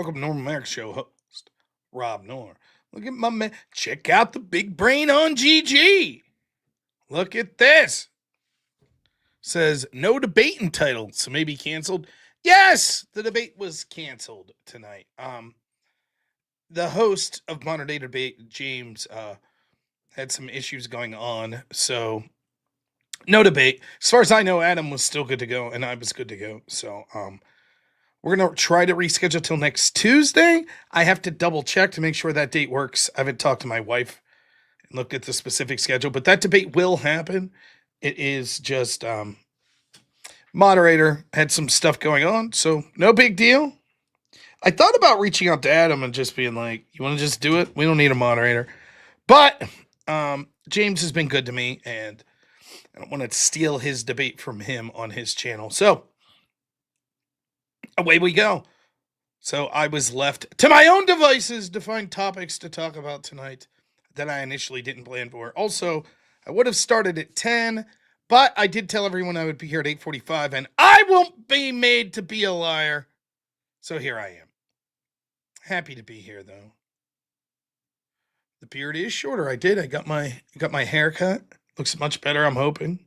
Welcome to Normal America Show host, Rob Noerr. Look at my man. Check out the big brain on GG. Look at this. Says, no debate entitled, so maybe canceled. Yes, the debate was canceled tonight. The host of Modern Day Debate, James, had some issues going on, so no debate. As far as I know, Adam was still good to go, and I was good to go. So, we're going to try to reschedule till next Tuesday. I have to double check to make sure that date works. I haven't talked to my wife and looked at the specific schedule, but that debate will happen. It is just moderator had some stuff going on, so no big deal. I thought about reaching out to Adam and just being like, you want to just do it? We don't need a moderator. But James has been good to me, and I don't want to steal his debate from him on his channel. So away we go. So I was left to my own devices to find topics to talk about tonight that I initially didn't plan for. Also, I would have started at 10, but I did tell everyone I would be here at 8:45, and I won't be made to be a liar. So here I am. Happy to be here, though. The beard is shorter. I got my haircut. Looks much better, I'm hoping.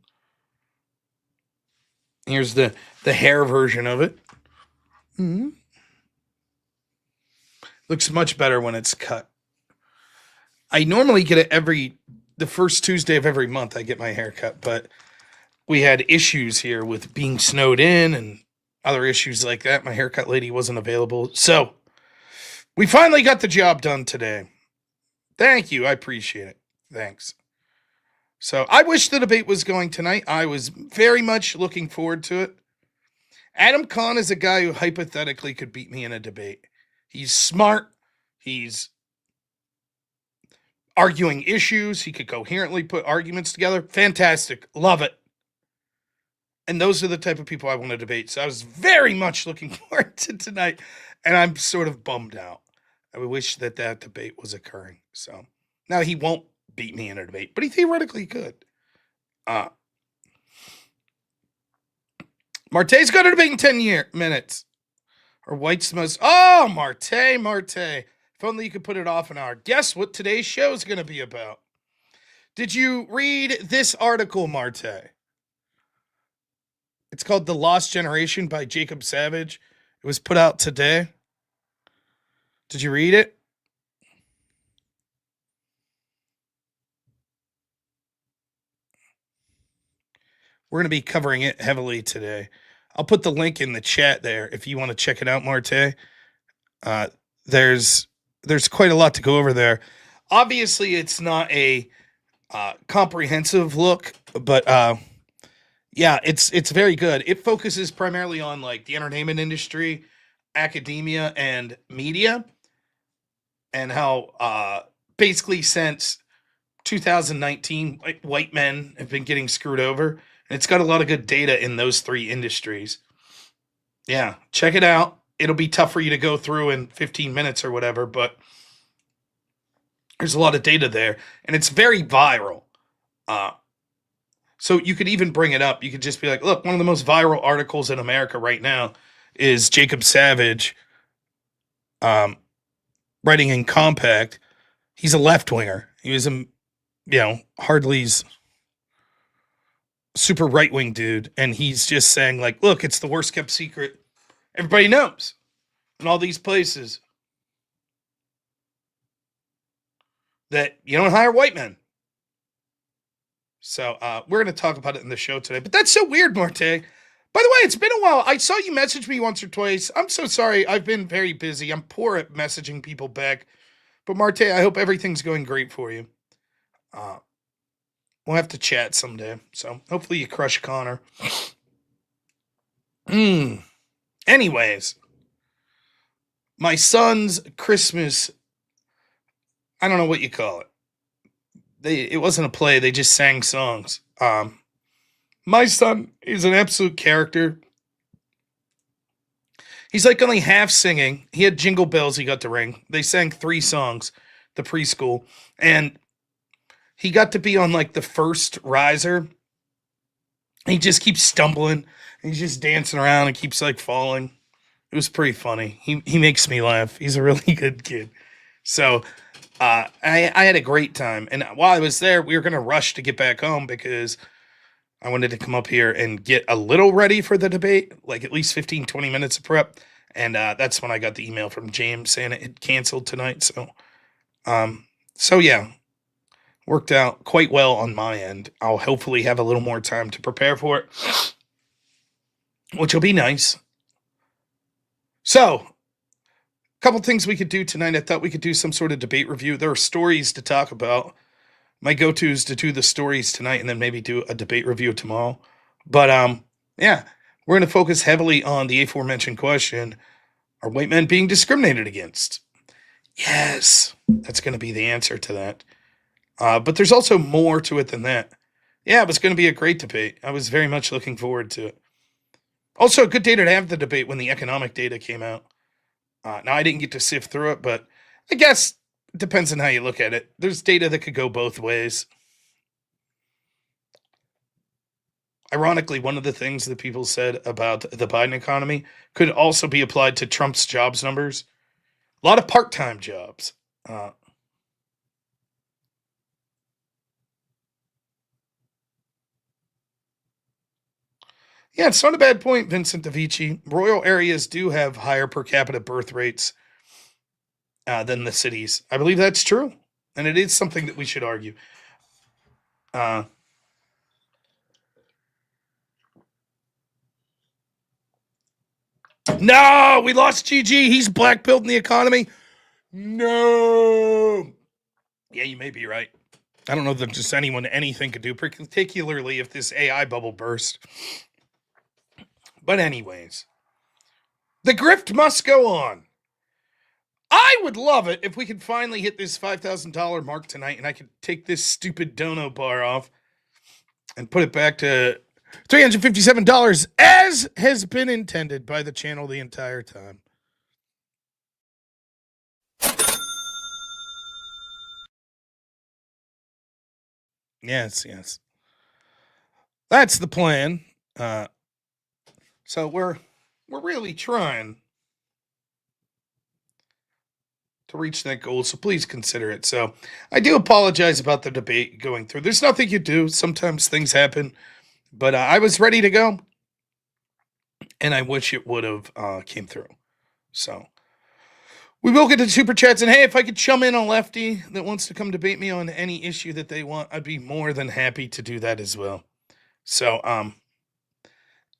Here's the hair version of it. Mm-hmm. Looks much better when it's cut. I normally get it the first Tuesday of every month I get my hair cut, but we had issues here with being snowed in and other issues like that. My haircut lady wasn't available. So we finally got the job done today. Thank you. I appreciate it. Thanks. So I wish the debate was going tonight. I was very much looking forward to it. Adam Kahn is a guy who hypothetically could beat me in a debate. He's smart. He's arguing issues. He could coherently put arguments together. Fantastic. Love it. And those are the type of people I want to debate. So I was very much looking forward to tonight. And I'm sort of bummed out. I wish that debate was occurring. So now he won't beat me in a debate, but he theoretically could. Marte's got a debate in 10 minutes. Or White's most... Oh, Marte. If only you could put it off an hour. Guess what today's show is going to be about. Did you read this article, Marte? It's called The Lost Generation by Jacob Savage. It was put out today. Did you read it? We're going to be covering it heavily today. I'll put the link in the chat there if you want to check it out, Marte. There's quite a lot to go over there. Obviously, it's not a comprehensive look, but yeah, it's very good. It focuses primarily on like the entertainment industry, academia, and media, and how basically since 2019, white men have been getting screwed over. And it's got a lot of good data in those three industries. Yeah, check it out. It'll be tough for you to go through in 15 minutes or whatever, but there's a lot of data there. And it's very viral. So you could even bring it up. You could just be like, look, one of the most viral articles in America right now is Jacob Savage writing in Compact. He's a left-winger. He was Hardly's super right-wing dude, and he's just saying, like, look, it's the worst kept secret everybody knows in all these places that you don't hire white men. So we're going to talk about it in the show today, but that's so weird, Marte. By the way, it's been a while. I saw you message me once or twice. I'm so sorry. I've been very busy. I'm poor at messaging people back, but Marte, I hope everything's going great for you. We'll have to chat someday. So hopefully you crush Connor. Anyways, my son's Christmas, I don't know what you call it. It wasn't a play. They just sang songs. My son is an absolute character. He's like only half singing. He had Jingle Bells he got to ring. They sang 3 songs, the preschool. And he got to be on like the first riser. He just keeps stumbling. He's just dancing around and keeps like falling. It was pretty funny. He makes me laugh. He's a really good kid. So I had a great time. And while I was there, we were going to rush to get back home because I wanted to come up here and get a little ready for the debate, like at least 15, 20 minutes of prep. And that's when I got the email from James saying it had canceled tonight. So yeah, worked out quite well on my end. I'll hopefully have a little more time to prepare for it, which will be nice. So, a couple things we could do tonight. I thought we could do some sort of debate review. There are stories to talk about. My go-to is to do the stories tonight and then maybe do a debate review tomorrow. But yeah, we're going to focus heavily on the aforementioned question: are white men being discriminated against? Yes, that's going to be the answer to that. But there's also more to it than that. Yeah, it was going to be a great debate. I was very much looking forward to it. Also, a good day to have the debate when the economic data came out. Now, I didn't get to sift through it, but I guess it depends on how you look at it. There's data that could go both ways. Ironically, one of the things that people said about the Biden economy could also be applied to Trump's jobs numbers. A lot of part-time jobs. Yeah, it's not a bad point, Vincent DeVici. Rural areas do have higher per capita birth rates than the cities. I believe that's true. And it is something that we should argue. No, we lost GG. He's blackpilled in the economy. No. Yeah, you may be right. I don't know that just anything could do, particularly if this AI bubble burst. But anyways, the grift must go on. I would love it if we could finally hit this $5,000 mark tonight and I could take this stupid dono bar off and put it back to $357 as has been intended by the channel the entire time. Yes. That's the plan. So we're really trying to reach that goal, so please consider it. So I do apologize about the debate going through. There's nothing you do. Sometimes things happen, but I was ready to go, and I wish it would have came through. So we will get to super chats, and hey, if I could chum in a lefty that wants to come debate me on any issue that they want, I'd be more than happy to do that as well. So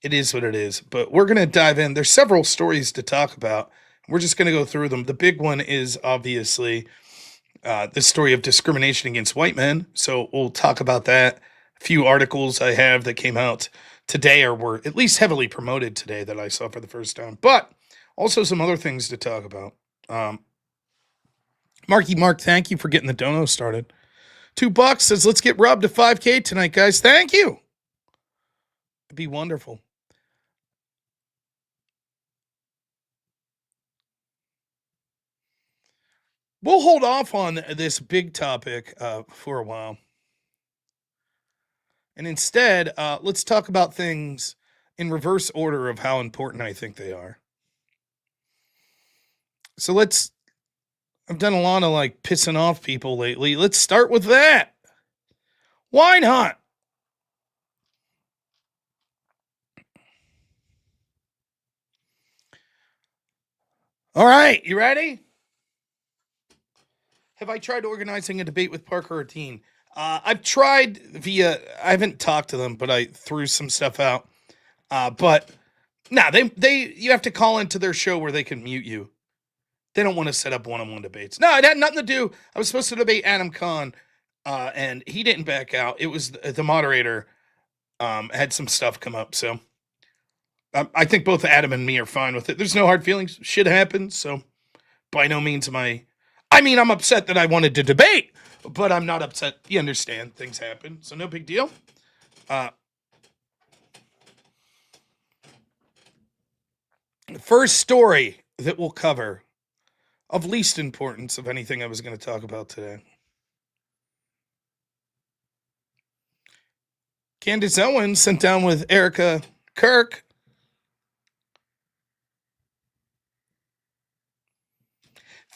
it is what it is. But we're gonna dive in. There's several stories to talk about. We're just going to go through them. The big one is obviously the story of discrimination against white men. So we'll talk about that. A few articles I have that came out today or were at least heavily promoted today that I saw for the first time. But also some other things to talk about. Marky Mark, thank you for getting the dono started. $2 says, let's get Rob to 5K tonight, guys. Thank you. It'd be wonderful. We'll hold off on this big topic for a while. And instead, let's talk about things in reverse order of how important I think they are. So I've done a lot of like pissing off people lately. Let's start with that. Why not? All right, you ready? Have I tried organizing a debate with Parker or Dean? I've tried I haven't talked to them, but I threw some stuff out. But no, you have to call into their show where they can mute you. They don't want to set up one-on-one debates. No, it had nothing to do. I was supposed to debate Adam Kahn, and he didn't back out. It was the moderator had some stuff come up. So I think both Adam and me are fine with it. There's no hard feelings. Shit happens. So by no means I'm upset that I wanted to debate, but I'm not upset. You understand, things happen. So no big deal. The first story that we'll cover, of least importance of anything I was going to talk about today. Candace Owens sent down with Erica Kirk.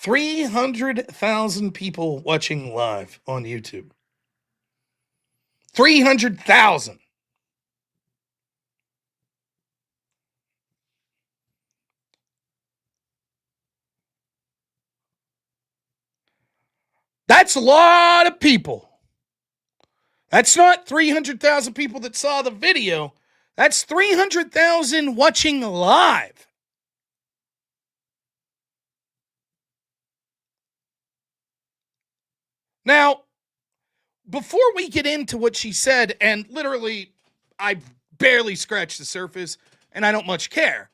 300,000 people watching live on YouTube. 300,000. That's a lot of people. That's not 300,000 people that saw the video. That's 300,000 watching live. Now, before we get into what she said, and literally, I barely scratched the surface, and I don't much care.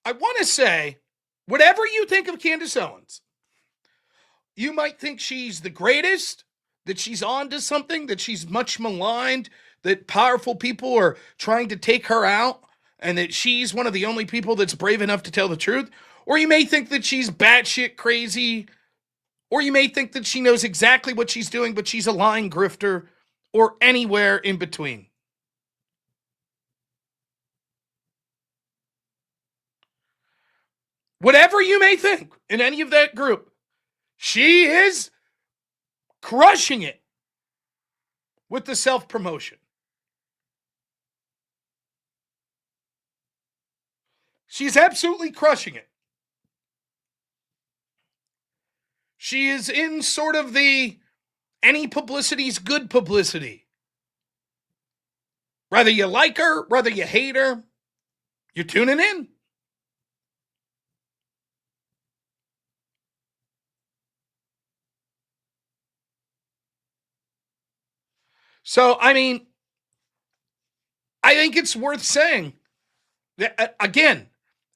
I want to say, whatever you think of Candace Owens, you might think she's the greatest, that she's on to something, that she's much maligned, that powerful people are trying to take her out, and that she's one of the only people that's brave enough to tell the truth. Or you may think that she's batshit crazy, or you may think that she knows exactly what she's doing, but she's a lying grifter, or anywhere in between. Whatever you may think in any of that group, she is crushing it with the self-promotion. She's absolutely crushing it. She is in sort of the any publicity's good publicity. Whether you like her, whether you hate her, you're tuning in. So, I mean, I think it's worth saying that, again,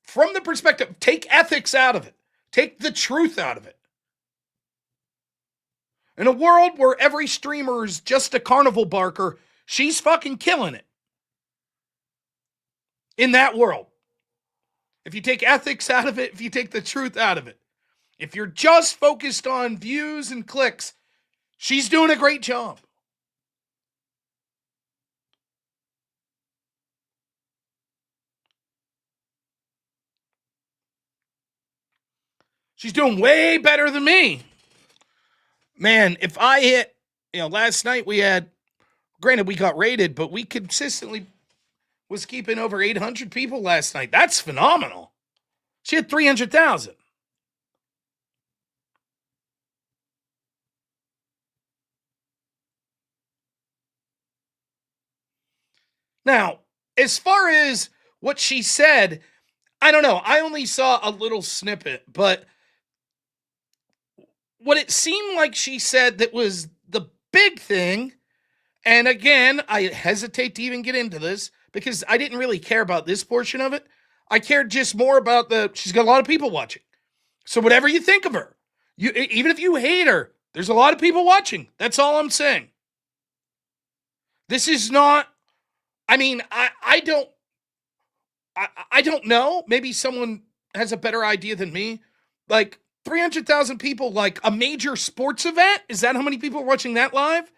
from the perspective, take ethics out of it. Take the truth out of it. In a world where every streamer is just a carnival barker, she's fucking killing it. In that world. If you take ethics out of it, if you take the truth out of it, if you're just focused on views and clicks, she's doing a great job. She's doing way better than me. Man, if I hit, last night we had, granted we got rated, but we consistently was keeping over 800 people last night. That's phenomenal. She had 300,000. Now, as far as what she said, I don't know. I only saw a little snippet, but what it seemed like she said that was the big thing, and again, I hesitate to even get into this because I didn't really care about this portion of it. I cared just more about she's got a lot of people watching. So whatever you think of her, even if you hate her, there's a lot of people watching. That's all I'm saying. This is not, I mean, I don't know. Maybe someone has a better idea than me. Like 300,000 people, like a major sports event. Is that how many people are watching that live?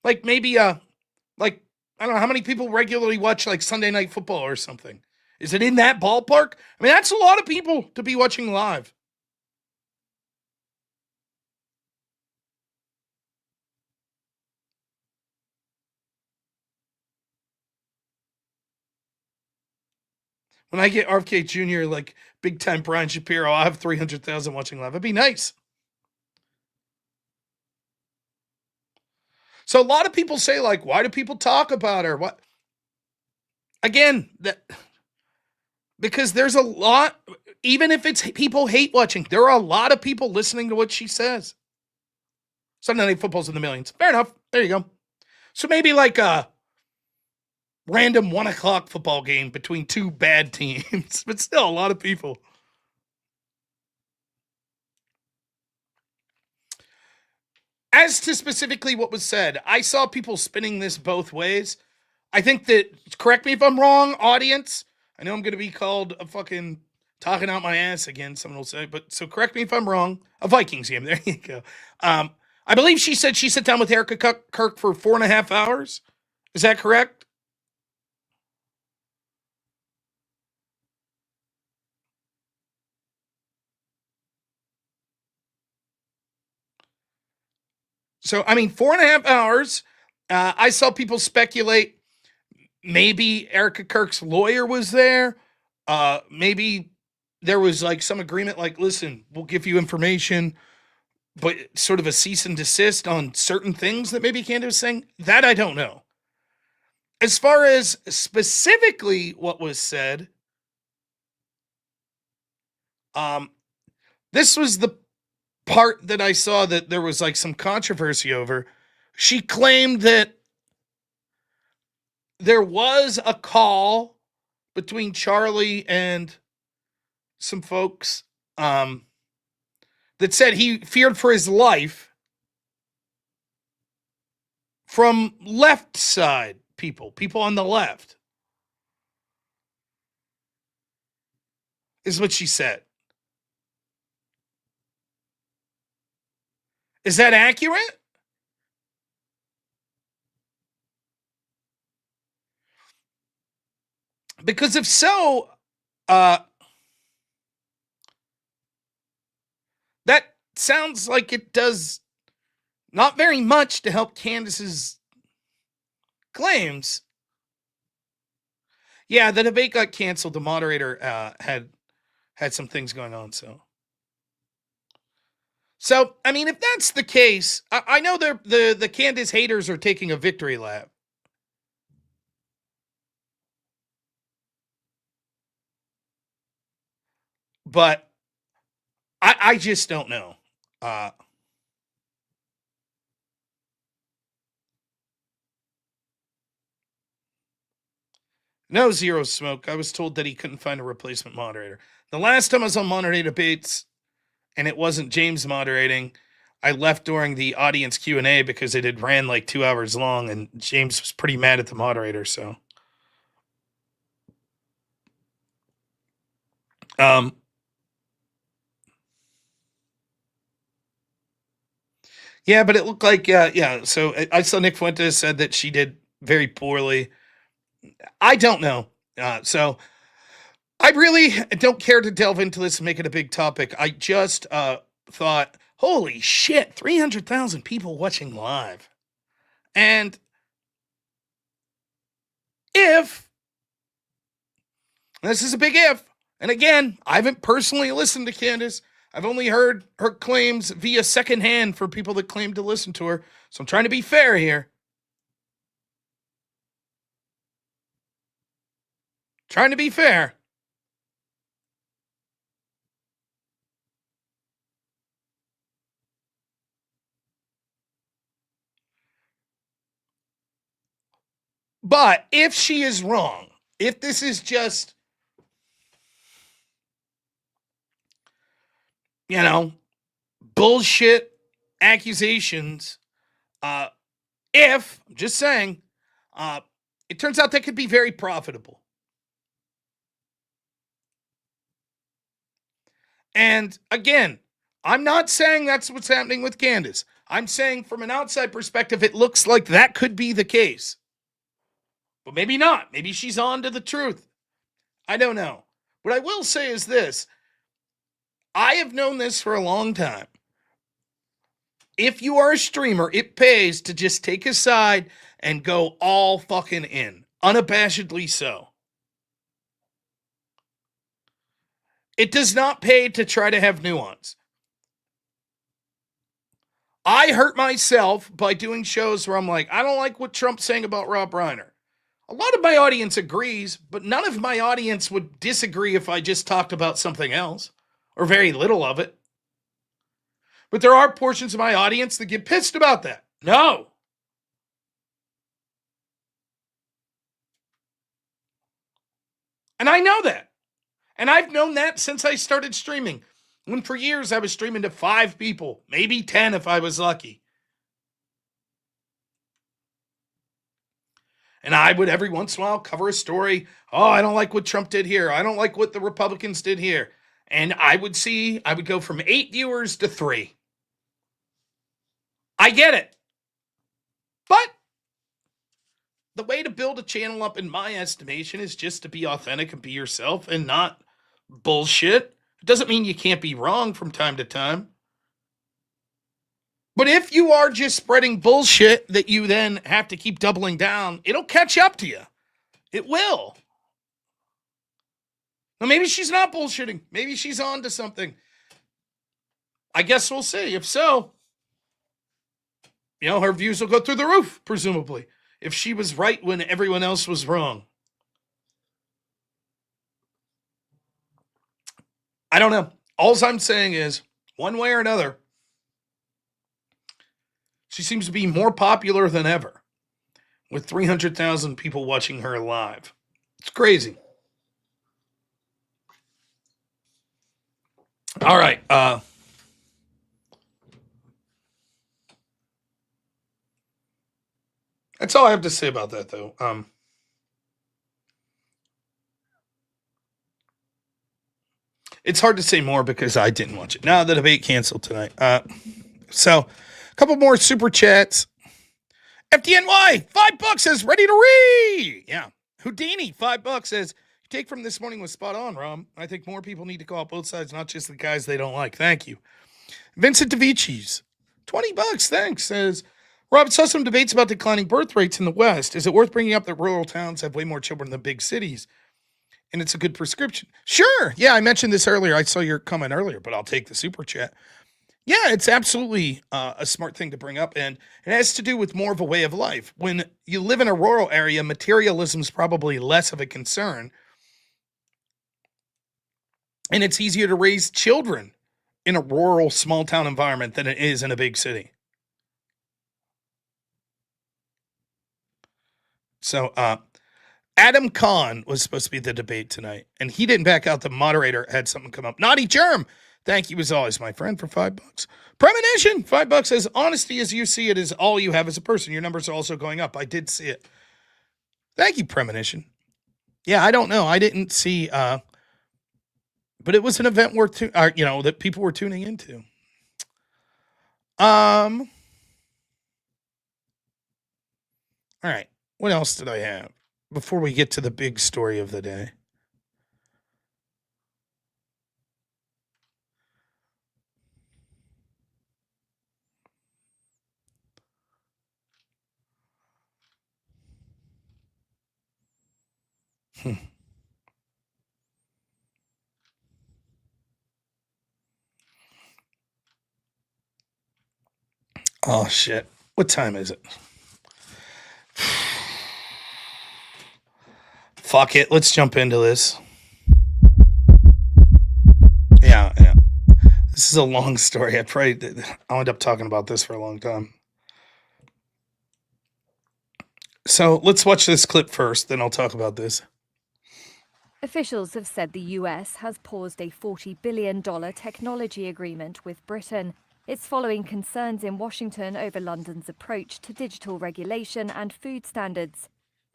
Like maybe, like, I don't know how many people regularly watch like Sunday Night Football or something. Is it in that ballpark? I mean, that's a lot of people to be watching live. When I get RFK Jr., like big time Brian Shapiro, I'll have 300,000 watching live. It'd be nice. So a lot of people say, like, why do people talk about her? What? Again, because there's a lot, even if it's people hate watching, there are a lot of people listening to what she says. Sunday Night Football's in the millions. Fair enough. There you go. So maybe like a random 1:00 football game between two bad teams, but still a lot of people. As to specifically what was said, I saw people spinning this both ways. I think that, correct me if I'm wrong, audience. I know I'm going to be called a fucking talking out my ass again, someone will say, but so correct me if I'm wrong. A Vikings game, there you go. I believe she said she sat down with Erica Kirk for 4.5 hours. Is that correct? So, I mean, 4.5 hours. I saw people speculate maybe Erica Kirk's lawyer was there. Maybe there was like some agreement like, listen, we'll give you information, but sort of a cease and desist on certain things that maybe Candace was saying. That I don't know. As far as specifically what was said, this was the part that I saw that there was like some controversy over. She claimed that there was a call between Charlie and some folks that said he feared for his life from left side people on the left, is what she said. Is that accurate? Because if so, that sounds like it does not very much to help Candace's claims. Yeah, the debate got canceled. The moderator had some things going on, so I mean, if that's the case, I know the Candace haters are taking a victory lap. But I just don't know. No Zero Smoke. I was told that he couldn't find a replacement moderator. The last time I was on moderator debates, and it wasn't James moderating, I left during the audience Q&A because it had ran like 2 hours long, and James was pretty mad at the moderator. So, yeah, but it looked like yeah. So I saw Nick Fuentes said that she did very poorly. I don't know. So I really don't care to delve into this and make it a big topic. I just thought, holy shit, 300,000 people watching live. And if, this is a big if, and again, I haven't personally listened to Candace. I've only heard her claims via secondhand for people that claim to listen to her. So I'm trying to be fair here. Trying to be fair. But if she is wrong, if this is just, bullshit accusations, if, I'm just saying, it turns out that could be very profitable. And again, I'm not saying that's what's happening with Candace. I'm saying from an outside perspective, it looks like that could be the case. But maybe not. Maybe she's on to the truth. I don't know. What I will say is this. I have known this for a long time. If you are a streamer, it pays to just take a side and go all fucking in. Unabashedly so. It does not pay to try to have nuance. I hurt myself by doing shows where I'm like, I don't like what Trump's saying about Rob Reiner. A lot of my audience agrees, but none of my audience would disagree if I just talked about something else, or very little of it. But there are portions of my audience that get pissed about that. No. And I know that. And I've known that since I started streaming. When for years I was streaming to 5 people, maybe 10 if I was lucky. And I would every once in a while cover a story. Oh, I don't like what Trump did here. I don't like what the Republicans did here. And I would go from 8 viewers to 3. I get it. But the way to build a channel up, in my estimation, is just to be authentic and be yourself and not bullshit. It doesn't mean you can't be wrong from time to time. But if you are just spreading bullshit that you then have to keep doubling down, it'll catch up to you. It will. Now, maybe she's not bullshitting. Maybe she's on to something. I guess we'll see. If so, her views will go through the roof, presumably, if she was right when everyone else was wrong. I don't know. All I'm saying is, one way or another, she seems to be more popular than ever, with 300,000 people watching her live. It's crazy. All right. That's all I have to say about that, though. It's hard to say more because I didn't watch it. Now the debate canceled tonight. So, a couple more super chats. FDNY, $5 says ready to read. Yeah. Houdini, $5 says take from this morning was spot on, Rom. I think more people need to call out both sides, not just the guys they don't like. Thank you. Vincent DeVicis, $20. Thanks. Says Rob saw some debates about declining birth rates in the West. Is it worth bringing up that rural towns have way more children than big cities? And it's a good prescription. Sure. Yeah, I mentioned this earlier. I saw your comment earlier, but I'll take the super chat. Yeah, it's absolutely a smart thing to bring up, and it has to do with more of a way of life. When you live in a rural area, materialism is probably less of a concern, and it's easier to raise children in a rural, small-town environment than it is in a big city. So, Adam Kahn was supposed to be the debate tonight, and he didn't back out. The moderator had something come up. Naughty Germ, thank you as always, my friend, for $5. Premonition, $5 says, honesty as you see it is all you have as a person. Your numbers are also going up. I did see it. Thank you, Premonition. Yeah, I don't know. I didn't see, but it was an event worth, that people were tuning into. All right. What else did I have before we get to the big story of the day? Oh, shit. What time is it? Fuck it. Let's jump into this. Yeah. This is a long story. I'll end up talking about this for a long time. So let's watch this clip first, then I'll talk about this. Officials have said the US has paused a $40 billion technology agreement with Britain. It's following concerns in Washington over London's approach to digital regulation and food standards.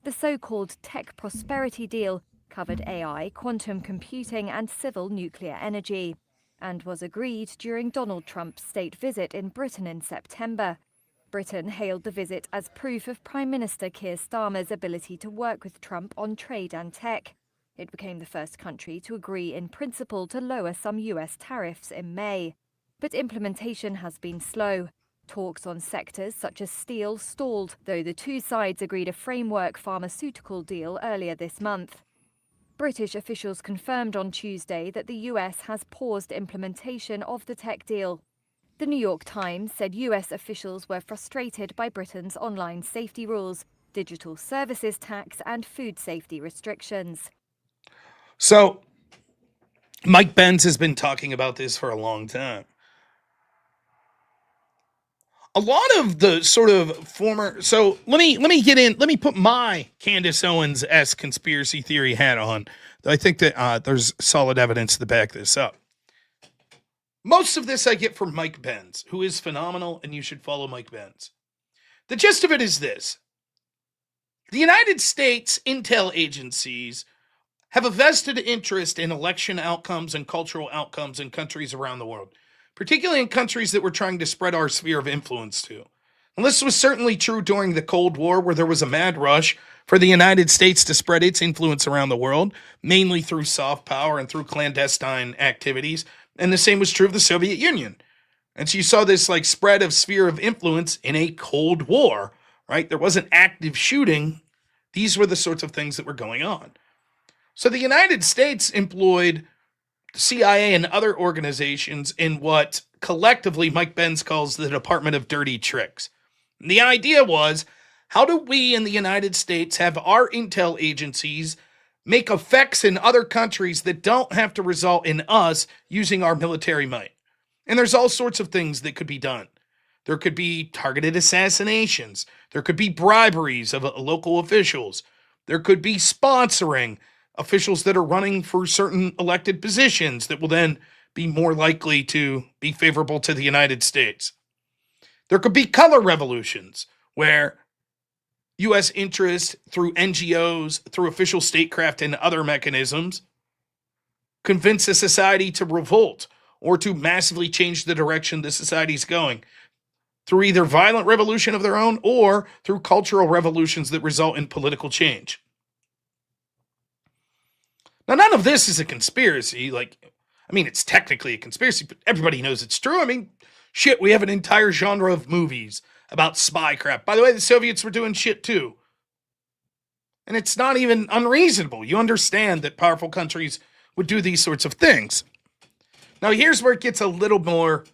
The so-called tech prosperity deal covered AI, quantum computing and civil nuclear energy, and was agreed during Donald Trump's state visit in Britain in September. Britain hailed the visit as proof of Prime Minister Keir Starmer's ability to work with Trump on trade and tech. It became the first country to agree in principle to lower some US tariffs in May. But implementation has been slow. Talks on sectors such as steel stalled, though the two sides agreed a framework pharmaceutical deal earlier this month. British officials confirmed on Tuesday that the US has paused implementation of the tech deal. The New York Times said US officials were frustrated by Britain's online safety rules, digital services tax, and food safety restrictions. So, Mike Benz has been talking about this for a long time. A lot of the sort of former, so let me put my Candace Owens-esque conspiracy theory hat on. I think that there's solid evidence to back this up. Most of this I get from Mike Benz, who is phenomenal, and you should follow Mike Benz. The gist of it is this. The United States intel agencies have a vested interest in election outcomes and cultural outcomes in countries around the world, particularly in countries that we're trying to spread our sphere of influence to. And this was certainly true during the Cold War, where there was a mad rush for the United States to spread its influence around the world, mainly through soft power and through clandestine activities. And the same was true of the Soviet Union. And so you saw this like spread of sphere of influence in a Cold War, right? There wasn't active shooting. These were the sorts of things that were going on. So the United States employed the CIA and other organizations in what collectively Mike Benz calls the Department of Dirty Tricks. And the idea was, how do we in the United States have our intel agencies make effects in other countries that don't have to result in us using our military might? And there's all sorts of things that could be done. There could be targeted assassinations. There could be briberies of local officials. There could be sponsoring officials that are running for certain elected positions that will then be more likely to be favorable to the United States. There could be color revolutions where U.S. interests through NGOs, through official statecraft and other mechanisms convince a society to revolt or to massively change the direction the society's going through either violent revolution of their own or through cultural revolutions that result in political change. Now, none of this is a conspiracy. It's technically a conspiracy, but everybody knows it's true. Shit, we have an entire genre of movies about spy crap. By the way, the Soviets were doing shit too. And it's not even unreasonable. You understand that powerful countries would do these sorts of things. Now, here's where it gets a little more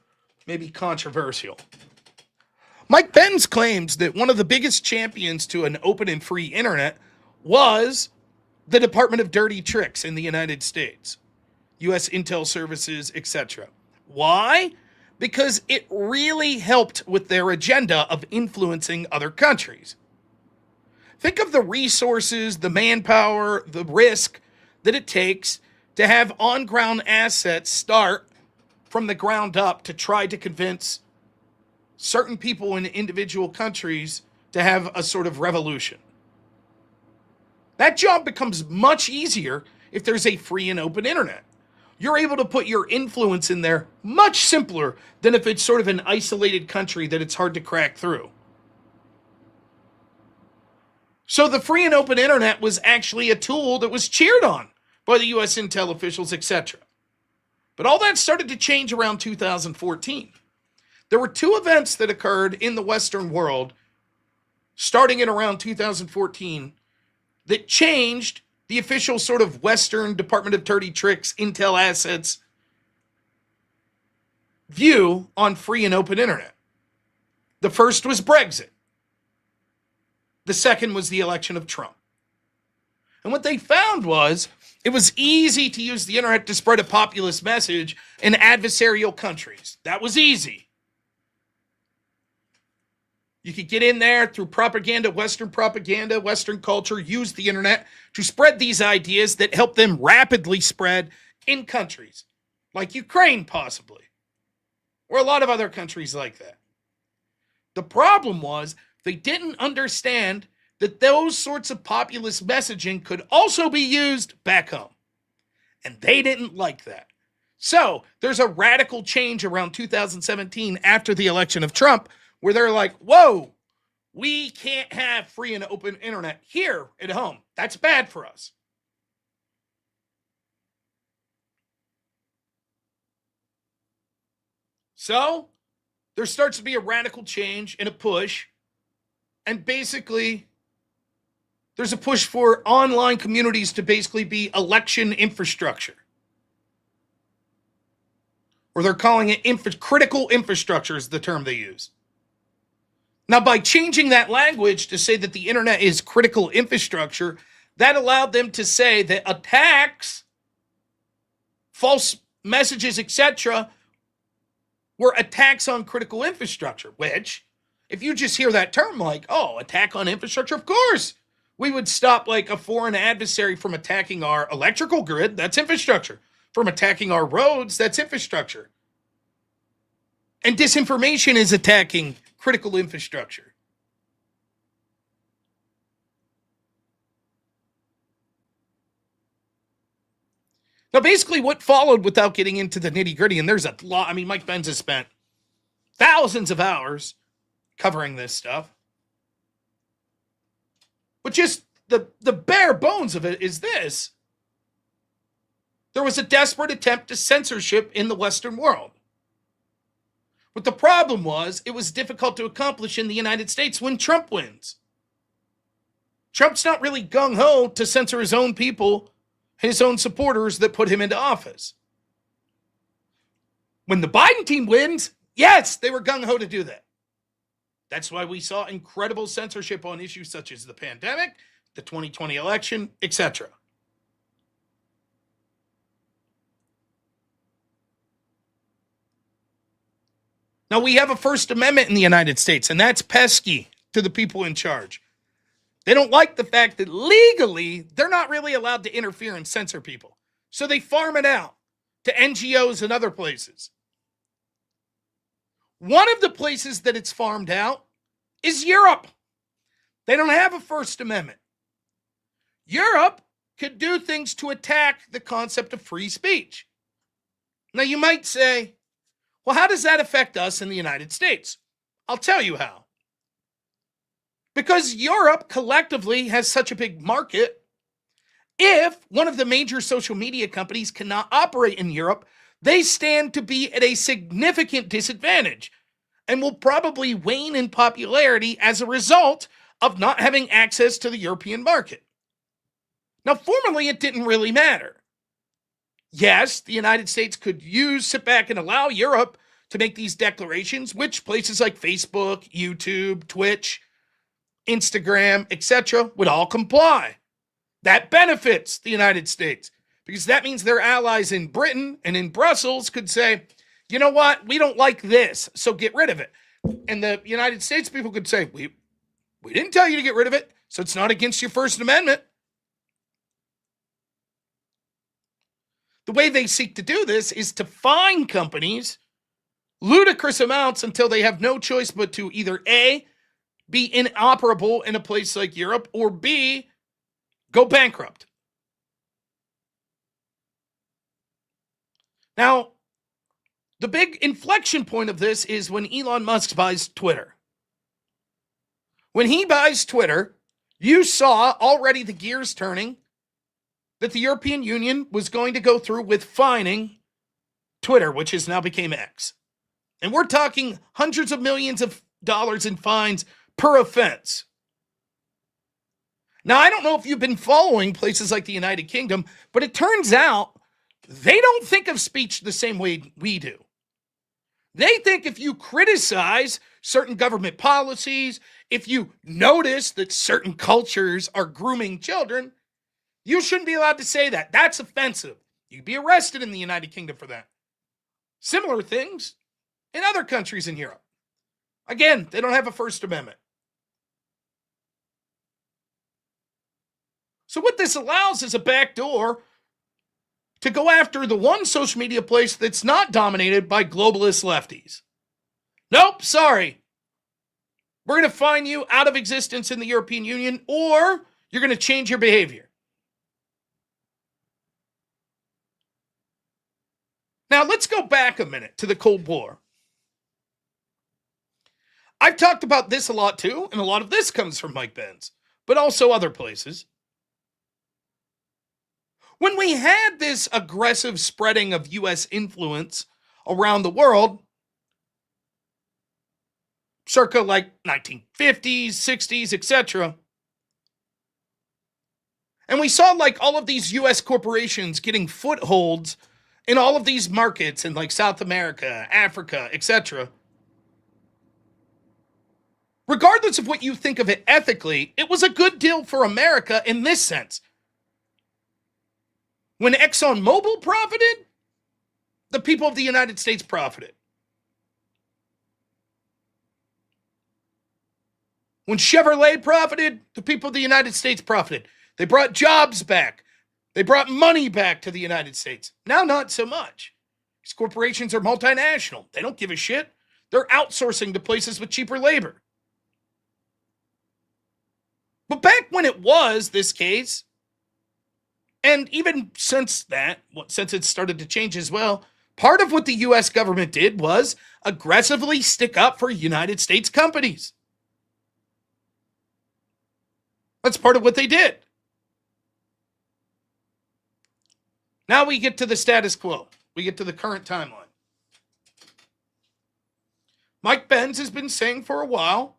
maybe controversial. Mike Benz claims that one of the biggest champions to an open and free internet was the Department of Dirty Tricks in the United States, U.S. intel services, etc. Why? Because it really helped with their agenda of influencing other countries. Think of the resources, the manpower, the risk that it takes to have on-ground assets start from the ground up to try to convince certain people in individual countries to have a sort of revolution. That job becomes much easier if there's a free and open internet. You're able to put your influence in there much simpler than if it's sort of an isolated country that it's hard to crack through. So the free and open internet was actually a tool that was cheered on by the U.S. intel officials, etc. But all that started to change around 2014. There were two events that occurred in the Western world starting in around 2014 that changed the official sort of Western Department of Dirty Tricks, intel assets view on free and open internet. The first was Brexit. The second was the election of Trump. And what they found was it was easy to use the internet to spread a populist message in adversarial countries. That was easy. You could get in there through propaganda, Western culture, use the internet to spread these ideas that help them rapidly spread in countries like Ukraine, possibly, or a lot of other countries like that. The problem was they didn't understand that those sorts of populist messaging could also be used back home. And they didn't like that. So there's a radical change around 2017 after the election of Trump where they're like, whoa, we can't have free and open internet here at home. That's bad for us. So there starts to be a radical change and a push. And basically, there's a push for online communities to basically be election infrastructure. Or they're calling it critical infrastructure is the term they use. Now, by changing that language to say that the internet is critical infrastructure, that allowed them to say that attacks, false messages, etc., were attacks on critical infrastructure, which, if you just hear that term like, oh, attack on infrastructure, of course, we would stop like a foreign adversary from attacking our electrical grid, that's infrastructure. From attacking our roads, that's infrastructure. And disinformation is attacking critical infrastructure. Now, basically what followed, without getting into the nitty gritty, and there's a lot, Mike Benz has spent thousands of hours covering this stuff. But just the bare bones of it is this. There was a desperate attempt to censorship in the Western world. But the problem was, it was difficult to accomplish in the United States when Trump wins. Trump's not really gung-ho to censor his own people, his own supporters that put him into office. When the Biden team wins, yes, they were gung-ho to do that. That's why we saw incredible censorship on issues such as the pandemic, the 2020 election, etc. Now, we have a First Amendment in the United States, and that's pesky to the people in charge. They don't like the fact that legally, they're not really allowed to interfere and censor people. So they farm it out to NGOs and other places. One of the places that it's farmed out is Europe. They don't have a First Amendment. Europe could do things to attack the concept of free speech. Now, you might say, well, how does that affect us in the United States? I'll tell you how. Because Europe collectively has such a big market, if one of the major social media companies cannot operate in Europe, they stand to be at a significant disadvantage and will probably wane in popularity as a result of not having access to the European market. Now, formerly, it didn't really matter. Yes, the United States could sit back and allow Europe to make these declarations, which places like Facebook, YouTube, Twitch, Instagram, etc. would all comply. That benefits the United States because that means their allies in Britain and in Brussels could say, you know what, we don't like this, so get rid of it. And the United States people could say, we didn't tell you to get rid of it, so it's not against your First Amendment. The way they seek to do this is to fine companies ludicrous amounts until they have no choice but to either A, be inoperable in a place like Europe, or B, go bankrupt. Now, the big inflection point of this is when Elon Musk buys Twitter. When he buys Twitter, you saw already the gears turning that the European Union was going to go through with fining Twitter, which has now become X. And we're talking hundreds of millions of dollars in fines per offense. Now, I don't know if you've been following places like the United Kingdom, but it turns out they don't think of speech the same way we do. They think if you criticize certain government policies, if you notice that certain cultures are grooming children, you shouldn't be allowed to say that. That's offensive. You'd be arrested in the United Kingdom for that. Similar things in other countries in Europe. Again, they don't have a First Amendment. So what this allows is a backdoor to go after the one social media place that's not dominated by globalist lefties. Nope, sorry. We're going to fine you out of existence in the European Union, or you're going to change your behavior. Now, let's go back a minute to the Cold War. I've talked about this a lot too, and a lot of this comes from Mike Benz, but also other places. When we had this aggressive spreading of U.S. influence around the world, circa like 1950s, 60s, etc., and we saw like all of these U.S. corporations getting footholds in all of these markets in like South America, Africa, etc., regardless of what you think of it ethically, it was a good deal for America in this sense. When ExxonMobil profited, the people of the United States profited. When Chevrolet profited, the people of the United States profited. They brought jobs back. They brought money back to the United States. Now, not so much. These corporations are multinational. They don't give a shit. They're outsourcing to places with cheaper labor. But back when it was this case, and even since that, since it started to change as well, part of what the U.S. government did was aggressively stick up for United States companies. That's part of what they did. Now we get to the status quo. We get to the current timeline. Mike Benz has been saying for a while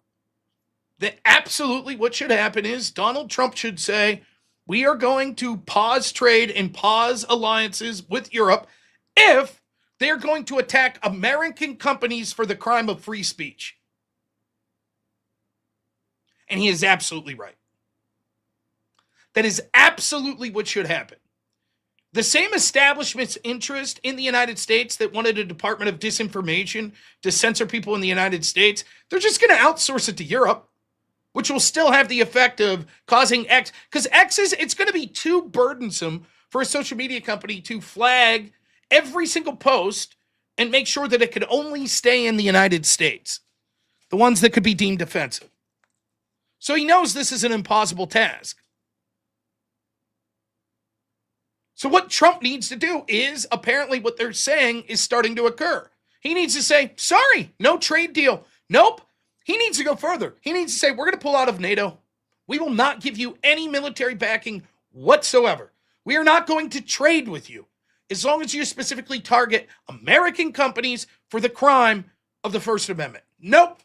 that absolutely what should happen is Donald Trump should say, we are going to pause trade and pause alliances with Europe if they're going to attack American companies for the crime of free speech. And he is absolutely right. That is absolutely what should happen. The same establishment's interest in the United States that wanted a Department of Disinformation to censor people in the United States, they're just going to outsource it to Europe, which will still have the effect of causing X. Because it's going to be too burdensome for a social media company to flag every single post and make sure that it could only stay in the United States. The ones that could be deemed offensive. So he knows this is an impossible task. So what Trump needs to do is, apparently what they're saying is starting to occur. He needs to say, sorry, no trade deal. Nope. He needs to go further. He needs to say, we're going to pull out of NATO. We will not give you any military backing whatsoever. We are not going to trade with you as long as you specifically target American companies for the crime of the First Amendment. Nope.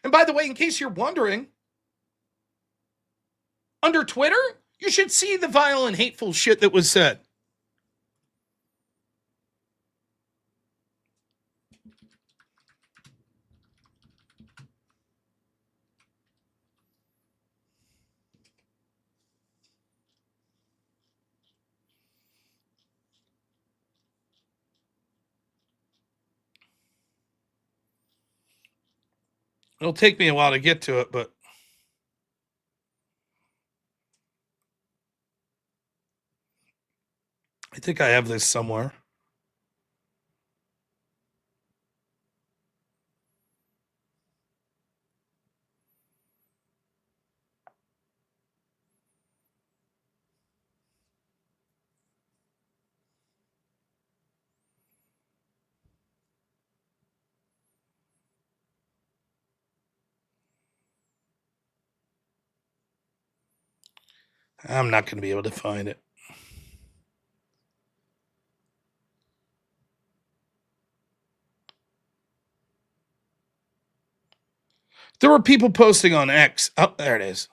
And by the way, in case you're wondering, under Twitter, you should see the vile and hateful shit that was said. It'll take me a while to get to it, but I think I have this somewhere. I'm not going to be able to find it. There were people posting on X. Oh, there it is.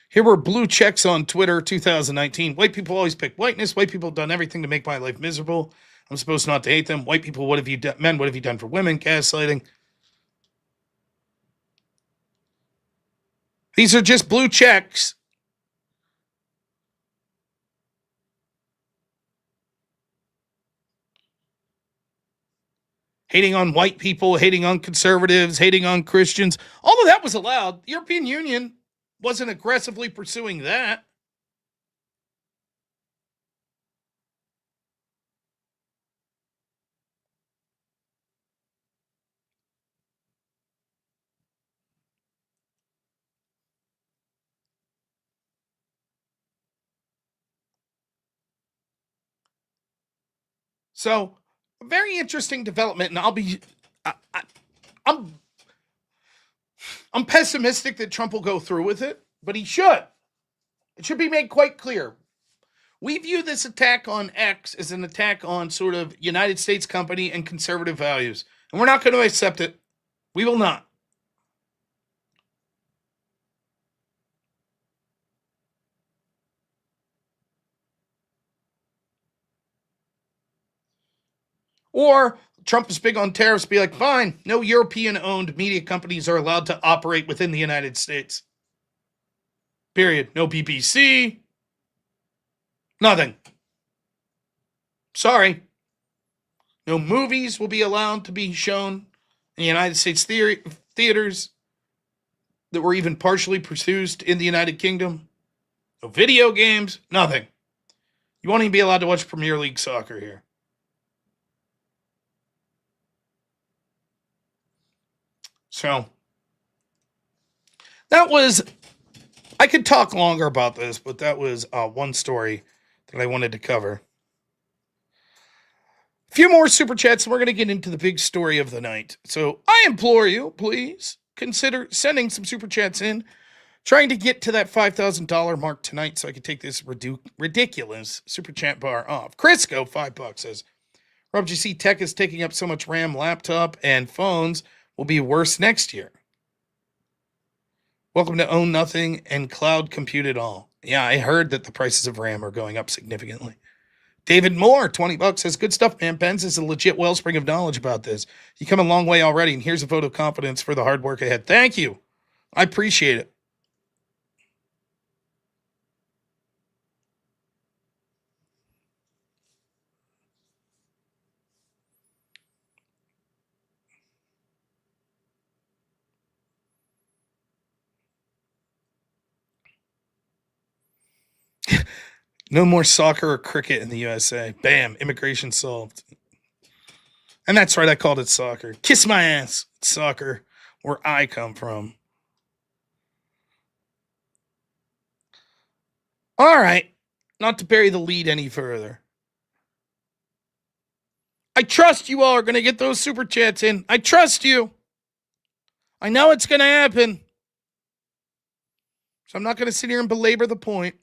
Here were blue checks on Twitter 2019. White people always pick whiteness. White people have done everything to make my life miserable. I'm supposed not to hate them. White people, what have you done? Men, what have you done for women? Gaslighting. These are just blue checks. Hating on white people, hating on conservatives, hating on Christians. All of that was allowed. The European Union wasn't aggressively pursuing that. So, a very interesting development, and I'm pessimistic that Trump will go through with it, but he should. It should be made quite clear. We view this attack on X as an attack on sort of United States company and conservative values, and we're not going to accept it. We will not. Or Trump is big on tariffs, be like, fine, no European-owned media companies are allowed to operate within the United States. Period. No BBC. Nothing. Sorry. No movies will be allowed to be shown in the United States theaters that were even partially produced in the United Kingdom. No video games. Nothing. You won't even be allowed to watch Premier League soccer here. So, That was, I could talk longer about this, but that was one story that I wanted to cover. A few more super chats, and we're going to get into the big story of the night. So I implore you, please consider sending some super chats in, trying to get to that $5,000 mark tonight so I can take this ridiculous super chat bar off. Crisco, $5, says, Rob, you see tech is taking up so much RAM, laptop, and phones will be worse next year. Welcome to Own Nothing and Cloud Compute It All. Yeah, I heard that the prices of RAM are going up significantly. David Moore, $20, says, good stuff, man. Ben's is a legit wellspring of knowledge about this. You come a long way already, and here's a vote of confidence for the hard work ahead. Thank you. I appreciate it. No more soccer or cricket in the USA. Bam, immigration solved. And that's right, I called it soccer. Kiss my ass, it's soccer, where I come from. All right, not to bury the lead any further. I trust you all are going to get those super chats in. I trust you. I know it's going to happen. So I'm not going to sit here and belabor the point.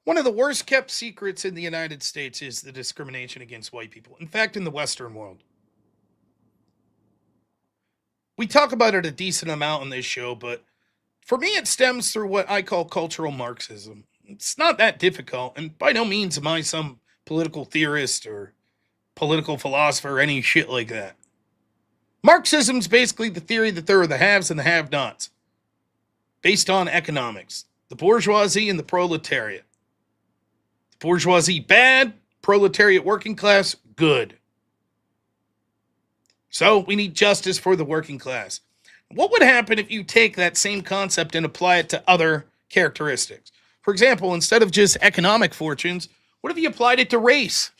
One of the worst kept secrets in the United States is the discrimination against white people. In fact, in the Western world. We talk about it a decent amount on this show, but for me, it stems through what I call cultural Marxism. It's not that difficult, and by no means am I some political theorist or political philosopher or any shit like that. Marxism's basically the theory that there are the haves and the have-nots, based on economics. The bourgeoisie and the proletariat. The bourgeoisie, bad. Proletariat, working class, good. So we need justice for the working class. What would happen if you take that same concept and apply it to other characteristics? For example, instead of just economic fortunes, what if you applied it to race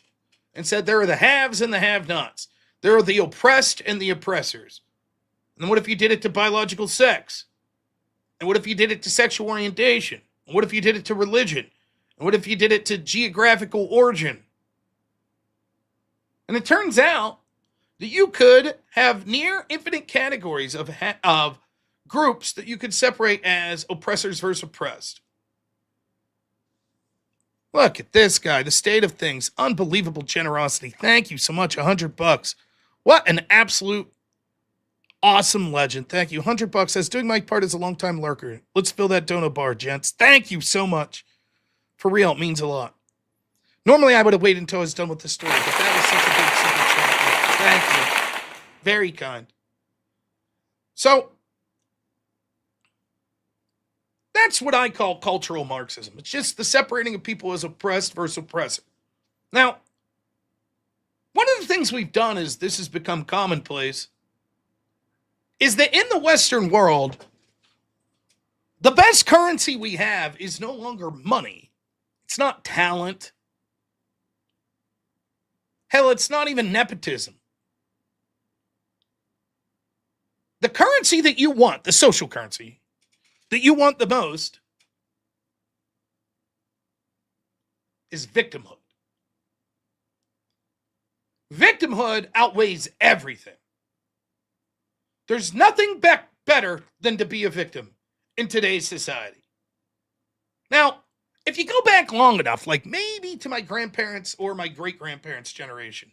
and said there are the haves and the have-nots? There are the oppressed and the oppressors. And then what if you did it to biological sex? And what if you did it to sexual orientation? And what if you did it to religion? And what if you did it to geographical origin? And it turns out that you could have near infinite categories of groups that you could separate as oppressors versus oppressed. Look at this guy, the state of things, unbelievable generosity. Thank you so much, $100. What an absolute awesome legend. Thank you. $100 says, doing my part as a longtime lurker. Let's fill that dono bar, gents. Thank you so much. For real, it means a lot. Normally, I would have waited until I was done with the story, but that was such a big super chat. Thank you. Very kind. So, that's what I call cultural Marxism. It's just the separating of people as oppressed versus oppressor. Now, one of the things we've done is this has become commonplace, is that in the Western world, the best currency we have is no longer money. It's not talent. Hell, it's not even nepotism. The currency that you want, the social currency that you want the most, is victimhood. Victimhood outweighs everything. There's nothing better than to be a victim in today's society. Now, if you go back long enough, like maybe to my grandparents' or my great-grandparents' generation,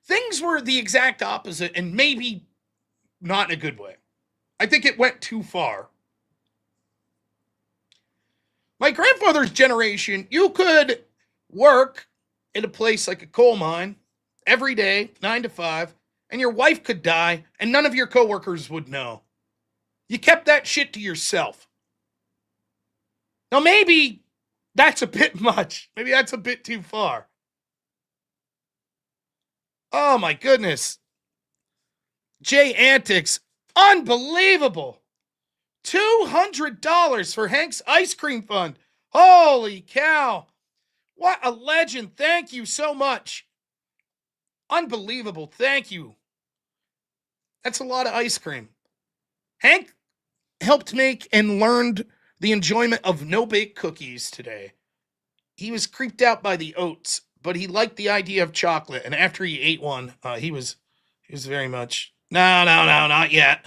things were the exact opposite, and maybe not in a good way. I think it went too far. My grandfather's generation, you could work in a place like a coal mine every day, 9 to 5, and your wife could die, and none of your coworkers would know. You kept that shit to yourself. Now, maybe that's a bit much. Maybe that's a bit too far. Oh, my goodness. Jay Antics, unbelievable. $200 for Hank's Ice Cream Fund. Holy cow. What a legend. Thank you so much. Unbelievable. Thank you. That's a lot of ice cream. Hank helped make and learned the enjoyment of no-bake cookies today. He was creeped out by the oats, but he liked the idea of chocolate. And after he ate one, he was very much, no, not yet.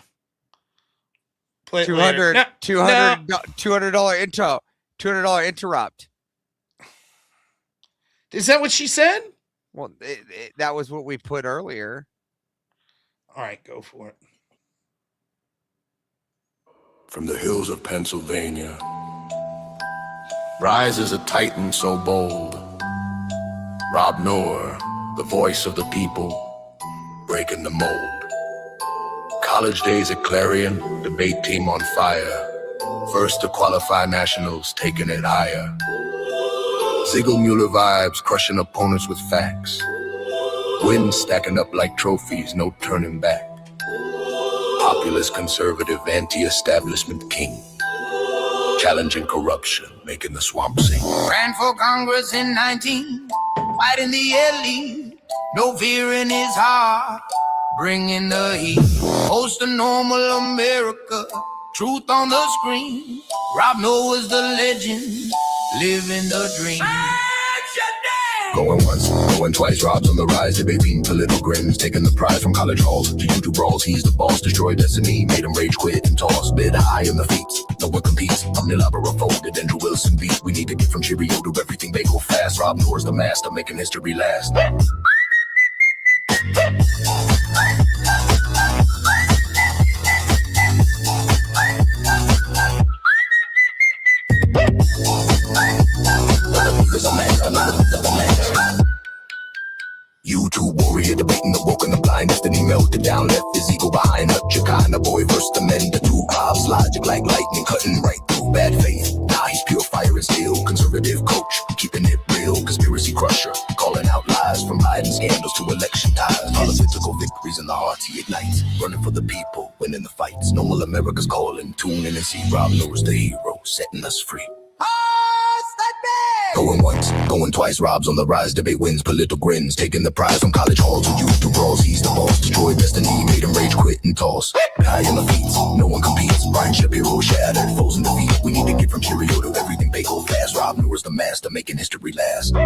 Play it later. No, $200 intro. $200 interrupt. Is that what she said? Well, that was what we put earlier. All right, go for it. From the hills of Pennsylvania rises a titan so bold. Rob Noerr, the voice of the people, breaking the mold. College days at Clarion, debate team on fire. First to qualify nationals, taking it higher. Ziegel-Mueller vibes, crushing opponents with facts. Wins stacking up like trophies, no turning back. Populist, conservative, anti-establishment king. Challenging corruption, making the swamp sing. Ran for Congress in 19, fighting the elite. No fear in his heart, bringing the heat. Post a normal America, truth on the screen. Rob Noerr was the legend, living the dream. Going once, going twice, Rob's on the rise, debating political grins, taking the prize from college halls to YouTube brawls. He's the boss, destroy destiny, made him rage quit and toss. Bid high in the feet, no one competes. I'm the Labra folded Andrew Wilson beat. We need to get from Cheerio to everything bagel fast. Rob Noerr's the master, making history last. YouTube warrior debating the woke and the blind. Destiny melted down, left his ego behind. Up Chicana boy versus the men, the two cops. Logic like lightning, cutting right through bad faith. Now he's pure fire and steel. Conservative coach, keeping it real. Conspiracy crusher, calling out lies. From Biden scandals to election ties. Political victories in the hearts he ignites. Running for the people, winning the fights. Normal America's calling. Tune in and see Rob Noerr's the hero, setting us free. Going once, going twice, Rob's on the rise, debate wins, political grins, taking the prize from college halls to YouTube brawls. He's the boss, destroy destiny, made him rage quit and toss. High on the feet, no one competes. Brian Shapiro shattered, foes in defeat. We need to get from Cheerio to everything bagel fast. Rob Noerr's the master, making history last.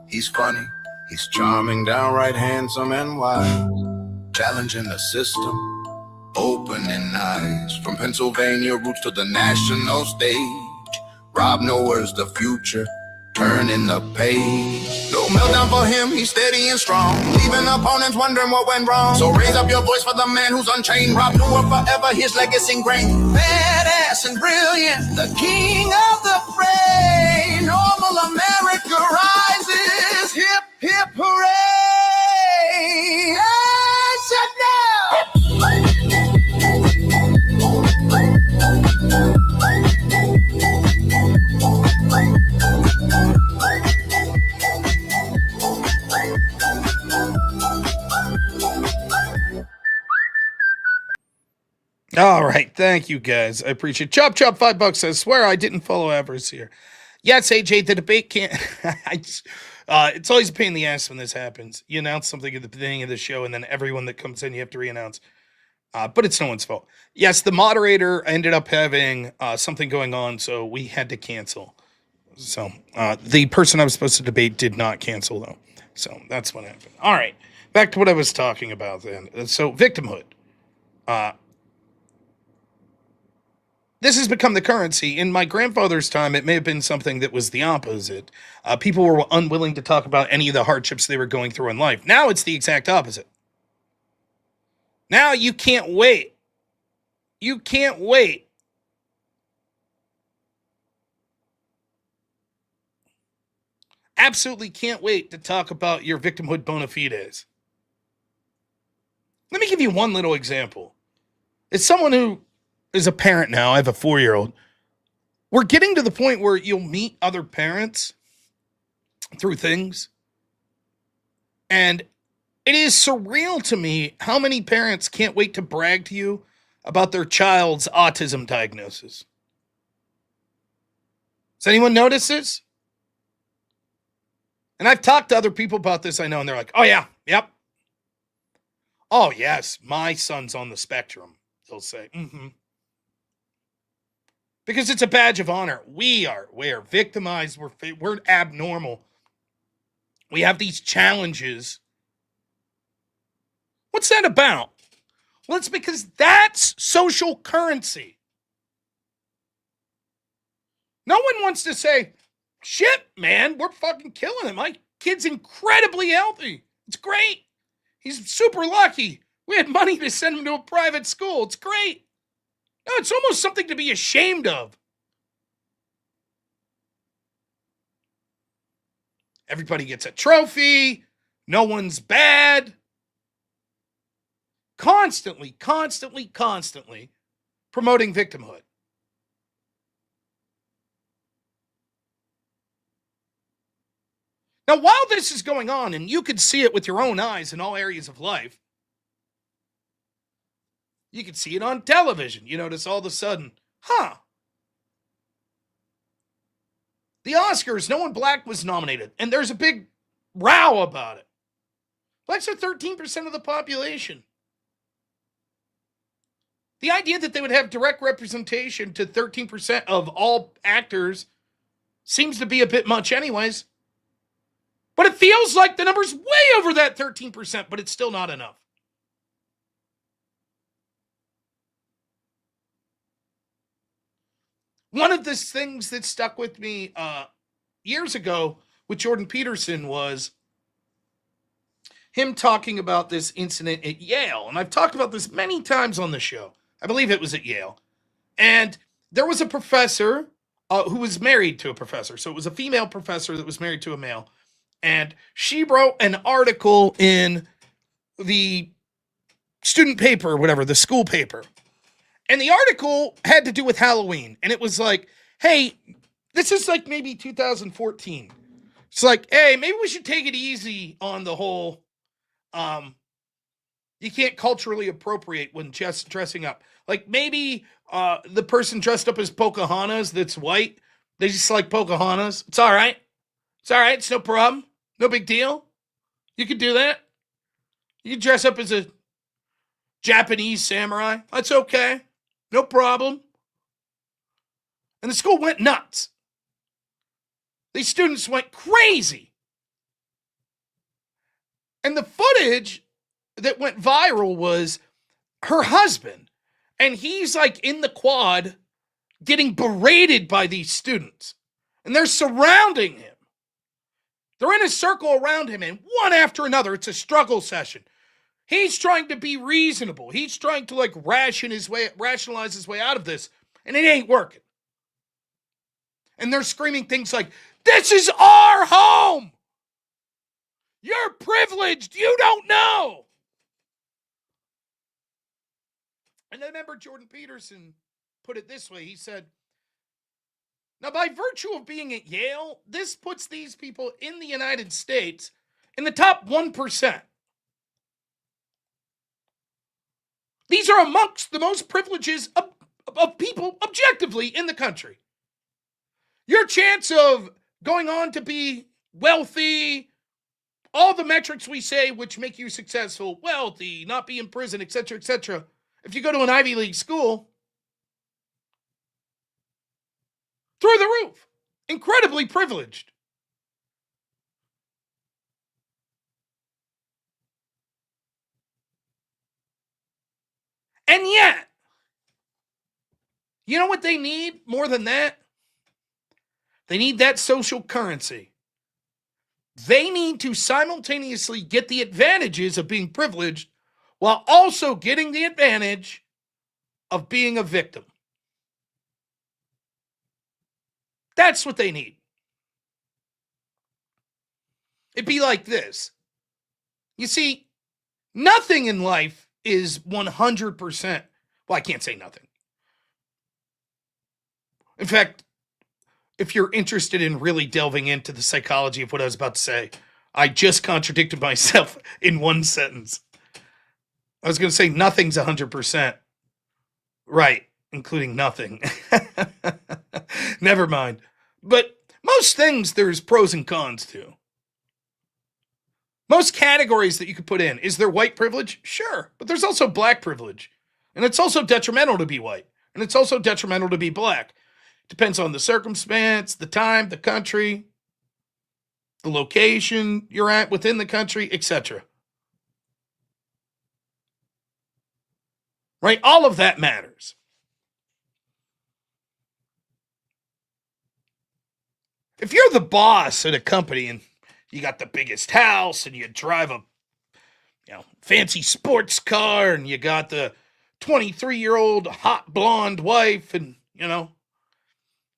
He's funny, he's charming, downright handsome and wise. Challenging the system, opening eyes. From Pennsylvania roots to the national stage. Rob Noerr's the future, turning the page. No meltdown for him, he's steady and strong, leaving opponents wondering what went wrong. So raise up your voice for the man who's unchained. Rob Noerr forever, his legacy ingrained. Badass and brilliant, the king of the fray. Normal America rises, hip, hip, hooray. And shut down. All right, thank you guys. I appreciate it. Chop $5 says, swear I didn't follow Avarice here. Yes, AJ, the debate can't. It's always a pain in the ass when this happens. You announce something at the beginning of the show, and then everyone that comes in, you have to re-announce. But it's no one's fault. Yes, the moderator ended up having something going on, so we had to cancel. So the person I was supposed to debate did not cancel, though. So that's what happened. All right, back to what I was talking about then. So victimhood. This has become the currency. In my grandfather's time, it may have been something that was the opposite. People were unwilling to talk about any of the hardships they were going through in life. Now it's the exact opposite. Now you can't wait. You can't wait. Absolutely can't wait to talk about your victimhood bona fides. Let me give you one little example. It's someone who is a parent now. I have a 4-year-old. We're getting to the point where you'll meet other parents through things. And it is surreal to me how many parents can't wait to brag to you about their child's autism diagnosis. Does anyone notice this? And I've talked to other people about this, I know, and they're like, oh, yeah, yep. Oh, yes, my son's on the spectrum, they'll say. Because it's a badge of honor. We are victimized. We're abnormal. We have these challenges. What's that about? Well, it's because that's social currency. No one wants to say, shit, man, we're fucking killing it. My kid's incredibly healthy. It's great. He's super lucky. We had money to send him to a private school. It's great. No, it's almost something to be ashamed of. Everybody gets a trophy. No one's bad. Constantly promoting victimhood. Now, while this is going on, and you could see it with your own eyes in all areas of life, you can see it on television. You notice all of a sudden, the Oscars, no one black was nominated, and there's a big row about it. Blacks are 13% of the population. The idea that they would have direct representation to 13% of all actors seems to be a bit much anyways. But it feels like the number's way over that 13%, but it's still not enough. One of the things that stuck with me years ago with Jordan Peterson was him talking about this incident at Yale. And I've talked about this many times on the show. I believe it was at Yale. And there was a professor who was married to a professor. So it was a female professor that was married to a male. And she wrote an article in the student paper, or whatever, the school paper. And the article had to do with Halloween. And it was like, hey, this is like maybe 2014. It's like, hey, maybe we should take it easy on the whole, you can't culturally appropriate when just dressing up. Like maybe the person dressed up as Pocahontas that's white, they just like Pocahontas. It's all right. It's all right. It's no problem. No big deal. You could do that. You can dress up as a Japanese samurai. That's okay. No problem. And the school went nuts. These students went crazy. And the footage that went viral was her husband. And he's like in the quad getting berated by these students. And they're surrounding him. They're in a circle around him, and one after another, it's a struggle session. He's trying to be reasonable. He's trying to like rationalize his way out of this, and it ain't working. And they're screaming things like, "This is our home! You're privileged! You don't know!" And I remember Jordan Peterson put it this way. He said, now, by virtue of being at Yale, this puts these people in the United States in the top 1%. These are amongst the most privileges of people objectively in the country. Your chance of going on to be wealthy, all the metrics we say which make you successful, wealthy, not be in prison, etc., etc. If you go to an Ivy League school, through the roof. Incredibly privileged. And yet, you know what they need more than that? They need that social currency. They need to simultaneously get the advantages of being privileged while also getting the advantage of being a victim. That's what they need. It'd be like this. You see, nothing in life is 100%. Well, I can't say nothing. In fact, if you're interested in really delving into the psychology of what I was about to say, I just contradicted myself in one sentence. I was going to say nothing's 100%. Right, including nothing. Never mind. But most things there's pros and cons to. most categories that you could put in. Is there white privilege? Sure. But there's also black privilege. And it's also detrimental to be white. And it's also detrimental to be black. Depends on the circumstance, the time, the country, the location you're at within the country, etc. Right? All of that matters. If you're the boss at a company and you got the biggest house and you drive a fancy sports car and you got the 23-year-old hot blonde wife and,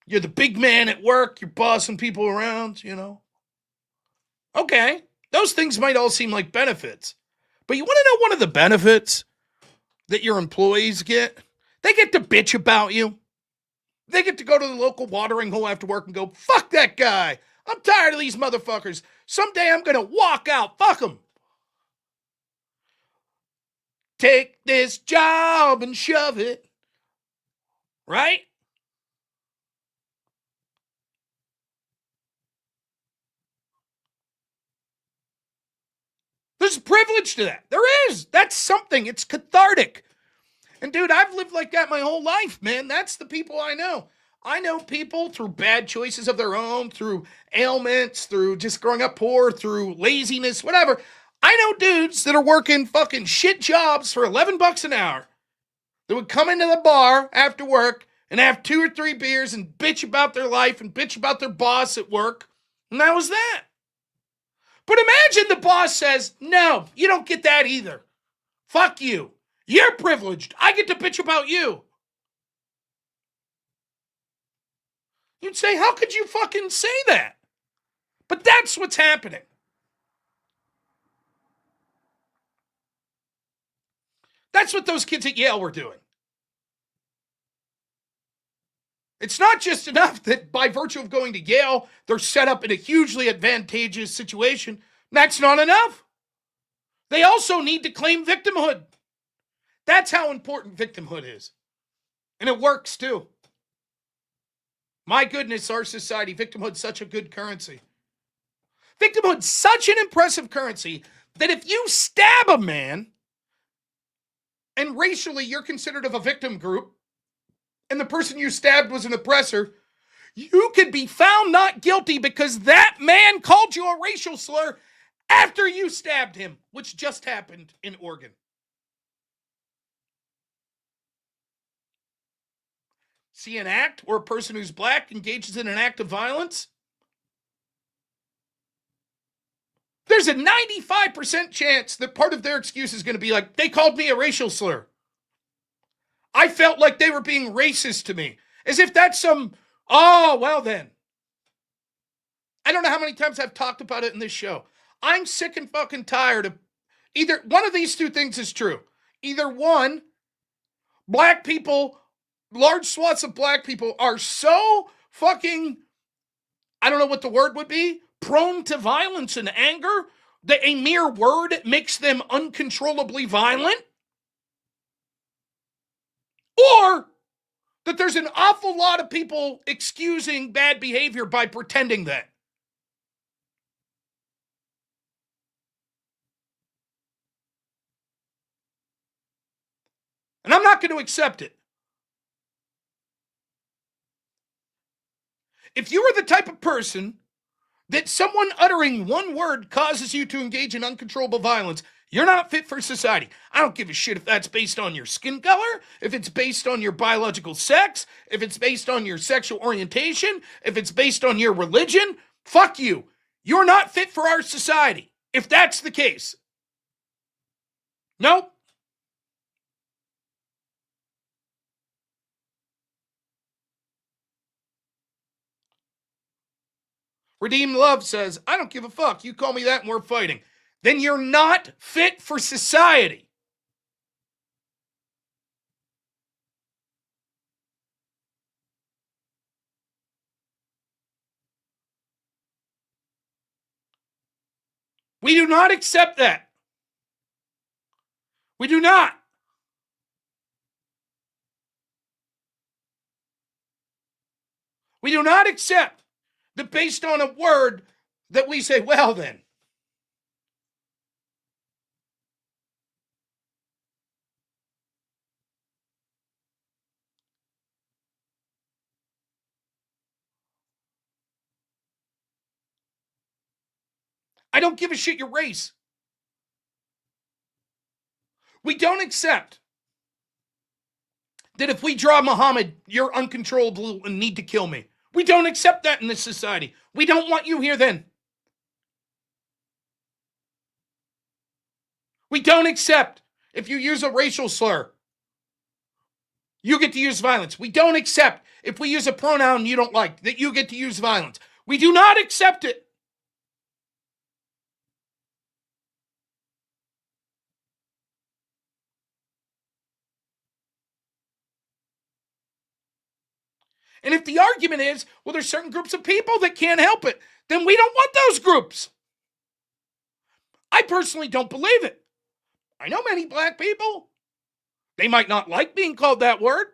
you're the big man at work, you're bossing people around, Okay, those things might all seem like benefits. But you want to know one of the benefits that your employees get? They get to bitch about you. They get to go to the local watering hole after work and go, fuck that guy. I'm tired of these motherfuckers. Someday I'm going to walk out. Fuck them. Take this job and shove it. Right? There's privilege to that. There is. That's something. It's cathartic. And dude, I've lived like that my whole life, man. That's the people I know. I know people through bad choices of their own, through ailments, through just growing up poor, through laziness, whatever. I know dudes that are working fucking shit jobs for $11 an hour that would come into the bar after work and have 2 or 3 beers and bitch about their life and bitch about their boss at work. And that was that. But imagine the boss says, no, you don't get that either. Fuck you. You're privileged. I get to bitch about you. You'd say, how could you fucking say that? But that's what's happening. That's what those kids at Yale were doing. It's not just enough that by virtue of going to Yale, they're set up in a hugely advantageous situation. That's not enough. They also need to claim victimhood. That's how important victimhood is. And it works too. My goodness, our society, victimhood's such a good currency. Victimhood's such an impressive currency that if you stab a man and racially you're considered of a victim group and the person you stabbed was an oppressor, you could be found not guilty because that man called you a racial slur after you stabbed him, which just happened in Oregon. See an act where a person who's black engages in an act of violence? There's a 95% chance that part of their excuse is going to be like, they called me a racial slur. I felt like they were being racist to me. As if that's some, oh, well then. I don't know how many times I've talked about it in this show. I'm sick and fucking tired of either one of these two things is true. Either one, black people, large swaths of black people are so fucking, I don't know what the word would be, prone to violence and anger that a mere word makes them uncontrollably violent. Or that there's an awful lot of people excusing bad behavior by pretending that. And I'm not going to accept it. If you are the type of person that someone uttering one word causes you to engage in uncontrollable violence, you're not fit for society. I don't give a shit if that's based on your skin color, if it's based on your biological sex, if it's based on your sexual orientation, if it's based on your religion. Fuck you. You're not fit for our society, if that's the case. Nope. Redeem Love says, I don't give a fuck. You call me that and we're fighting. Then you're not fit for society. We do not accept that. We do not. We do not accept that based on a word that we say, well then. I don't give a shit your race. We don't accept that if we draw Muhammad, you're uncontrollable and need to kill me. We don't accept that in this society. We don't want you here then. We don't accept if you use a racial slur, you get to use violence. We don't accept if we use a pronoun you don't like, that you get to use violence. We do not accept it. And if the argument is, well, there's certain groups of people that can't help it, then we don't want those groups. I personally don't believe it. I know many black people. They might not like being called that word.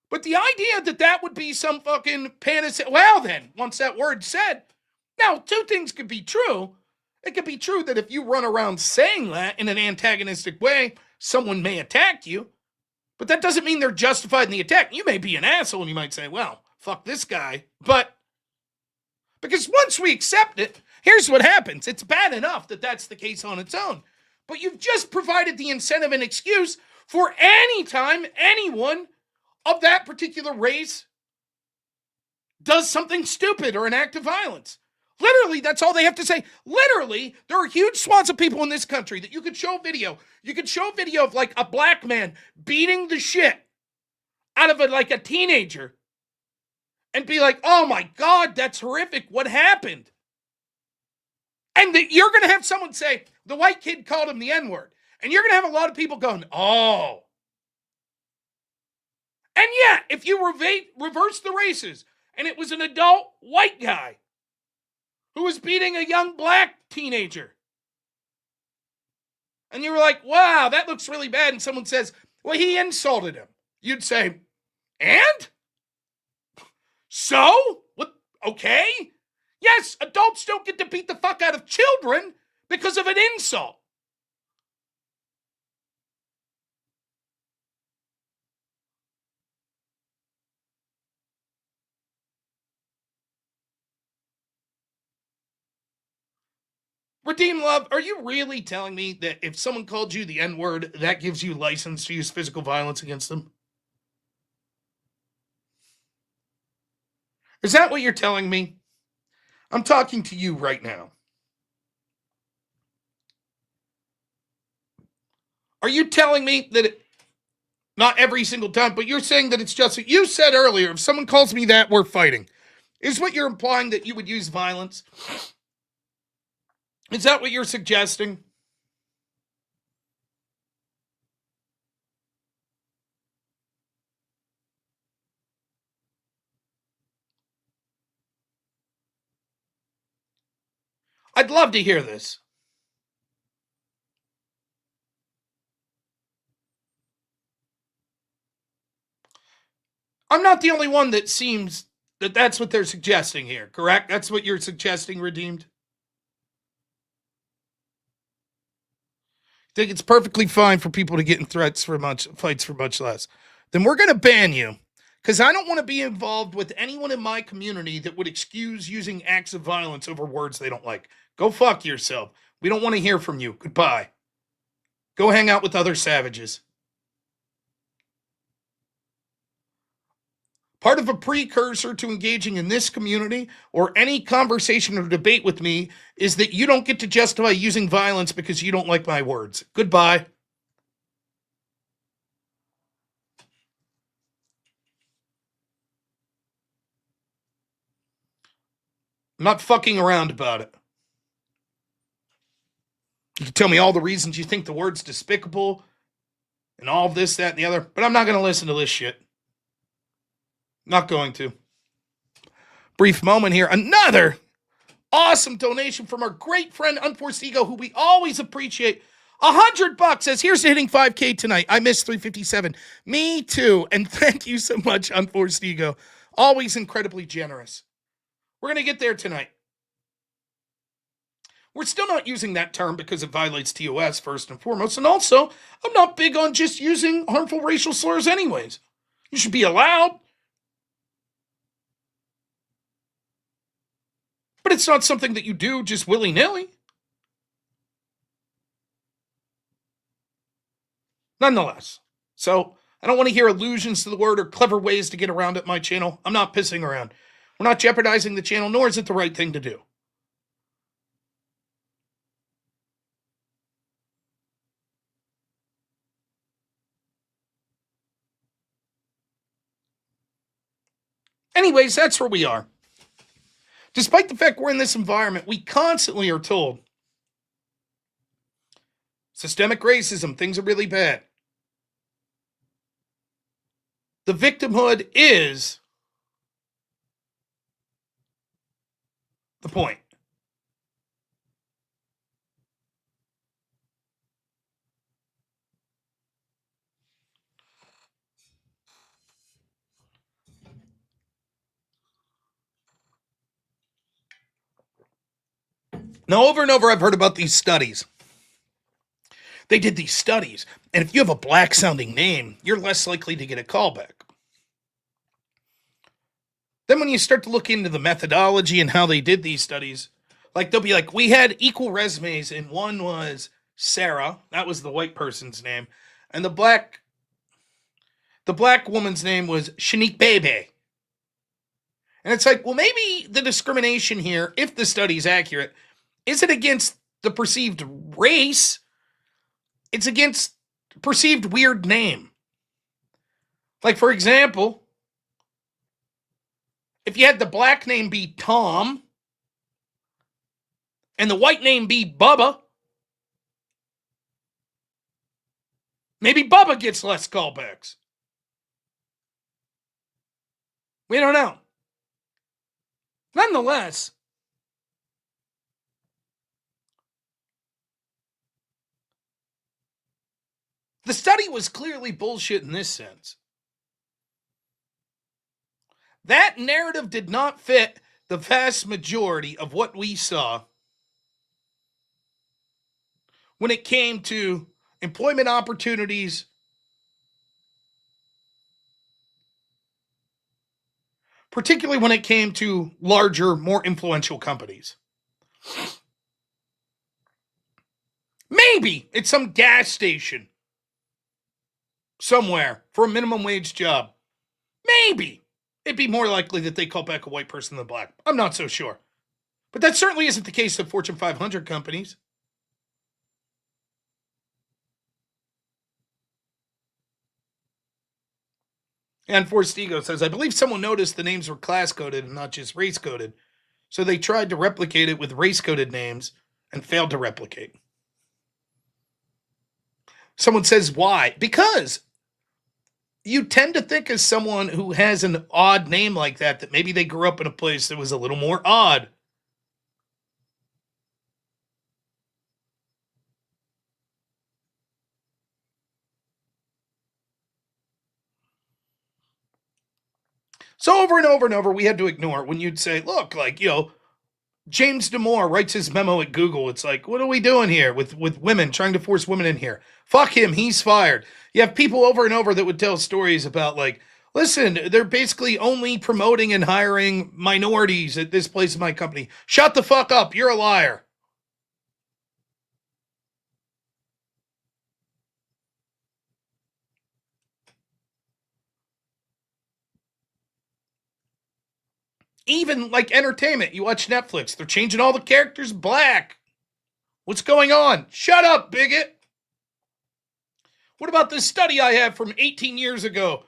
But the idea that that would be some fucking panacea, well then, once that word's said, now two things could be true. It could be true that if you run around saying that in an antagonistic way, someone may attack you. But that doesn't mean they're justified in the attack. You may be an asshole and you might say, well, fuck this guy. But because once we accept it, here's what happens. It's bad enough that that's the case on its own. But you've just provided the incentive and excuse for any time anyone of that particular race does something stupid or an act of violence. Literally, that's all they have to say. Literally, there are huge swaths of people in this country that you could show video. You could show video of like a black man beating the shit out of a teenager and be like, oh my God, that's horrific. What happened? And you're going to have someone say, the white kid called him the N-word. And you're going to have a lot of people going, oh. And yet, if you reverse the races and it was an adult white guy who was beating a young black teenager, and you were like, wow, that looks really bad, and someone says, well, he insulted him, you'd say, and? So? What? Okay. Yes, adults don't get to beat the fuck out of children because of an insult. Redeem Love, are you really telling me that if someone called you the N-word, that gives you license to use physical violence against them? Is that what you're telling me? I'm talking to you right now. Are you telling me that not every single time, but you're saying that it's just, you said earlier, if someone calls me that, we're fighting. Is what you're implying that you would use violence? Is that what you're suggesting? I'd love to hear this. I'm not the only one that seems that that's what they're suggesting here, correct? That's what you're suggesting, Redeemed? Think it's perfectly fine for people to get in fights for much less. Then we're going to ban you because I don't want to be involved with anyone in my community that would excuse using acts of violence over words they don't like. Go fuck yourself. We don't want to hear from you. Goodbye. Go hang out with other savages. Part of a precursor to engaging in this community or any conversation or debate with me is that you don't get to justify using violence because you don't like my words. Goodbye. I'm not fucking around about it. You can tell me all the reasons you think the word's despicable and all of this, that, and the other, but I'm not going to listen to this shit. Not going to. Brief moment here. Another awesome donation from our great friend Unforced Ego, who we always appreciate. $100 says, here's to hitting 5K tonight. I missed 357. Me too. And thank you so much, Unforced Ego. Always incredibly generous. We're going to get there tonight. We're still not using that term because it violates TOS first and foremost. And also, I'm not big on just using harmful racial slurs anyways. You should be allowed. But it's not something that you do just willy-nilly. Nonetheless, so I don't want to hear allusions to the word or clever ways to get around it, my channel. I'm not pissing around. We're not jeopardizing the channel, nor is it the right thing to do. Anyways, that's where we are. Despite the fact we're in this environment, we constantly are told systemic racism, things are really bad. The victimhood is the point. Now, over and over, I've heard about these studies. They did these studies, and if you have a black-sounding name, you're less likely to get a callback. Then when you start to look into the methodology and how they did these studies, like they'll be like, we had equal resumes, and one was Sarah, that was the white person's name, and the black woman's name was Shanique Bebe. And it's like, well, maybe the discrimination here, if the study's accurate, isn't against the perceived race, it's against perceived weird name. Like, for example, if you had the black name be Tom and the white name be Bubba, maybe Bubba gets less callbacks. We don't know. Nonetheless, the study was clearly bullshit in this sense. That narrative did not fit the vast majority of what we saw when it came to employment opportunities, particularly when it came to larger, more influential companies. Maybe it's some gas station somewhere for a minimum wage job. Maybe it'd be more likely that they call back a white person than black. I'm not so sure. But that certainly isn't the case of Fortune 500 companies. And Forced Ego says, I believe someone noticed the names were class-coded and not just race-coded. So they tried to replicate it with race-coded names and failed to replicate. Someone says, why? Because you tend to think as someone who has an odd name like that maybe they grew up in a place that was a little more odd. So over and over and over, we had to ignore it when you'd say, look, like, James Damore writes his memo at Google. It's like, what are we doing here with women, trying to force women in here? Fuck him, he's fired. You have people over and over that would tell stories about, like, listen, they're basically only promoting and hiring minorities at this place in my company. Shut the fuck up, you're a liar. Even like entertainment, you watch Netflix, they're changing all the characters black. What's going on? Shut up, bigot. What about this study I have from 18 years ago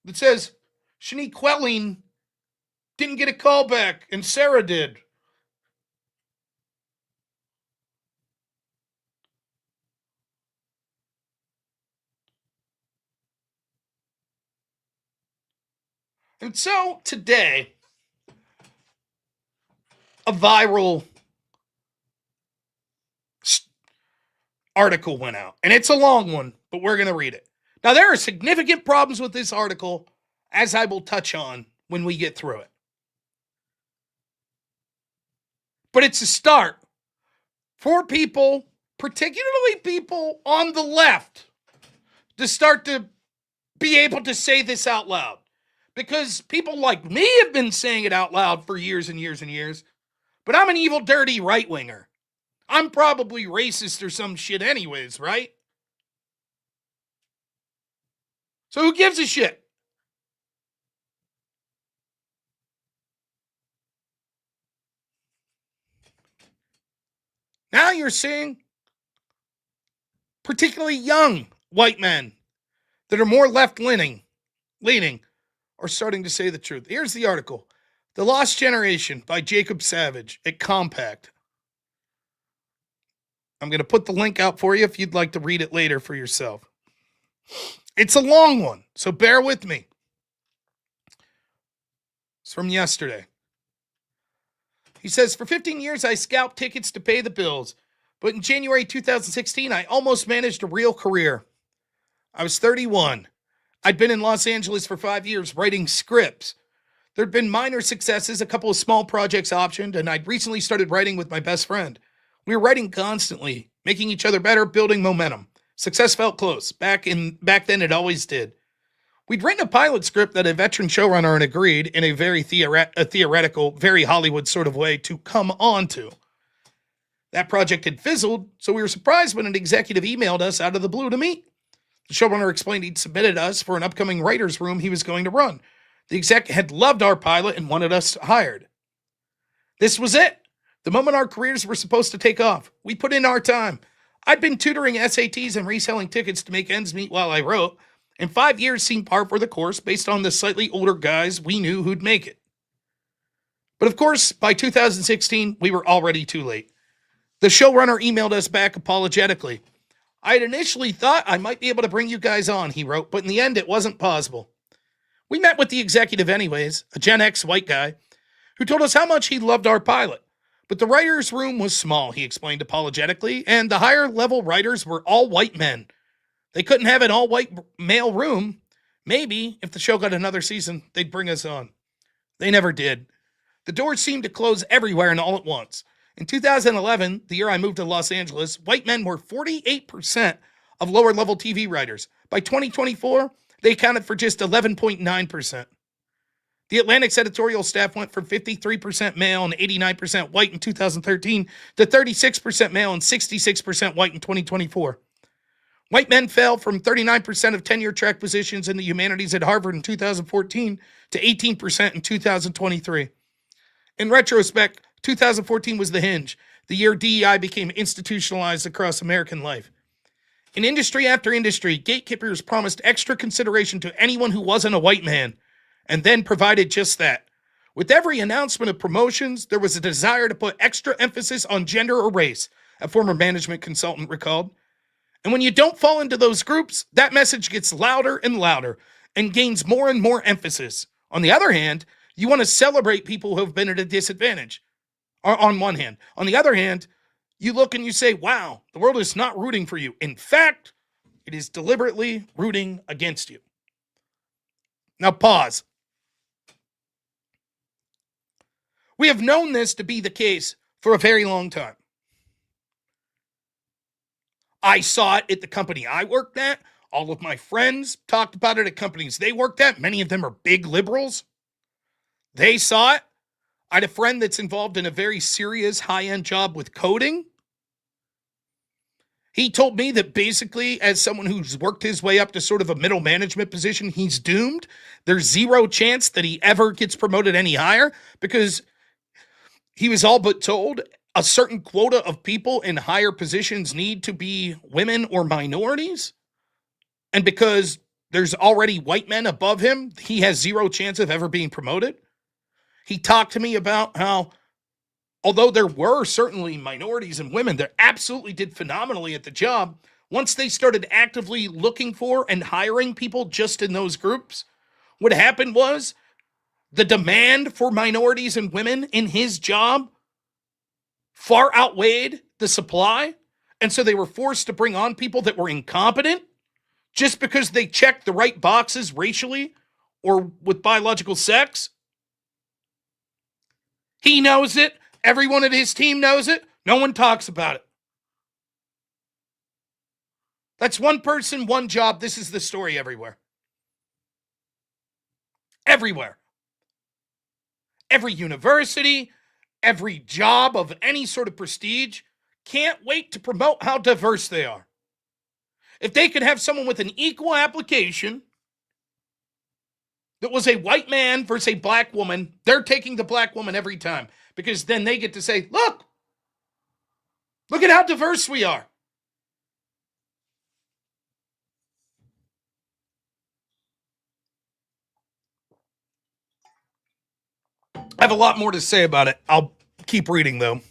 that says Shanique Quelling didn't get a call back and Sarah did? And so today, a viral article went out. And it's a long one, but we're going to read it. Now, there are significant problems with this article, as I will touch on when we get through it. But it's a start for people, particularly people on the left, to start to be able to say this out loud. Because people like me have been saying it out loud for years and years and years. But I'm an evil, dirty right-winger. I'm probably racist or some shit anyways, right? So who gives a shit? Now you're seeing particularly young white men that are more left-leaning are starting to say the truth. Here's the article. The Lost Generation by Jacob Savage at Compact. I'm going to put the link out for you if you'd like to read it later for yourself. It's a long one, so bear with me. It's from yesterday. He says, for 15 years, I scalped tickets to pay the bills. But in January 2016, I almost managed a real career. I was 31. I'd been in Los Angeles for 5 years writing scripts. There'd been minor successes, a couple of small projects optioned, and I'd recently started writing with my best friend. We were writing constantly, making each other better, building momentum. Success felt close. Back then, it always did. We'd written a pilot script that a veteran showrunner had agreed, in a very theoretical, very Hollywood sort of way, to come on to. That project had fizzled, so we were surprised when an executive emailed us out of the blue to meet. The showrunner explained he'd submitted us for an upcoming writer's room he was going to run. The exec had loved our pilot and wanted us hired. This was it. The moment our careers were supposed to take off. We put in our time. I'd been tutoring SATs and reselling tickets to make ends meet while I wrote, and 5 years seemed par for the course based on the slightly older guys we knew who'd make it. But of course, by 2016, we were already too late. The showrunner emailed us back apologetically. I had initially thought I might be able to bring you guys on, he wrote, but in the end, it wasn't possible. We met with the executive anyways, a Gen X white guy, who told us how much he loved our pilot. But the writer's room was small, he explained apologetically, and the higher-level writers were all white men. They couldn't have an all-white male room. Maybe, if the show got another season, they'd bring us on. They never did. The doors seemed to close everywhere and all at once. In 2011, the year I moved to Los Angeles, white men were 48% of lower-level TV writers. By 2024, they accounted for just 11.9%. The Atlantic's editorial staff went from 53% male and 89% white in 2013 to 36% male and 66% white in 2024. White men fell from 39% of tenure-track positions in the humanities at Harvard in 2014 to 18% in 2023. In retrospect, 2014 was the hinge, the year DEI became institutionalized across American life. In industry after industry, gatekeepers promised extra consideration to anyone who wasn't a white man, and then provided just that. With every announcement of promotions, there was a desire to put extra emphasis on gender or race, a former management consultant recalled. And when you don't fall into those groups, that message gets louder and louder and gains more and more emphasis. On the other hand, you want to celebrate people who have been at a disadvantage. On one hand. On the other hand, you look and you say, wow, the world is not rooting for you. In fact, it is deliberately rooting against you. Now pause. We have known this to be the case for a very long time. I saw it at the company I worked at. All of my friends talked about it at companies they worked at. Many of them are big liberals. They saw it. I had a friend that's involved in a very serious high-end job with coding. He told me that basically, as someone who's worked his way up to sort of a middle management position, he's doomed. There's zero chance that he ever gets promoted any higher because he was all but told a certain quota of people in higher positions need to be women or minorities. And because there's already white men above him, he has zero chance of ever being promoted. He talked to me about how, although there were certainly minorities and women that absolutely did phenomenally at the job, once they started actively looking for and hiring people just in those groups, what happened was the demand for minorities and women in his job far outweighed the supply. And so they were forced to bring on people that were incompetent just because they checked the right boxes racially or with biological sex. He knows it. Everyone at his team knows it. No one talks about it. That's one person, one job. This is the story everywhere. Everywhere. Every university, every job of any sort of prestige can't wait to promote how diverse they are. If they could have someone with an equal application that was a white man versus a black woman, they're taking the black woman every time because then they get to say, look at how diverse we are. I have a lot more to say about it. I'll keep reading, though.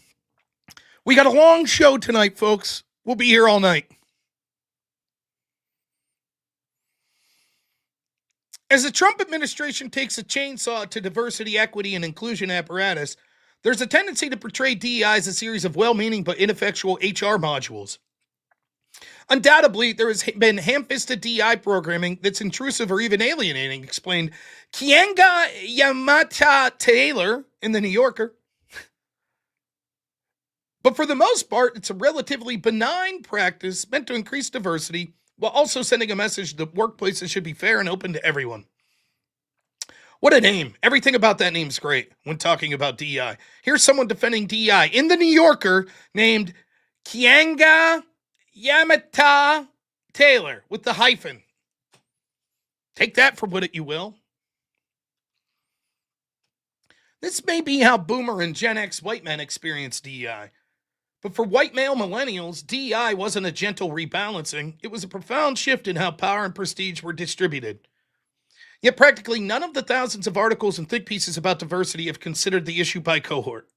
We got a long show tonight, folks. We'll be here all night. As the Trump administration takes a chainsaw to diversity, equity, and inclusion apparatus, there's a tendency to portray DEI as a series of well-meaning but ineffectual HR modules. Undoubtedly, there has been ham-fisted DEI programming that's intrusive or even alienating, explained Kianga Yamata Taylor in The New Yorker. But for the most part, it's a relatively benign practice meant to increase diversity while also sending a message that workplaces should be fair and open to everyone. What a name. Everything about that name's great when talking about DEI. Here's someone defending DEI in The New Yorker named Kianga Yamata Taylor with the hyphen. Take that for what you will. This may be how Boomer and Gen X white men experience DEI. But for white male millennials, DEI wasn't a gentle rebalancing. It was a profound shift in how power and prestige were distributed. Yet practically none of the thousands of articles and think pieces about diversity have considered the issue by cohort.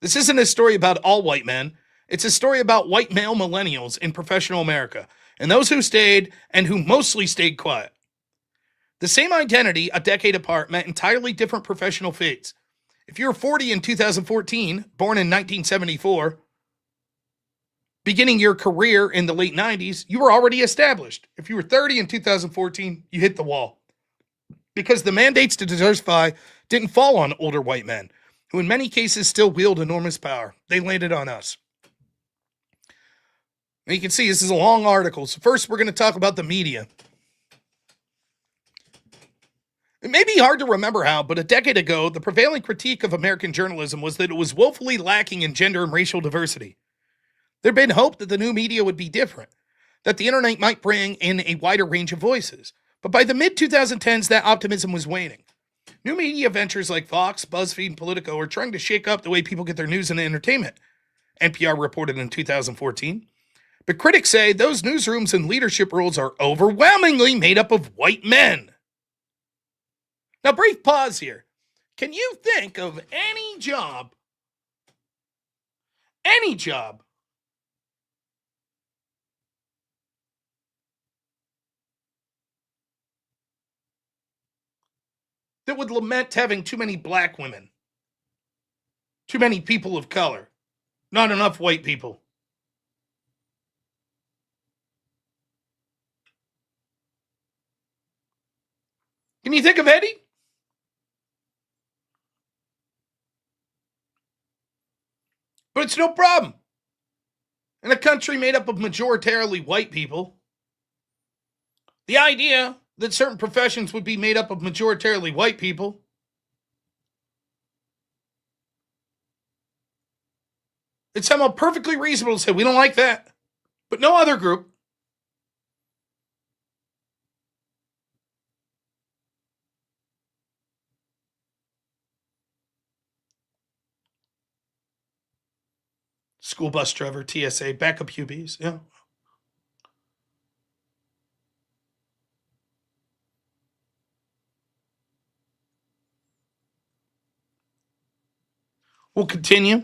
This isn't a story about all white men. It's a story about white male millennials in professional America, and those who stayed and who mostly stayed quiet. The same identity, a decade apart, meant entirely different professional fates. If you were 40 in 2014, born in 1974, beginning your career in the late 90s, you were already established. If you were 30 in 2014, you hit the wall. Because the mandates to diversify didn't fall on older white men, who in many cases still wield enormous power. They landed on us. And you can see this is a long article. So first we're going to talk about the media. It may be hard to remember how, but a decade ago, the prevailing critique of American journalism was that it was woefully lacking in gender and racial diversity. There'd been hope that the new media would be different, that the internet might bring in a wider range of voices. But by the mid-2010s, that optimism was waning. New media ventures like Fox, BuzzFeed, and Politico are trying to shake up the way people get their news and entertainment, NPR reported in 2014. But critics say those newsrooms and leadership roles are overwhelmingly made up of white men. Now, brief pause here. Can you think of any job that would lament having too many black women, too many people of color, not enough white people? Can you think of any? But it's no problem. In a country made up of majoritarily white people, the idea that certain professions would be made up of majoritarily white people it's somehow perfectly reasonable to say we don't like that, but no other group. School bus driver, TSA, backup UBs, yeah. We'll continue.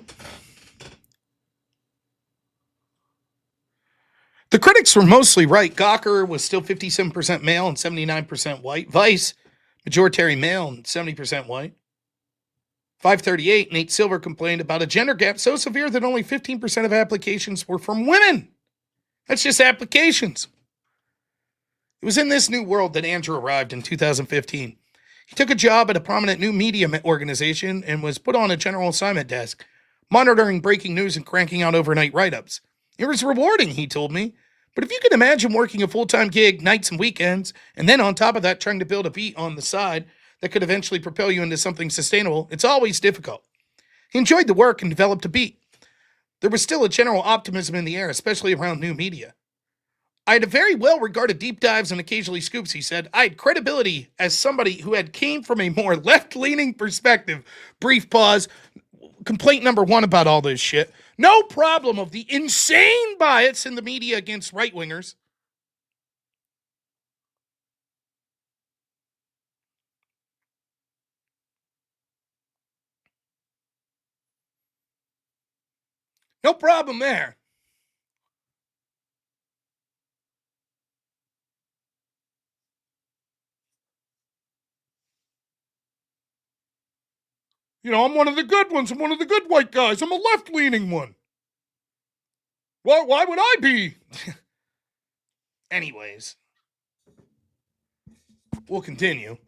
The critics were mostly right. Gawker was still 57% male and 79% white. Vice, majority male and 70% white. 538, Nate Silver complained about a gender gap so severe that only 15% of applications were from women. That's just applications. It was in this new world that Andrew arrived in 2015. He took a job at a prominent new media organization and was put on a general assignment desk, monitoring breaking news and cranking out overnight write-ups. It was rewarding, he told me. But if you can imagine working a full-time gig, nights and weekends, and then on top of that trying to build a beat on the side that could eventually propel you into something sustainable, it's always difficult. He enjoyed the work and developed a beat. There was still a general optimism in the air, especially around new media. I had a very well-regarded deep dives and occasionally scoops, he said. I had credibility as somebody who had came from a more left-leaning perspective. Brief pause. Complaint number one about all this shit. No problem of the insane bias in the media against right-wingers. No problem there. You know, I'm one of the good ones. I'm one of the good white guys. I'm a left-leaning one. Why would I be? Anyways, we'll continue.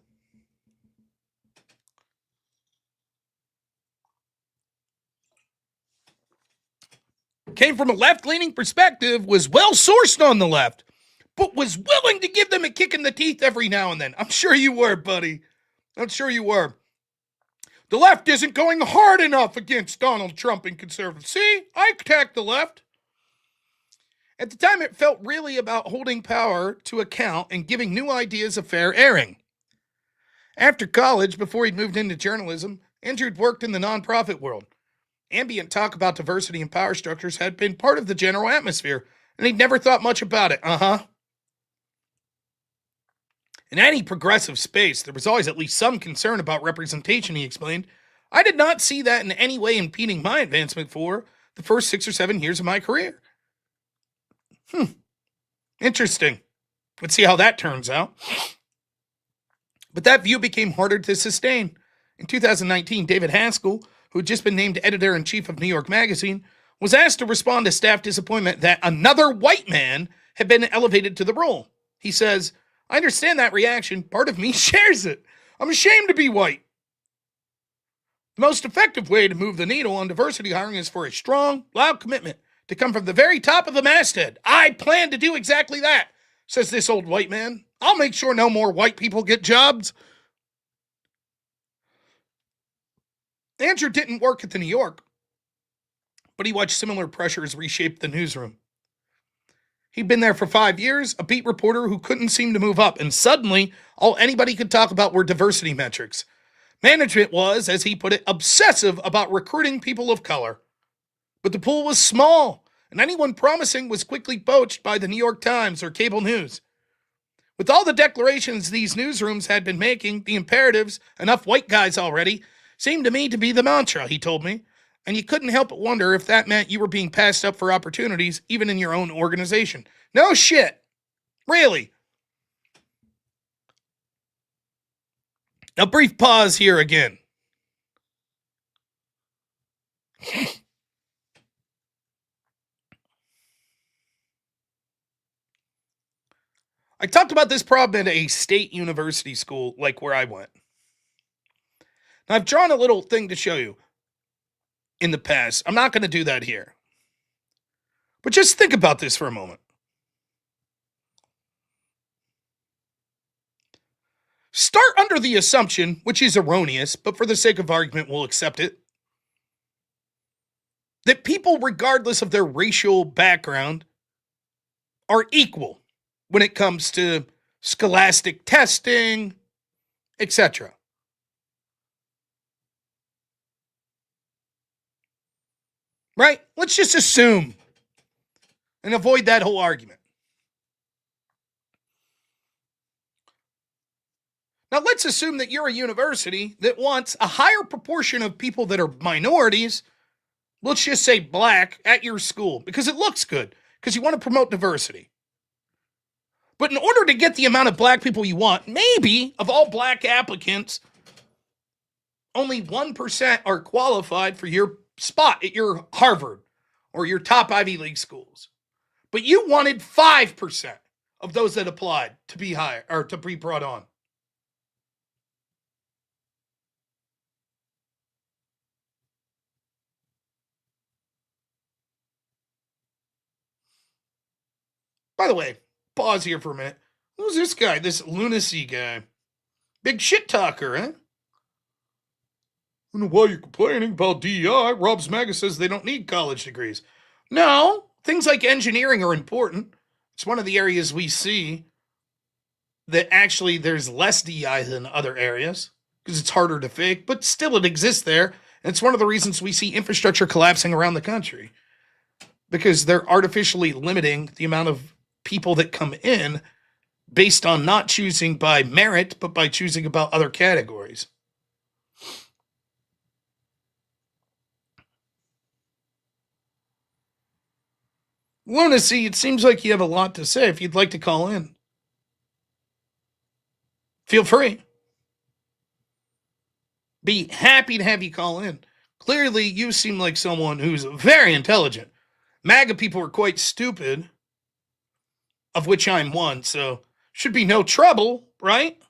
Came from a left-leaning perspective, was well-sourced on the left, but was willing to give them a kick in the teeth every now and then. I'm sure you were, buddy. I'm sure you were. The left isn't going hard enough against Donald Trump and conservatives. See, I attacked the left. At the time, it felt really about holding power to account and giving new ideas a fair airing. After college, before he'd moved into journalism, Andrew had worked in the nonprofit world. Ambient talk about diversity and power structures had been part of the general atmosphere, and he'd never thought much about it. In any progressive space, there was always at least some concern about representation, he explained. I did not see that in any way impeding my advancement for the first 6 or 7 years of my career. Interesting. Let's see how that turns out. But that view became harder to sustain. In 2019, David Haskell, who had just been named editor-in-chief of New York Magazine, was asked to respond to staff disappointment that another white man had been elevated to the role. He says, I understand that reaction. Part of me shares it. I'm ashamed to be white. The most effective way to move the needle on diversity hiring is for a strong, loud commitment to come from the very top of the masthead. I plan to do exactly that, says this old white man. I'll make sure no more white people get jobs. Andrew didn't work at the New York, but he watched similar pressures reshape the newsroom. He'd been there for 5 years, a beat reporter who couldn't seem to move up, and suddenly, all anybody could talk about were diversity metrics. Management was, as he put it, obsessive about recruiting people of color. But the pool was small, and anyone promising was quickly poached by the New York Times or cable news. With all the declarations these newsrooms had been making, the imperatives, enough white guys already, seemed to me to be the mantra, he told me. And you couldn't help but wonder if that meant you were being passed up for opportunities, even in your own organization. No shit. Really. A brief pause here again. I talked about this problem at a state university school, like where I went. Now, I've drawn a little thing to show you in the past. I'm not going to do that here. But just think about this for a moment. Start under the assumption, which is erroneous, but for the sake of argument, we'll accept it, that people, regardless of their racial background, are equal when it comes to scholastic testing, etc. Right? Let's just assume and avoid that whole argument. Now, let's assume that you're a university that wants a higher proportion of people that are minorities, let's just say black, at your school because it looks good, because you want to promote diversity. But in order to get the amount of black people you want, maybe of all black applicants, only 1% are qualified for your spot at your Harvard or your top Ivy League schools. But you wanted 5% of those that applied to be hired or to be brought on. By the way, pause here for a minute. Who's this guy? This Lunacy guy. Big shit talker, huh? I don't know why you're complaining about DEI. Rob's Maga says they don't need college degrees. No, things like engineering are important. It's one of the areas we see that actually there's less DEI than other areas because it's harder to fake, but still it exists there. And it's one of the reasons we see infrastructure collapsing around the country because they're artificially limiting the amount of people that come in based on not choosing by merit, but by choosing about other categories. Lunacy, it seems like you have a lot to say. If you'd like to call in, feel free. Be happy to have you call in. Clearly, you seem like someone who's very intelligent. MAGA people are quite stupid, of which I'm one, so should be no trouble, right?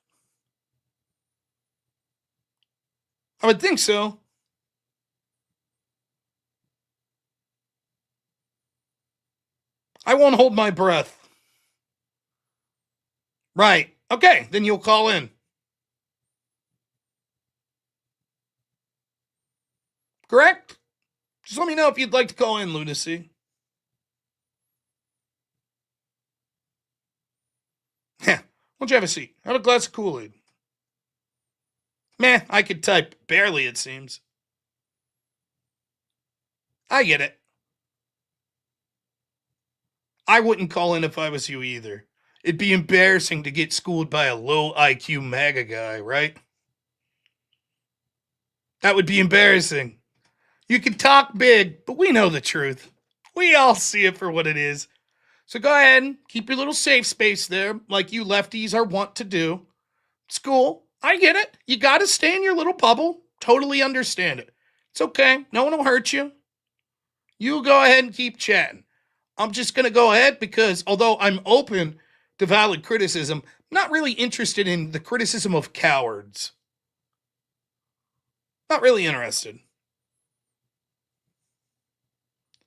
I would think so. I won't hold my breath. Right. Okay, then you'll call in. Correct? Just let me know if you'd like to call in, Lunacy. Why don't you have a seat? Have a glass of Kool-Aid. Meh, I could type. Barely, it seems. I get it. I wouldn't call in if I was you either. It'd be embarrassing to get schooled by a low IQ MAGA guy, right? That would be embarrassing. You can talk big, but we know the truth. We all see it for what it is. So go ahead and keep your little safe space there, like you lefties are wont to do. It's cool. I get it. You got to stay in your little bubble. Totally understand it. It's okay. No one will hurt you. You go ahead and keep chatting. I'm just going to go ahead because although I'm open to valid criticism, I'm not really interested in the criticism of cowards. Not really interested.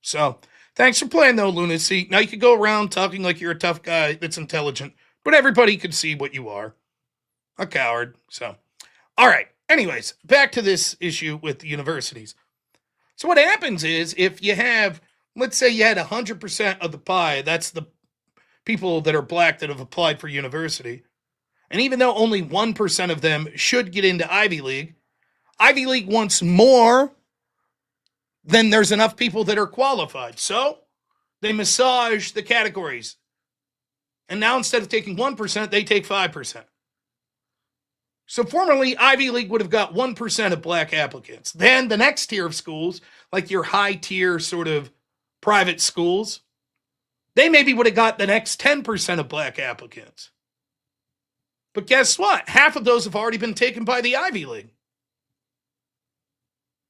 So, thanks for playing though, Lunacy. Now you could go around talking like you're a tough guy that's intelligent, but everybody could see what you are. A coward. So, all right. Anyways, back to this issue with the universities. So what happens is if you have, let's say you had 100% of the pie, that's the people that are black that have applied for university. And even though only 1% of them should get into Ivy League wants more than there's enough people that are qualified. So they massage the categories. And now instead of taking 1%, they take 5%. So formerly, Ivy League would have got 1% of black applicants. Then the next tier of schools, like your high tier sort of private schools, they maybe would have got the next 10% of black applicants. But guess what? Half of those have already been taken by the Ivy League.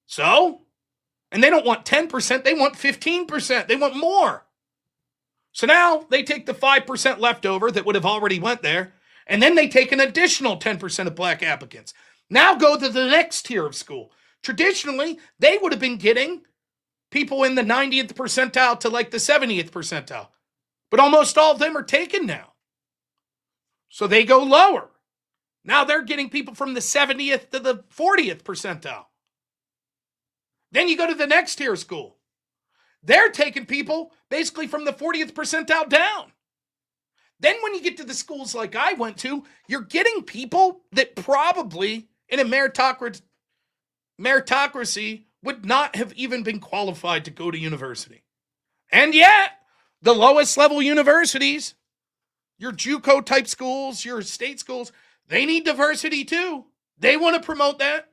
So, and they don't want 10%, they want 15%. They want more. So now they take the 5% left over that would have already went there, and then they take an additional 10% of black applicants. Now go to the next tier of school. Traditionally, they would have been getting people in the 90th percentile to like the 70th percentile. But almost all of them are taken now. So they go lower. Now they're getting people from the 70th to the 40th percentile. Then you go to the next tier of school. They're taking people basically from the 40th percentile down. Then when you get to the schools like I went to, you're getting people that probably in a meritocracy would not have even been qualified to go to university. And yet, the lowest level universities, your JUCO type schools, your state schools, they need diversity too. They want to promote that.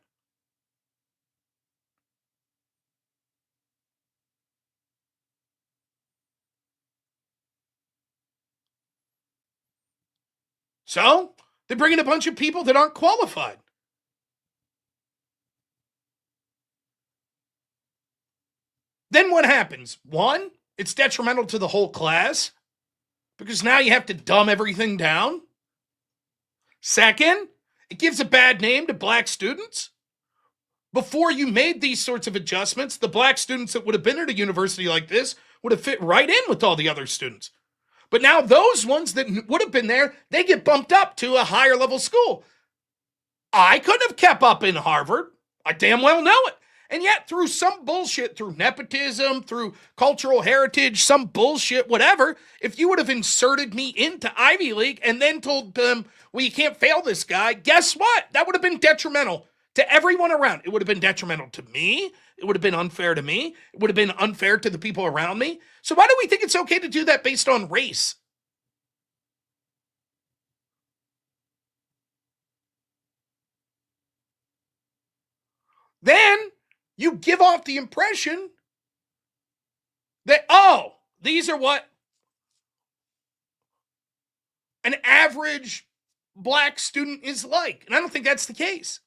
So, they bring in a bunch of people that aren't qualified. Then what happens? One, it's detrimental to the whole class because now you have to dumb everything down. Second, it gives a bad name to black students. Before you made these sorts of adjustments, the black students that would have been at a university like this would have fit right in with all the other students. But now those ones that would have been there, they get bumped up to a higher level school. I couldn't have kept up in Harvard. I damn well know it. And yet, through some bullshit, through nepotism, through cultural heritage, some bullshit, whatever, if you would have inserted me into Ivy League and then told them, well, you can't fail this guy, guess what? That would have been detrimental to everyone around. It would have been detrimental to me. It would have been unfair to me. It would have been unfair to the people around me. So why do we think it's okay to do that based on race? Then you give off the impression that, oh, these are what an average black student is like. And I don't think that's the case.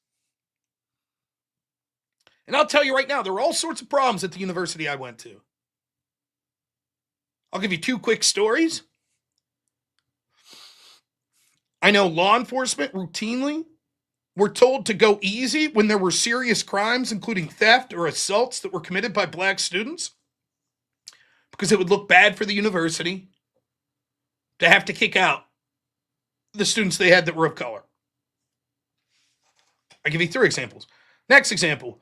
And I'll tell you right now, there were all sorts of problems at the university I went to. I'll give you 2 quick stories. I know law enforcement routinely were told to go easy when there were serious crimes, including theft or assaults that were committed by black students, because it would look bad for the university to have to kick out the students they had that were of color. I'll give you 3 examples. Next example.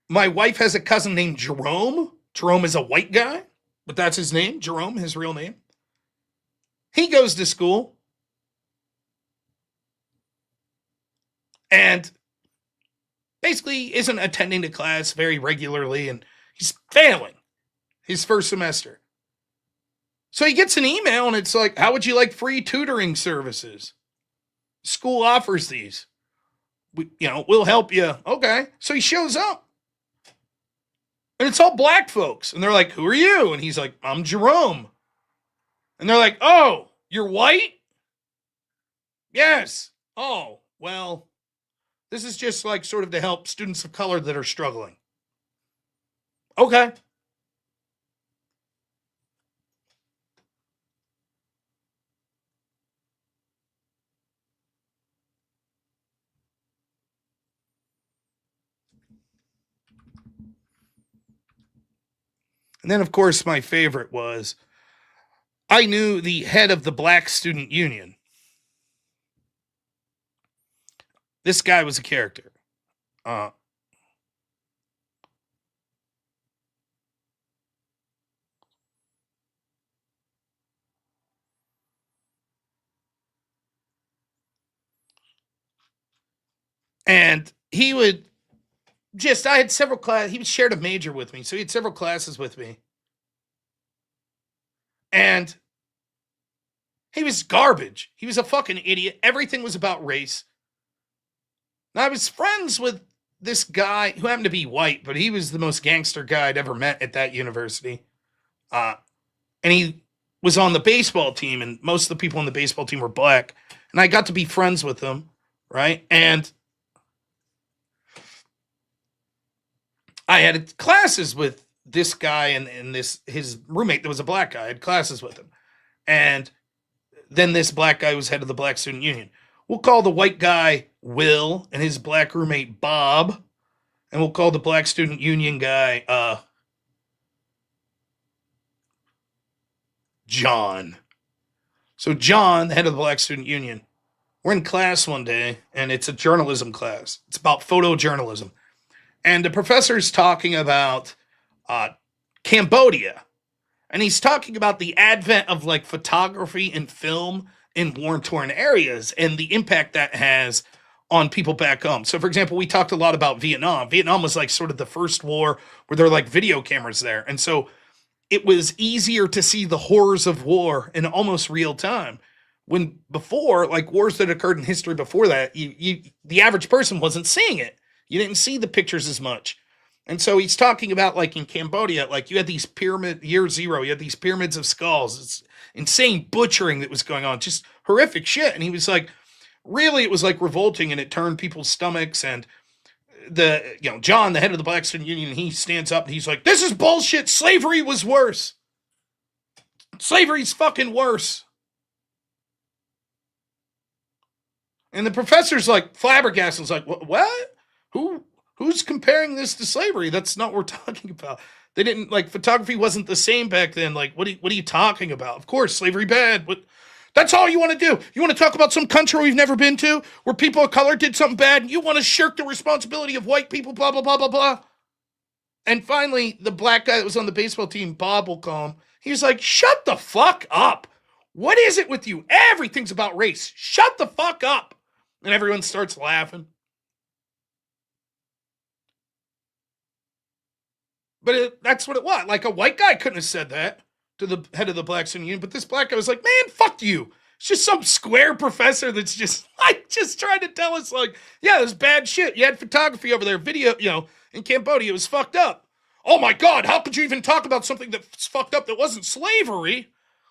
My wife has a cousin named Jerome. Jerome is a white guy, but that's his name, Jerome, his real name. He goes to school and basically isn't attending to class very regularly, and he's failing his first semester. So he gets an email, and it's like, how would you like free tutoring services? School offers these. We'll help you. Okay. So he shows up. And it's all black folks. And they're like, who are you? And he's like, I'm Jerome. And they're like, oh, you're white? Yes. Oh, well, this is just like sort of to help students of color that are struggling. Okay. And then, of course, my favorite was, I knew the head of the Black Student Union. This guy was a character. And he would I had several classes. He shared a major with me, so he had several classes with me. And he was garbage. He was a fucking idiot. Everything was about race. Now, I was friends with this guy who happened to be white, but he was the most gangster guy I'd ever met at that university. And he was on the baseball team, and most of the people on the baseball team were black. And I got to be friends with them, right? And I had classes with this guy and his roommate that was a black guy. I had classes with him. And then this black guy was head of the Black Student Union. We'll call the white guy Will and his black roommate Bob. And we'll call the Black Student Union guy John. So John, the head of the Black Student Union, we're in class one day, and it's a journalism class. It's about photojournalism. And the professor's talking about Cambodia. And he's talking about the advent of like photography and film in war-torn areas and the impact that has on people back home. So, for example, we talked a lot about Vietnam. Vietnam was like sort of the first war where there were like video cameras there. And so it was easier to see the horrors of war in almost real time. When before, like wars that occurred in history before that, the average person wasn't seeing it. You didn't see the pictures as much. And so he's talking about like in Cambodia, like you had these year 0, you had these pyramids of skulls. It's insane butchering that was going on, just horrific shit. And he was like, really, it was like revolting, and it turned people's stomachs. And John, the head of the Black Student Union, he stands up and he's like, this is bullshit. Slavery was worse. Slavery's fucking worse. And the professor's like flabbergasted. He's like, what? Who's comparing this to slavery? That's not what we're talking about. They didn't, like, photography wasn't the same back then. Like, what are you talking about? Of course, slavery bad, but that's all you want to do. You want to talk about some country we've never been to where people of color did something bad, and you want to shirk the responsibility of white people, blah, blah, blah, blah, blah. And finally, the black guy that was on the baseball team, Bob will call him. He was like, shut the fuck up. What is it with you? Everything's about race. Shut the fuck up. And everyone starts laughing. But that's what it was. Like, a white guy couldn't have said that to the head of the Black Student Union. But this black guy was like, man, fuck you. It's just some square professor that's just trying to tell us, like, yeah, it was bad shit. You had photography over there, video, in Cambodia. It was fucked up. Oh my God, how could you even talk about something that's fucked up that wasn't slavery?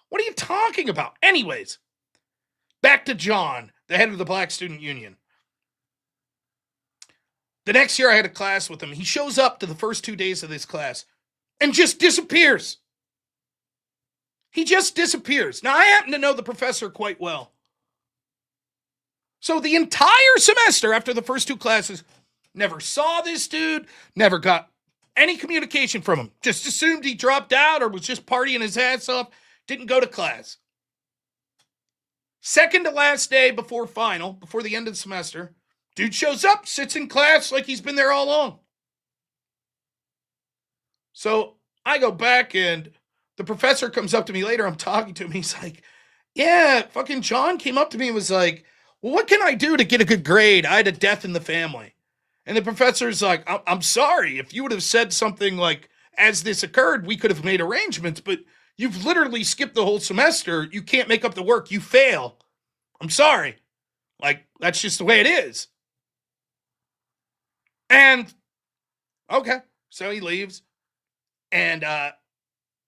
What are you talking about? Anyways, back to John, the head of the Black Student Union. The next year I had a class with him. He shows up to the first 2 days of this class and just disappears. He just disappears. Now, I happen to know the professor quite well. So the entire semester after the first two classes, never saw this dude, never got any communication from him. Just assumed he dropped out or was just partying his ass off, didn't go to class. Second to last day before final, before the end of the semester, dude shows up, sits in class like he's been there all along. So I go back and the professor comes up to me later. I'm talking to him. He's like, yeah, fucking John came up to me and was like, well, what can I do to get a good grade? I had a death in the family. And the professor's like, I'm sorry. If you would have said something like, as this occurred, we could have made arrangements, but you've literally skipped the whole semester. You can't make up the work. You fail. I'm sorry. Like, that's just the way it is. And, okay. So he leaves. And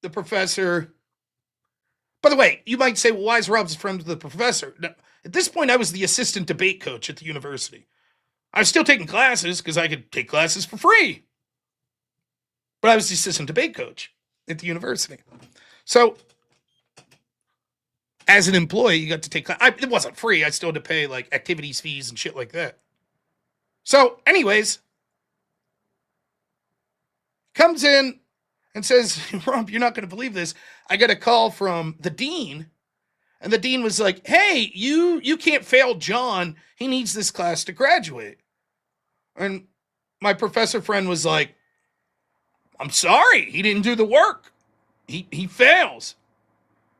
the professor, by the way, you might say, well, why is Rob's friend with the professor? Now, at this point, I was the assistant debate coach at the university. I was still taking classes because I could take classes for free. But I was the assistant debate coach at the university. So, as an employee, you got to take class. It wasn't free. I still had to pay like activities fees and shit like that. So, anyways, comes in and says, Rob, you're not going to believe this. I got a call from the dean. And the dean was like, hey, you can't fail John. He needs this class to graduate. And my professor friend was like, I'm sorry, he didn't do the work. He fails.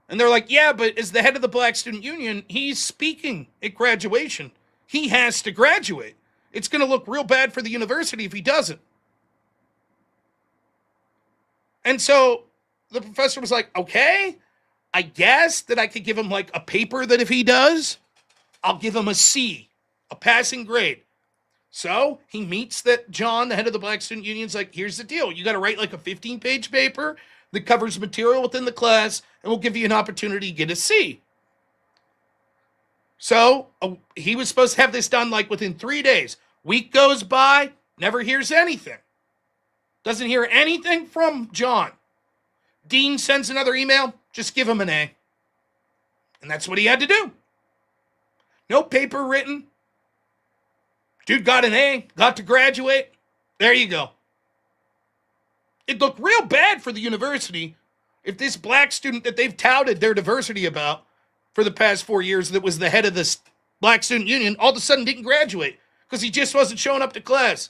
And they're like, yeah, but as the head of the Black Student Union, he's speaking at graduation. He has to graduate. It's going to look real bad for the university if he doesn't. And so the professor was like, okay, I guess that I could give him like a paper that if he does, I'll give him a C, a passing grade. So he meets that John, the head of the Black Student Union, is like, here's the deal. You got to write like a 15-page paper that covers material within the class, and we'll give you an opportunity to get a C. So he was supposed to have this done like within 3 days. Week goes by, never hears anything. Doesn't hear anything from John. Dean sends another email, just give him an A. And that's what he had to do. No paper written. Dude got an A, got to graduate. There you go. It looked real bad for the university if this black student that they've touted their diversity about for the past 4 years that was the head of this Black Student Union all of a sudden didn't graduate because he just wasn't showing up to class.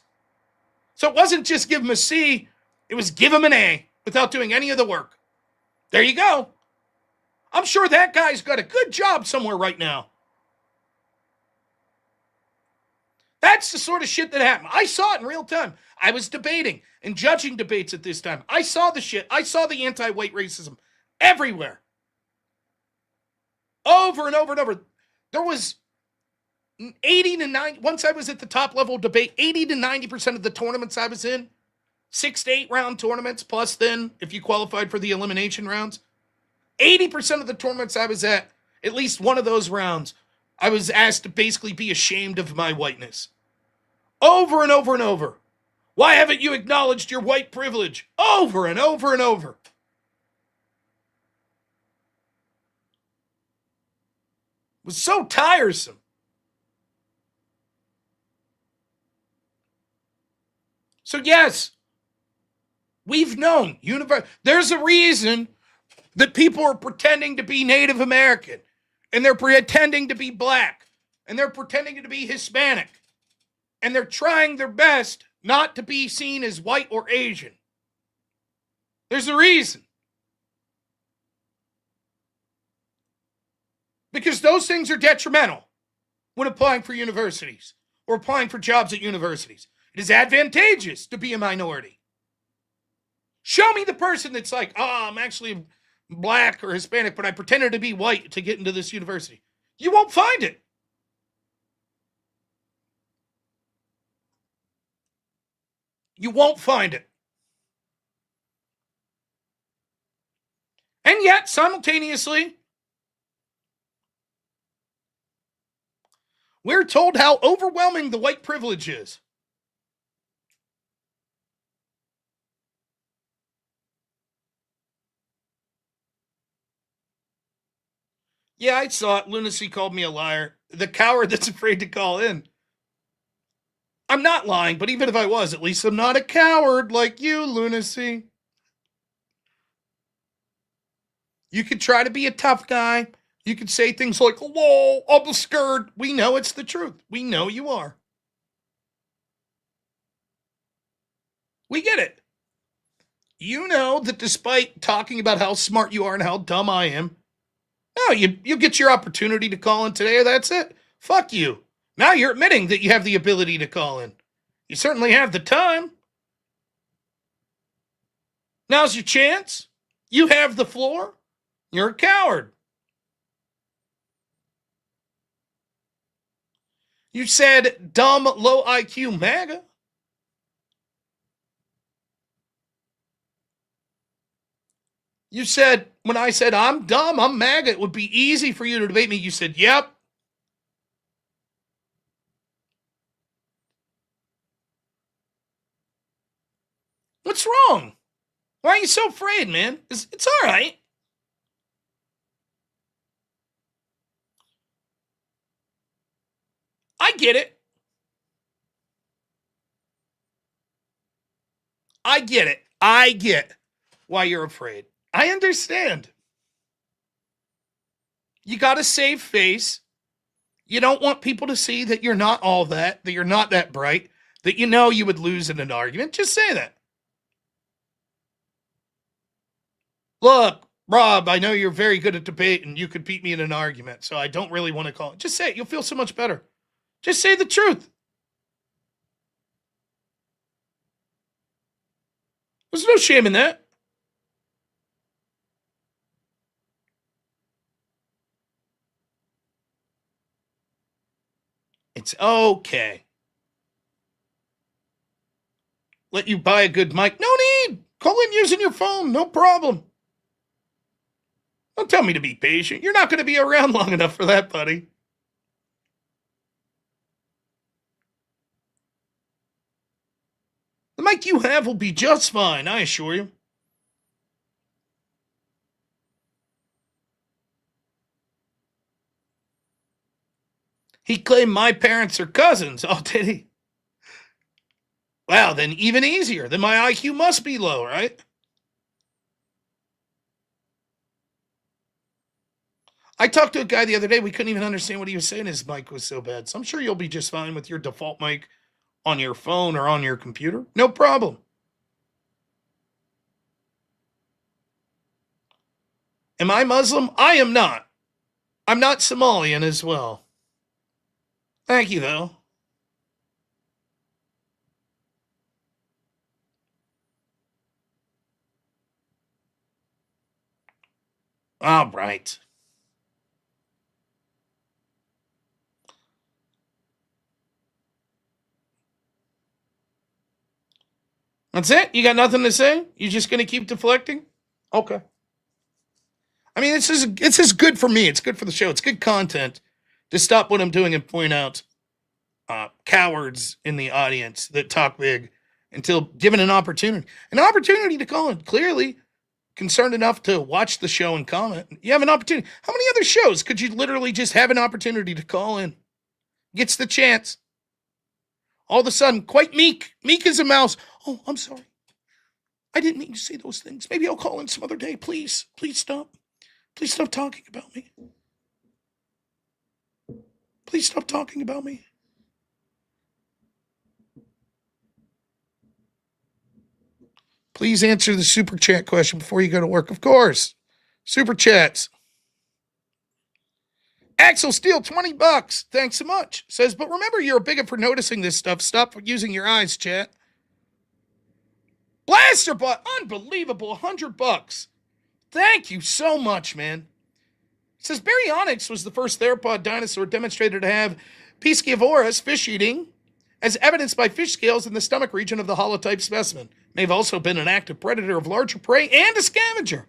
So it wasn't just give him a C, it was give him an A without doing any of the work. There you go. I'm sure that guy's got a good job somewhere right now. That's the sort of shit that happened. I saw it in real time. I was debating and judging debates at this time. I saw the shit. I saw the anti-white racism everywhere. Over and over and over. There was 80 to 90, once I was at the top level debate, 80 to 90% of the tournaments I was in, 6 to 8 round tournaments, plus then if you qualified for the elimination rounds, 80% of the tournaments I was at least one of those rounds, I was asked to basically be ashamed of my whiteness. Over and over and over. Why haven't you acknowledged your white privilege? Over and over and over. It was so tiresome. So yes, we've known. There's a reason that people are pretending to be Native American, and they're pretending to be black, and they're pretending to be Hispanic, and they're trying their best not to be seen as white or Asian. There's a reason. Because those things are detrimental when applying for universities or applying for jobs at universities. It is advantageous to be a minority. Show me the person that's like, oh, I'm actually black or Hispanic, but I pretended to be white to get into this university. You won't find it. You won't find it. And yet, simultaneously, we're told how overwhelming the white privilege is. Yeah, I saw it. Lunacy called me a liar. The coward that's afraid to call in. I'm not lying, but even if I was, at least I'm not a coward like you, Lunacy. You could try to be a tough guy. You could say things like, hello, I'm scared. We know it's the truth. We know you are. We get it. You know that despite talking about how smart you are and how dumb I am, no, you get your opportunity to call in today. That's it. Fuck you. Now you're admitting that you have the ability to call in. You certainly have the time. Now's your chance. You have the floor. You're a coward. You said dumb, low IQ MAGA. You said, when I said I'm dumb, I'm MAGA, it would be easy for you to debate me. You said, yep. What's wrong? Why are you so afraid, man? It's all right. I get it. I get it. I get why you're afraid. I understand. You got to save face. You don't want people to see that you're not all that you're not that bright, that you know you would lose in an argument. Just say that. Look, Rob, I know you're very good at debate and you could beat me in an argument, so I don't really want to call it. Just say it. You'll feel so much better. Just say the truth. There's no shame in that. It's okay. Let you buy a good mic. No need. Call in using your phone. No problem. Don't tell me to be patient. You're not going to be around long enough for that, buddy. The mic you have will be just fine, I assure you. He claimed my parents are cousins. Oh, did he? Wow, then even easier. Then my IQ must be low, right? I talked to a guy the other day. We couldn't even understand what he was saying. His mic was so bad. So I'm sure you'll be just fine with your default mic on your phone or on your computer. No problem. Am I Muslim? I am not. I'm not Somalian as well. Thank you, though. All right. That's it? You got nothing to say? You just going to keep deflecting? Okay. I mean, this is good for me. It's good for the show. It's good content to stop what I'm doing and point out cowards in the audience that talk big until given an opportunity to call in. Clearly concerned enough to watch the show and comment. You have an opportunity. How many other shows could you literally just have an opportunity to call in? Gets the chance. All of a sudden, quite meek as a mouse. Oh, I'm sorry. I didn't mean to say those things. Maybe I'll call in some other day. Please stop. Please stop talking about me. Please stop talking about me. Please Please answer the super chat question before you go to work. Of course. Super chats. Axel Steele, $20. Thanks so much. Says, but remember, you're a bigot for noticing this stuff. Stop using your eyes, chat. Blasterbot, unbelievable, $100. Thank you so much, man. It says Baryonyx was the first theropod dinosaur demonstrated to have piscivorous fish eating, as evidenced by fish scales in the stomach region of the holotype specimen. May have also been an active predator of larger prey and a scavenger.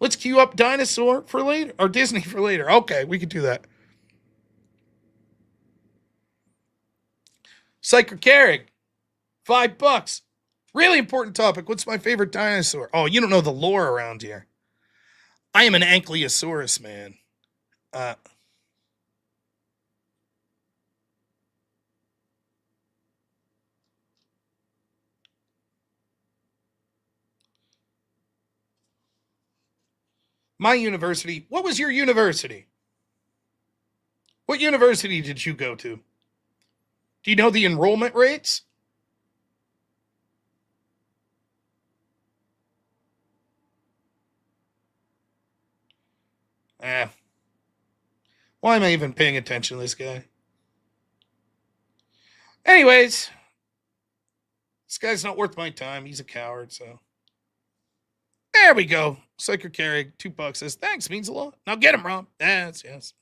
Let's queue up dinosaur for later, or Disney for later. Okay, we could do that. Psycho Carrig, $5. Really important topic. What's my favorite dinosaur? Oh, you don't know the lore around here. I am an Ankylosaurus, man. My university. What was your university? What university did you go to? Do you know the enrollment rates? Why am I even paying attention to this guy? Anyways, this guy's not worth my time. He's a coward, so. There we go. Psycho Carrig, $2 says, thanks, means a lot. Now get him, Rob. Yes.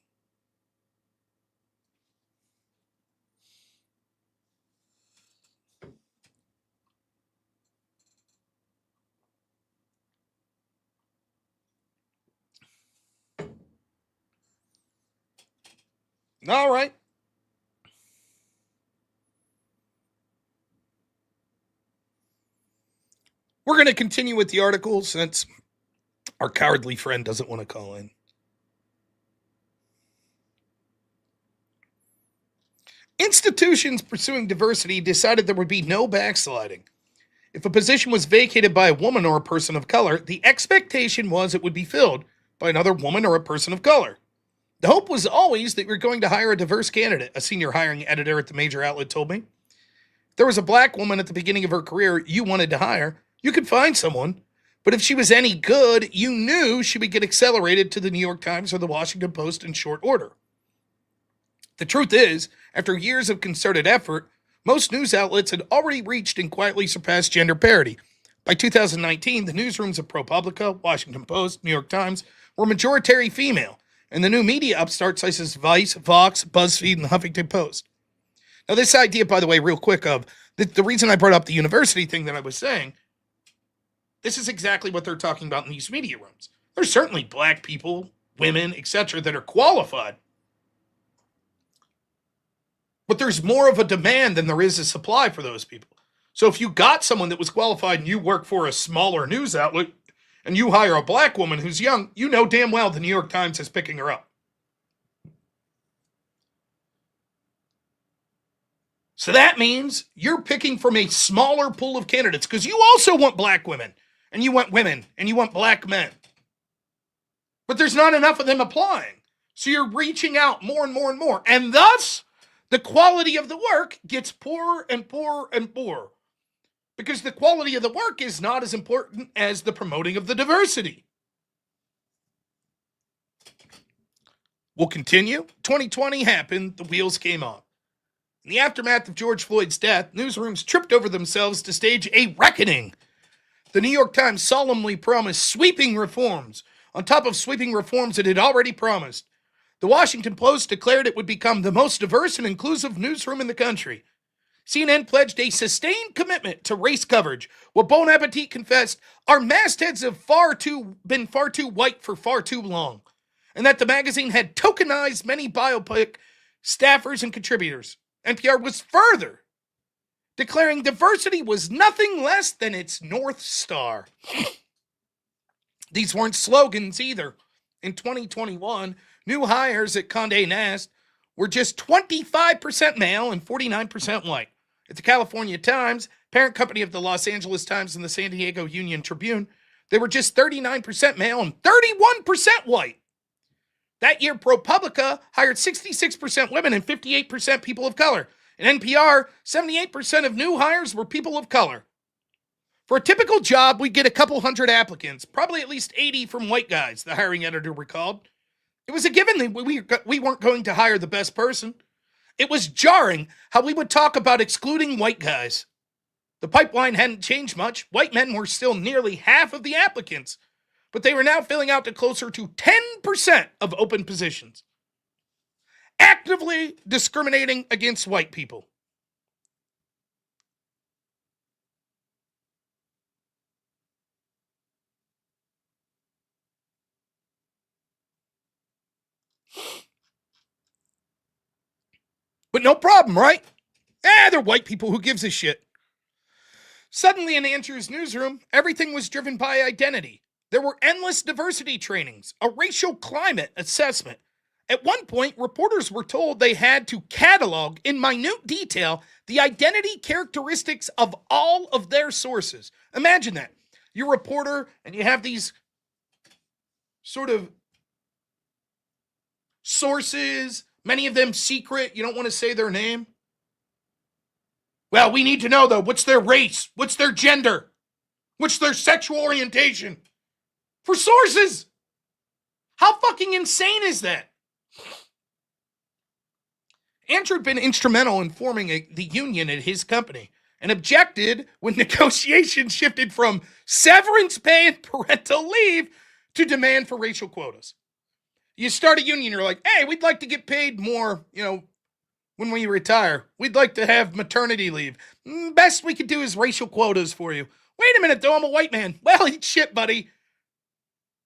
All right. We're going to continue with the article since our cowardly friend doesn't want to call in. Institutions pursuing diversity decided there would be no backsliding. If a position was vacated by a woman or a person of color, the expectation was it would be filled by another woman or a person of color. The hope was always that you're going to hire a diverse candidate, a senior hiring editor at the major outlet told me. If there was a black woman at the beginning of her career you wanted to hire, you could find someone. But if she was any good, you knew she would get accelerated to the New York Times or the Washington Post in short order. The truth is, after years of concerted effort, most news outlets had already reached and quietly surpassed gender parity. By 2019, the newsrooms of ProPublica, Washington Post, New York Times were majority female, and the new media upstarts such as Vice, Vox, BuzzFeed, and the Huffington Post. Now, this idea, by the way, real quick, of the reason I brought up the university thing that I was saying, this is exactly what they're talking about in these media rooms. There's certainly black people, women, etc., that are qualified. But there's more of a demand than there is a supply for those people. So if you got someone that was qualified and you work for a smaller news outlet and you hire a black woman who's young, you know damn well the New York Times is picking her up. So that means you're picking from a smaller pool of candidates because you also want black women and you want women and you want black men. But there's not enough of them applying. So you're reaching out more and more and more. And thus, the quality of the work gets poorer and poorer and poorer. Because the quality of the work is not as important as the promoting of the diversity. We'll continue. 2020 happened. The wheels came off. In the aftermath of George Floyd's death, newsrooms tripped over themselves to stage a reckoning. The New York Times solemnly promised sweeping reforms on top of sweeping reforms it had already promised. The Washington Post declared it would become the most diverse and inclusive newsroom in the country. CNN pledged a sustained commitment to race coverage, while Bon Appetit confessed our mastheads have been far too white for far too long, and that the magazine had tokenized many biopic staffers and contributors. NPR was further declaring diversity was nothing less than its North Star. These weren't slogans either. In 2021, new hires at Condé Nast were just 25% male and 49% white. At the California Times, parent company of the Los Angeles Times and the San Diego Union Tribune, they were just 39% male and 31% white. That year, ProPublica hired 66% women and 58% people of color. In NPR, 78% of new hires were people of color. For a typical job, we'd get a couple hundred applicants, probably at least 80 from white guys, the hiring editor recalled. It was a given that we weren't going to hire the best person. It was jarring how we would talk about excluding white guys. The pipeline hadn't changed much. White men were still nearly half of the applicants, but they were now filling out to closer to 10% of open positions. Actively discriminating against white people. But no problem, right? They're white people. Who gives a shit? Suddenly in Andrew's newsroom, everything was driven by identity. There were endless diversity trainings, a racial climate assessment. At one point, reporters were told they had to catalog in minute detail the identity characteristics of all of their sources. Imagine that. You're a reporter and you have these sort of sources, many of them secret. You don't want to say their name. Well, we need to know, though, what's their race? What's their gender? What's their sexual orientation? For sources! How fucking insane is that? Andrew had been instrumental in forming the union at his company and objected when negotiations shifted from severance pay and parental leave to demand for racial quotas. You start a union, you're like, hey, we'd like to get paid more, when we retire. We'd like to have maternity leave. Best we could do is racial quotas for you. Wait a minute, though, I'm a white man. Well, eat shit, buddy.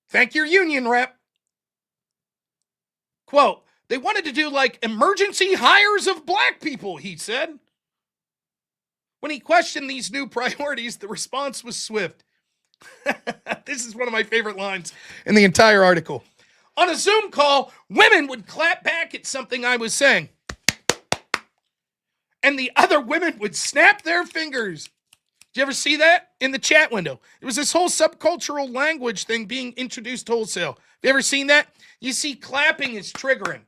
Thank your union rep. Quote, they wanted to do like emergency hires of black people, he said. When he questioned these new priorities, the response was swift. This is one of my favorite lines in the entire article. On a Zoom call, women would clap back at something I was saying. And the other women would snap their fingers. Did you ever see that in the chat window? It was this whole subcultural language thing being introduced wholesale. Have you ever seen that? You see, clapping is triggering.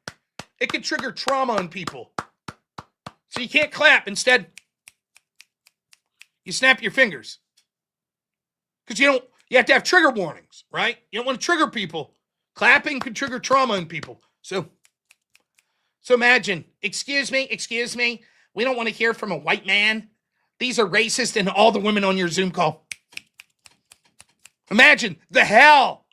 It can trigger trauma on people. So you can't clap. Instead, you snap your fingers. Because you have to have trigger warnings, right? You don't want to trigger people. Clapping could trigger trauma in people. So imagine, excuse me. We don't want to hear from a white man. These are racist, and all the women on your Zoom call. Imagine the hell.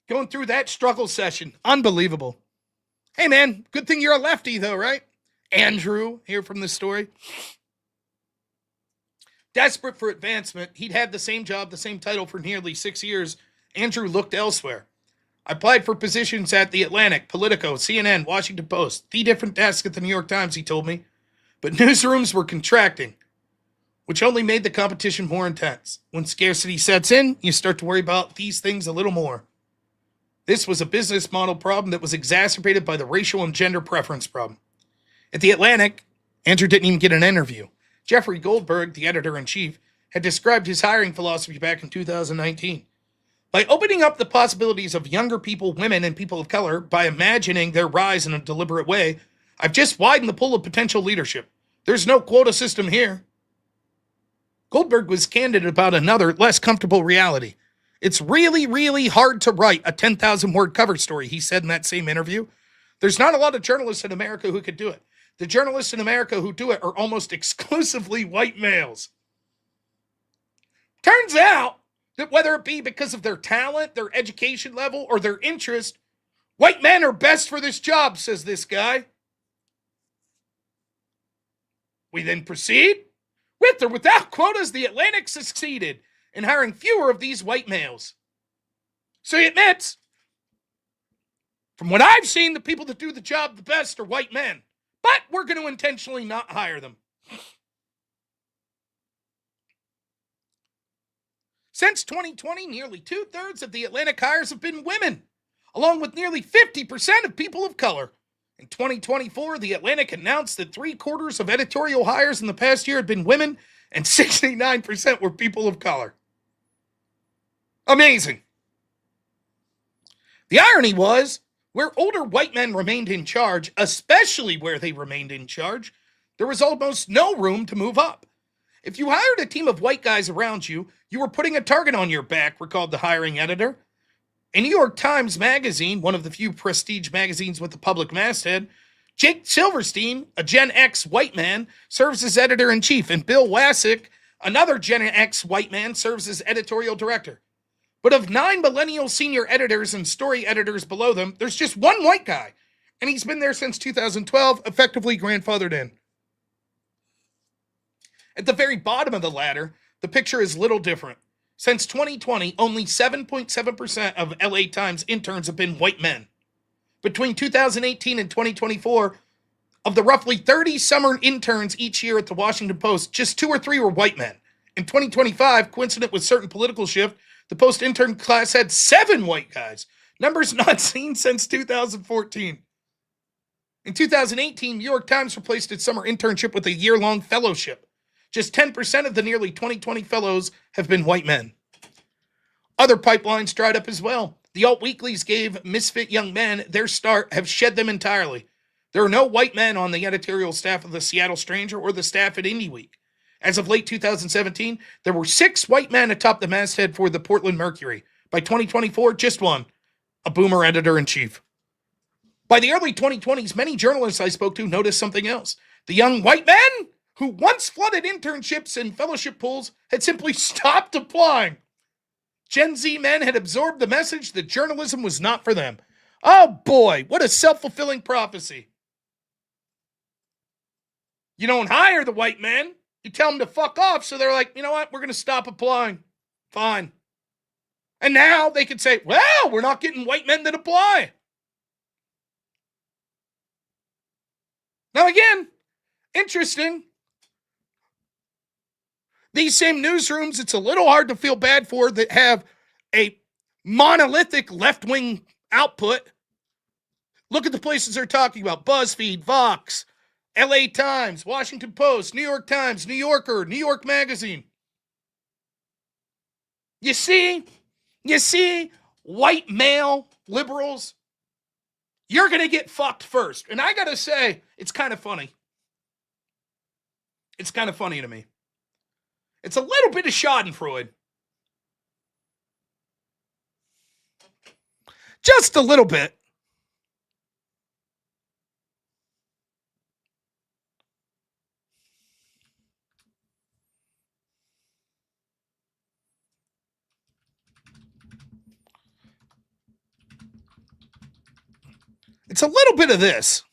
Going through that struggle session. Unbelievable. Hey, man, good thing you're a lefty, though, right? Andrew, here from this story. Desperate for advancement, he'd had the same job, the same title for nearly 6 years. Andrew looked elsewhere. I applied for positions at The Atlantic, Politico, CNN, Washington Post, 3 different desks at the New York Times, he told me. But newsrooms were contracting, which only made the competition more intense. When scarcity sets in, you start to worry about these things a little more. This was a business model problem that was exacerbated by the racial and gender preference problem. At The Atlantic, Andrew didn't even get an interview. Jeffrey Goldberg, the editor-in-chief, had described his hiring philosophy back in 2019. By opening up the possibilities of younger people, women, and people of color by imagining their rise in a deliberate way, I've just widened the pool of potential leadership. There's no quota system here. Goldberg was candid about another, less comfortable reality. It's really, really hard to write a 10,000-word cover story, he said in that same interview. There's not a lot of journalists in America who could do it. The journalists in America who do it are almost exclusively white males. Turns out that whether it be because of their talent, their education level, or their interest, white men are best for this job, says this guy. We then proceed. With or without quotas, The Atlantic succeeded in hiring fewer of these white males. So he admits, from what I've seen, the people that do the job the best are white men. But we're going to intentionally not hire them. Since 2020, nearly 2/3 of The Atlantic hires have been women, along with nearly 50% of people of color. In 2024, The Atlantic announced that 3/4 of editorial hires in the past year had been women, and 69% were people of color. Amazing. The irony was, where older white men remained in charge, especially where they remained in charge, There was almost no room to move up. If you hired a team of white guys around you, you were putting a target on your back, recalled the hiring editor. A New York Times magazine, one of the few prestige magazines with a public masthead, Jake Silverstein, a Gen X white man, serves as editor-in-chief, and Bill Wassick, another Gen X white man, serves as editorial director. But of 9 millennial senior editors and story editors below them, there's just one white guy, and he's been there since 2012, effectively grandfathered in. At the very bottom of the ladder, the picture is little different. Since 2020, only 7.7% of LA Times interns have been white men. Between 2018 and 2024, of the roughly 30 summer interns each year at the Washington Post, just 2 or 3 were white men. In 2025, coincident with certain political shift, the Post intern class had 7 white guys, numbers not seen since 2014. In 2018, New York Times replaced its summer internship with a year-long fellowship. Just 10% of the nearly 2020 fellows have been white men. Other pipelines dried up as well. The alt weeklies gave misfit young men their start, have shed them entirely. There are no white men on the editorial staff of the Seattle Stranger or the staff at Indie Week. As of late 2017, there were 6 white men atop the masthead for the Portland Mercury. By 2024, just one, a boomer editor-in-chief. By the early 2020s, many journalists I spoke to noticed something else. The young white men who once flooded internships and fellowship pools had simply stopped applying. Gen Z men had absorbed the message that journalism was not for them. Oh boy, what a self-fulfilling prophecy. You don't hire the white men. You tell them to fuck off, so they're like, you know what, we're going to stop applying. Fine. And now they could say, well, we're not getting white men that apply. Now again, interesting. These same newsrooms, it's a little hard to feel bad for, that have a monolithic left-wing output. Look at the places they're talking about. BuzzFeed, Vox, LA Times, Washington Post, New York Times, New Yorker, New York Magazine. You see, white male liberals, you're going to get fucked first. And I got to say, it's kind of funny. It's kind of funny to me. It's a little bit of Schadenfreude. Just a little bit. It's a little bit of this.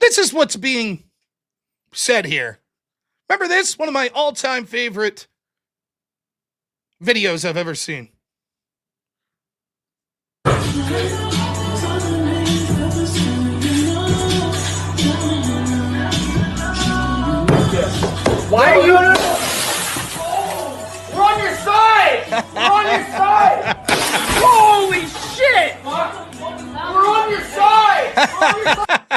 This is what's being said here. Remember this? One of my all-time favorite videos I've ever seen. Why are you? We're on your side! We're on your side! Holy shit! We're on your side! We're on your side!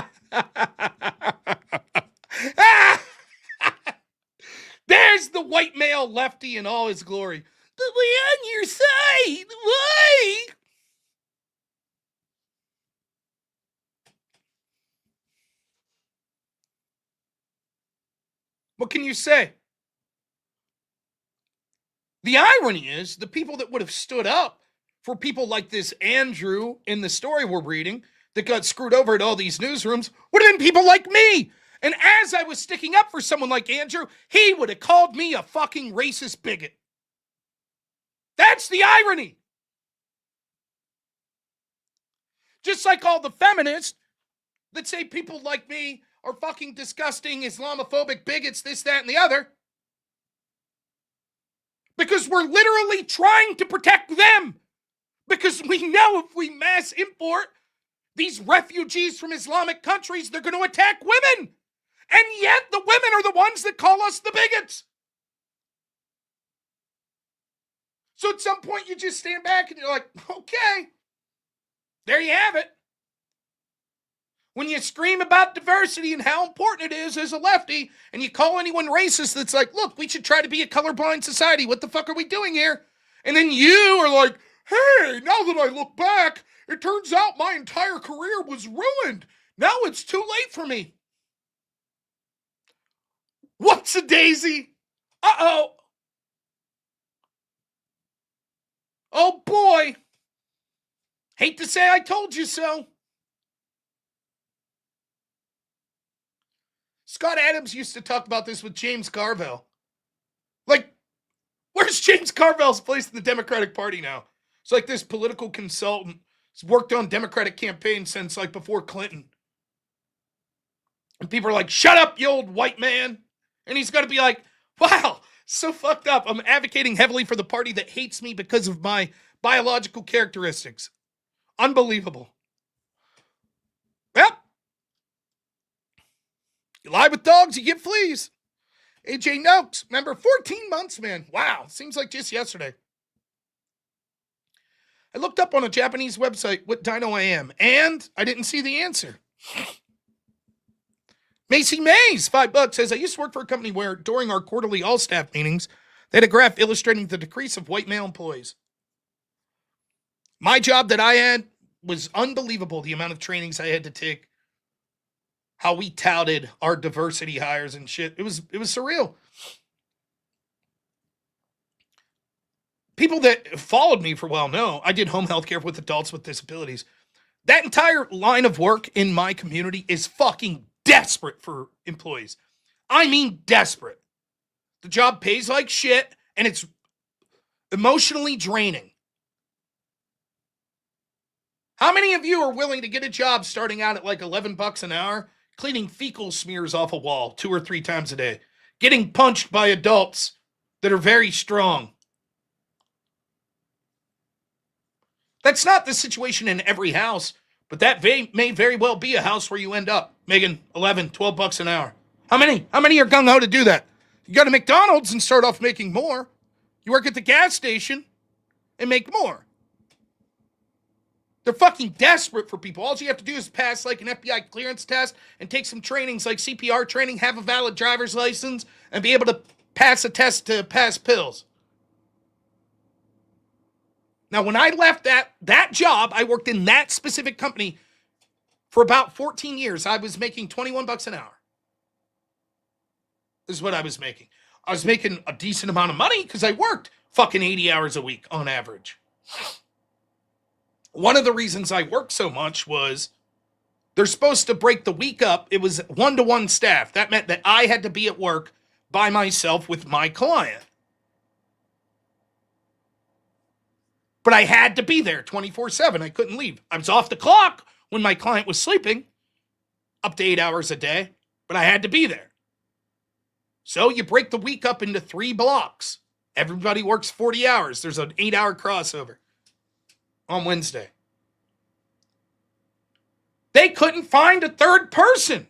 There's the white male lefty in all his glory. But we're on your side. Why? What can you say? The irony is the people that would have stood up for people like this Andrew in the story we're reading that got screwed over at all these newsrooms would have been people like me. And as I was sticking up for someone like Andrew, he would have called me a fucking racist bigot. That's the irony. Just like all the feminists that say people like me are fucking disgusting, Islamophobic bigots, this, that, and the other. Because we're literally trying to protect them. Because we know if we mass import these refugees from Islamic countries, they're going to attack women. And yet the women are the ones that call us the bigots. So at some point you just stand back and you're like, okay, there you have it. When you scream about diversity and how important it is as a lefty, and you call anyone racist that's like, look, we should try to be a colorblind society. What the fuck are we doing here? And then you are like, hey, now that I look back, it turns out my entire career was ruined. No, it's too late for me. What's a daisy? Uh-oh. Oh, boy. Hate to say I told you so. Scott Adams used to talk about this with James Carville. Like, where's James Carville's place in the Democratic Party now? It's like this political consultant. He's worked on Democratic campaigns since like before Clinton. And people are like, shut up, you old white man. And he's going to be like, wow, so fucked up. I'm advocating heavily for the party that hates me because of my biological characteristics. Unbelievable. Yep. You lie with dogs, you get fleas. AJ Noakes, remember, 14 months, man. Wow, seems like just yesterday. I looked up on a Japanese website what dino I am, and I didn't see the answer. Macy Mays, $5, says, I used to work for a company where, during our quarterly all-staff meetings, they had a graph illustrating the decrease of white male employees. My job that I had was unbelievable, the amount of trainings I had to take, how we touted our diversity hires and shit. It was surreal. People that followed me for a while know I did home health care with adults with disabilities. That entire line of work in my community is fucking desperate for employees. I mean desperate. The job pays like shit, and it's emotionally draining. How many of you are willing to get a job starting out at like $11 an hour, cleaning fecal smears off a wall 2 or 3 times a day, getting punched by adults that are very strong? That's not the situation in every house, but that may very well be a house where you end up making $11, $12 an hour. How many are gung-ho to do that? You go to McDonald's and start off making more. You work at the gas station and make more. They're fucking desperate for people. All you have to do is pass like an FBI clearance test and take some trainings like CPR training, have a valid driver's license, and be able to pass a test to pass pills. Now, when I left that job, I worked in that specific company for about 14 years. I was making $21 an hour. This is what I was making. I was making a decent amount of money because I worked fucking 80 hours a week on average. One of the reasons I worked so much was they're supposed to break the week up. It was 1-to-1 staff. That meant that I had to be at work by myself with my client. But I had to be there 24/7. I couldn't leave. I was off the clock when my client was sleeping, up to 8 hours a day, but I had to be there. So you break the week up into 3 blocks. Everybody works 40 hours. There's an 8-hour crossover on Wednesday. They couldn't find a third person.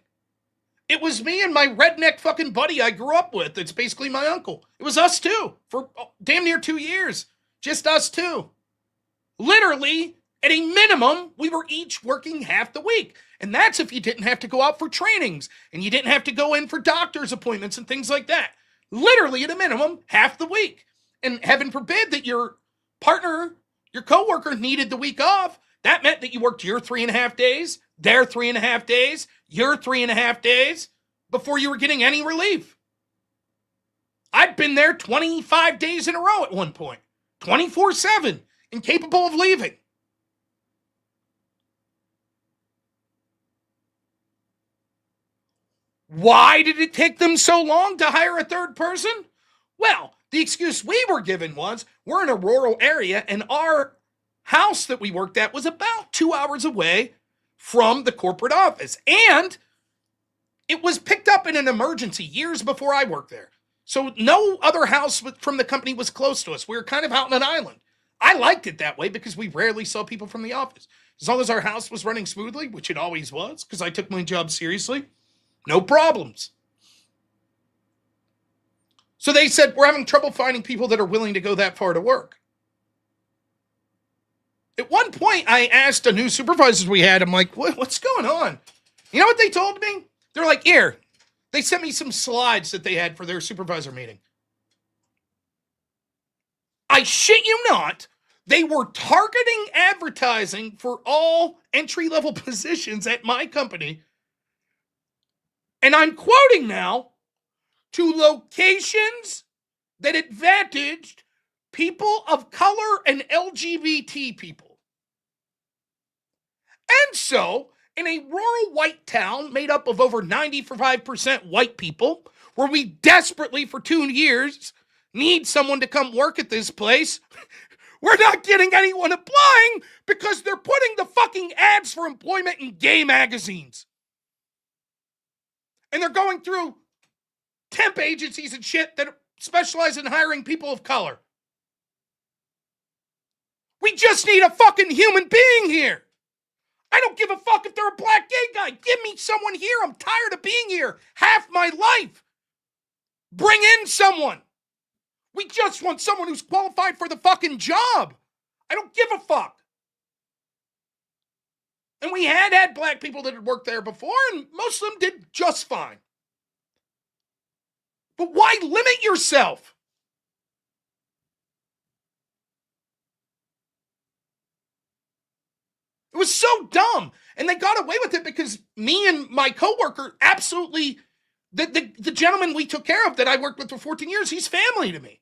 It was me and my redneck fucking buddy I grew up with. It's basically my uncle. It was us two for damn near 2 years. Just us two. Literally, at a minimum, we were each working half the week. And that's if you didn't have to go out for trainings and you didn't have to go in for doctor's appointments and things like that. Literally, at a minimum, half the week. And heaven forbid that your partner, your coworker needed the week off. That meant that you worked your 3.5 days, their 3.5 days, your 3.5 days before you were getting any relief. I'd been there 25 days in a row at one point, 24/7. Incapable of leaving. Why did it take them so long to hire a third person? Well, the excuse we were given was we're in a rural area and our house that we worked at was about 2 hours away from the corporate office. And it was picked up in an emergency years before I worked there. So no other house from the company was close to us. We were kind of out on an island. I liked it that way because we rarely saw people from the office. As long as our house was running smoothly, which it always was, because I took my job seriously, no problems. So they said, we're having trouble finding people that are willing to go that far to work. At one point, I asked a new supervisor we had, I'm like, what's going on? You know what they told me? They're like, here, they sent me some slides that they had for their supervisor meeting. I shit you not, they were targeting advertising for all entry-level positions at my company, and I'm quoting now, to locations that advantaged people of color and LGBT people. And so, in a rural white town made up of over 95% white people, where we desperately for 2 years need someone to come work at this place, we're not getting anyone applying because they're putting the fucking ads for employment in gay magazines. And they're going through temp agencies and shit that specialize in hiring people of color. We just need a fucking human being here. I don't give a fuck if they're a black gay guy. Give me someone here. I'm tired of being here half my life. Bring in someone. We just want someone who's qualified for the fucking job. I don't give a fuck. And we had black people that had worked there before, and most of them did just fine. But why limit yourself? It was so dumb. And they got away with it because me and my coworker absolutely, the gentleman we took care of that I worked with for 14 years, he's family to me.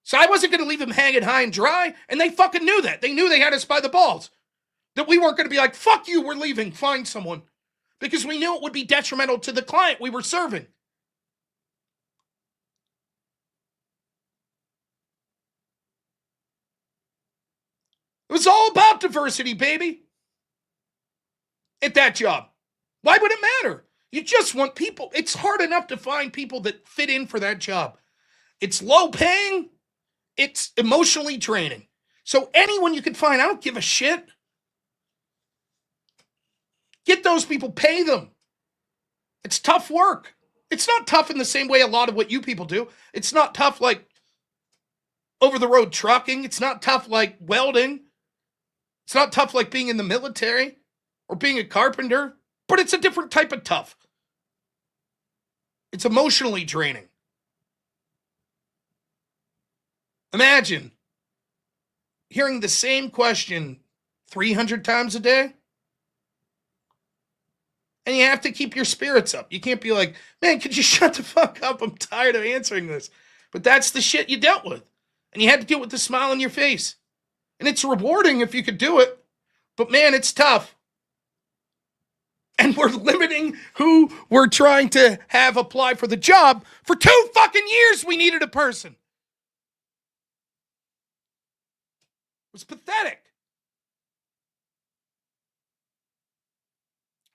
So I wasn't going to leave him hanging high and dry, and they fucking knew that. They knew they had us by the balls. That we weren't going to be like, fuck you, we're leaving, find someone. Because we knew it would be detrimental to the client we were serving. It was all about diversity, baby. At that job. Why would it matter? You just want people. It's hard enough to find people that fit in for that job. It's low paying. It's emotionally draining. So anyone you can find, I don't give a shit. Get those people, pay them. It's tough work. It's not tough in the same way a lot of what you people do. It's not tough like over-the-road trucking. It's not tough like welding. It's not tough like being in the military or being a carpenter, but it's a different type of tough. It's emotionally draining. Imagine hearing the same question 300 times a day. And you have to keep your spirits up. You can't be like, man, could you shut the fuck up? I'm tired of answering this. But that's the shit you dealt with. And you had to do it with a smile on your face. And it's rewarding if you could do it. But man, it's tough. And we're limiting who we're trying to have apply for the job. For 2 fucking years, we needed a person. It was pathetic.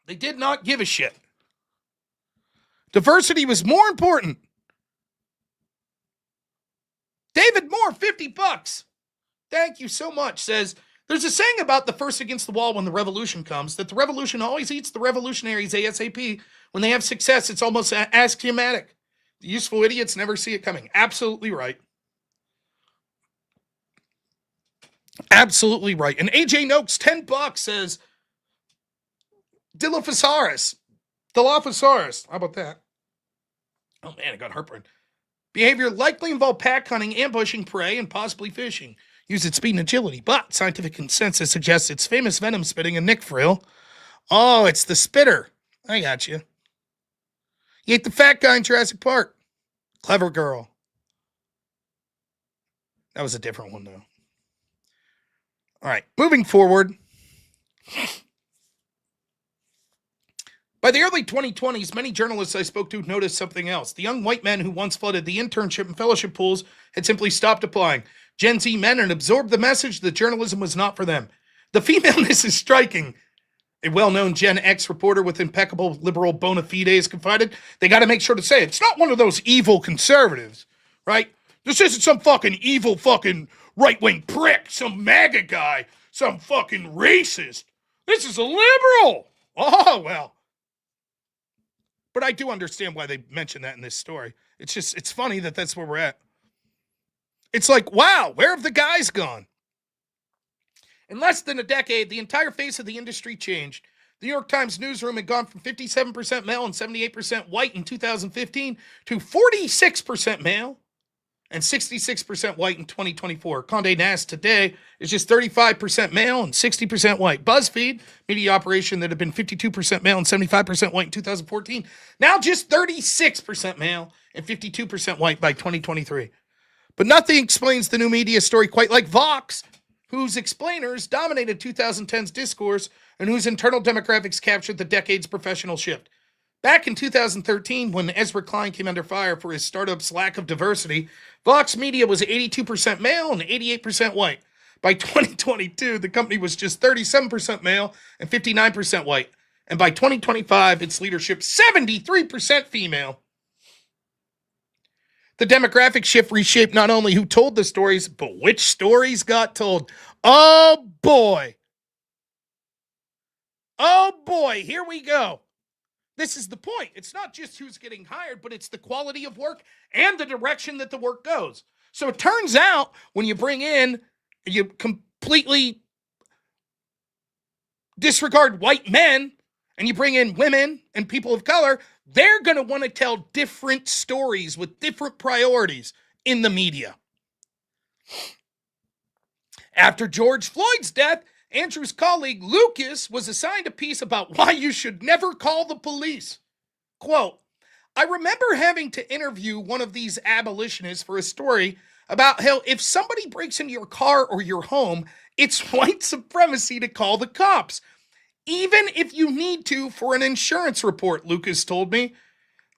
They did not give a shit. Diversity was more important. David Moore, $50. Thank you so much. Says, there's a saying about the first against the wall when the revolution comes, that the revolution always eats the revolutionaries ASAP. When they have success, it's almost axiomatic. The useful idiots never see it coming. Absolutely right. Absolutely right. And AJ Noakes, $10 says, Dilophosaurus. How about that? Oh man, I got heartburn. Behavior likely involved pack hunting, ambushing prey, and possibly fishing. Use its speed and agility, but scientific consensus suggests it's famous venom spitting and Nick Frill. Oh, it's the spitter. I got you. You ate the fat guy in Jurassic Park. Clever girl. That was a different one, though. All right, moving forward. By the early 2020s, many journalists I spoke to noticed something else. The young white men who once flooded the internship and fellowship pools had simply stopped applying. Gen Z men had absorbed the message that journalism was not for them. The femaleness is striking. A well-known Gen X reporter with impeccable liberal bona fides confided, they got to make sure to say, it's not one of those evil conservatives, right? This isn't some fucking evil fucking right-wing prick, some MAGA guy, some fucking racist. This is a liberal. Oh, well. But I do understand why they mention that in this story. It's just, it's funny that that's where we're at. It's like, wow, where have the guys gone? In less than a decade, the entire face of the industry changed. The New York Times newsroom had gone from 57% male and 78% white in 2015 to 46% male and 66% white in 2024. Condé Nast today is just 35% male and 60% white. BuzzFeed, media operation that had been 52% male and 75% white in 2014, now just 36% male and 52% white by 2023. But nothing explains the new media story quite like Vox, whose explainers dominated 2010's discourse and whose internal demographics captured the decade's professional shift. Back in 2013, when Ezra Klein came under fire for his startup's lack of diversity, Vox Media was 82% male and 88% white. By 2022, the company was just 37% male and 59% white. And by 2025, its leadership 73% female. The demographic shift reshaped not only who told the stories, but which stories got told. Oh boy. Oh boy, here we go. This is the point. It's not just who's getting hired, but it's the quality of work and the direction that the work goes. So it turns out when you bring in, you completely disregard white men and you bring in women and people of color, they're going to want to tell different stories with different priorities in the media. After George Floyd's death, Andrew's colleague Lucas was assigned a piece about why you should never call the police. Quote, I remember having to interview one of these abolitionists for a story about how if somebody breaks into your car or your home, it's white supremacy to call the cops. Even if you need to for an insurance report, Lucas told me.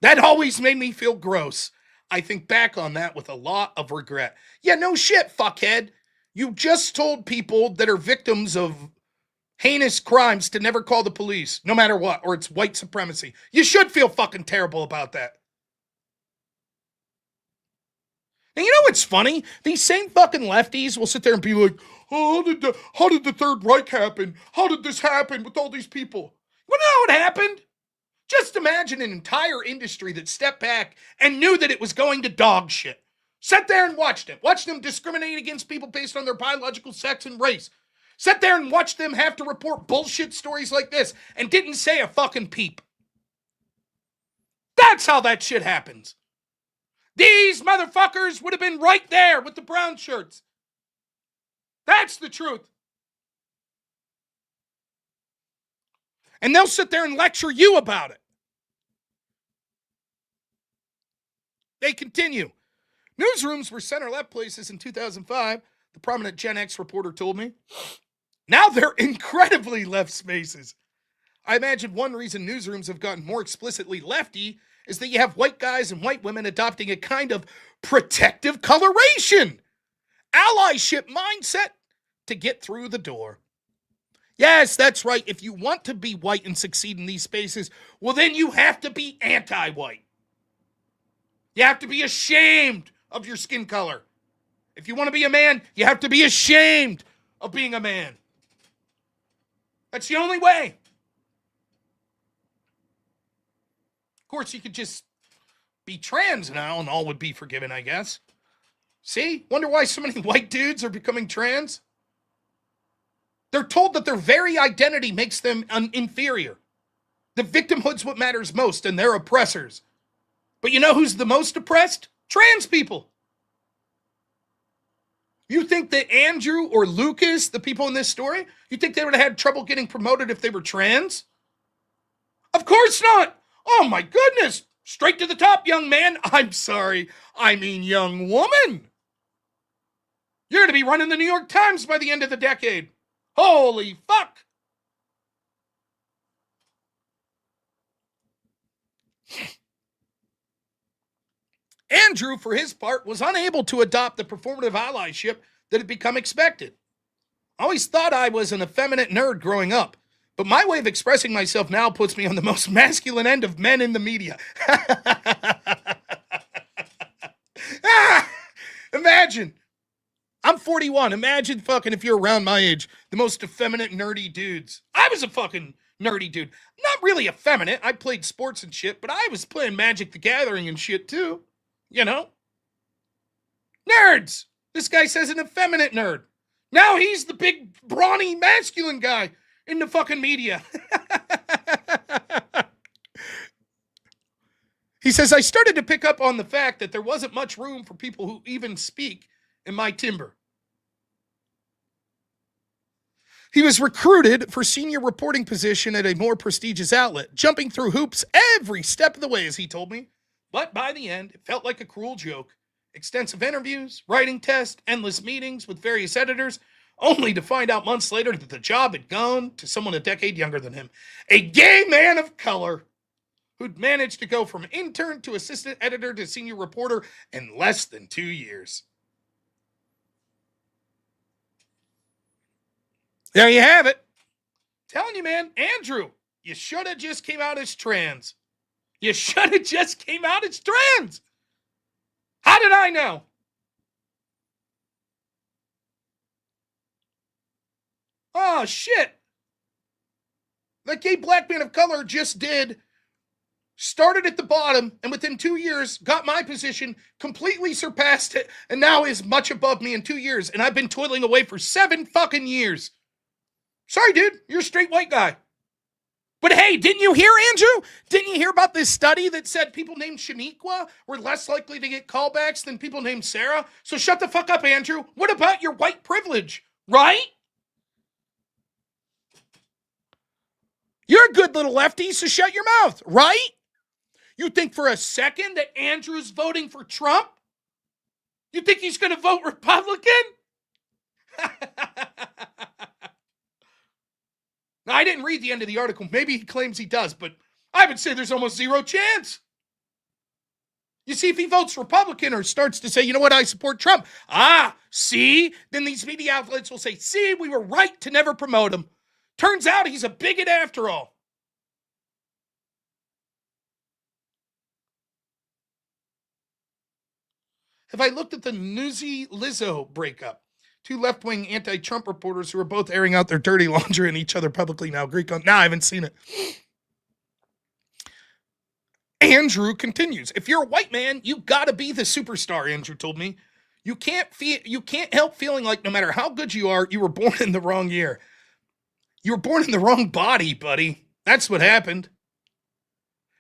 That always made me feel gross. I think back on that with a lot of regret. Yeah, no shit, fuckhead. You just told people that are victims of heinous crimes to never call the police, no matter what, or it's white supremacy. You should feel fucking terrible about that. And you know what's funny? These same fucking lefties will sit there and be like, oh, how did the Third Reich happen? How did this happen with all these people? You know how it happened? Just imagine an entire industry that stepped back and knew that it was going to dog shit. Sat there and watched it. Watched them discriminate against people based on their biological sex and race. Sat there and watched them have to report bullshit stories like this and didn't say a fucking peep. That's how that shit happens. These motherfuckers would have been right there with the brown shirts. That's the truth. And they'll sit there and lecture you about it. They continue. Newsrooms were center-left places in 2005, the prominent Gen X reporter told me. Now they're incredibly left spaces. I imagine one reason newsrooms have gotten more explicitly lefty is that you have white guys and white women adopting a kind of protective coloration, allyship mindset to get through the door. Yes, that's right. If you want to be white and succeed in these spaces, well, then you have to be anti-white. You have to be ashamed of your skin color. If you want to be a man, you have to be ashamed of being a man. That's the only way. Of course, you could just be trans now and all would be forgiven, I guess. See? Wonder why so many white dudes are becoming trans? They're told that their very identity makes them inferior. The victimhood's what matters most, and they're oppressors. But you know who's the most oppressed? Trans people. You think that Andrew or Lucas, the people in this story, you think they would have had trouble getting promoted if they were trans? Of course not. Oh my goodness. Straight to the top, young man. I'm sorry. I mean young woman. You're going to be running the New York Times by the end of the decade. Holy fuck. Andrew, for his part, was unable to adopt the performative allyship that had become expected. I always thought I was an effeminate nerd growing up, but my way of expressing myself now puts me on the most masculine end of men in the media. Imagine. I'm 41. Imagine fucking if you're around my age, the most effeminate, nerdy dudes. I was a fucking nerdy dude. Not really effeminate. I played sports and shit, but I was playing Magic the Gathering and shit too. You know? Nerds! This guy says an effeminate nerd. Now he's the big, brawny, masculine guy in the fucking media. He says, I started to pick up on the fact that there wasn't much room for people who even speak in my timber. He was recruited for senior reporting position at a more prestigious outlet, jumping through hoops every step of the way, as he told me. But by the end, it felt like a cruel joke. Extensive interviews, writing tests, endless meetings with various editors, only to find out months later that the job had gone to someone a decade younger than him. A gay man of color who'd managed to go from intern to assistant editor to senior reporter in less than 2 years. There you have it. Telling you, man, Andrew, you should have just came out as trans. You should have just came out as trans. How did I know? Oh, shit. That gay black man of color just started at the bottom, and within 2 years, got my position, completely surpassed it, and now is much above me in 2 years, and I've been toiling away for 7 fucking years. Sorry, dude, you're a straight white guy. But hey, didn't you hear, Andrew? Didn't you hear about this study that said people named Shaniqua were less likely to get callbacks than people named Sarah? So shut the fuck up, Andrew. What about your white privilege, right? You're a good little lefty, so shut your mouth, right? You think for a second that Andrew's voting for Trump? You think he's going to vote Republican? Now, I didn't read the end of the article. Maybe he claims he does, but I would say there's almost zero chance. You see, if he votes Republican or starts to say, you know what, I support Trump. See? Then these media outlets will say, see, we were right to never promote him. Turns out he's a bigot after all. Have I looked at the Newsy-Lizzo breakup? 2 left-wing anti-Trump reporters who are both airing out their dirty laundry on each other publicly now. No, I haven't seen it. Andrew continues. If you're a white man, you gotta be the superstar, Andrew told me. You can't help feeling like no matter how good you are, you were born in the wrong year. You were born in the wrong body, buddy. That's what happened.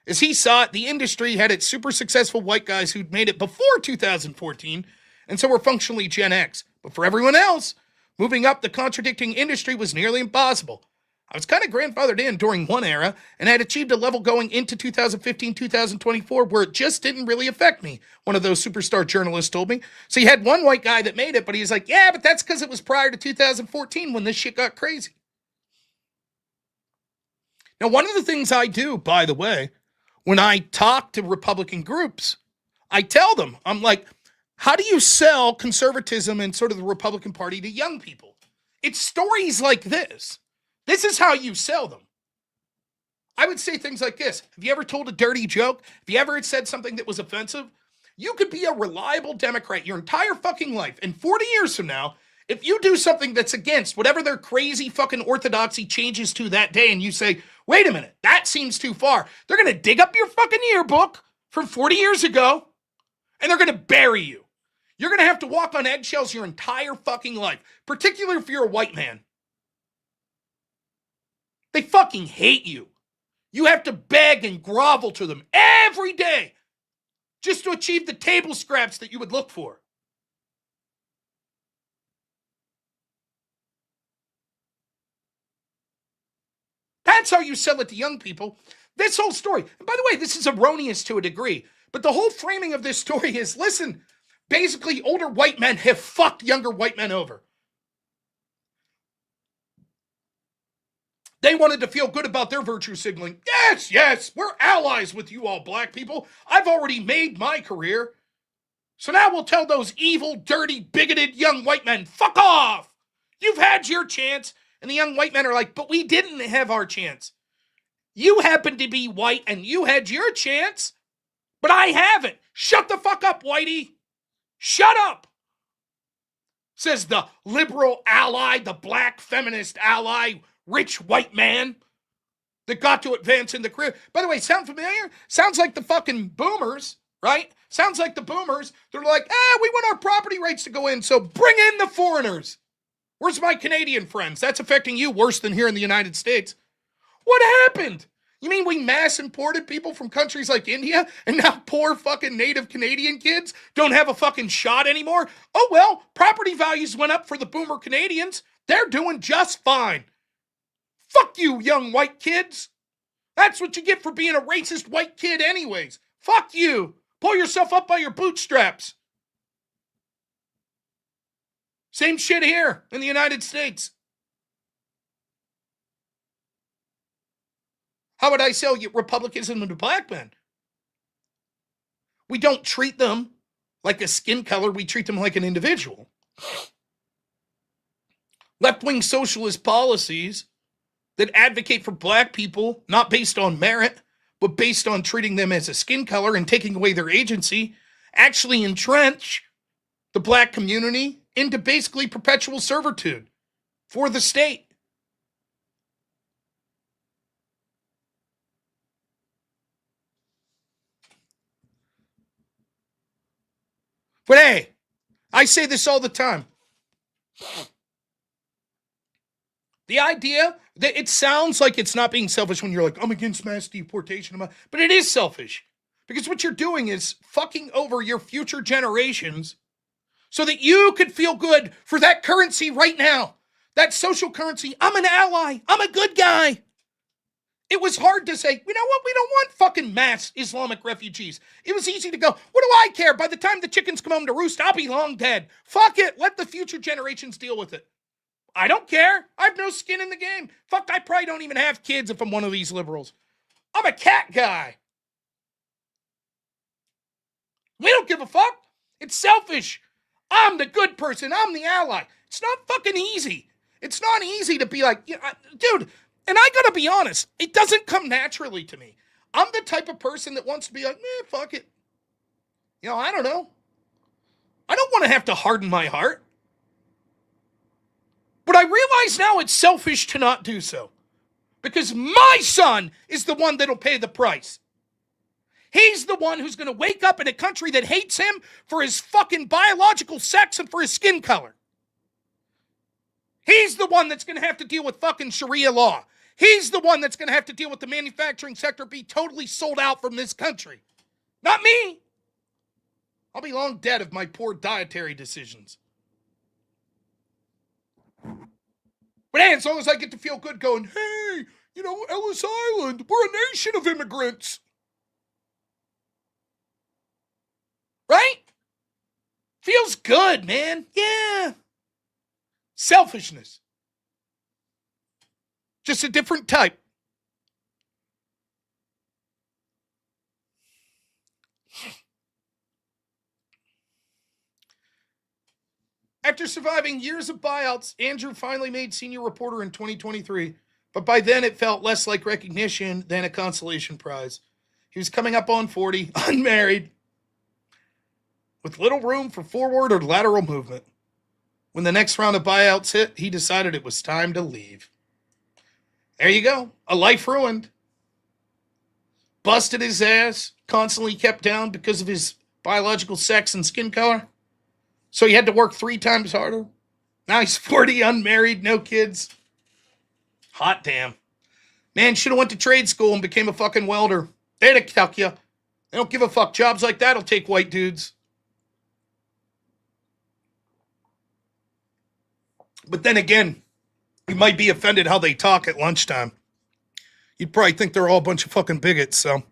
As he saw it, the industry had its super successful white guys who'd made it before 2014, and so were functionally Gen X. But for everyone else, moving up the contradicting industry was nearly impossible. I was kind of grandfathered in during one era and had achieved a level going into 2015, 2024 where it just didn't really affect me, one of those superstar journalists told me. So you had one white guy that made it, but he's like, yeah, but that's because it was prior to 2014 when this shit got crazy. Now, one of the things I do, by the way, when I talk to Republican groups, I tell them, I'm like, how do you sell conservatism and sort of the Republican Party to young people? It's stories like this. This is how you sell them. I would say things like this. Have you ever told a dirty joke? Have you ever said something that was offensive? You could be a reliable Democrat your entire fucking life. And 40 years from now, if you do something that's against whatever their crazy fucking orthodoxy changes to that day and you say, wait a minute, that seems too far, they're going to dig up your fucking yearbook from 40 years ago and they're going to bury you. You're going to have to walk on eggshells your entire fucking life, particularly if you're a white man. They fucking hate you. You have to beg and grovel to them every day just to achieve the table scraps that you would look for. That's how you sell it to young people. This whole story, and by the way, this is erroneous to a degree, but the whole framing of this story is, listen, basically older white men have fucked younger white men over. They wanted to feel good about their virtue signaling. Yes, we're allies with you all black people. I've already made my career. So now we'll tell those evil, dirty, bigoted young white men, fuck off. You've had your chance. And the young white men are like, but we didn't have our chance. You happen to be white and you had your chance, but I haven't. Shut the fuck up, whitey. Shut up. Says the liberal ally, the black feminist ally, rich white man that got to advance in the career. By the way, sound familiar? Sounds like the fucking boomers, right? Sounds like the boomers. They're like, we want our property rights to go in, so bring in the foreigners. Where's my Canadian friends? That's affecting you worse than here in the United States. What happened? You mean we mass imported people from countries like India and now poor fucking native Canadian kids don't have a fucking shot anymore? Oh well, property values went up for the boomer Canadians. They're doing just fine. Fuck you, young white kids. That's what you get for being a racist white kid anyways. Fuck you. Pull yourself up by your bootstraps. Same shit here in the United States. How would I sell you republicanism to black men? We don't treat them like a skin color. We treat them like an individual. Left-wing socialist policies that advocate for black people, not based on merit, but based on treating them as a skin color and taking away their agency, actually entrench the black community into basically perpetual servitude for the state. But hey, I say this all the time. The idea that it sounds like it's not being selfish when you're like, I'm against mass deportation, but it is selfish. Because what you're doing is fucking over your future generations so that you could feel good for that currency right now. That social currency. I'm an ally. I'm a good guy. It was hard to say, you know what? We don't want fucking mass Islamic refugees. It was easy to go, what do I care? By the time the chickens come home to roost, I'll be long dead. Fuck it. Let the future generations deal with it. I don't care. I have no skin in the game. Fuck, I probably don't even have kids if I'm one of these liberals. I'm a cat guy. We don't give a fuck. It's selfish. I'm the good person. I'm the ally. It's not fucking easy. It's not easy to be like, dude, and I gotta be honest, it doesn't come naturally to me. I'm the type of person that wants to be like, fuck it. I don't know. I don't want to have to harden my heart. But I realize now it's selfish to not do so. Because my son is the one that'll pay the price. He's the one who's going to wake up in a country that hates him for his fucking biological sex and for his skin color. He's the one that's going to have to deal with fucking Sharia law. He's the one that's going to have to deal with the manufacturing sector be totally sold out from this country. Not me. I'll be long dead of my poor dietary decisions. But hey, as long as I get to feel good going, hey, Ellis Island, we're a nation of immigrants. Right? Feels good, man. Yeah. Selfishness. Just a different type. After surviving years of buyouts, Andrew finally made senior reporter in 2023, but by then it felt less like recognition than a consolation prize. He was coming up on 40, unmarried, with little room for forward or lateral movement. When the next round of buyouts hit, he decided it was time to leave. There you go. A life ruined. Busted his ass, constantly kept down because of his biological sex and skin color. So he had to work 3 times harder. Now he's 40, unmarried, no kids. Hot damn. Man, should have went to trade school and became a fucking welder. They'd have tuck you. They don't give a fuck. Jobs like that'll take white dudes. But then again, you might be offended how they talk at lunchtime. You'd probably think they're all a bunch of fucking bigots, so.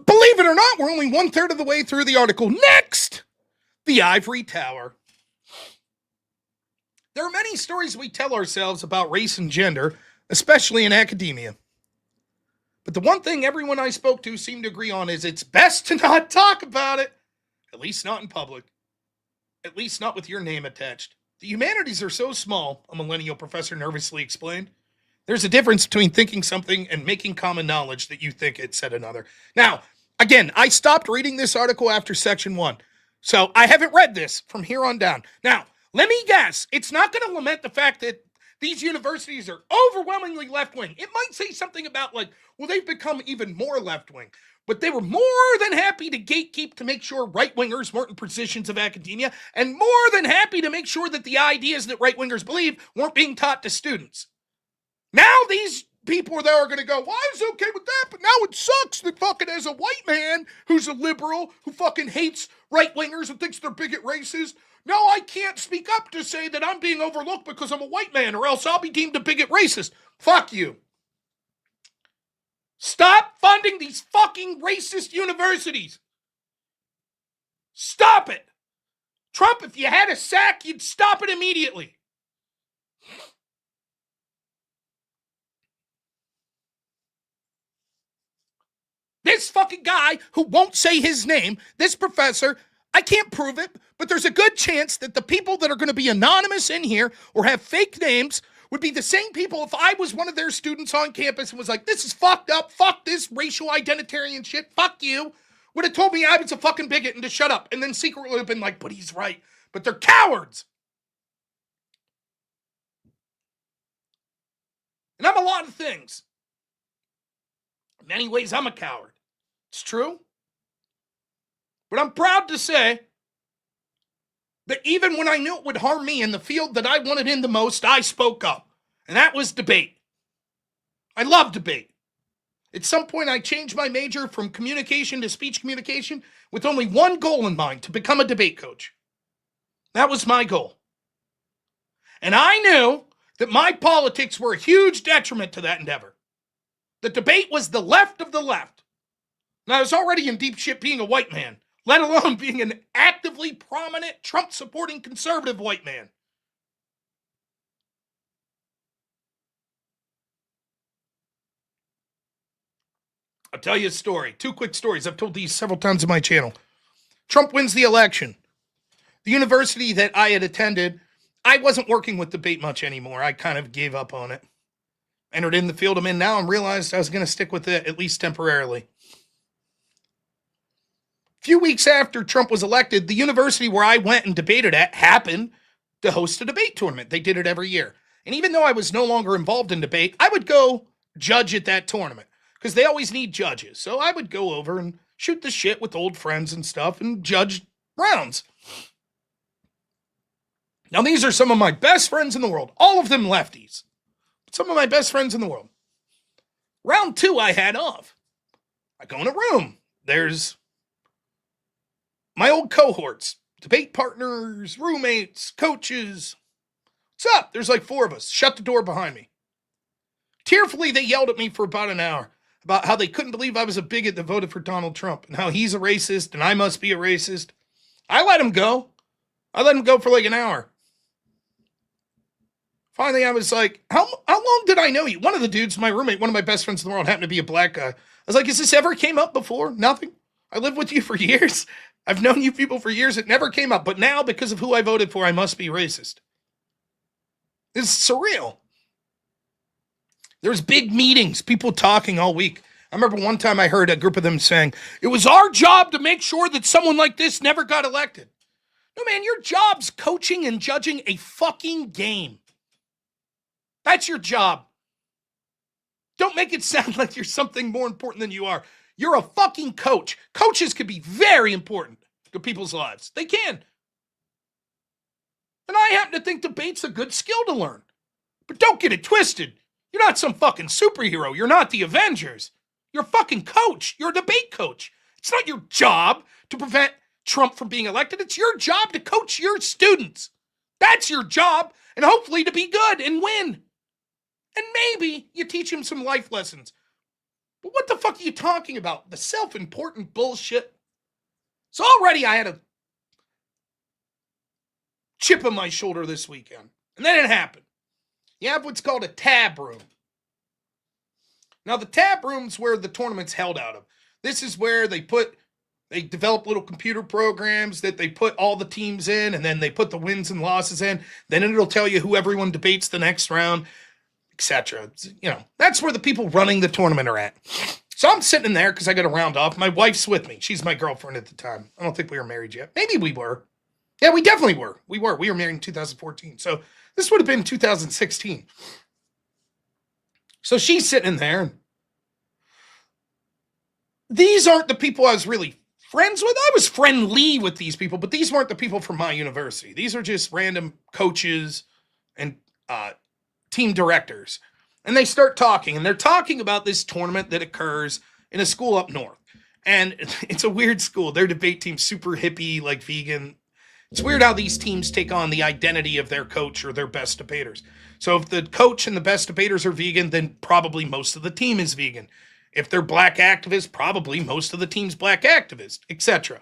Believe it or not, we're only 1/3 of the way through the article. Next, the ivory tower. There are many stories we tell ourselves about race and gender, especially in academia. But the one thing everyone I spoke to seemed to agree on is it's best to not talk about it, at least not in public, at least not with your name attached. The humanities are so small, a millennial professor nervously explained. There's a difference between thinking something and making common knowledge that you think it said another. Now, again, I stopped reading this article after section 1. So I haven't read this from here on down. Now, let me guess. It's not going to lament the fact that these universities are overwhelmingly left-wing. It might say something about they've become even more left-wing. But they were more than happy to gatekeep to make sure right-wingers weren't in positions of academia, and more than happy to make sure that the ideas that right-wingers believe weren't being taught to students. Now these people are there are going to go, well, I was okay with that, but now it sucks that fucking as a white man who's a liberal, who fucking hates right-wingers and thinks they're bigot racist, no, I can't speak up to say that I'm being overlooked because I'm a white man or else I'll be deemed a bigot racist. Fuck you. Stop funding these fucking racist universities. Stop it. Trump, if you had a sack, you'd stop it immediately. This fucking guy who won't say his name, this professor, I can't prove it, but there's a good chance that the people that are going to be anonymous in here or have fake names would be the same people if I was one of their students on campus and was like, this is fucked up, fuck this racial identitarian shit, fuck you, would have told me I was a fucking bigot and to shut up, and then secretly would have been like, but he's right. But they're cowards. And I'm a lot of things. In many ways, I'm a coward. It's true. But I'm proud to say that even when I knew it would harm me in the field that I wanted in the most, I spoke up. And that was debate. I love debate. At some point, I changed my major from communication to speech communication with only one goal in mind, to become a debate coach. That was my goal. And I knew that my politics were a huge detriment to that endeavor. The debate was the left of the left. And I was already in deep shit being a white man, let alone being an actively prominent Trump-supporting conservative white man. I'll tell you a story. 2 quick stories. I've told these several times on my channel. Trump wins the election. The university that I had attended, I wasn't working with debate much anymore. I kind of gave up on it. Entered in the field I'm in now and realized I was going to stick with it, at least temporarily. A few weeks after Trump was elected, the university where I went and debated at happened to host a debate tournament. They did it every year. And even though I was no longer involved in debate, I would go judge at that tournament because they always need judges. So I would go over and shoot the shit with old friends and stuff and judge rounds. Now, these are some of my best friends in the world. All of them lefties. Some of my best friends in the world. Round 2 I had off. I go in a room. There's my old cohorts, debate partners, roommates, coaches. What's up? There's like 4 of us. Shut the door behind me. Tearfully, they yelled at me for about an hour about how they couldn't believe I was a bigot that voted for Donald Trump and how he's a racist and I must be a racist. I let him go. I let him go for like an hour. Finally, I was like, how long did I know you? One of the dudes, my roommate, one of my best friends in the world, happened to be a black guy. I was like, has this ever came up before? Nothing. I lived with you for years. I've known you people for years. It never came up. But now, because of who I voted for, I must be racist. It's surreal. There's big meetings, people talking all week. I remember one time I heard a group of them saying, it was our job to make sure that someone like this never got elected. No, man, your job's coaching and judging a fucking game. That's your job. Don't make it sound like you're something more important than you are. You're a fucking coach. Coaches can be very important to people's lives. They can. And I happen to think debate's a good skill to learn. But don't get it twisted. You're not some fucking superhero. You're not the Avengers. You're a fucking coach. You're a debate coach. It's not your job to prevent Trump from being elected. It's your job to coach your students. That's your job. And hopefully to be good and win. And maybe you teach him some life lessons. But what the fuck are you talking about? The self-important bullshit? So already I had a chip on my shoulder this weekend. And then it happened. You have what's called a tab room. Now the tab room's where the tournament's held out of. This is where they develop little computer programs that they put all the teams in, and then they put the wins and losses in. Then it'll tell you who everyone debates the next round, etc. You know, that's where the people running the tournament are at. So I'm sitting in there because I got to round off. My wife's with me. She's my girlfriend at the time. I don't think we were married yet. Maybe we were. Yeah, we definitely were. We were married in 2014. So this would have been 2016. So she's sitting there. And these aren't the people I was really friends with. I was friendly with these people, but these weren't the people from my university. These are just random coaches and team directors. And they start talking, and they're talking about this tournament that occurs in a school up north. And it's a weird school. Their debate team's super hippie, like vegan. It's weird how these teams take on the identity of their coach or their best debaters. So if the coach and the best debaters are vegan, then probably most of the team is vegan. If they're black activists, probably most of the team's black activists, etc.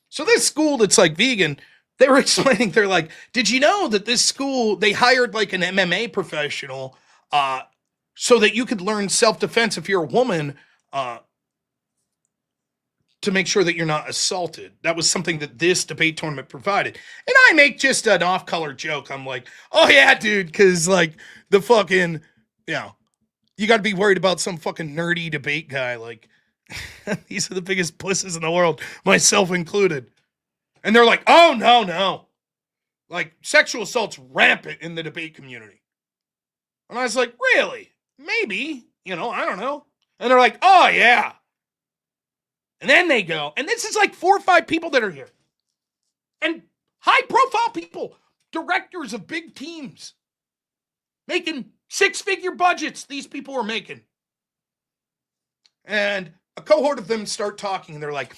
So this school that's like vegan, they were explaining, they're like, did you know that this school, they hired like an MMA professional so that you could learn self-defense if you're a woman to make sure that you're not assaulted. That was something that this debate tournament provided. And I make just an off-color joke. I'm like, oh yeah, dude, because like the fucking, you got to be worried about some fucking nerdy debate guy. Like, these are the biggest pusses in the world, myself included. And they're like, oh, no. Like, sexual assault's rampant in the debate community. And I was like, really? Maybe. I don't know. And they're like, oh, yeah. And then they go, and this is like 4 or 5 people that are here. And high-profile people, directors of big teams, making 6-figure budgets these people were making. And a cohort of them start talking, and they're like,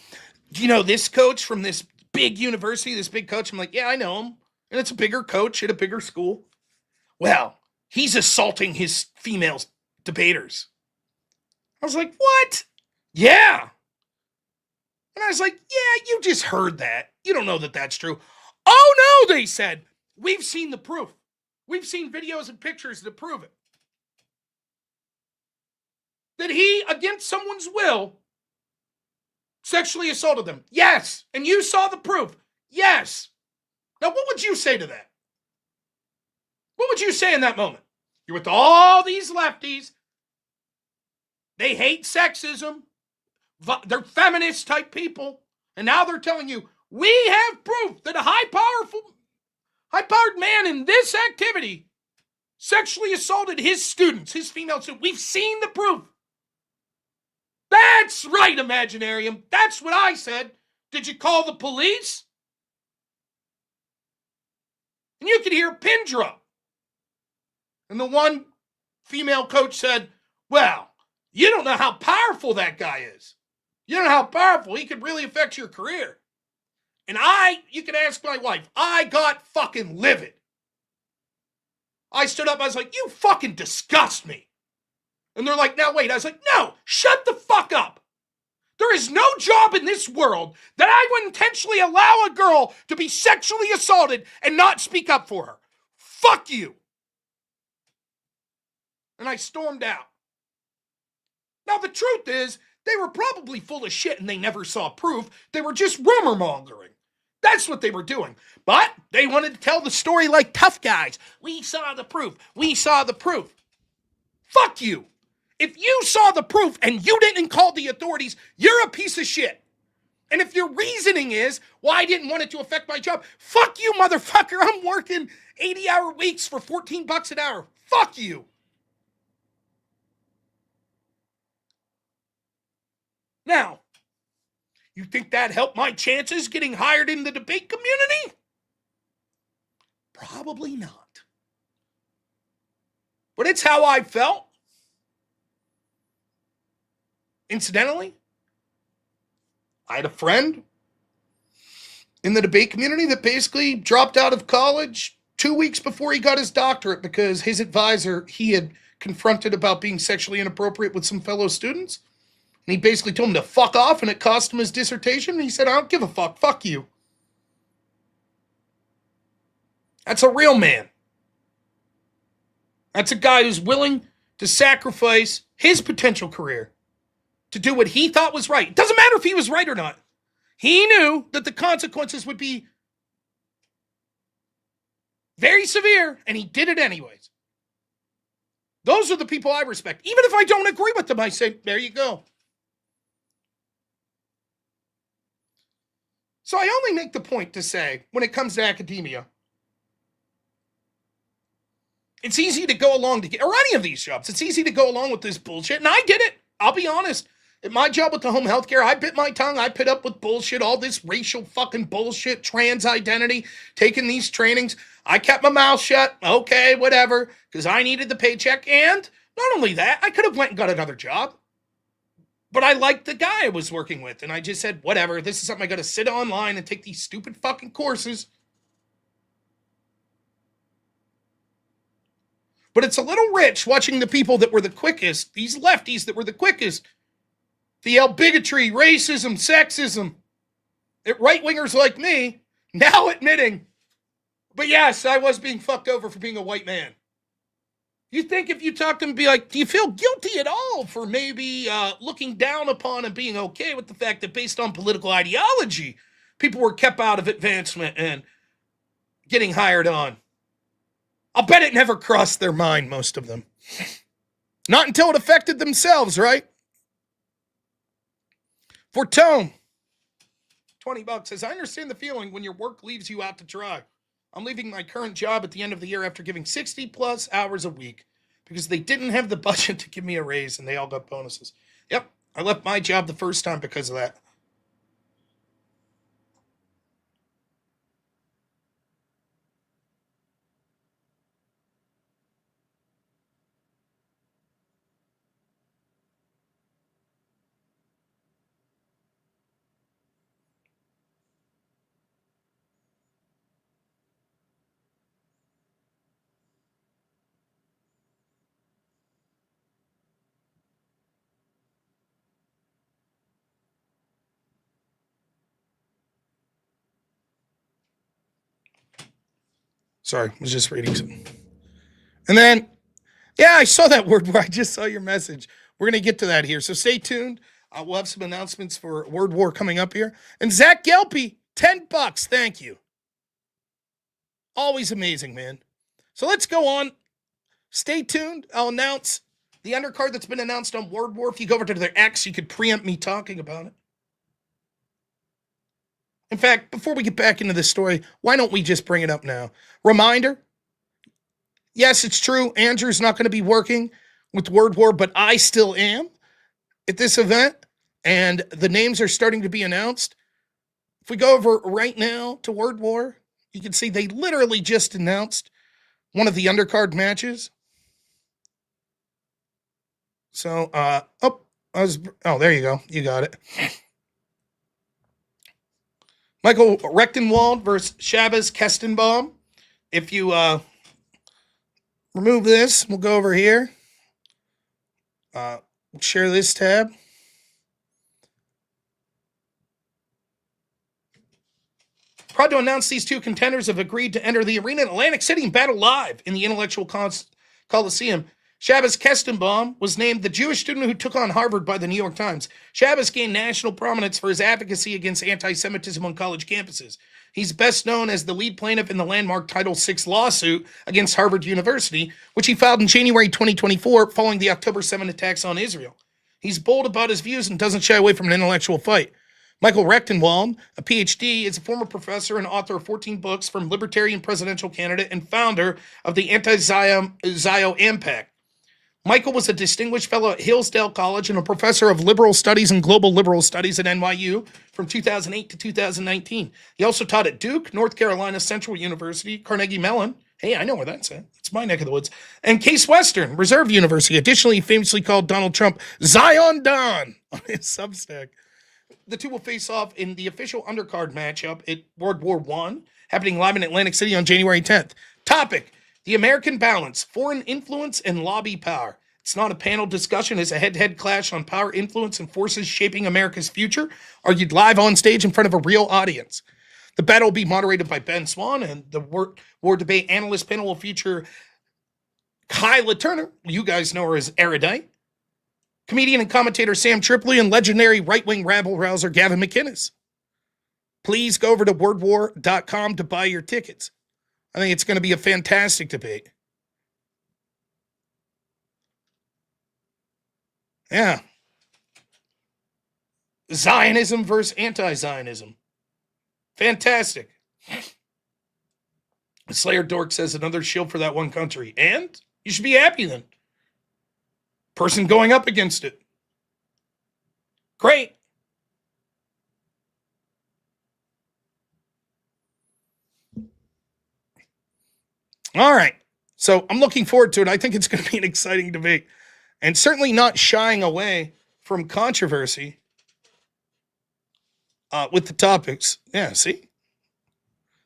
do you know this coach from this big university, this big coach? I'm like, yeah, I know him. And it's a bigger coach at a bigger school. Well, he's assaulting his female debaters. I was like, what? Yeah. And I was like, yeah, you just heard that. You don't know that that's true. Oh, no, they said. We've seen the proof. We've seen videos and pictures that prove it. That he, against someone's will, sexually assaulted them. Yes. And you saw the proof. Yes. Now, what would you say to that? What would you say in that moment? You're with all these lefties. They hate sexism. They're feminist type people. And now they're telling you, we have proof that a high-powered man in this activity sexually assaulted his students, his female students. We've seen the proof. That's right, Imaginarium. That's what I said. Did you call the police? And you could hear a pin drop. And the one female coach said, well, you don't know how powerful that guy is. You don't know how powerful he could really affect your career. And you can ask my wife, I got fucking livid. I stood up, I was like, you fucking disgust me. And they're like, now wait. I was like, no, shut the fuck up. There is no job in this world that I would intentionally allow a girl to be sexually assaulted and not speak up for her. Fuck you. And I stormed out. Now the truth is, they were probably full of shit and they never saw proof. They were just rumor mongering. That's what they were doing. But they wanted to tell the story like tough guys. We saw the proof. We saw the proof. Fuck you. If you saw the proof and you didn't call the authorities, you're a piece of shit. And if your reasoning is, well, I didn't want it to affect my job, fuck you, motherfucker. I'm working 80-hour weeks for $14 an hour. Fuck you. Now, you think that helped my chances getting hired in the debate community? Probably not. But it's how I felt. Incidentally, I had a friend in the debate community that basically dropped out of college 2 weeks before he got his doctorate because his advisor he had confronted about being sexually inappropriate with some fellow students. And he basically told him to fuck off, and it cost him his dissertation. And he said, I don't give a fuck. Fuck you. That's a real man. That's a guy who's willing to sacrifice his potential career to do what he thought was right. It doesn't matter if he was right or not. He knew that the consequences would be very severe, and he did it anyways. Those are the people I respect. Even if I don't agree with them, I say, there you go. So I only make the point to say, when it comes to academia, it's easy to go along to get, or any of these jobs, it's easy to go along with this bullshit. And I get it. I'll be honest. At my job with the home health care, I bit my tongue. I put up with bullshit, all this racial fucking bullshit, trans identity, taking these trainings. I kept my mouth shut. Okay, whatever, because I needed the paycheck. And not only that, I could have went and got another job. But I liked the guy I was working with. And I just said, whatever, this is something I got to sit online and take these stupid fucking courses. But it's a little rich watching the people that were the quickest, these lefties that were the quickest, to yell bigotry, racism, sexism at right-wingers like me, now admitting, but yes, I was being fucked over for being a white man. You think if you talk to them, be like, do you feel guilty at all for maybe looking down upon and being okay with the fact that based on political ideology, people were kept out of advancement and getting hired on? I'll bet it never crossed their mind, most of them. Not until it affected themselves, right? For Tone, $20 says, I understand the feeling when your work leaves you out to dry. I'm leaving my current job at the end of the year after giving 60 plus hours a week because they didn't have the budget to give me a raise and they all got bonuses. Yep, I left my job the first time because of that. Sorry, I was just reading something. And then, yeah, I saw that word war. I just saw your message. We're going to get to that here. So stay tuned. We'll have some announcements for Word War coming up here. And Zach Gelpy, $10. Thank you. Always amazing, man. So let's go on. Stay tuned. I'll announce the undercard that's been announced on Word War. If you go over to their X, you could preempt me talking about it. In fact, before we get back into this story, why don't we just bring it up now? Reminder, yes, it's true. Andrew's not going to be working with Word War, but I still am at this event, and the names are starting to be announced. If we go over right now to Word War, you can see they literally just announced one of the undercard matches. So, there you go. You got it. Michael Rechtenwald versus Shabbos Kestenbaum. If you remove this, we'll go over here. Share this tab. Proud to announce these two contenders have agreed to enter the arena in Atlantic City and battle live in the Intellectual Coliseum. Shabbos Kestenbaum was named the Jewish student who took on Harvard by the New York Times. Shabbos gained national prominence for his advocacy against anti-Semitism on college campuses. He's best known as the lead plaintiff in the landmark Title VI lawsuit against Harvard University, which he filed in January 2024 following the October 7 attacks on Israel. He's bold about his views and doesn't shy away from an intellectual fight. Michael Rechtenwald, a PhD, is a former professor and author of 14 books from Libertarian presidential candidate and founder of the Anti-Zio Impact. Michael was a distinguished fellow at Hillsdale College and a professor of liberal studies and global liberal studies at NYU from 2008 to 2019. He also taught at Duke, North Carolina Central University, Carnegie Mellon. Hey, I know where that's at. It's my neck of the woods. And Case Western Reserve University. Additionally, he famously called Donald Trump Zion Don on his Substack. The two will face off in the official undercard matchup at World War I, happening live in Atlantic City on January 10th. Topic: the American balance, foreign influence, and lobby power. It's not a panel discussion. It's a head-to-head clash on power, influence, and forces shaping America's future, argued live on stage in front of a real audience. The battle will be moderated by Ben Swan, and the war debate analyst panel will feature Kyla Turner, you guys know her as Erudite, comedian and commentator Sam Tripoli, and legendary right-wing rabble-rouser Gavin McInnes. Please go over to wordwar.com to buy your tickets. I think it's going to be a fantastic debate. Yeah. Zionism versus anti-Zionism. Fantastic. Slayer Dork says another shield for that one country. And you should be happy then. Person going up against it. Great. All right. So I'm looking forward to it. I think it's going to be an exciting debate. And certainly not shying away from controversy with the topics. Yeah, see?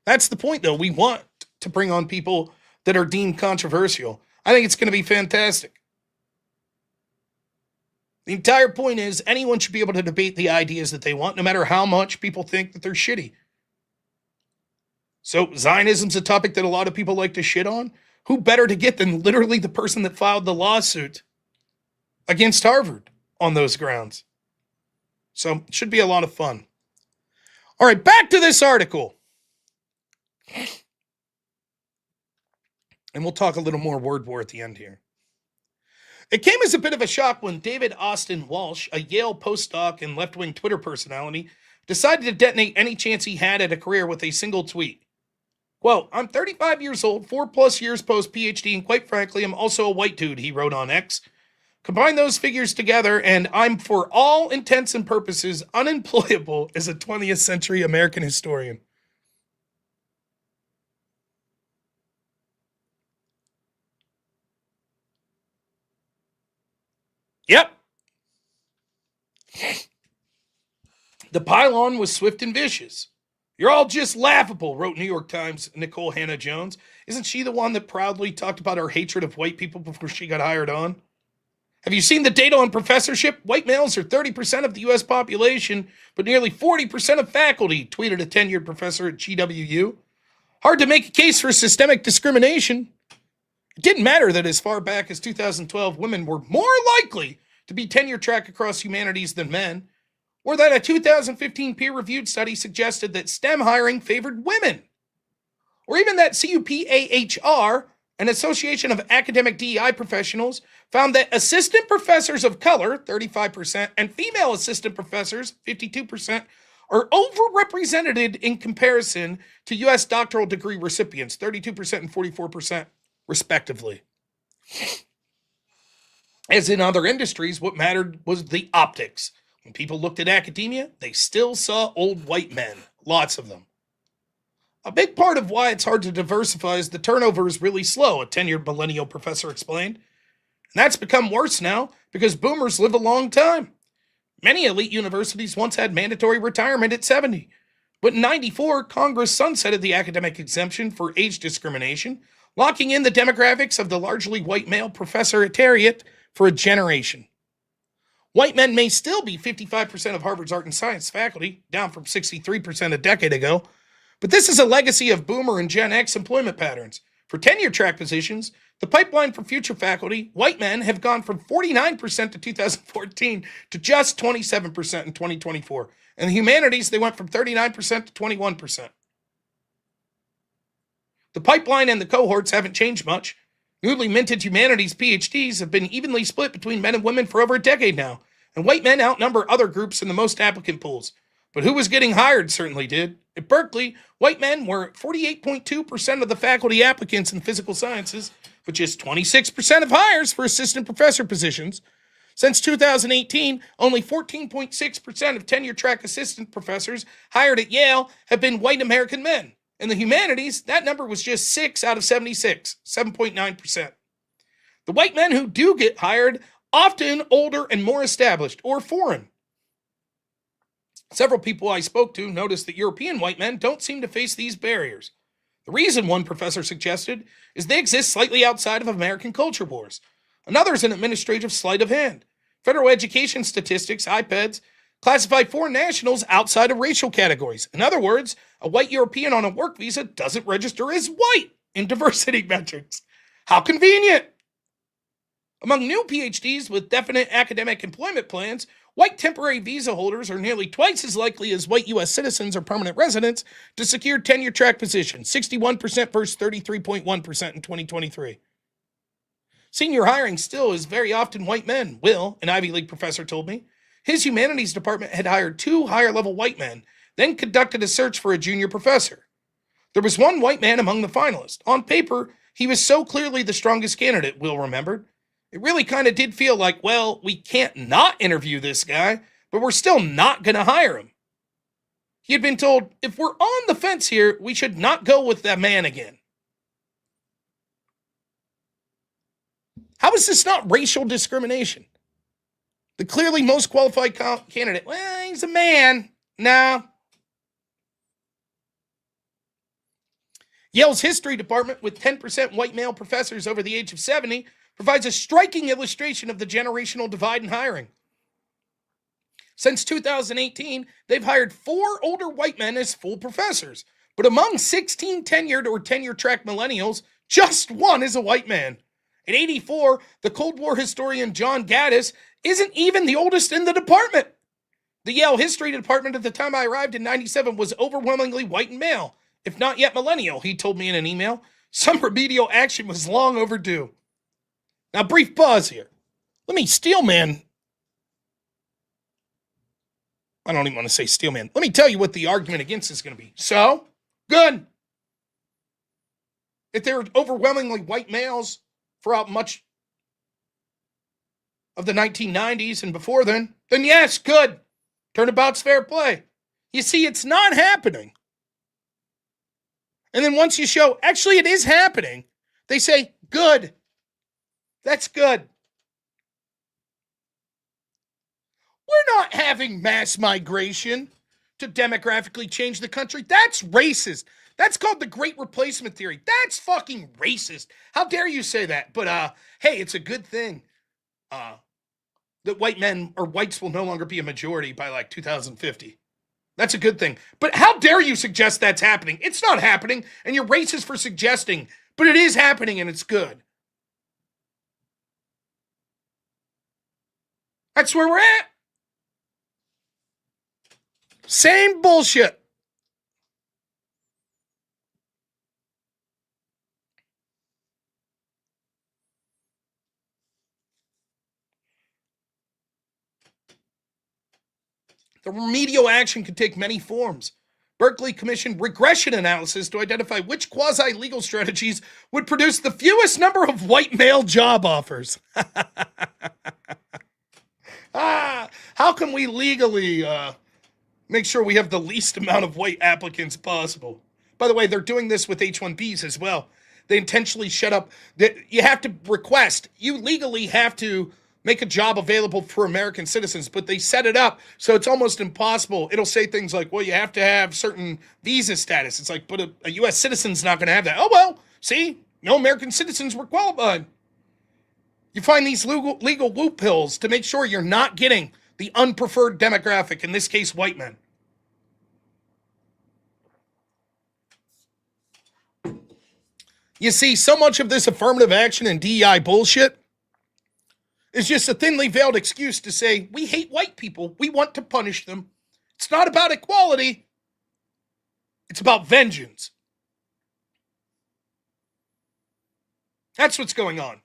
That's the point, though. We want to bring on people that are deemed controversial. I think it's going to be fantastic. The entire point is anyone should be able to debate the ideas that they want, no matter how much people think that they're shitty. So Zionism's a topic that a lot of people like to shit on. Who better to get than literally the person that filed the lawsuit against Harvard on those grounds? So it should be a lot of fun. All right, back to this article. And we'll talk a little more word war at the end here. It came as a bit of a shock when David Austin Walsh, a Yale postdoc and left-wing Twitter personality, decided to detonate any chance he had at a career with a single tweet. Quote, I'm 35 years old, 4+ years post-PhD, and quite frankly, I'm also a white dude, he wrote on X. Combine those figures together, and I'm, for all intents and purposes, unemployable as a 20th century American historian. Yep. The pile-on was swift and vicious. You're all just laughable, wrote New York Times' Nicole Hannah-Jones. Isn't she the one that proudly talked about her hatred of white people before she got hired on? Have you seen the data on professorship? White males are 30% of the U.S. population, but nearly 40% of faculty, tweeted a tenured professor at GWU. Hard to make a case for systemic discrimination. It didn't matter that as far back as 2012, women were more likely to be tenure track across humanities than men, or that a 2015 peer-reviewed study suggested that STEM hiring favored women, or even that CUPAHR, an association of academic DEI professionals, found that assistant professors of color, 35%, and female assistant professors, 52%, are overrepresented in comparison to U.S. doctoral degree recipients, 32% and 44%, respectively. As in other industries, what mattered was the optics. When people looked at academia, they still saw old white men, lots of them. A big part of why it's hard to diversify is the turnover is really slow, a tenured millennial professor explained. And that's become worse now because boomers live a long time. Many elite universities once had mandatory retirement at 70. But in 94, Congress sunsetted the academic exemption for age discrimination, locking in the demographics of the largely white male professoratariat for a generation. White men may still be 55% of Harvard's art and science faculty, down from 63% a decade ago, but this is a legacy of boomer and Gen X employment patterns. For tenure track positions, the pipeline for future faculty, white men have gone from 49% to 2014 to just 27% in 2024. In the humanities, they went from 39% to 21%. The pipeline and the cohorts haven't changed much. Newly minted humanities PhDs have been evenly split between men and women for over a decade now, and white men outnumber other groups in the most applicant pools. But who was getting hired certainly did. At Berkeley, white men were 48.2% of the faculty applicants in physical sciences, but just 26% of hires for assistant professor positions. Since 2018, only 14.6% of tenure-track assistant professors hired at Yale have been white American men. In the humanities, that number was just 6 out of 76, 7.9%. The white men who do get hired, often older and more established, or foreign. Several people I spoke to noticed that European white men don't seem to face these barriers. The reason, one professor suggested, is they exist slightly outside of American culture wars. Another is an administrative sleight of hand. Federal education statistics, IPEDS, classify foreign nationals outside of racial categories. In other words, a white European on a work visa doesn't register as white in diversity metrics. How convenient! Among new PhDs with definite academic employment plans, white temporary visa holders are nearly twice as likely as white U.S. citizens or permanent residents to secure tenure-track positions, 61% versus 33.1% in 2023. Senior hiring still is very often white men. Will, an Ivy League professor, told me. His humanities department had hired 2 higher-level white men, then conducted a search for a junior professor. There was one white man among the finalists. On paper, he was so clearly the strongest candidate, Will remembered. It really kind of did feel like, well, we can't not interview this guy, but we're still not going to hire him. He had been told, if we're on the fence here, we should not go with that man again. How is this not racial discrimination? The clearly most qualified candidate, well, he's a man. No. Yale's history department, with 10% white male professors over the age of 70, provides a striking illustration of the generational divide in hiring. Since 2018, they've hired 4 older white men as full professors. But among 16 tenured or tenure-track millennials, just 1 is a white man. At 84, the Cold War historian John Gaddis isn't even the oldest in the department. The Yale history department at the time I arrived in 97 was overwhelmingly white and male, if not yet millennial, he told me in an email. Some remedial action was long overdue. Now, brief pause here. Let me steelman. I don't even want to say steelman. Let me tell you what the argument against is going to be. So, good. If there were overwhelmingly white males throughout much of the 1990s and before then yes, good. Turnabout's fair play. You see, it's not happening. And then once you show, actually it is happening, they say, good. That's good. We're not having mass migration to demographically change the country. That's racist. That's called the Great Replacement Theory. That's fucking racist. How dare you say that? But, hey, it's a good thing that whites will no longer be a majority by like 2050. That's a good thing. But how dare you suggest that's happening? It's not happening, and you're racist for suggesting, but it is happening and it's good. That's where we're at. Same bullshit. The remedial action could take many forms. Berkeley commissioned regression analysis to identify which quasi-legal strategies would produce the fewest number of white male job offers. How can we legally make sure we have the least amount of white applicants possible? By the way, they're doing this with H-1Bs as well. They intentionally shut up. You have to request. You legally have to make a job available for American citizens, but they set it up so it's almost impossible. It'll say things like, well, you have to have certain visa status. It's like, but a U.S. citizen's not going to have that. Oh, well, see, no American citizens were qualified. You find these legal loopholes to make sure you're not getting the unpreferred demographic, in this case, white men. You see, so much of this affirmative action and DEI bullshit is just a thinly veiled excuse to say, we hate white people, we want to punish them. It's not about equality. It's about vengeance. That's what's going on.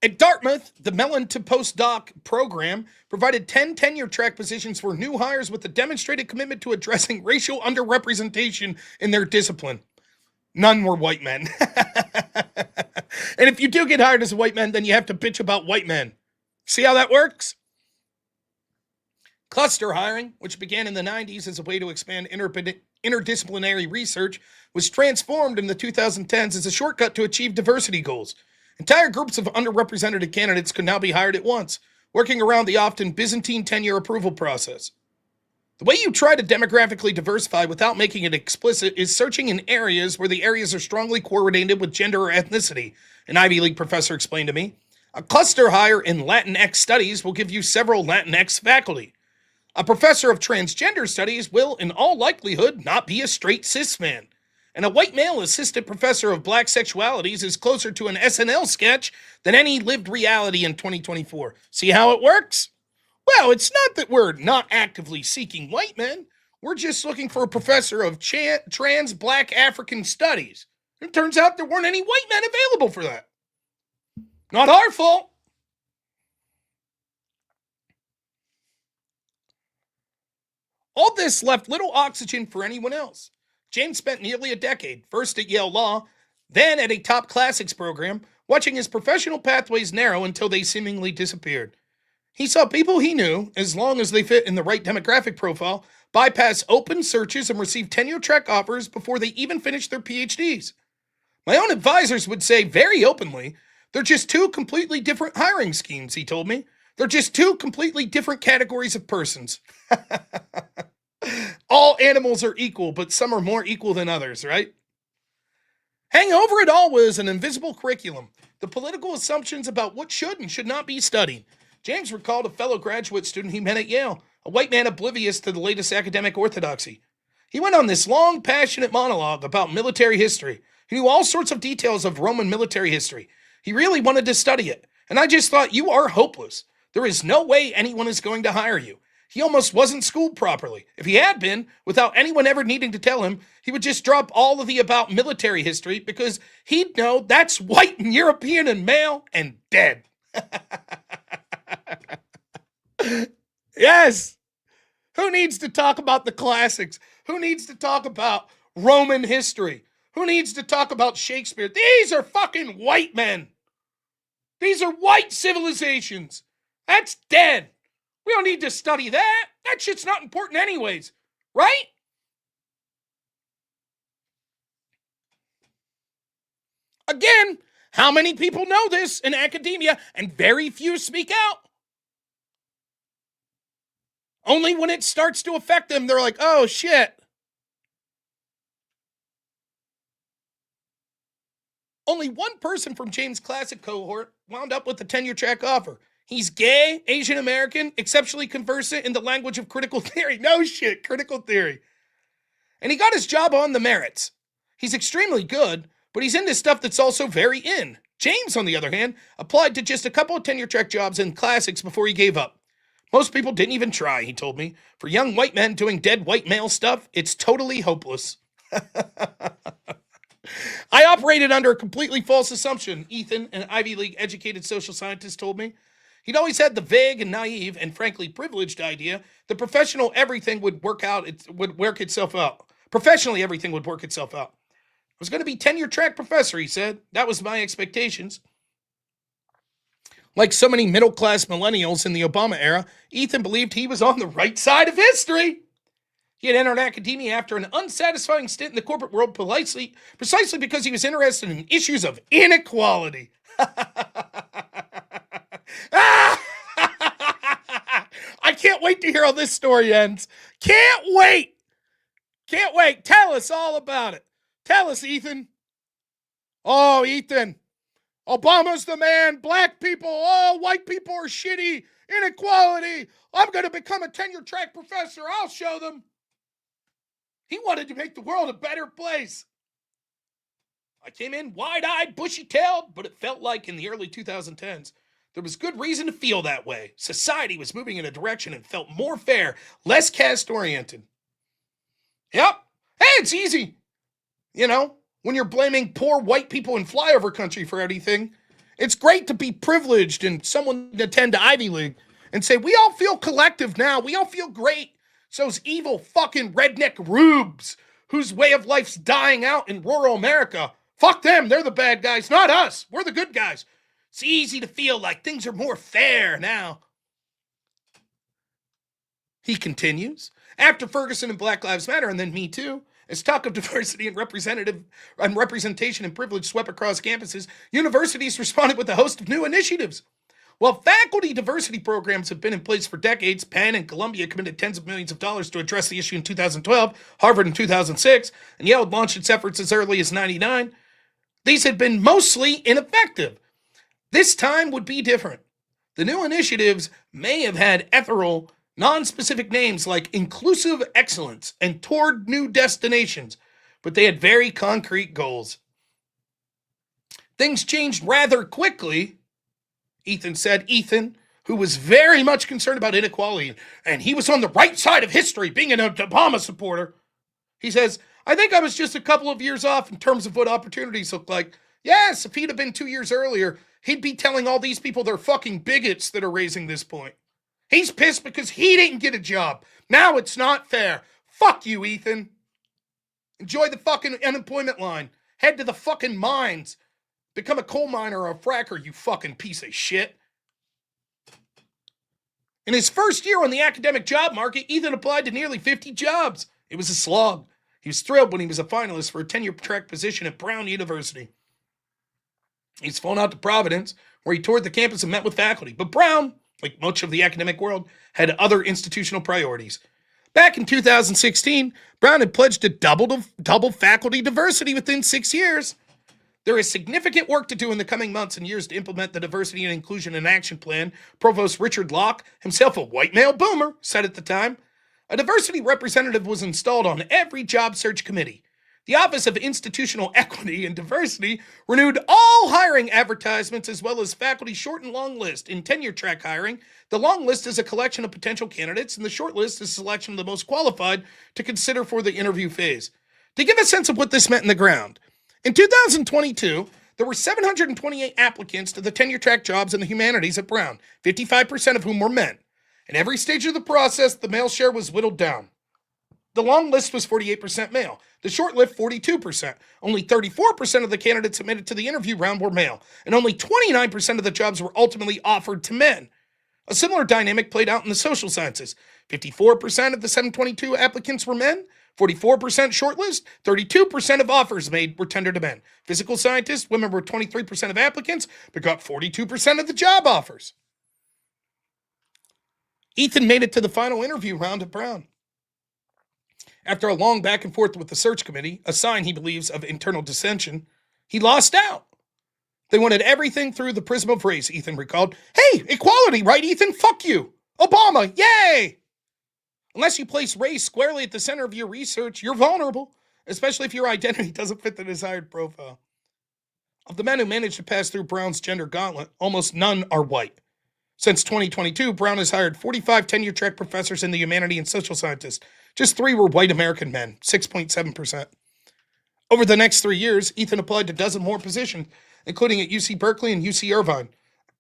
At Dartmouth, the Mellon to Postdoc program provided 10 tenure-track positions for new hires with a demonstrated commitment to addressing racial underrepresentation in their discipline. None were white men. And if you do get hired as a white man, then you have to bitch about white men. See how that works? Cluster hiring, which began in the 90s as a way to expand interdisciplinary research, was transformed in the 2010s as a shortcut to achieve diversity goals. Entire groups of underrepresented candidates could now be hired at once, working around the often Byzantine tenure approval process. The way you try to demographically diversify without making it explicit is searching in areas where the areas are strongly correlated with gender or ethnicity, an Ivy League professor explained to me. A cluster hire in Latinx studies will give you several Latinx faculty. A professor of transgender studies will, in all likelihood, not be a straight cis man. And a white male assistant professor of black sexualities is closer to an SNL sketch than any lived reality in 2024. See how it works? Well, it's not that we're not actively seeking white men. We're just looking for a professor of trans black African studies. It turns out there weren't any white men available for that. Not our fault. All this left little oxygen for anyone else. James spent nearly a decade, first at Yale Law, then at a top classics program, watching his professional pathways narrow until they seemingly disappeared. He saw people he knew, as long as they fit in the right demographic profile, bypass open searches and receive tenure-track offers before they even finished their PhDs. My own advisors would say very openly, they're just two completely different hiring schemes, he told me. They're just two completely different categories of persons. All animals are equal, but some are more equal than others, right? Hanging over it all was an invisible curriculum, the political assumptions about what should and should not be studied. James recalled a fellow graduate student he met at Yale, a white man oblivious to the latest academic orthodoxy. He went on this long, passionate monologue about military history. He knew all sorts of details of Roman military history. He really wanted to study it. And I just thought, you are hopeless. There is no way anyone is going to hire you. He almost wasn't schooled properly. If he had been, without anyone ever needing to tell him, he would just drop all of the about military history because he'd know that's white and European and male and dead. Yes. Who needs to talk about the classics? Who needs to talk about Roman history? Who needs to talk about Shakespeare? These are fucking white men. These are white civilizations. That's dead. We don't need to study that. That shit's not important anyways, right? Again, how many people know this in academia and very few speak out? Only when it starts to affect them, they're like, oh shit. Only one person from James' classic cohort wound up with a tenure-track offer. He's gay, Asian American, exceptionally conversant in the language of critical theory. No shit, critical theory. And he got his job on the merits. He's extremely good, but he's into stuff that's also very in. James, on the other hand, applied to just a couple of tenure-track jobs in classics before he gave up. Most people didn't even try, he told me. For young white men doing dead white male stuff, it's totally hopeless. I operated under a completely false assumption, Ethan, an Ivy League educated social scientist, told me. He'd always had the vague and naive and frankly privileged idea that professional everything would work itself out. Professionally, everything would work itself out. I was going to be tenure-track professor, he said. That was my expectations. Like so many middle-class millennials in the Obama era, Ethan believed he was on the right side of history. He had entered academia after an unsatisfying stint in the corporate world precisely because he was interested in issues of inequality. I can't wait to hear how this story ends. Can't wait. Can't wait. Tell us all about it. Tell us, Ethan. Oh, Ethan. Obama's the man. Black people. Oh, white people are shitty. Inequality. I'm going to become a tenure-track professor. I'll show them. He wanted to make the world a better place. I came in wide-eyed, bushy-tailed, but it felt like in the early 2010s, there was good reason to feel that way. Society was moving in a direction and felt more fair, less caste-oriented. Yep. Hey, it's easy. You know, when you're blaming poor white people in flyover country for anything, it's great to be privileged and someone to attend to Ivy League and say, we all feel collective now. We all feel great. So those evil fucking redneck rubes whose way of life's dying out in rural America, fuck them. They're the bad guys, not us. We're the good guys. It's easy to feel like things are more fair now. He continues. After Ferguson and Black Lives Matter, and then Me Too, as talk of diversity and representation and privilege swept across campuses, universities responded with a host of new initiatives. While faculty diversity programs have been in place for decades, Penn and Columbia committed tens of millions of dollars to address the issue in 2012, Harvard in 2006, and Yale launched its efforts as early as 1999. These had been mostly ineffective. This time would be different. The new initiatives may have had ethereal, non-specific names like Inclusive Excellence and Toward New Destinations, but they had very concrete goals. Things changed rather quickly, Ethan said. Ethan, who was very much concerned about inequality, and he was on the right side of history, being an Obama supporter. He says, I think I was just a couple of years off in terms of what opportunities look like. Yes, if he'd have been 2 years earlier, he'd be telling all these people they're fucking bigots that are raising this point. He's pissed because he didn't get a job. Now it's not fair. Fuck you, Ethan. Enjoy the fucking unemployment line. Head to the fucking mines. Become a coal miner or a fracker, you fucking piece of shit. In his first year on the academic job market, Ethan applied to nearly 50 jobs. It was a slog. He was thrilled when he was a finalist for a tenure-track position at Brown University. He's flown out to Providence, where he toured the campus and met with faculty. But Brown, like much of the academic world, had other institutional priorities. Back in 2016, Brown had pledged to double faculty diversity within 6 years. There is significant work to do in the coming months and years to implement the Diversity and Inclusion and Action Plan, Provost Richard Locke, himself a white male boomer, said at the time. A diversity representative was installed on every job search committee. The Office of Institutional Equity and Diversity renewed all hiring advertisements as well as faculty short and long list. In tenure track hiring, the long list is a collection of potential candidates and the short list is a selection of the most qualified to consider for the interview phase. To give a sense of what this meant in the ground, in 2022, there were 728 applicants to the tenure track jobs in the humanities at Brown, 55% of whom were men. At every stage of the process, the male share was whittled down. The long list was 48% male. The short list, 42%. Only 34% of the candidates submitted to the interview round were male, and only 29% of the jobs were ultimately offered to men. A similar dynamic played out in the social sciences. 54% of the 722 applicants were men, 44% shortlist, 32% of offers made were tendered to men. Physical scientists, women were 23% of applicants, but got 42% of the job offers. Ethan made it to the final interview round at Brown. After a long back and forth with the search committee, a sign, he believes, of internal dissension, he lost out. They wanted everything through the prism of race, Ethan recalled. Hey, equality, right, Ethan? Fuck you. Obama, yay! Unless you place race squarely at the center of your research, you're vulnerable, especially if your identity doesn't fit the desired profile. Of the men who managed to pass through Brown's gender gauntlet, almost none are white. Since 2022, Brown has hired 45 tenure-track professors in the humanities and social sciences. Just 3 were white American men, 6.7%. Over the next 3 years, Ethan applied to a dozen more positions, including at UC Berkeley and UC Irvine.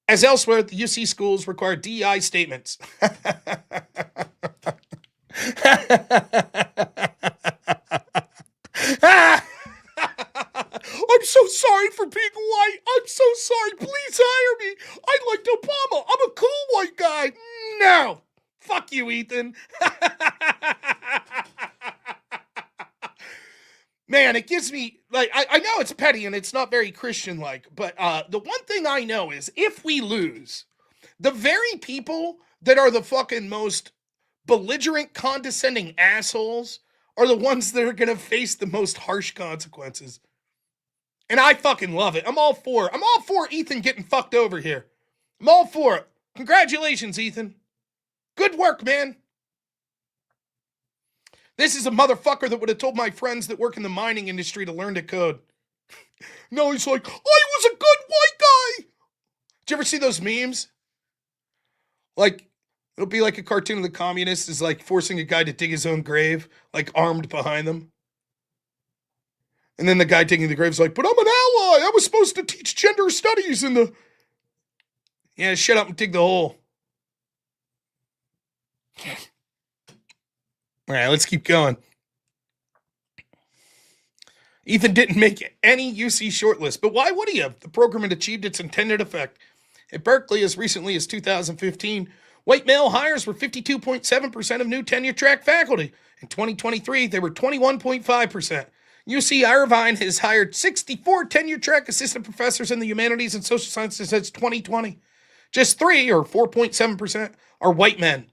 As elsewhere, the UC schools require DEI statements. I'm so sorry for being white. I'm so sorry. Please hire me. I liked Obama. I'm a cool white guy. No. Fuck you, Ethan. Man, it gives me, like, I know it's petty and it's not very Christian-like, but the one thing I know is if we lose, the very people that are the fucking most belligerent, condescending assholes are the ones that are going to face the most harsh consequences. And I fucking love it. I'm all for Ethan getting fucked over here. I'm all for it. Congratulations, Ethan. Good work, man. This is a motherfucker that would have told my friends that work in the mining industry to learn to code. No, he's like, I was a good white guy. Did you ever see those memes? Like, it'll be like a cartoon of the communists is like forcing a guy to dig his own grave, like armed behind them. And then the guy digging the grave is like, but I'm an ally. I was supposed to teach gender studies in the... Yeah, shut up and dig the hole. All right, let's keep going. Ethan didn't make any UC shortlist, but why would he have? The program had achieved its intended effect. At Berkeley, as recently as 2015, white male hires were 52.7% of new tenure-track faculty. In 2023, they were 21.5%. UC Irvine has hired 64 tenure-track assistant professors in the humanities and social sciences since 2020. Just 3, or 4.7%, are white men.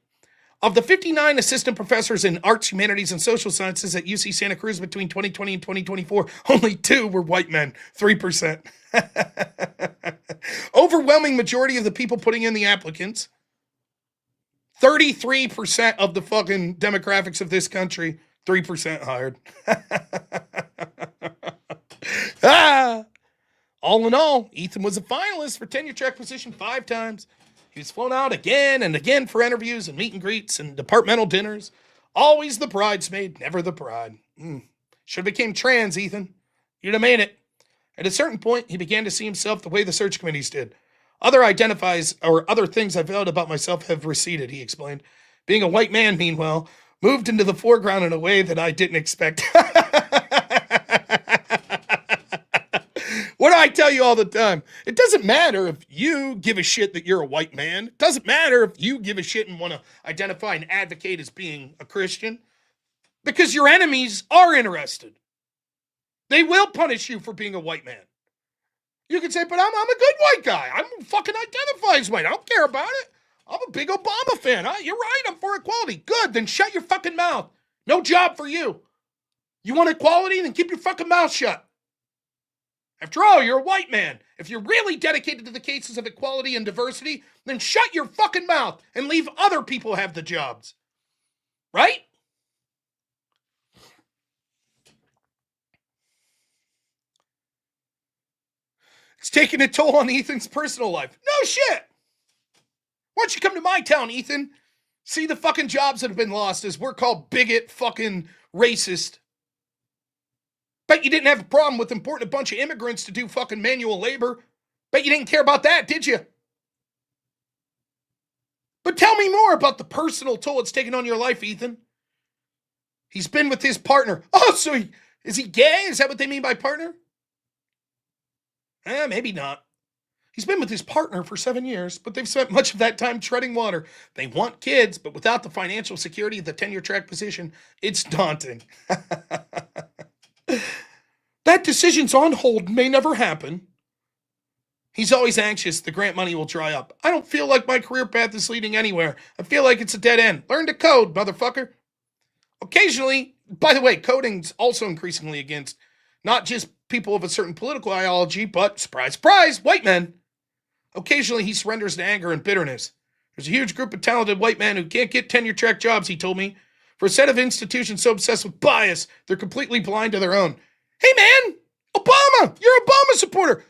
Of the 59 assistant professors in arts, humanities, and social sciences at UC Santa Cruz between 2020 and 2024, only 2 were white men, 3%. Overwhelming majority of the people putting in the applicants, 33% of the fucking demographics of this country, 3% hired. All in all, Ethan was a finalist for tenure track position 5 times. He was flown out again and again for interviews and meet and greets and departmental dinners. Always the bridesmaid, never the bride. Should have became trans, Ethan. You'd have made it. At a certain point, he began to see himself the way the search committees did. Other things I felt about myself have receded, he explained. Being a white man, meanwhile, moved into the foreground in a way that I didn't expect. I tell you all the time. It doesn't matter if you give a shit that you're a white man. It doesn't matter if you give a shit and want to identify and advocate as being a Christian. Because your enemies are interested. They will punish you for being a white man. You can say, but I'm a good white guy. I'm fucking identify as white. I don't care about it. I'm a big Obama fan. You're right. I'm for equality. Good. Then shut your fucking mouth. No job for you. You want equality? Then keep your fucking mouth shut. After all, you're a white man. If you're really dedicated to the cases of equality and diversity, then shut your fucking mouth and leave other people have the jobs. Right? It's taking a toll on Ethan's personal life. No shit. Why don't you come to my town, Ethan? See the fucking jobs that have been lost as we're called bigot, fucking racist. Bet you didn't have a problem with importing a bunch of immigrants to do fucking manual labor. Bet you didn't care about that, did you? But tell me more about the personal toll it's taken on your life, Ethan. He's been with his partner. Oh, so is he gay? Is that what they mean by partner? Maybe not. He's been with his partner for 7 years, but they've spent much of that time treading water. They want kids, but without the financial security of the tenure track position, it's daunting. That decision's on hold, may never happen. He's always anxious the grant money will dry up. I don't feel like my career path is leading anywhere. I feel like it's a dead end. Learn to code, motherfucker. Occasionally, by the way, coding's also increasingly against not just people of a certain political ideology, but, surprise, surprise, white men. Occasionally, he surrenders to anger and bitterness. There's a huge group of talented white men who can't get tenure-track jobs, he told me. For a set of institutions so obsessed with bias, they're completely blind to their own. Hey, man, Obama, you're an Obama supporter.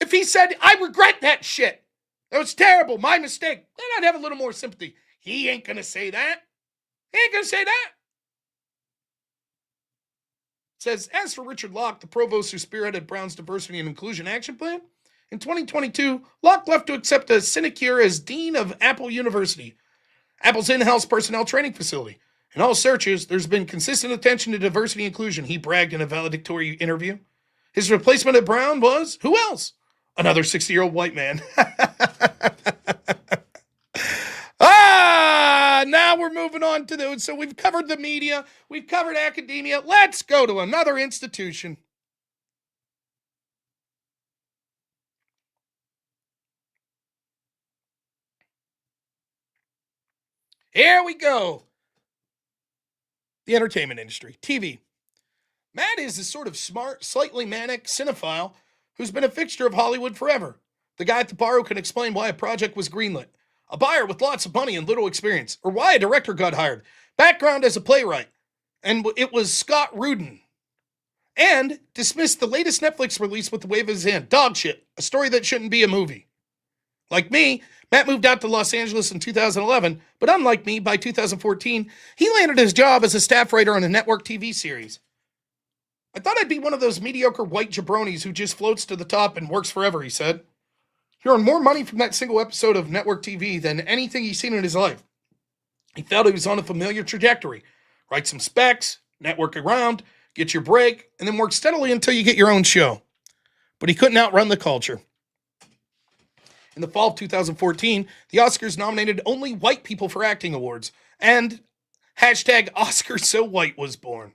If he said, I regret that shit, that was terrible, my mistake, then I'd have a little more sympathy. He ain't going to say that. He ain't going to say that. It says, as for Richard Locke, the provost who spearheaded Brown's Diversity and Inclusion Action Plan, in 2022, Locke left to accept a sinecure as Dean of Apple University, Apple's in-house personnel training facility. In all searches, there's been consistent attention to diversity and inclusion, he bragged in a valedictory interview. His replacement at Brown was, who else? Another 60-year-old white man. Now we're moving on to those. So we've covered the media, we've covered academia. Let's go to another institution. Here we go. The entertainment industry, TV. Matt is a sort of smart, slightly manic cinephile who's been a fixture of Hollywood forever. The guy at the bar who can explain why a project was greenlit. A buyer with lots of money and little experience. Or why a director got hired. Background as a playwright. And it was Scott Rudin. And dismissed the latest Netflix release with the wave of his hand. Dog shit. A story that shouldn't be a movie. Like me, Matt moved out to Los Angeles in 2011, but unlike me, by 2014, he landed his job as a staff writer on a network TV series. I thought I'd be one of those mediocre white jabronis who just floats to the top and works forever, he said. He earned more money from that single episode of network TV than anything he's seen in his life. He felt he was on a familiar trajectory. Write some specs, network around, get your break, and then work steadily until you get your own show. But he couldn't outrun the culture. In the fall of 2014, the Oscars nominated only white people for acting awards, and #OscarsSoWhite was born.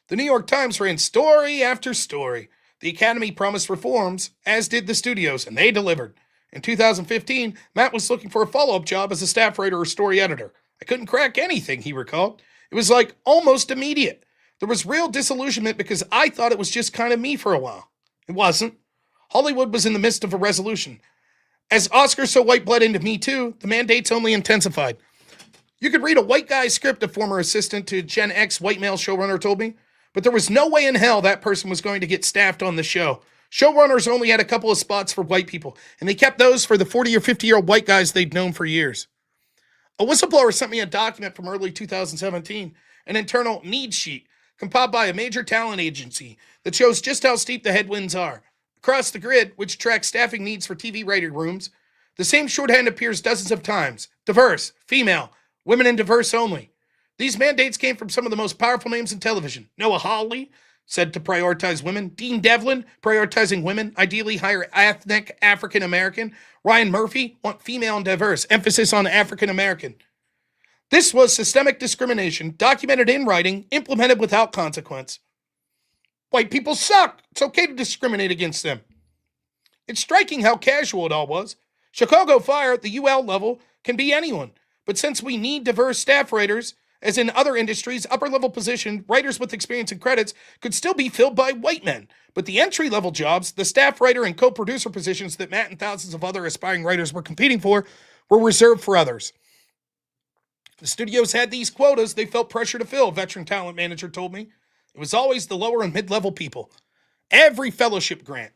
The New York Times ran story after story. The Academy promised reforms, as did the studios, and they delivered. In 2015, Matt was looking for a follow-up job as a staff writer or story editor. I couldn't crack anything, he recalled. It was like almost immediate. There was real disillusionment because I thought it was just kind of me for a while. It wasn't. Hollywood was in the midst of a resolution. As OscarsSoWhite bled into Me Too, the mandates only intensified. You could read a white guy's script, a former assistant to Gen X white male showrunner told me, but there was no way in hell that person was going to get staffed on the show. Showrunners only had a couple of spots for white people, and they kept those for the 40 or 50-year-old white guys they'd known for years. A whistleblower sent me a document from early 2017, an internal needs sheet compiled by a major talent agency that shows just how steep the headwinds are. Across the grid, which tracks staffing needs for TV writing rooms, the same shorthand appears dozens of times. Diverse, female, women and diverse only. These mandates came from some of the most powerful names in television. Noah Hawley, said to prioritize women. Dean Devlin, prioritizing women, ideally hire ethnic African American. Ryan Murphy, want female and diverse, emphasis on African American. This was systemic discrimination, documented in writing, implemented without consequence. White people suck. It's okay to discriminate against them. It's striking how casual it all was. Chicago Fire at the UL level can be anyone. But since we need diverse staff writers, as in other industries, upper-level position, writers with experience and credits could still be filled by white men. But the entry-level jobs, the staff writer and co-producer positions that Matt and thousands of other aspiring writers were competing for, were reserved for others. The studios had these quotas they felt pressure to fill, a veteran talent manager told me. It was always the lower and mid-level people. Every fellowship, grant,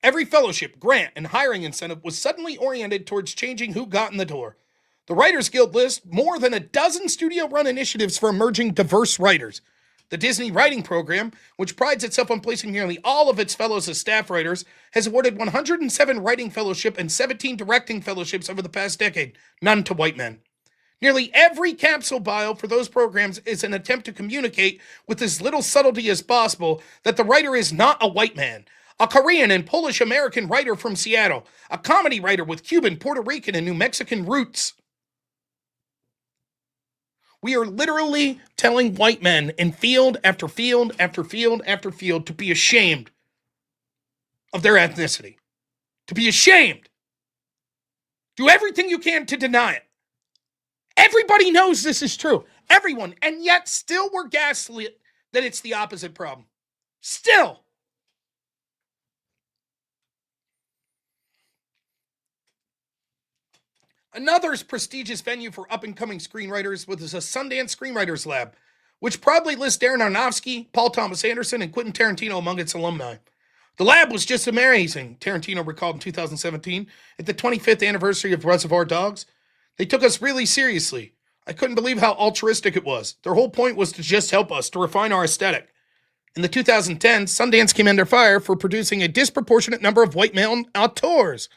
and hiring incentive was suddenly oriented towards changing who got in the door. The Writers Guild lists more than a dozen studio-run initiatives for emerging diverse writers. The Disney Writing Program, which prides itself on placing nearly all of its fellows as staff writers, has awarded 107 writing fellowship and 17 directing fellowships over the past decade, none to white men. Nearly every capsule bio for those programs is an attempt to communicate with as little subtlety as possible that the writer is not a white man, a Korean and Polish-American writer from Seattle, a comedy writer with Cuban, Puerto Rican, and New Mexican roots. We are literally telling white men in field after field after field after field to be ashamed of their ethnicity. To be ashamed. Do everything you can to deny it. Everybody knows this is true. Everyone. And yet still we're gaslit that it's the opposite problem. Still. Another prestigious venue for up-and-coming screenwriters was a Sundance Screenwriters Lab, which proudly lists Darren Aronofsky, Paul Thomas Anderson, and Quentin Tarantino among its alumni. The lab was just amazing, Tarantino recalled in 2017, at the 25th anniversary of Reservoir Dogs. They took us really seriously. I couldn't believe how altruistic it was. Their whole point was to just help us, to refine our aesthetic. In the 2010s, Sundance came under fire for producing a disproportionate number of white male auteurs.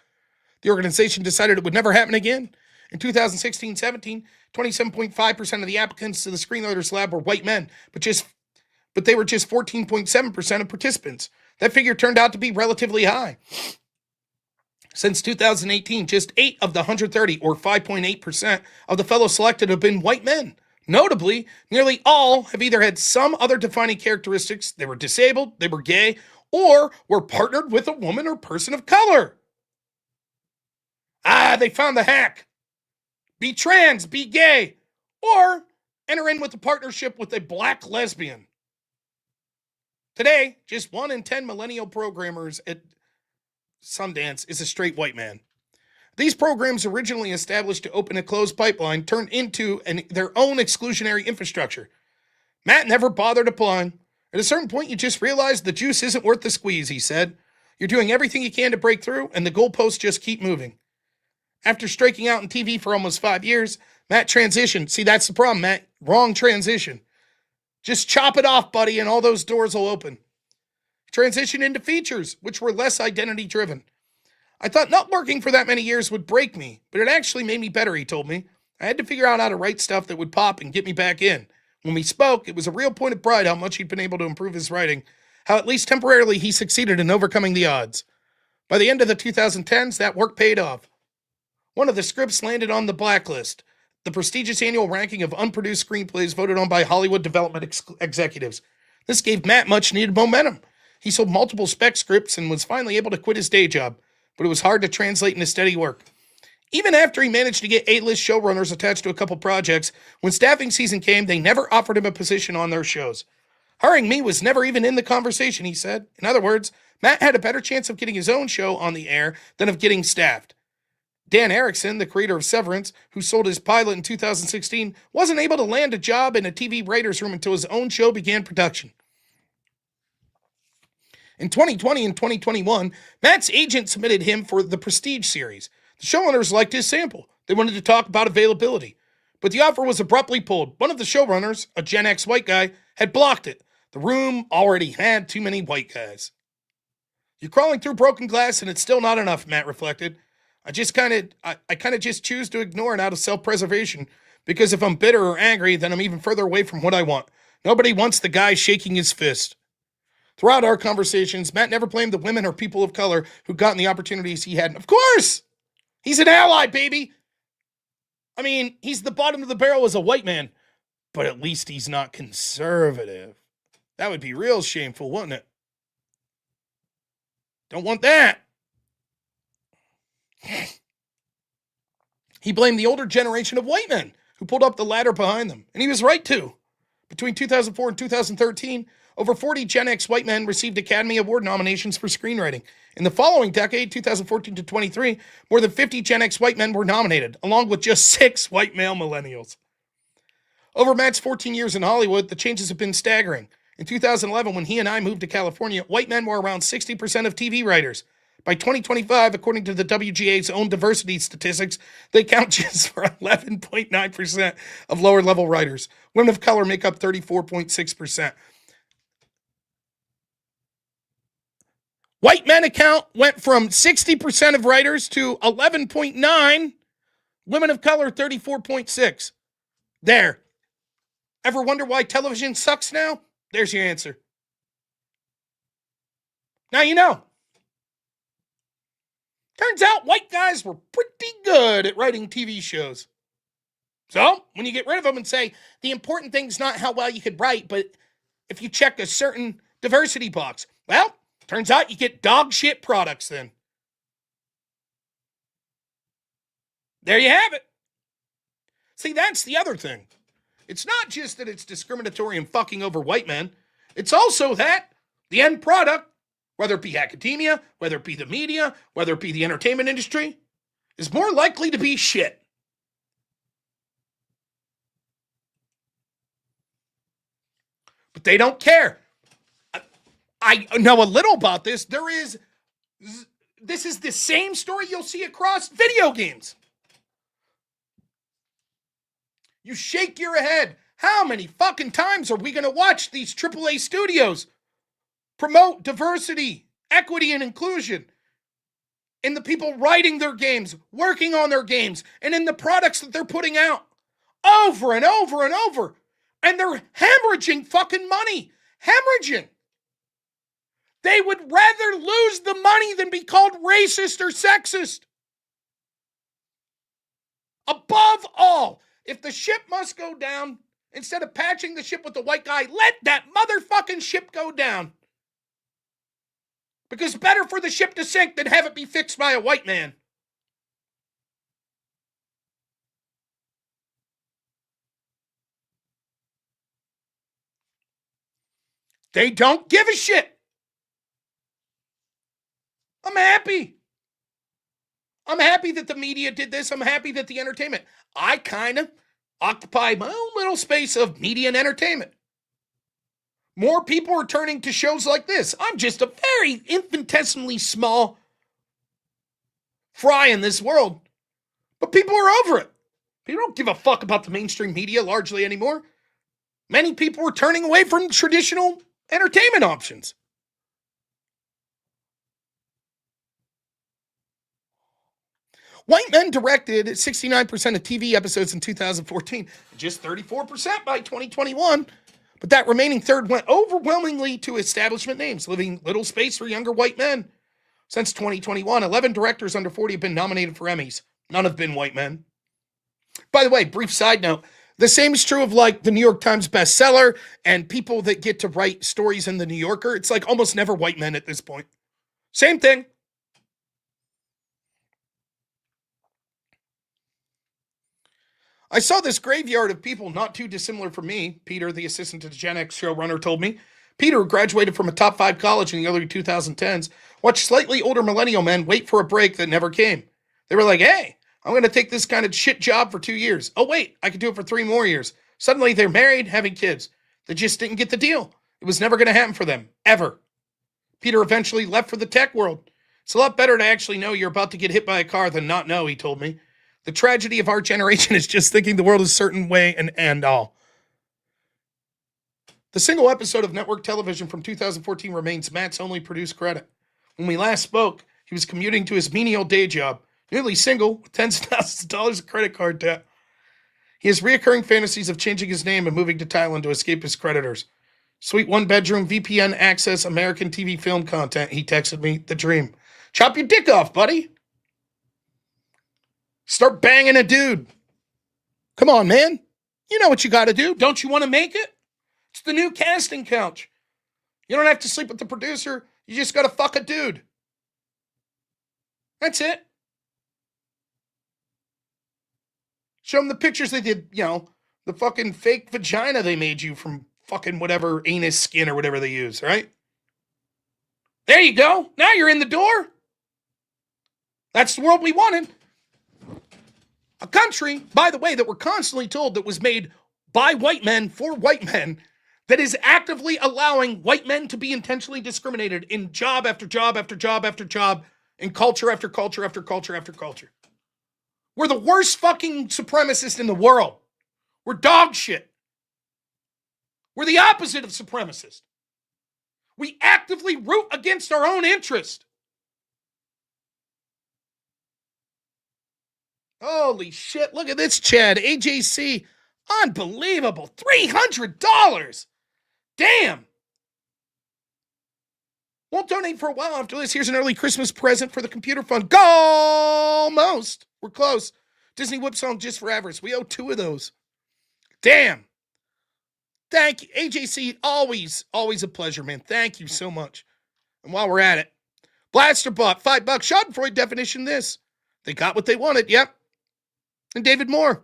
The organization decided it would never happen again. In 2016-17, 27.5% of the applicants to the Screenwriters Lab were white men, but they were just 14.7% of participants. That figure turned out to be relatively high. Since 2018, just 8 of the 130, or 5.8%, of the fellows selected have been white men. Notably, nearly all have either had some other defining characteristics, they were disabled, they were gay, or were partnered with a woman or person of color. They found the hack. Be trans, be gay, or enter in with a partnership with a black lesbian. Today, just 1 in 10 millennial programmers at Sundance is a straight white man. These programs, originally established to open a closed pipeline, turned into their own exclusionary infrastructure. Matt never bothered applying. At a certain point, you just realize the juice isn't worth the squeeze, he said. You're doing everything you can to break through, and the goalposts just keep moving. After striking out in TV for almost 5 years, Matt transitioned. See, that's the problem, Matt. Wrong transition. Just chop it off, buddy, and all those doors will open. Transitioned into features, which were less identity-driven. I thought not working for that many years would break me, but it actually made me better, he told me. I had to figure out how to write stuff that would pop and get me back in. When we spoke, it was a real point of pride how much he'd been able to improve his writing, how at least temporarily he succeeded in overcoming the odds. By the end of the 2010s, that work paid off. One of the scripts landed on the blacklist, the prestigious annual ranking of unproduced screenplays voted on by Hollywood development executives. This gave Matt much-needed momentum. He sold multiple spec scripts and was finally able to quit his day job, but it was hard to translate into steady work. Even after he managed to get A-list showrunners attached to a couple projects, when staffing season came, they never offered him a position on their shows. Hiring me was never even in the conversation, he said. In other words, Matt had a better chance of getting his own show on the air than of getting staffed. Dan Erickson, the creator of Severance, who sold his pilot in 2016, wasn't able to land a job in a TV writer's room until his own show began production. In 2020 and 2021, Matt's agent submitted him for the Prestige series. The showrunners liked his sample. They wanted to talk about availability. But the offer was abruptly pulled. One of the showrunners, a Gen X white guy, had blocked it. The room already had too many white guys. You're crawling through broken glass and it's still not enough, Matt reflected. I kind of just choose to ignore it out of self-preservation, because if I'm bitter or angry, then I'm even further away from what I want. Nobody wants the guy shaking his fist. Throughout our conversations, Matt never blamed the women or people of color who gotten the opportunities he had. Of course! He's an ally, baby! I mean, he's the bottom of the barrel as a white man, but at least he's not conservative. That would be real shameful, wouldn't it? Don't want that. He blamed the older generation of white men who pulled up the ladder behind them, and he was right to. Between 2004 and 2013, over 40 Gen X white men received Academy Award nominations for screenwriting. In the following decade, 2014 to 23, more than 50 Gen X white men were nominated, along with just 6 white male millennials. Over Matt's 14 years in Hollywood, the changes have been staggering. In 2011, when he and I moved to California, white men were around 60% of TV writers. By 2025, according to the WGA's own diversity statistics, they count just for 11.9% of lower-level writers. Women of color make up 34.6%. White men account went from 60% of writers to 11.9%. Women of color, 34.6%. There. Ever wonder why television sucks now? There's your answer. Now you know. Turns out white guys were pretty good at writing TV shows. So, when you get rid of them and say, the important thing's not how well you could write, but if you check a certain diversity box, well, turns out you get dog shit products then. There you have it. See, that's the other thing. It's not just that it's discriminatory and fucking over white men. It's also that the end product, whether it be academia, whether it be the media, whether it be the entertainment industry, is more likely to be shit. But they don't care. I know a little about this. This is the same story you'll see across video games. You shake your head. How many fucking times are we going to watch these AAA studios promote diversity, equity, and inclusion in the people writing their games, working on their games, and in the products that they're putting out over and over and over? And they're hemorrhaging fucking money. Hemorrhaging. They would rather lose the money than be called racist or sexist. Above all, if the ship must go down, instead of patching the ship with the white guy, let that motherfucking ship go down. Because better for the ship to sink than have it be fixed by a white man. They don't give a shit. I'm happy. I'm happy that the media did this. I'm happy that the entertainment. I kind of occupy my own little space of media and entertainment. More people are turning to shows like this. I'm just a very infinitesimally small fry in this world. But people are over it. People don't give a fuck about the mainstream media largely anymore. Many people are turning away from traditional entertainment options. White men directed 69% of TV episodes in 2014, just 34% by 2021. But that remaining third went overwhelmingly to establishment names, leaving little space for younger white men. Since 2021, 11 directors under 40 have been nominated for Emmys. None have been white men. By the way, brief side note, the same is true of like the New York Times bestseller and people that get to write stories in the New Yorker. It's like almost never white men at this point. Same thing. I saw this graveyard of people not too dissimilar from me. Peter, the assistant to the Gen X showrunner, told me. Peter, who graduated from a top 5 college in the early 2010s, watched slightly older millennial men wait for a break that never came. They were like, hey, I'm going to take this kind of shit job for 2 years. Oh, wait, I could do it for 3 more years. Suddenly they're married, having kids. They just didn't get the deal. It was never going to happen for them, ever. Peter eventually left for the tech world. It's a lot better to actually know you're about to get hit by a car than not know, he told me. The tragedy of our generation is just thinking the world is a certain way and all. The single episode of network television from 2014 remains Matt's only produced credit. When we last spoke, he was commuting to his menial day job, nearly single, with tens of thousands of dollars of credit card debt. He has reoccurring fantasies of changing his name and moving to Thailand to escape his creditors. Sweet one-bedroom VPN access American TV film content. He texted me, the dream. Chop your dick off, buddy. Start banging a dude. Come on, man. You know what you got to do. Don't you want to make it? It's the new casting couch. You don't have to sleep with the producer. You just got to fuck a dude. That's it. Show them the pictures they did, the fucking fake vagina they made you from fucking whatever anus skin or whatever they use, right? There you go. Now you're in the door. That's the world we wanted. A country, by the way, that we're constantly told that was made by white men for white men, that is actively allowing white men to be intentionally discriminated in job after job after job after job, in culture after culture after culture after culture. We're the worst fucking supremacist in the world. We're dog shit. We're the opposite of supremacist. We actively root against our own interest. Holy shit, look at this, Chad. AJC, unbelievable. $300. Damn. Won't donate for a while after this. Here's an early Christmas present for the computer fund. Go! Almost. We're close. Disney Whip Song Just for Avarice. We owe 2 of those. Damn. Thank you. AJC, always a pleasure, man. Thank you so much. And while we're at it, Blaster bought $5. Schadenfreude definition this. They got what they wanted. Yep. And David Moore.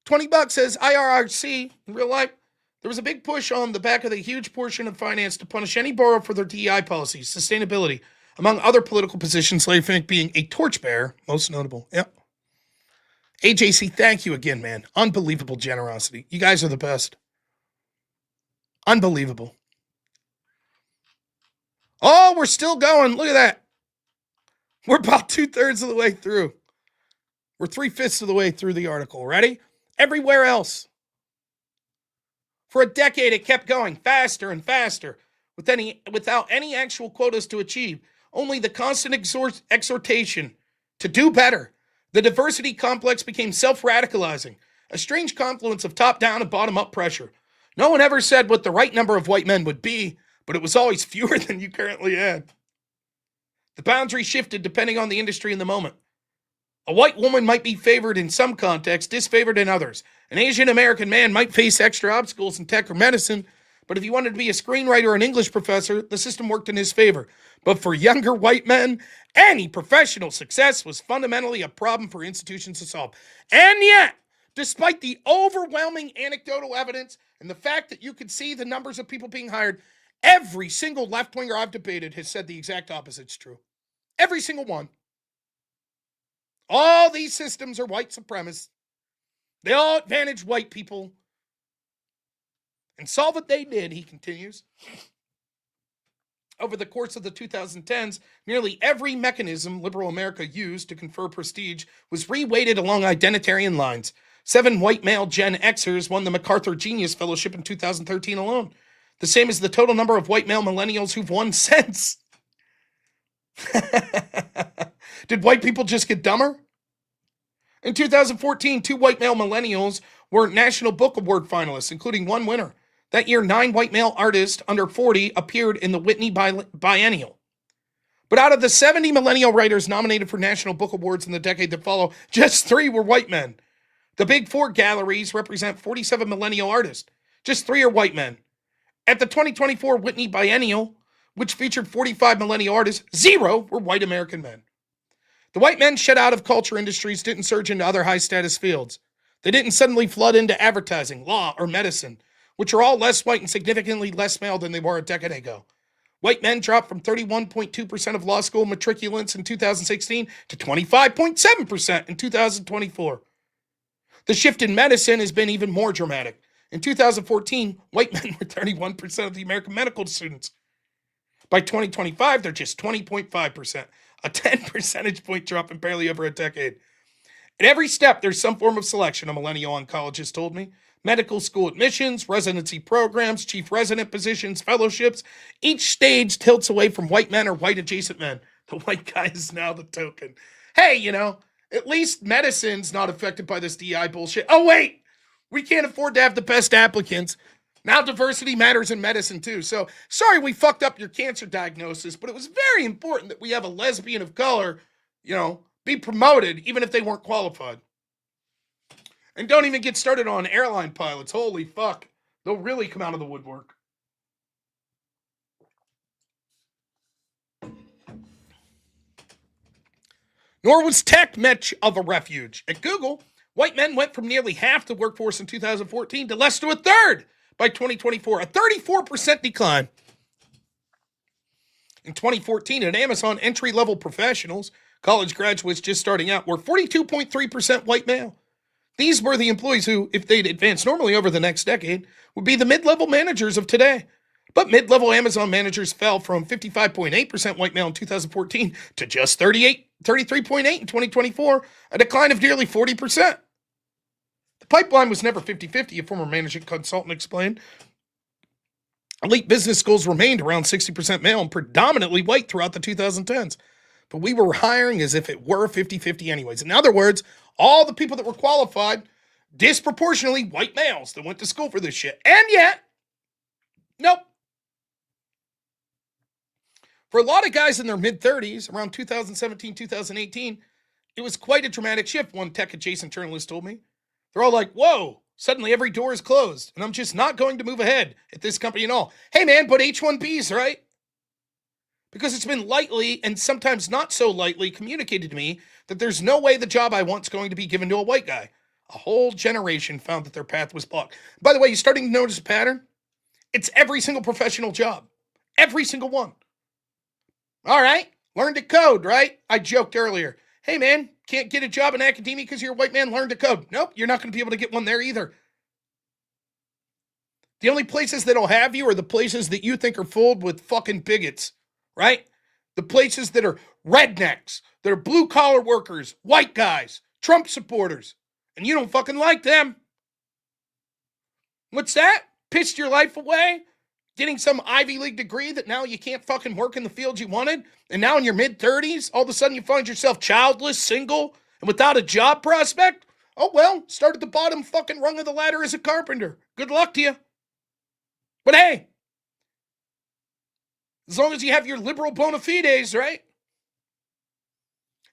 $20 says IRRC in real life. There was a big push on the back of the huge portion of finance to punish any borrower for their DEI policies, sustainability, among other political positions, Larry Fink being a torchbearer, most notable. Yep. AJC, thank you again, man. Unbelievable generosity. You guys are the best. Unbelievable. Oh, we're still going. Look at that. We're about 2/3 of the way through. We're 3/5 of the way through the article. Ready? Everywhere else. For a decade, it kept going faster and faster without any actual quotas to achieve. Only the constant exhortation to do better. The diversity complex became self-radicalizing, a strange confluence of top-down and bottom-up pressure. No one ever said what the right number of white men would be, but it was always fewer than you currently had. The boundary shifted depending on the industry and the moment. A white woman might be favored in some contexts, disfavored in others. An Asian American man might face extra obstacles in tech or medicine, but if he wanted to be a screenwriter or an English professor, the system worked in his favor. But for younger white men, any professional success was fundamentally a problem for institutions to solve. And yet, despite the overwhelming anecdotal evidence and the fact that you could see the numbers of people being hired, every single left-winger I've debated has said the exact opposite's true. Every single one. All these systems are white supremacists. They all advantage white people. And saw what they did, he continues. Over the course of the 2010s, nearly every mechanism liberal America used to confer prestige was reweighted along identitarian lines. 7 white male Gen Xers won the MacArthur Genius Fellowship in 2013 alone. The same as the total number of white male millennials who've won since. Did white people just get dumber? In 2014, 2 white male millennials were National Book Award finalists, including 1 winner. That year, 9 white male artists under 40 appeared in the Whitney Biennial. But out of the 70 millennial writers nominated for National Book Awards in the decade that followed, just 3 were white men. The Big 4 galleries represent 47 millennial artists. Just 3 are white men. At the 2024 Whitney Biennial, which featured 45 millennial artists, 0 were white American men. The white men shed out of culture industries didn't surge into other high-status fields. They didn't suddenly flood into advertising, law, or medicine, which are all less white and significantly less male than they were a decade ago. White men dropped from 31.2% of law school matriculants in 2016 to 25.7% in 2024. The shift in medicine has been even more dramatic. In 2014, white men were 31% of the American medical students. By 2025, they're just 20.5%, a 10 percentage point drop in barely over a decade. At every step, there's some form of selection, a millennial oncologist told me. Medical school admissions, residency programs, chief resident positions, fellowships. Each stage tilts away from white men or white adjacent men. The white guy is now the token. Hey, at least medicine's not affected by this DI bullshit. Oh, wait! We can't afford to have the best applicants. Now diversity matters in medicine too. So sorry we fucked up your cancer diagnosis, but it was very important that we have a lesbian of color, be promoted even if they weren't qualified. And don't even get started on airline pilots. Holy fuck. They'll really come out of the woodwork. Nor was tech much of a refuge. At Google, white men went from nearly half the workforce in 2014 to less to a third by 2024, a 34% decline. In 2014, at Amazon, entry-level professionals, college graduates just starting out, were 42.3% white male. These were the employees who, if they'd advance normally over the next decade, would be the mid-level managers of today. But mid-level Amazon managers fell from 55.8% white male in 2014 to just 33.8% in 2024, a decline of nearly 40%. The pipeline was never 50-50, a former management consultant explained. Elite business schools remained around 60% male and predominantly white throughout the 2010s. But we were hiring as if it were 50-50 anyways. In other words, all the people that were qualified, disproportionately white males that went to school for this shit. And yet, nope. For a lot of guys in their mid-30s, around 2017, 2018, it was quite a dramatic shift, one tech-adjacent journalist told me. They're all like, whoa, suddenly every door is closed, and I'm just not going to move ahead at this company at all. Hey, man, but H-1Bs, right? Because it's been lightly and sometimes not so lightly communicated to me that there's no way the job I want is going to be given to a white guy. A whole generation found that their path was blocked. By the way, you're starting to notice a pattern? It's every single professional job. Every single one. All right, learn to code, right? I joked earlier. Hey, man, can't get a job in academia because you're a white man, learn to code. Nope, you're not going to be able to get one there either. The only places that'll have you are the places that you think are filled with fucking bigots, right? The places that are rednecks, that are blue-collar workers, white guys, Trump supporters, and you don't fucking like them. What's that? Pissed your life away? Getting some Ivy League degree that now you can't fucking work in the field you wanted? And now in your mid-30s, all of a sudden you find yourself childless, single, and without a job prospect? Oh, well, start at the bottom fucking rung of the ladder as a carpenter. Good luck to you. But hey, as long as you have your liberal bona fides, right?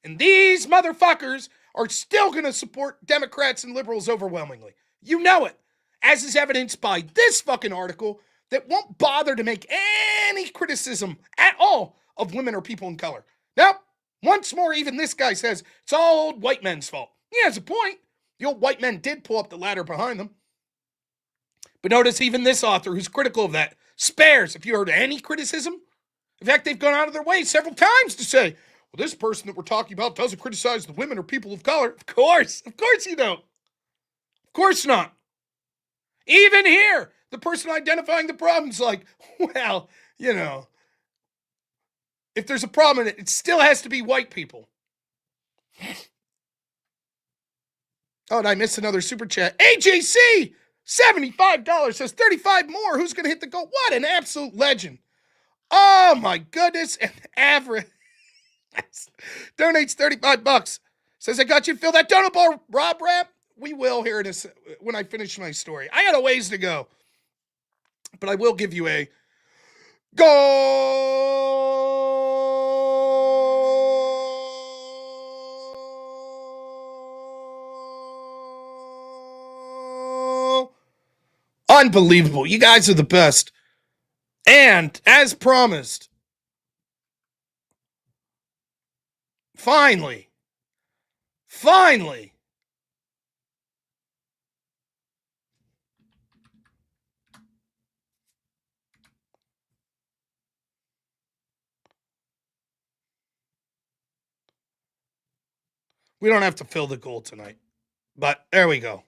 And these motherfuckers are still going to support Democrats and liberals overwhelmingly. You know it. As is evidenced by this fucking article that won't bother to make any criticism at all of women or people in color. Now, once more, even this guy says it's all old white men's fault. He has a point. The old white men did pull up the ladder behind them. But notice even this author who's critical of that spares, if you heard any criticism. In fact, they've gone out of their way several times to say, well, this person that we're talking about doesn't criticize the women or people of color. Of course you don't. Of course not. Even here, the person identifying the problem's like, well, if there's a problem in it, it still has to be white people. Oh, and I missed another super chat. AJC, $75 says 35 more. Who's going to hit the goal? What an absolute legend. Oh, my goodness. And average donates $35. Says, I got you to fill that donut bar, Rob Rap. We will here when I finish my story. I got a ways to go. But I will give you a goal. Unbelievable. You guys are the best. And as promised, finally, we don't have to fill the goal tonight. But there we go.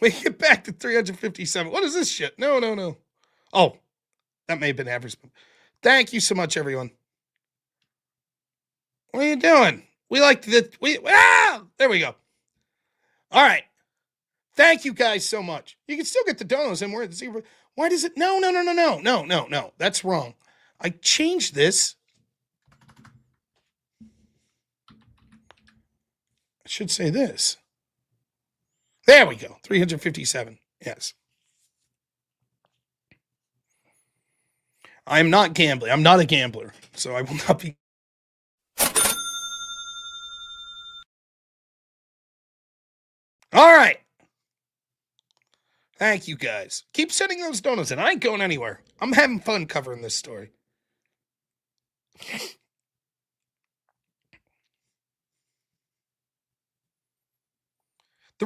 We get back to 357. What is this shit? No. Oh, that may have been advertisement. Thank you so much, everyone. What are you doing? We like there we go. All right. Thank you guys so much. You can still get the donuts and we're at the zero. Why does it? No. That's wrong. I changed this. I should say this. There we go. 357. Yes. I'm not gambling. I'm not a gambler, so I will not be. All right. Thank you, guys. Keep sending those donuts in. I ain't going anywhere. I'm having fun covering this story. The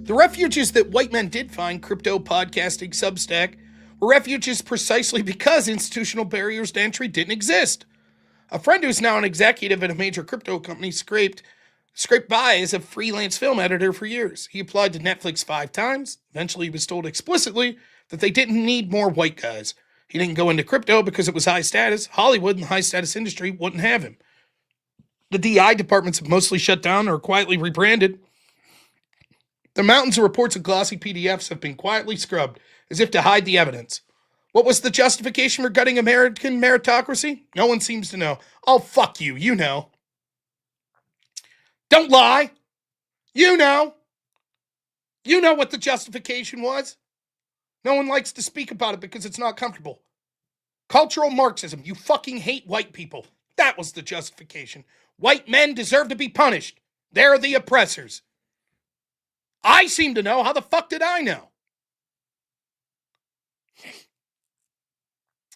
refuges that white men did find, crypto, podcasting, Substack, were refuges precisely because institutional barriers to entry didn't exist. A friend who's now an executive at a major crypto company scraped by as a freelance film editor for years. He applied to Netflix 5 times. Eventually, he was told explicitly that they didn't need more white guys. He didn't go into crypto because it was high status. Hollywood and the high status industry wouldn't have him. The DI departments have mostly shut down or quietly rebranded. The mountains of reports and glossy PDFs have been quietly scrubbed as if to hide the evidence. What was the justification for gutting American meritocracy? No one seems to know. Oh, fuck you. You know. Don't lie. You know. You know what the justification was. No one likes to speak about it because it's not comfortable. Cultural Marxism. You fucking hate white people. That was the justification. White men deserve to be punished. They're the oppressors. I seem to know. How the fuck did I know?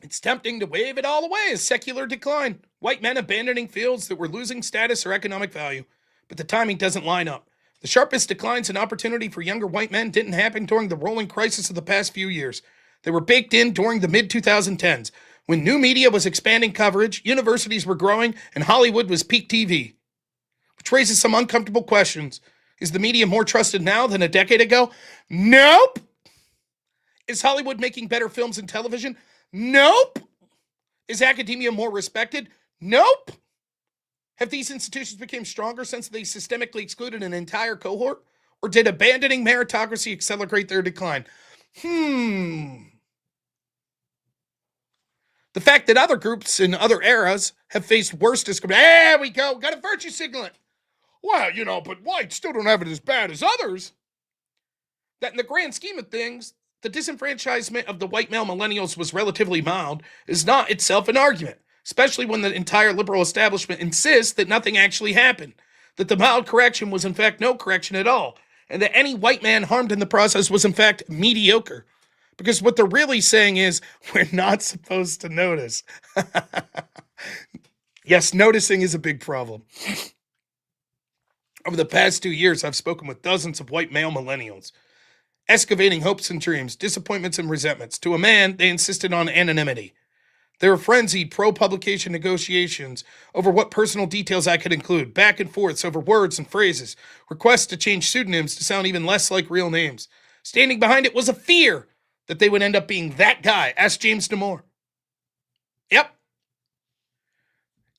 It's tempting to wave it all away as secular decline. White men abandoning fields that were losing status or economic value. But the timing doesn't line up. The sharpest declines in opportunity for younger white men didn't happen during the rolling crisis of the past few years. They were baked in during the mid-2010s, when new media was expanding coverage, universities were growing, and Hollywood was peak TV. Which raises some uncomfortable questions. Is the media more trusted now than a decade ago? Nope. Is Hollywood making better films and television? Nope. Is academia more respected? Nope. Have these institutions become stronger since they systemically excluded an entire cohort? Or did abandoning meritocracy accelerate their decline? The fact that other groups in other eras have faced worse discrimination. There we go. Got a virtue signaling. Well, but whites still don't have it as bad as others. That in the grand scheme of things, the disenfranchisement of the white male millennials was relatively mild is not itself an argument, especially when the entire liberal establishment insists that nothing actually happened, that the mild correction was in fact no correction at all, and that any white man harmed in the process was in fact mediocre. Because what they're really saying is, we're not supposed to notice. Yes, noticing is a big problem. Over the past 2 years, I've spoken with dozens of white male millennials, excavating hopes and dreams, disappointments and resentments. To a man, they insisted on anonymity. There were frenzied pro-publication negotiations over what personal details I could include, back and forths over words and phrases, requests to change pseudonyms to sound even less like real names. Standing behind it was a fear that they would end up being that guy. Ask James Damore. Yep.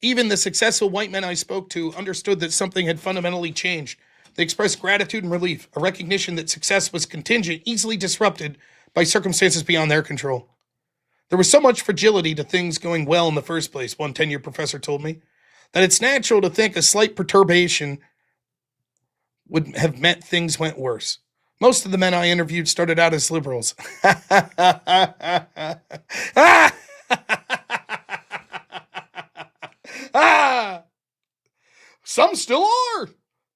Even the successful white men I spoke to understood that something had fundamentally changed. They expressed gratitude and relief, a recognition that success was contingent, easily disrupted by circumstances beyond their control. There was so much fragility to things going well in the first place, one tenured professor told me, that it's natural to think a slight perturbation would have meant things went worse. Most of the men I interviewed started out as liberals. Some still are.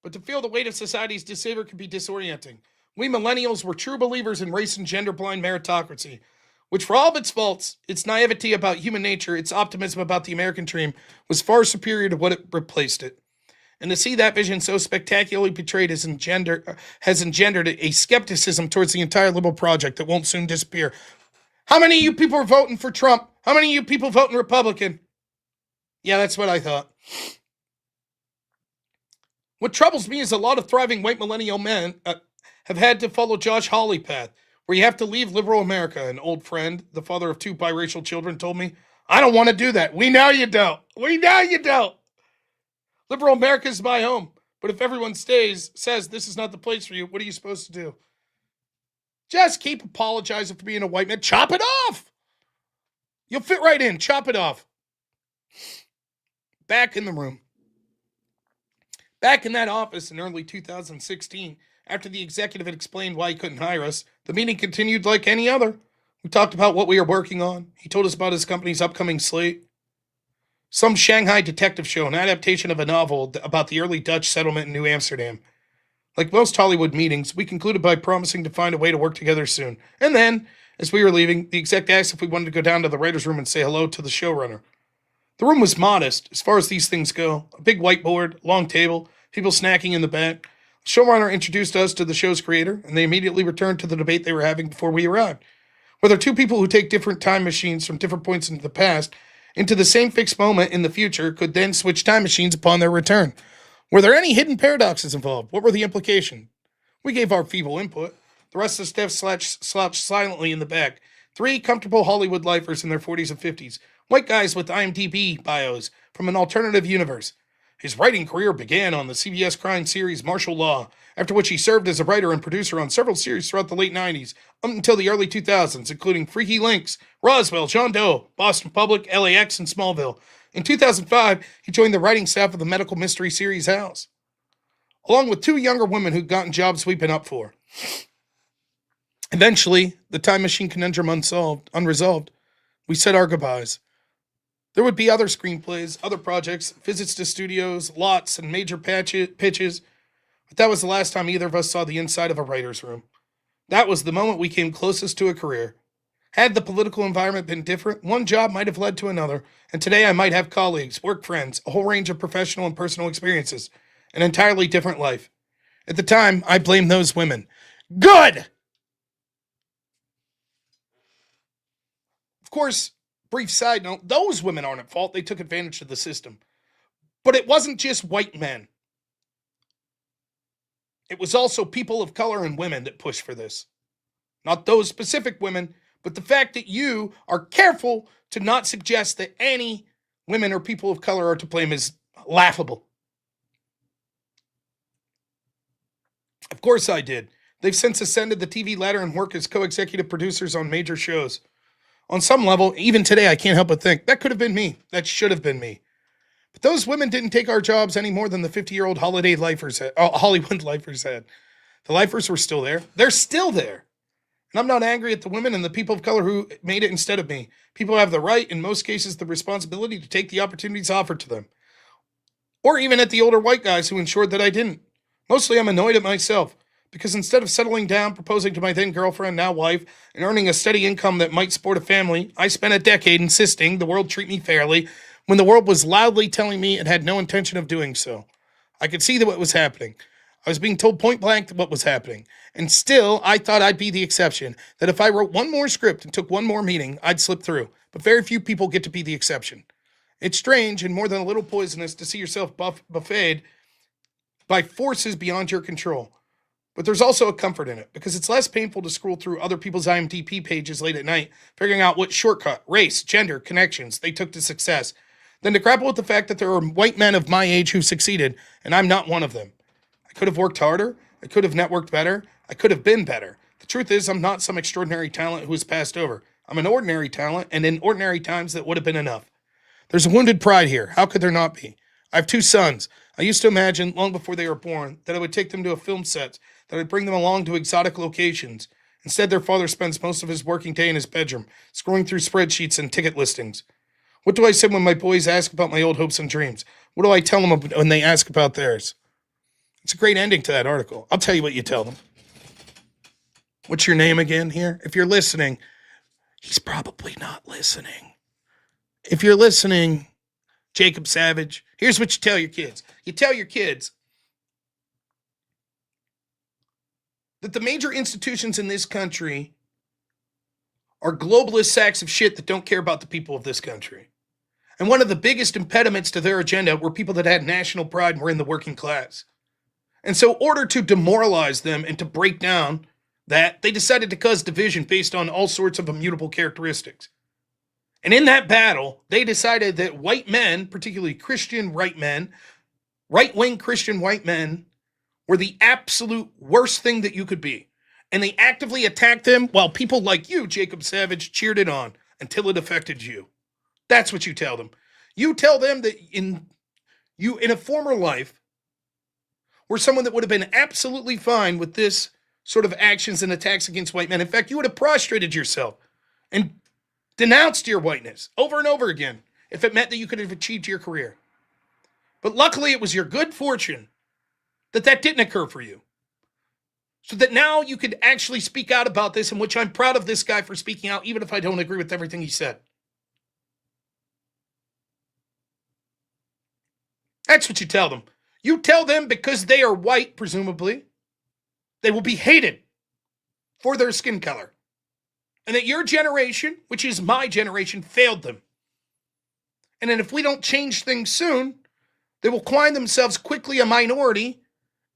But to feel the weight of society's disfavor can be disorienting. We millennials were true believers in race and gender-blind meritocracy, which for all of its faults, its naivety about human nature, its optimism about the American dream, was far superior to what it replaced it. And to see that vision so spectacularly betrayed has engendered a skepticism towards the entire liberal project that won't soon disappear. How many of you people are voting for Trump? How many of you people voting Republican? Yeah, that's what I thought. What troubles me is a lot of thriving white millennial men have had to follow Josh Hawley path, where you have to leave liberal America. An old friend, the father of 2 biracial children, told me, I don't want to do that. We know you don't. We know you don't. Liberal America is my home. But if everyone says this is not the place for you, what are you supposed to do? Just keep apologizing for being a white man. Chop it off. You'll fit right in. Chop it off. Back in the room. Back in that office in early 2016, after the executive had explained why he couldn't hire us, the meeting continued like any other. We talked about what we were working on. He told us about his company's upcoming slate. Some Shanghai detective show, an adaptation of a novel about the early Dutch settlement in New Amsterdam. Like most Hollywood meetings, we concluded by promising to find a way to work together soon. And then, as we were leaving, the exec asked if we wanted to go down to the writer's room and say hello to the showrunner. The room was modest, as far as these things go. A big whiteboard, long table, people snacking in the back. The showrunner introduced us to the show's creator, and they immediately returned to the debate they were having before we arrived. Whether two people who take different time machines from different points into the past into the same fixed moment in the future could then switch time machines upon their return. Were there any hidden paradoxes involved? What were the implications? We gave our feeble input. The rest of the staff slouched silently in the back. 3 comfortable Hollywood lifers in their 40s and 50s. White guys with IMDb bios from an alternative universe. His writing career began on the CBS crime series Martial Law, after which he served as a writer and producer on several series throughout the late 90s, up until the early 2000s, including Freaky Links, Roswell, John Doe, Boston Public, LAX, and Smallville. In 2005, he joined the writing staff of the medical mystery series House, along with 2 younger women who'd gotten jobs we've been up for. Eventually, the time machine conundrum unresolved, we said our goodbyes. There would be other screenplays, other projects, visits to studios, lots, and major pitches, but that was the last time either of us saw the inside of a writer's room. That was the moment we came closest to a career. Had the political environment been different, one job might have led to another, and today I might have colleagues, work friends, a whole range of professional and personal experiences, an entirely different life. At the time, I blamed those women. Good! Of course, brief side note, those women aren't at fault. They took advantage of the system. But it wasn't just white men. It was also people of color and women that pushed for this. Not those specific women, but the fact that you are careful to not suggest that any women or people of color are to blame is laughable. Of course I did. They've since ascended the TV ladder and work as co-executive producers on major shows. On some level, even today, I can't help but think, that could have been me. That should have been me. But those women didn't take our jobs any more than the 50-year-old Hollywood lifers had. The lifers were still there. They're still there. And I'm not angry at the women and the people of color who made it instead of me. People have the right, in most cases, the responsibility to take the opportunities offered to them. Or even at the older white guys who ensured that I didn't. Mostly I'm annoyed at myself, because instead of settling down, proposing to my then girlfriend, now wife, and earning a steady income that might support a family, I spent a decade insisting the world treat me fairly, when the world was loudly telling me it had no intention of doing so. I could see that what was happening. I was being told point blank what was happening. And still, I thought I'd be the exception, that if I wrote one more script and took one more meeting, I'd slip through. But very few people get to be the exception. It's strange and more than a little poisonous to see yourself buffeted by forces beyond your control. But there's also a comfort in it, because it's less painful to scroll through other people's IMDb pages late at night, figuring out what shortcut, race, gender, connections they took to success, than to grapple with the fact that there are white men of my age who succeeded, and I'm not one of them. I could have worked harder, I could have networked better, I could have been better. The truth is, I'm not some extraordinary talent who was passed over. I'm an ordinary talent, and in ordinary times that would have been enough. There's a wounded pride here. How could there not be? I have 2 sons. I used to imagine, long before they were born, that I would take them to a film set, that I'd bring them along to exotic locations. Instead, their father spends most of his working day in his bedroom, scrolling through spreadsheets and ticket listings. What do I say when my boys ask about my old hopes and dreams? What do I tell them when they ask about theirs? It's a great ending to that article. I'll tell you what you tell them. What's your name again here? If you're listening, he's probably not listening. If you're listening, Jacob Savage, here's what you tell your kids. You tell your kids that the major institutions in this country are globalist sacks of shit that don't care about the people of this country. And one of the biggest impediments to their agenda were people that had national pride and were in the working class. And so in order to demoralize them and to break down that, they decided to cause division based on all sorts of immutable characteristics. And in that battle, they decided that white men, particularly Christian white men, right-wing Christian white men, were the absolute worst thing that you could be. And they actively attacked them while people like you, Jacob Savage, cheered it on until it affected you. That's what you tell them. You tell them that in a former life, were someone that would have been absolutely fine with this sort of actions and attacks against white men. In fact, you would have prostrated yourself and denounced your whiteness over and over again if it meant that you could have achieved your career. But luckily, it was your good fortune that that didn't occur for you. So that now you could actually speak out about this, in which I'm proud of this guy for speaking out, even if I don't agree with everything he said. That's what you tell them. You tell them because they are white, presumably, they will be hated for their skin color. And that your generation, which is my generation, failed them. And then if we don't change things soon, they will find themselves quickly a minority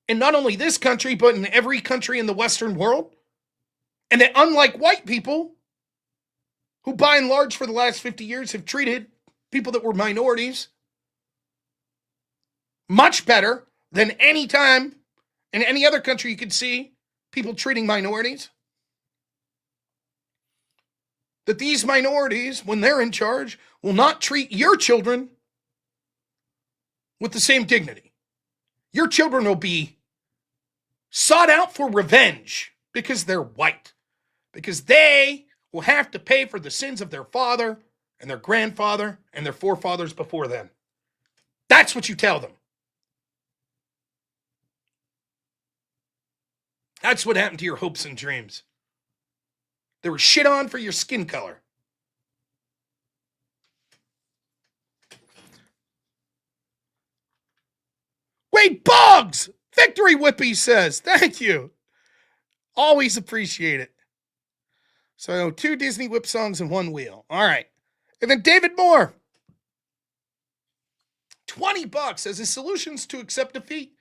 in not only this country, but in every country in the Western world. And that unlike white people, who by and large for the last 50 years have treated people that were minorities much better than any time in any other country you could see people treating minorities, that these minorities, when they're in charge, will not treat your children with the same dignity. Your children will be sought out for revenge because they're white, because they will have to pay for the sins of their father and their grandfather and their forefathers before them. That's what you tell them. That's what happened to your hopes and dreams. They were shit on for your skin color. Wait, Boggs! Victory Whippy says, thank you. Always appreciate it. So 2 Disney Whip songs and 1 wheel. All right. And then David Moore. $20 says his solutions to accept defeat.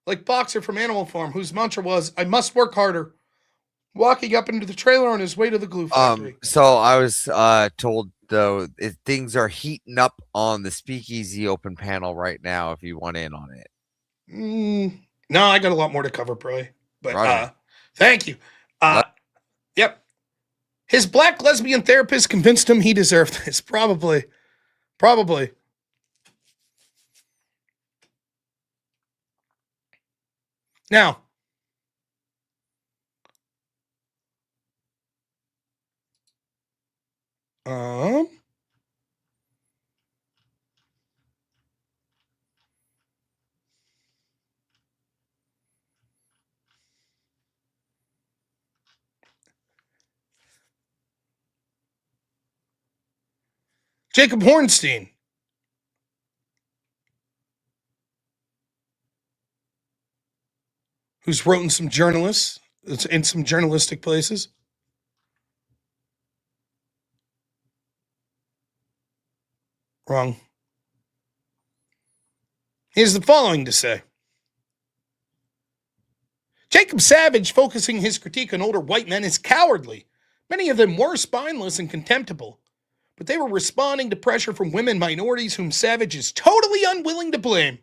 Like Boxer from Animal Farm, whose mantra was, I must work harder. Walking up into the trailer on his way to the glue factory. So I was told, though, things are heating up on the Speakeasy open panel right now if you want in on it. No, I got a lot more to cover, probably. But Right. thank you. Yep. His black lesbian therapist convinced him he deserved this. Probably. Now, Jacob Hornstein. Who's wrote in some journalists, in some journalistic places. Wrong. He has the following to say. Jacob Savage focusing his critique on older white men is cowardly. Many of them were spineless and contemptible, but they were responding to pressure from women minorities whom Savage is totally unwilling to blame.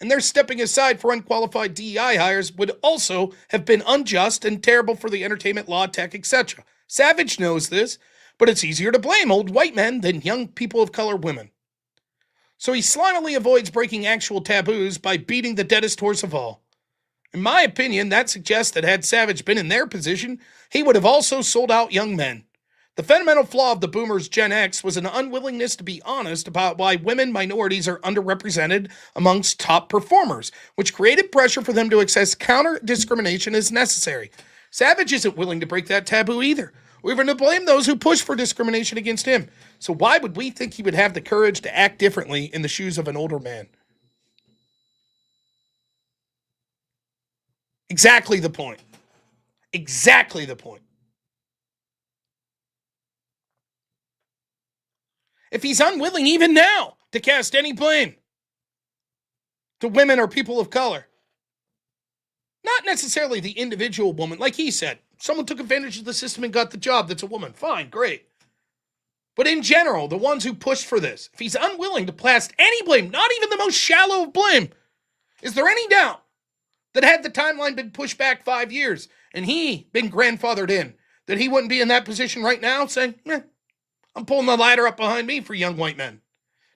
And their stepping aside for unqualified DEI hires would also have been unjust and terrible for the entertainment, law, tech, etc. Savage knows this, but it's easier to blame old white men than young people of color women. So he slimily avoids breaking actual taboos by beating the deadest horse of all. In my opinion, that suggests that had Savage been in their position, he would have also sold out young men. The fundamental flaw of the boomers Gen X was an unwillingness to be honest about why women minorities are underrepresented amongst top performers, which created pressure for them to access counter-discrimination as necessary. Savage isn't willing to break that taboo either, or even to blame those who push for discrimination against him. So why would we think he would have the courage to act differently in the shoes of an older man? Exactly the point. Exactly the point. If he's unwilling even now to cast any blame to women or people of color, not necessarily the individual woman, like he said, someone took advantage of the system and got the job that's a woman, fine, great. But in general, the ones who pushed for this, if he's unwilling to cast any blame, not even the most shallow of blame, is there any doubt that had the timeline been pushed back 5 years and he been grandfathered in, that he wouldn't be in that position right now saying, I'm pulling the ladder up behind me for young white men.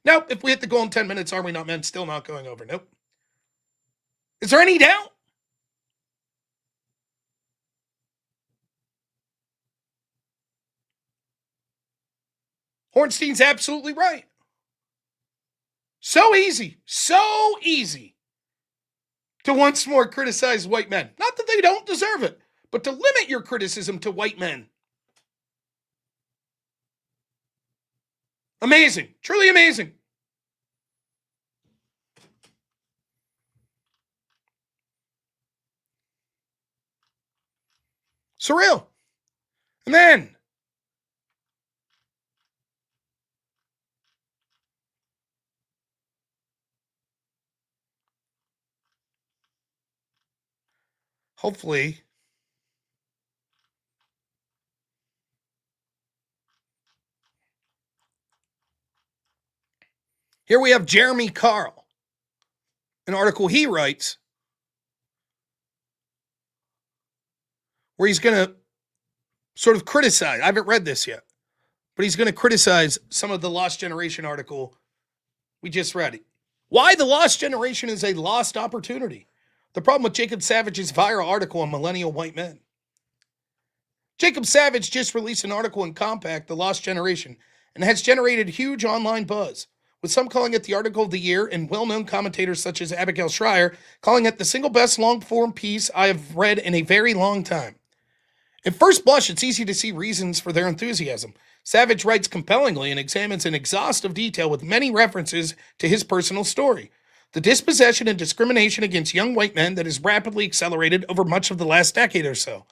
Nope, if we hit the goal in 10 minutes, are we not men? Still not going over. Nope. Is there any doubt? Hornstein's absolutely right. So easy to once more criticize white men. Not that they don't deserve it, but to limit your criticism to white men. Amazing. Truly amazing. Surreal. And then, hopefully, here we have Jeremy Carl, an article he writes where he's going to sort of criticize. I haven't read this yet, but he's going to criticize some of the Lost Generation article we just read. Why the Lost Generation is a lost opportunity. The problem with Jacob Savage's viral article on millennial white men. Jacob Savage just released an article in Compact, The Lost Generation, and has generated huge online buzz, with some calling it the article of the year and well-known commentators such as Abigail Schreier calling it the single best long-form piece I have read in a very long time. At first blush, it's easy to see reasons for their enthusiasm. Savage writes compellingly and examines in exhaustive detail with many references to his personal story. The dispossession and discrimination against young white men that has rapidly accelerated over much of the last decade or so.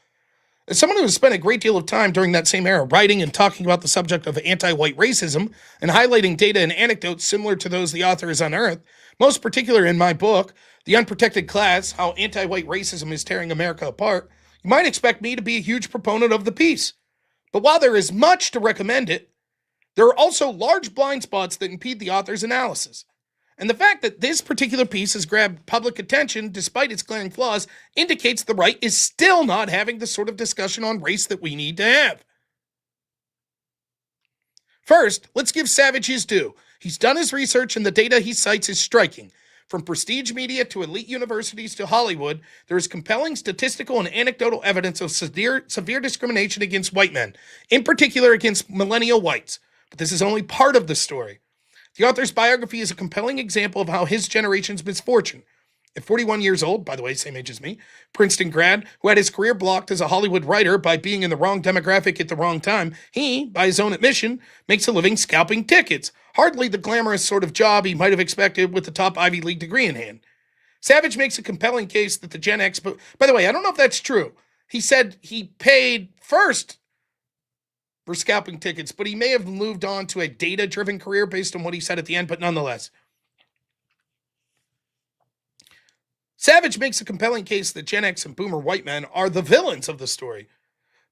As someone who has spent a great deal of time during that same era writing and talking about the subject of anti-white racism and highlighting data and anecdotes similar to those the author has unearthed, most particular in my book, The Unprotected Class, How Anti-White Racism is Tearing America Apart, you might expect me to be a huge proponent of the piece. But while there is much to recommend it, there are also large blind spots that impede the author's analysis. And the fact that this particular piece has grabbed public attention despite its glaring flaws indicates the right is still not having the sort of discussion on race that we need to have. First, let's give Savage his due. He's done his research and the data he cites is striking. From prestige media to elite universities to Hollywood, there is compelling statistical and anecdotal evidence of severe discrimination against white men, in particular against millennial whites. But this is only part of the story. The author's biography is a compelling example of how his generation's misfortune. At 41 years old, by the way, same age as me, Princeton grad, who had his career blocked as a Hollywood writer by being in the wrong demographic at the wrong time, he, by his own admission, makes a living scalping tickets. Hardly the glamorous sort of job he might have expected with the top Ivy League degree in hand. Savage makes a compelling case that the Gen X... By the way, I don't know if that's true. He said he paid first for scalping tickets, but he may have moved on to a data-driven career based on what he said at the end, but nonetheless. Savage makes a compelling case that Gen X and boomer white men are the villains of the story.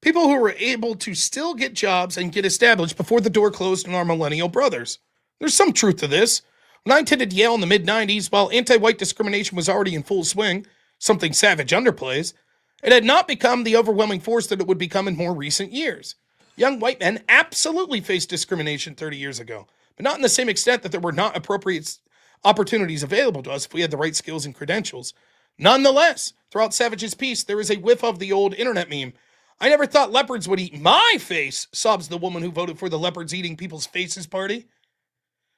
People who were able to still get jobs and get established before the door closed on our millennial brothers. There's some truth to this. When I attended Yale in the mid-90s, while anti-white discrimination was already in full swing, something Savage underplays, it had not become the overwhelming force that it would become in more recent years. Young white men absolutely faced discrimination 30 years ago, but not in the same extent that there were not appropriate opportunities available to us if we had the right skills and credentials. Nonetheless, throughout Savage's piece, there is a whiff of the old internet meme. I never thought leopards would eat my face, sobs the woman who voted for the leopards eating people's faces party.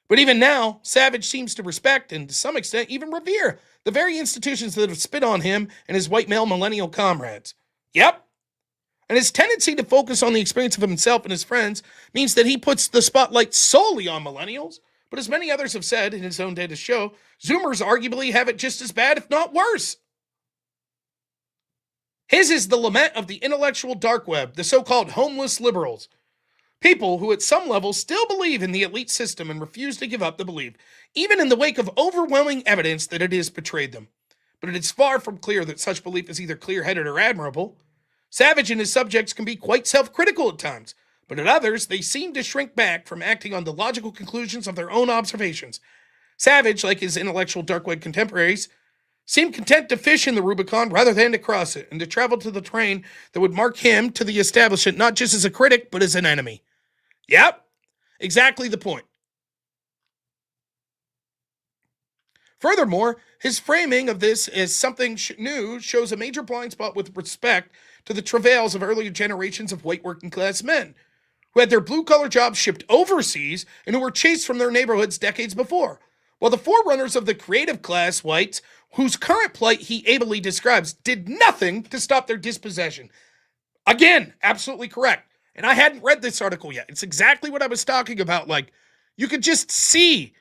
But even now, Savage seems to respect and to some extent even revere the very institutions that have spit on him and his white male millennial comrades. Yep. And his tendency to focus on the experience of himself and his friends means that he puts the spotlight solely on millennials. But as many others have said in his own data show, Zoomers arguably have it just as bad, if not worse. His is the lament of the intellectual dark web, the so-called homeless liberals. People who at some level still believe in the elite system and refuse to give up the belief, even in the wake of overwhelming evidence that it has betrayed them. But it is far from clear that such belief is either clear-headed or admirable. Savage and his subjects can be quite self-critical at times, but at others, they seem to shrink back from acting on the logical conclusions of their own observations. Savage, like his intellectual dark web contemporaries, seemed content to fish in the Rubicon rather than to cross it, and to travel to the terrain that would mark him to the establishment not just as a critic, but as an enemy. Yep, exactly the point. Furthermore, his framing of this as something new shows a major blind spot with respect to the travails of earlier generations of white working class men who had their blue-collar jobs shipped overseas and who were chased from their neighborhoods decades before. While the forerunners of the creative class whites, whose current plight he ably describes, did nothing to stop their dispossession. Again, absolutely correct. And I hadn't read this article yet. It's exactly what I was talking about. Like, you could just see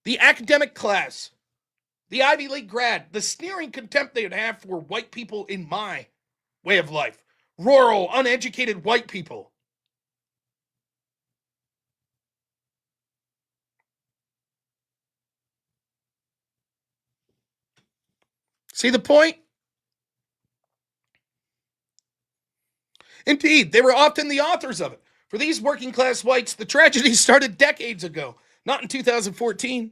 the academic class, the Ivy League grad, the sneering contempt they would have for white people in my way of life. Rural, uneducated white people. See the point? Indeed, they were often the authors of it. For these working class whites, the tragedy started decades ago, not in 2014.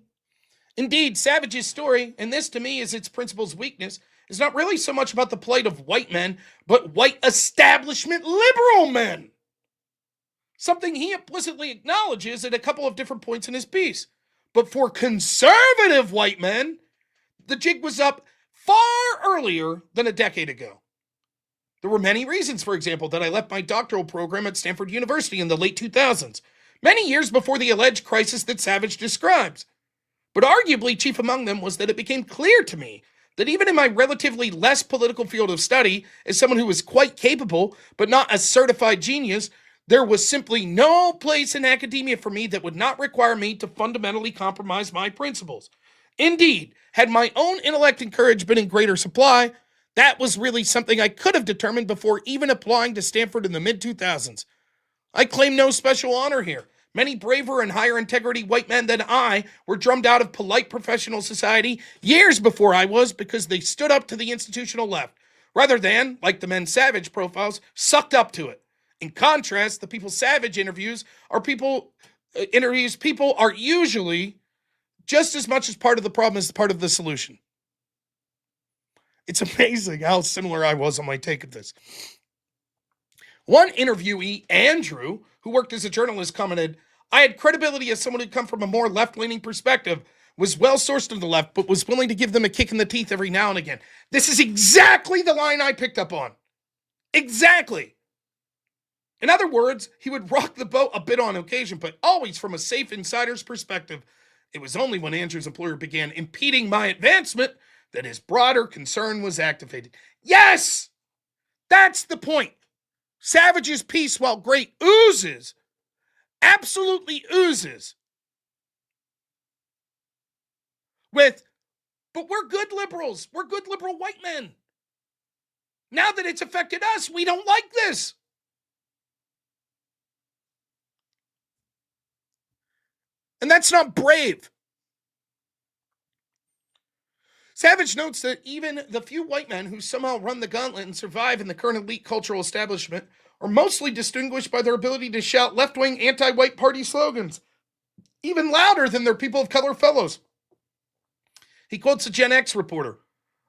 Indeed, Savage's story, and this to me is its principal's weakness, is not really so much about the plight of white men, but white establishment liberal men. Something he implicitly acknowledges at a couple of different points in his piece. But for conservative white men, the jig was up far earlier than a decade ago. There were many reasons, for example, that I left my doctoral program at Stanford University in the late 2000s, many years before the alleged crisis that Savage describes. But arguably chief among them was that it became clear to me that even in my relatively less political field of study, as someone who was quite capable, but not a certified genius, there was simply no place in academia for me that would not require me to fundamentally compromise my principles. Indeed, had my own intellect and courage been in greater supply, that was really something I could have determined before even applying to Stanford in the mid-2000s. I claim no special honor here. Many braver and higher integrity white men than I were drummed out of polite professional society years before I was because they stood up to the institutional left, rather than, like the men Savage profiles, sucked up to it. In contrast, the people Savage interviews people are usually just as much as part of the problem as part of the solution. It's amazing how similar I was on my take of this. One interviewee, Andrew, who worked as a journalist, commented, I had credibility as someone who'd come from a more left-leaning perspective, was well-sourced on the left, but was willing to give them a kick in the teeth every now and again. This is exactly the line I picked up on. Exactly. In other words, he would rock the boat a bit on occasion, but always from a safe insider's perspective. It was only when Andrew's employer began impeding my advancement that his broader concern was activated. Yes! That's the point. Savage's piece, while great, oozes, absolutely oozes, with, but we're good liberals. We're good liberal white men. Now that it's affected us, we don't like this. And that's not brave. Savage notes that even the few white men who somehow run the gauntlet and survive in the current elite cultural establishment are mostly distinguished by their ability to shout left-wing anti-white party slogans, even louder than their people of color fellows. He quotes a Gen X reporter.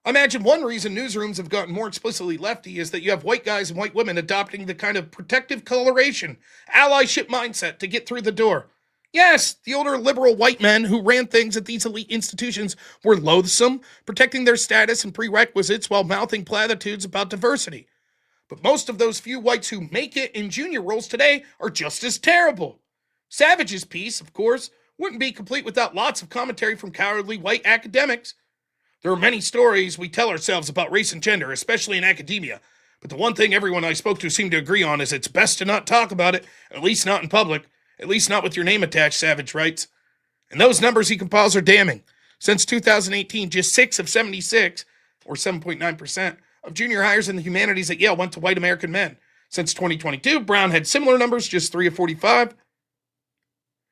I imagine one reason newsrooms have gotten more explicitly lefty is that you have white guys and white women adopting the kind of protective coloration, allyship mindset to get through the door. Yes, the older liberal white men who ran things at these elite institutions were loathsome, protecting their status and prerequisites while mouthing platitudes about diversity. But most of those few whites who make it in junior roles today are just as terrible. Savage's piece, of course, wouldn't be complete without lots of commentary from cowardly white academics. There are many stories we tell ourselves about race and gender, especially in academia. But the one thing everyone I spoke to seemed to agree on is it's best to not talk about it, at least not in public. At least not with your name attached, Savage writes. And those numbers he compiles are damning. Since 2018, just 6 of 76, or 7.9%, of junior hires in the humanities at Yale went to white American men. Since 2022, Brown had similar numbers, just 3 of 45.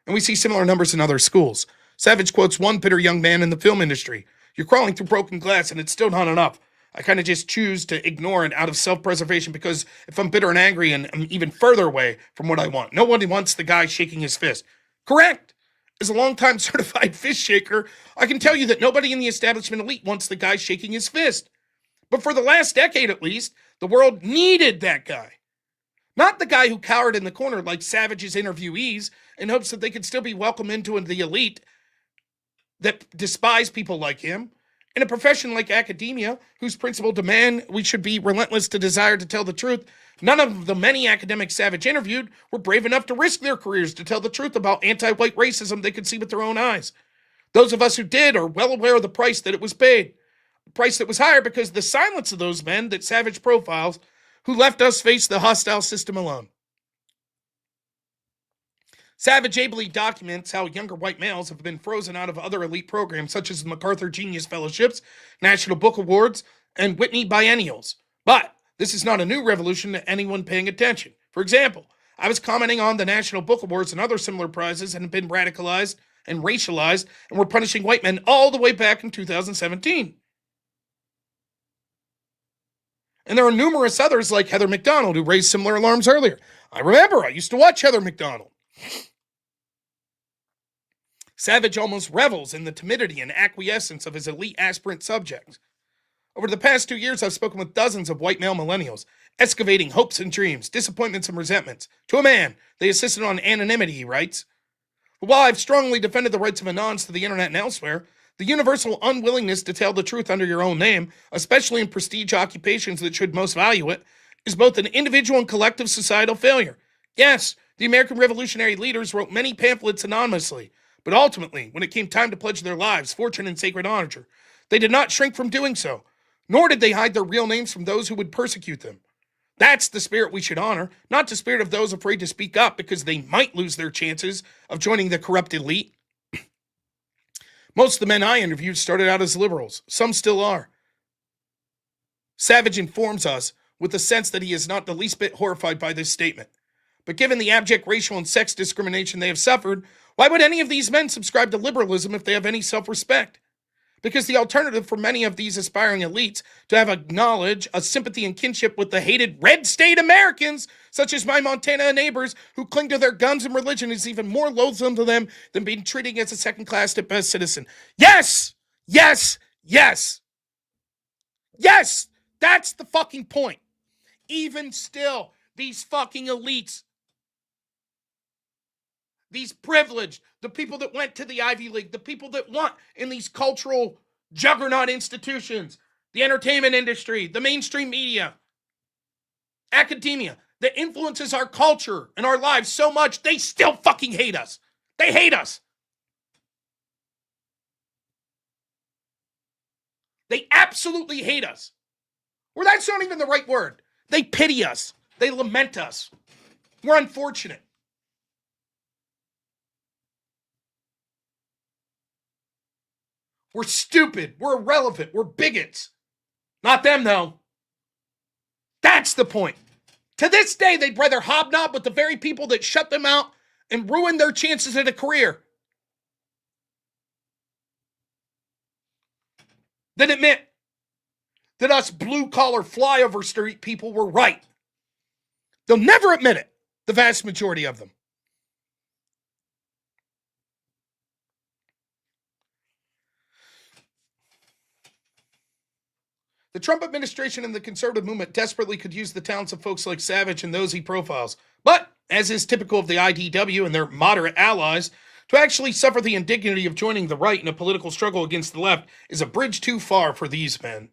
And we see similar numbers in other schools. Savage quotes one bitter young man in the film industry. You're crawling through broken glass and it's still not enough. I kind of just choose to ignore it out of self-preservation because if I'm bitter and angry and I'm even further away from what I want, nobody wants the guy shaking his fist. Correct. As a longtime certified fist shaker, I can tell you that nobody in the establishment elite wants the guy shaking his fist. But for the last decade at least, the world needed that guy. Not the guy who cowered in the corner like Savage's interviewees in hopes that they could still be welcomed into the elite that despise people like him, in a profession like academia, whose principal demand we should be relentless to desire to tell the truth, none of the many academic savage interviewed were brave enough to risk their careers to tell the truth about anti-white racism they could see with their own eyes. Those of us who did are well aware of the price that it was paid. A price that was higher because the silence of those men that Savage profiles who left us face the hostile system alone. Savage ably documents how younger white males have been frozen out of other elite programs such as the MacArthur Genius Fellowships, National Book Awards, and Whitney Biennials. But this is not a new revolution to anyone paying attention. For example, I was commenting on the National Book Awards and other similar prizes that have been radicalized and racialized and were punishing white men all the way back in 2017. And there are numerous others like Heather McDonald who raised similar alarms earlier. I remember, I used to watch Heather McDonald. Savage almost revels in the timidity and acquiescence of his elite aspirant subjects. Over the past 2 years, I've spoken with dozens of white male millennials, excavating hopes and dreams, disappointments and resentments. To a man, they insisted on anonymity, he writes. But while I've strongly defended the rights of anons to the internet and elsewhere, the universal unwillingness to tell the truth under your own name, especially in prestige occupations that should most value it, is both an individual and collective societal failure. Yes, the American revolutionary leaders wrote many pamphlets anonymously, but ultimately, when it came time to pledge their lives, fortune, and sacred honor, they did not shrink from doing so, nor did they hide their real names from those who would persecute them. That's the spirit we should honor, not the spirit of those afraid to speak up because they might lose their chances of joining the corrupt elite. Most of the men I interviewed started out as liberals. Some still are. Savage informs us with the sense that he is not the least bit horrified by this statement. But given the abject racial and sex discrimination they have suffered, why would any of these men subscribe to liberalism if they have any self-respect? Because the alternative for many of these aspiring elites to have a knowledge, a sympathy, and kinship with the hated red state Americans, such as my Montana neighbors who cling to their guns and religion, is even more loathsome to them than being treated as a second-class at best citizen. Yes! Yes! Yes! Yes! That's the fucking point. Even still, these fucking elites, these privileged, the people that went to the Ivy League, the people that want in these cultural juggernaut institutions, the entertainment industry, the mainstream media, academia, that influences our culture and our lives so much, they still fucking hate us. They hate us. They absolutely hate us. Or that's not even the right word. They pity us. They lament us. We're unfortunate. We're stupid. We're irrelevant. We're bigots. Not them, though. That's the point. To this day, they'd rather hobnob with the very people that shut them out and ruin their chances at a career than admit that us blue-collar flyover street people were right. They'll never admit it, the vast majority of them. The Trump administration and the conservative movement desperately could use the talents of folks like Savage and those he profiles. But, as is typical of the IDW and their moderate allies, to actually suffer the indignity of joining the right in a political struggle against the left is a bridge too far for these men.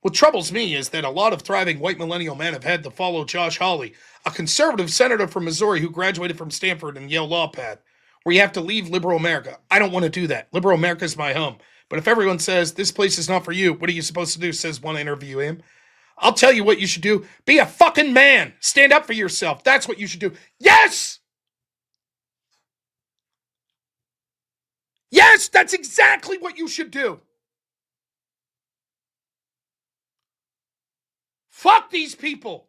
What troubles me is that a lot of thriving white millennial men have had to follow Josh Hawley, a conservative senator from Missouri who graduated from Stanford and Yale law path, where you have to leave liberal America. I don't want to do that. Liberal America is my home. But if everyone says, this place is not for you, what are you supposed to do, says one interview him. I'll tell you what you should do. Be a fucking man. Stand up for yourself. That's what you should do. Yes! Yes, that's exactly what you should do. Fuck these people.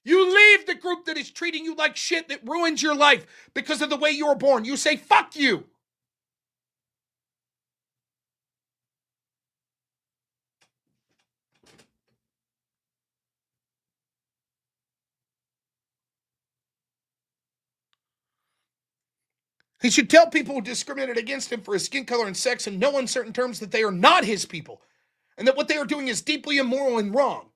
You leave the group that is treating you like shit, that ruins your life because of the way you were born. You say, fuck you. He should tell people who discriminated against him for his skin color and sex in no uncertain terms that they are not his people, and that what they are doing is deeply immoral and wrong.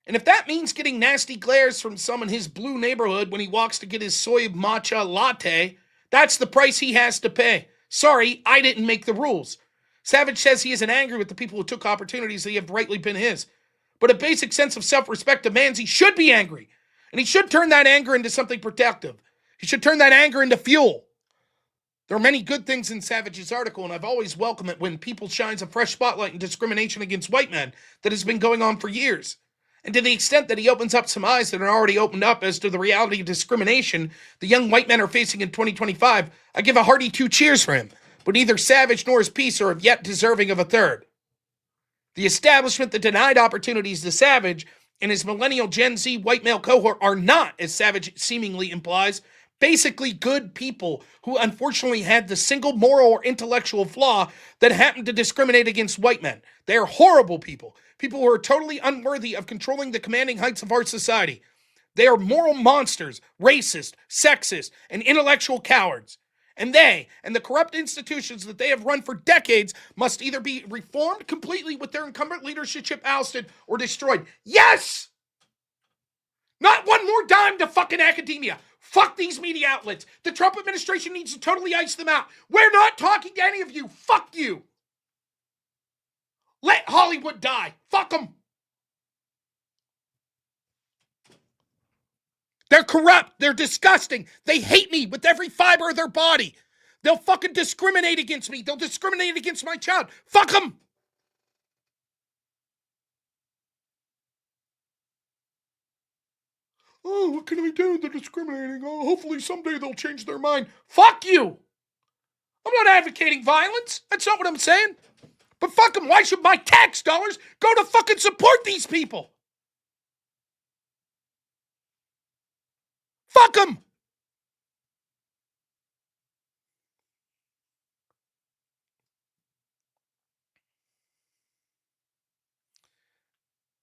And if that means getting nasty glares from some in his blue neighborhood when he walks to get his soy matcha latte, that's the price he has to pay. Sorry, I didn't make the rules. Savage says he isn't angry with the people who took opportunities that have rightly been his. But a basic sense of self-respect demands he should be angry. And he should turn that anger into something productive. He should turn that anger into fuel. There are many good things in Savage's article, and I've always welcomed it when people shines a fresh spotlight on discrimination against white men that has been going on for years. And to the extent that he opens up some eyes that are already opened up as to the reality of discrimination the young white men are facing in 2025, I give a hearty 2 cheers for him. But neither Savage nor his piece are yet deserving of a third. The establishment that denied opportunities to Savage and his millennial Gen Z white male cohort are not, as Savage seemingly implies, basically good people who unfortunately had the single moral or intellectual flaw that happened to discriminate against white men. They are horrible people. People who are totally unworthy of controlling the commanding heights of our society. They are moral monsters, racist, sexist, and intellectual cowards. And they, and the corrupt institutions that they have run for decades, must either be reformed completely with their incumbent leadership ousted or destroyed. Yes! Not one more dime to fucking academia. Fuck these media outlets. The Trump administration needs to totally ice them out. We're not talking to any of you. Fuck you. Let Hollywood die. Fuck them. They're corrupt. They're disgusting. They hate me with every fiber of their body. They'll fucking discriminate against me. They'll discriminate against my child. Fuck them. Oh, what can we do? They're discriminating. Oh, hopefully someday they'll change their mind. Fuck you. I'm not advocating violence. That's not what I'm saying. But fuck them. Why should my tax dollars go to fucking support these people? Fuck them.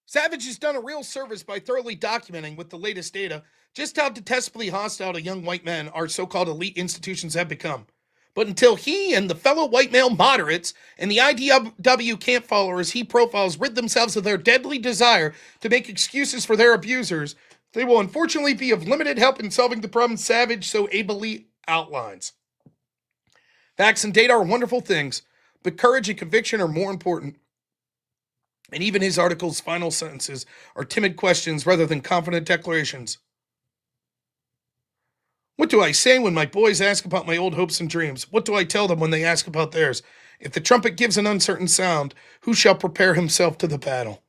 Savage has done a real service by thoroughly documenting with the latest data just how detestably hostile to young white men our so-called elite institutions have become. But until he and the fellow white male moderates and the IDW camp followers he profiles rid themselves of their deadly desire to make excuses for their abusers, they will unfortunately be of limited help in solving the problem Savage so ably outlines. Facts and data are wonderful things, but courage and conviction are more important. And even his article's final sentences are timid questions rather than confident declarations. What do I say when my boys ask about my old hopes and dreams? What do I tell them when they ask about theirs? If the trumpet gives an uncertain sound, who shall prepare himself to the battle?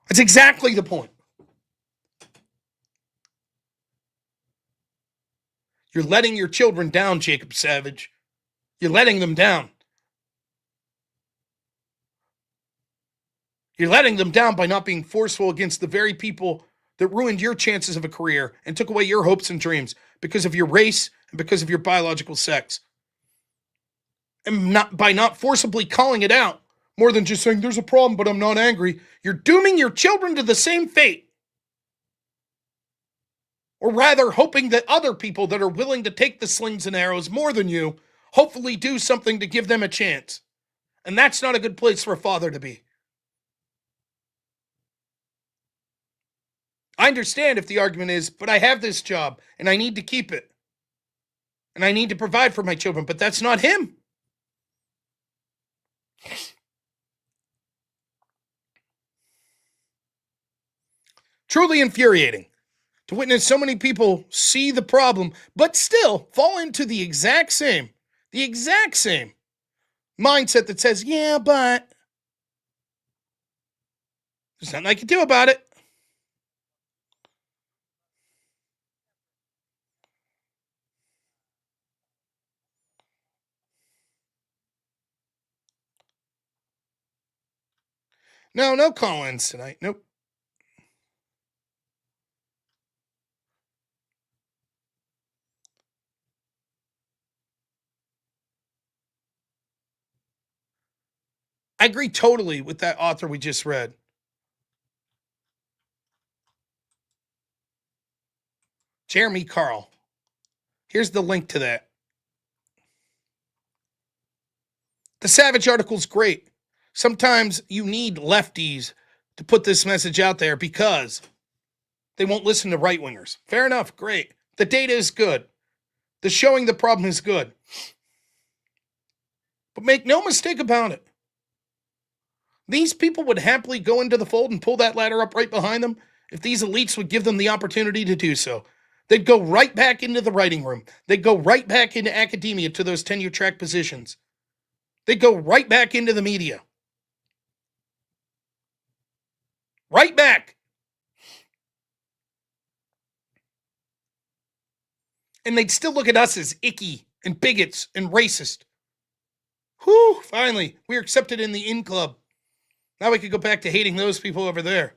That's exactly the point. You're letting your children down, Jacob Savage. You're letting them down. You're letting them down by not being forceful against the very people that ruined your chances of a career and took away your hopes and dreams because of your race and because of your biological sex. And by not forcibly calling it out, more than just saying there's a problem but I'm not angry, you're dooming your children to the same fate. Or rather, hoping that other people that are willing to take the slings and arrows more than you hopefully do something to give them a chance. And that's not a good place for a father to be. I understand if the argument is, but I have this job and I need to keep it. And I need to provide for my children, but that's not him. Truly infuriating to witness so many people see the problem, but still fall into the exact same mindset that says, yeah, but there's nothing I can do about it. No call-ins tonight. Nope. I agree totally with that author we just read. Jeremy Carl. Here's the link to that. The Savage article's great. Sometimes you need lefties to put this message out there because They won't listen to right-wingers. Fair enough, great. The data is good. The showing the problem is good. But make no mistake about it. These people would happily go into the fold and pull that ladder up right behind them if these elites would give them the opportunity to do so. They'd go right back into the writing room. They'd go right back into academia to those tenure-track positions. They'd go right back into the media. Right back. And they'd still look at us as icky and bigots and racist. Whew, finally, we're accepted in the in club. Now we could go back to hating those people over there.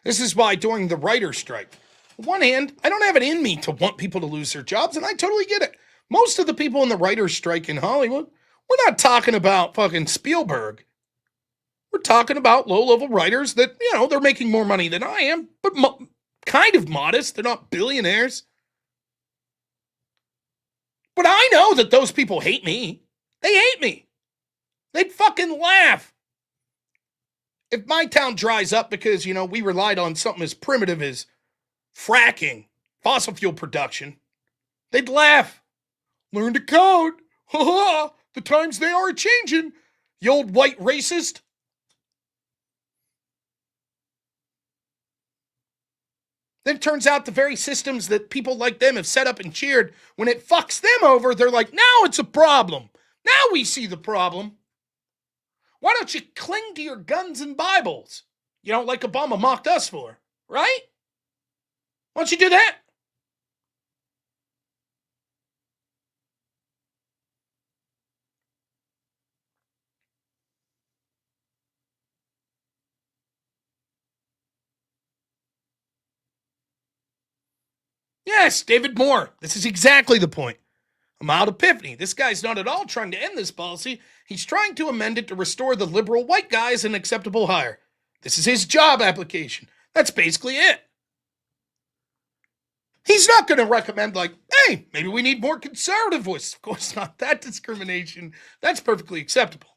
This is why during the writer's strike, on one hand, I don't have it in me to want people to lose their jobs, and I totally get it. Most of the people in the writer's strike in Hollywood, we're not talking about fucking Spielberg. We're talking about low-level writers that, they're making more money than I am, but kind of modest. They're not billionaires. But I know that those people hate me. They hate me. They'd fucking laugh. If my town dries up because, we relied on something as primitive as fracking, fossil fuel production, they'd laugh. Learn to code. Ha ha. The times they are changing. You old white racist. Then it turns out the very systems that people like them have set up and cheered, when it fucks them over, they're like, now it's a problem. Now we see the problem. Why don't you cling to your guns and Bibles? Like Obama mocked us for, right? Why don't you do that? Yes, David Moore. This is exactly the point. A mild epiphany. This guy's not at all trying to end this policy. He's trying to amend it to restore the liberal white guy as an acceptable hire. This is his job application. That's basically it. He's not going to recommend, hey, maybe we need more conservative voices. Of course not. That discrimination, that's perfectly acceptable.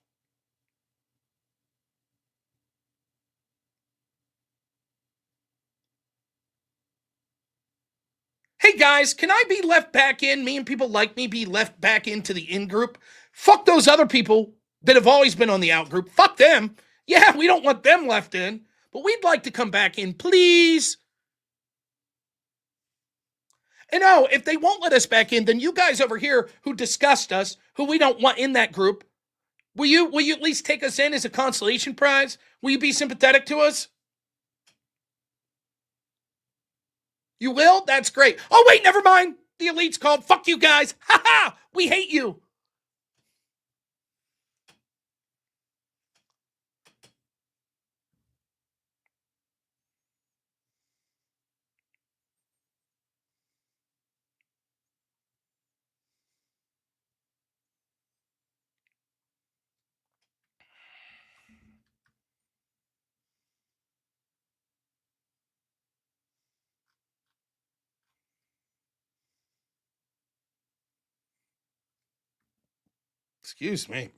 Hey guys, can I be left back in? Me and people like me be left back into the in group? Fuck those other people that have always been on the out group. Fuck them. Yeah, we don't want them left in, but we'd like to come back in, please. And if they won't let us back in, then you guys over here who disgust us, who we don't want in that group, will you at least take us in as a consolation prize? Will you be sympathetic to us? You will? That's great. Oh, wait, never mind. The elite's called. Fuck you guys. Ha ha. We hate you. Excuse me.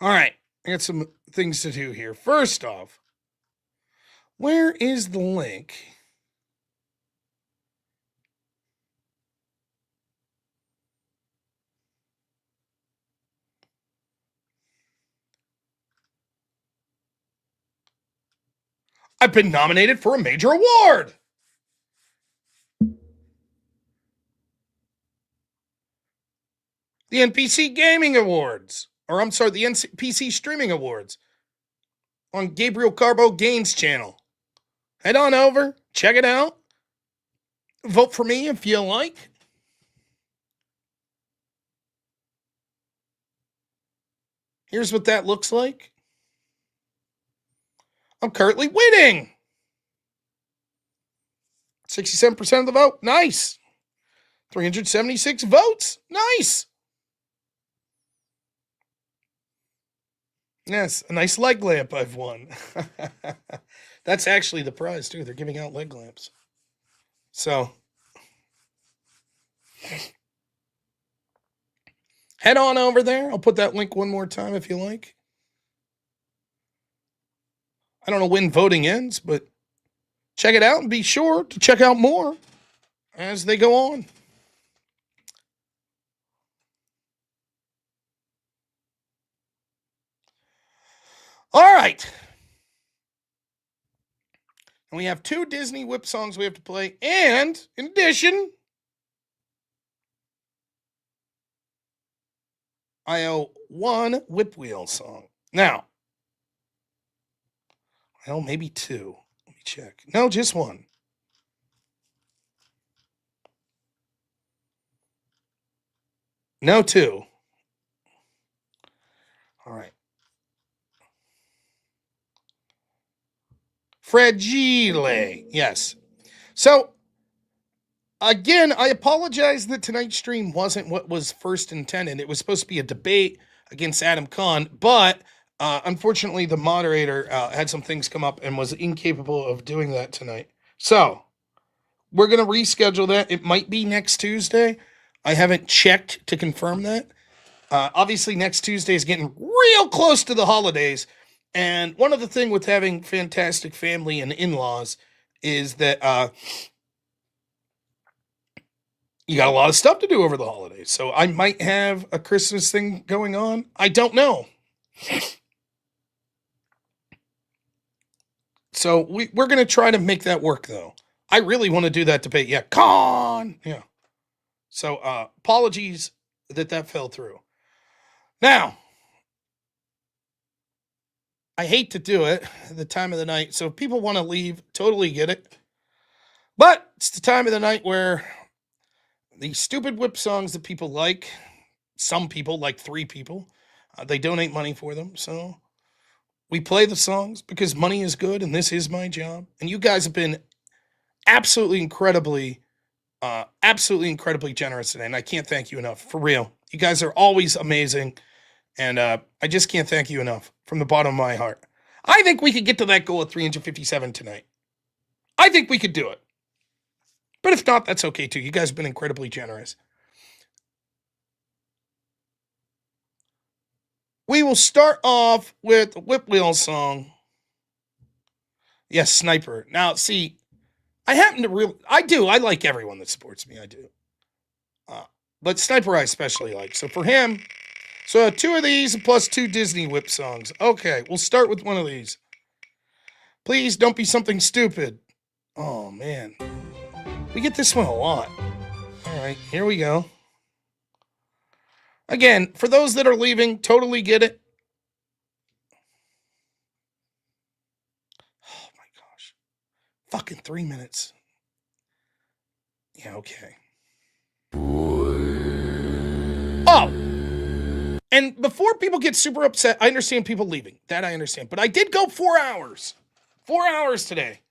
All right, I got some things to do here. First off, where is the link? I've been nominated for a major award. The NPC Gaming Awards. Or I'm sorry, the NPC Streaming Awards. On Gabriel Carbo Gaines' channel. Head on over, check it out. Vote for me if you like. Here's what that looks like. I'm currently winning. 67% of the vote. Nice. 376 votes. Nice. Yes, a nice leg lamp I've won. That's actually the prize, too. They're giving out leg lamps. So, head on over there. I'll put that link one more time if you like. I don't know when voting ends, but check it out and be sure to check out more as they go on. All right. And we have 2 Disney whip songs we have to play. And in addition, I owe 1 whip wheel song. Now, well, maybe 2. Let me check. No, just 1. No, 2. All right. Fragile. Yes. So, again, I apologize that tonight's stream wasn't what was first intended. It was supposed to be a debate against Adam Kahn, but unfortunately, the moderator had some things come up and was incapable of doing that tonight. So, we're going to reschedule that. It might be next Tuesday. I haven't checked to confirm that. Obviously, next Tuesday is getting real close to the holidays. And one of the things with having fantastic family and in-laws is that you got a lot of stuff to do over the holidays. So I might have a Christmas thing going on. I don't know. So we're going to try to make that work, though. I really want to do that debate. Yeah, Kahn. Yeah. So apologies that fell through. Now, I hate to do it at the time of the night. So if people want to leave, totally get it. But it's the time of the night where the stupid whip songs that people like, some people, like 3 people, they donate money for them. So we play the songs because money is good and this is my job. And you guys have been absolutely incredibly generous today. And I can't thank you enough. For real. You guys are always amazing. And I just can't thank you enough from the bottom of my heart. I think we could get to that goal of 357 tonight. I think we could do it. But if not, that's okay too. You guys have been incredibly generous. We will start off with a whip wheel song. Yes, Sniper. Now, see, I like everyone that supports me. I do. But Sniper I especially like. So for him, 2 of these plus 2 Disney whip songs. Okay, we'll start with one of these. Please don't be something stupid. Oh, man. We get this one a lot. All right, here we go. Again, for those that are leaving, totally get it. Oh, my gosh. Fucking 3 minutes. Yeah, okay. Oh! And before people get super upset, I understand people leaving. That I understand. But I did go 4 hours. 4 hours today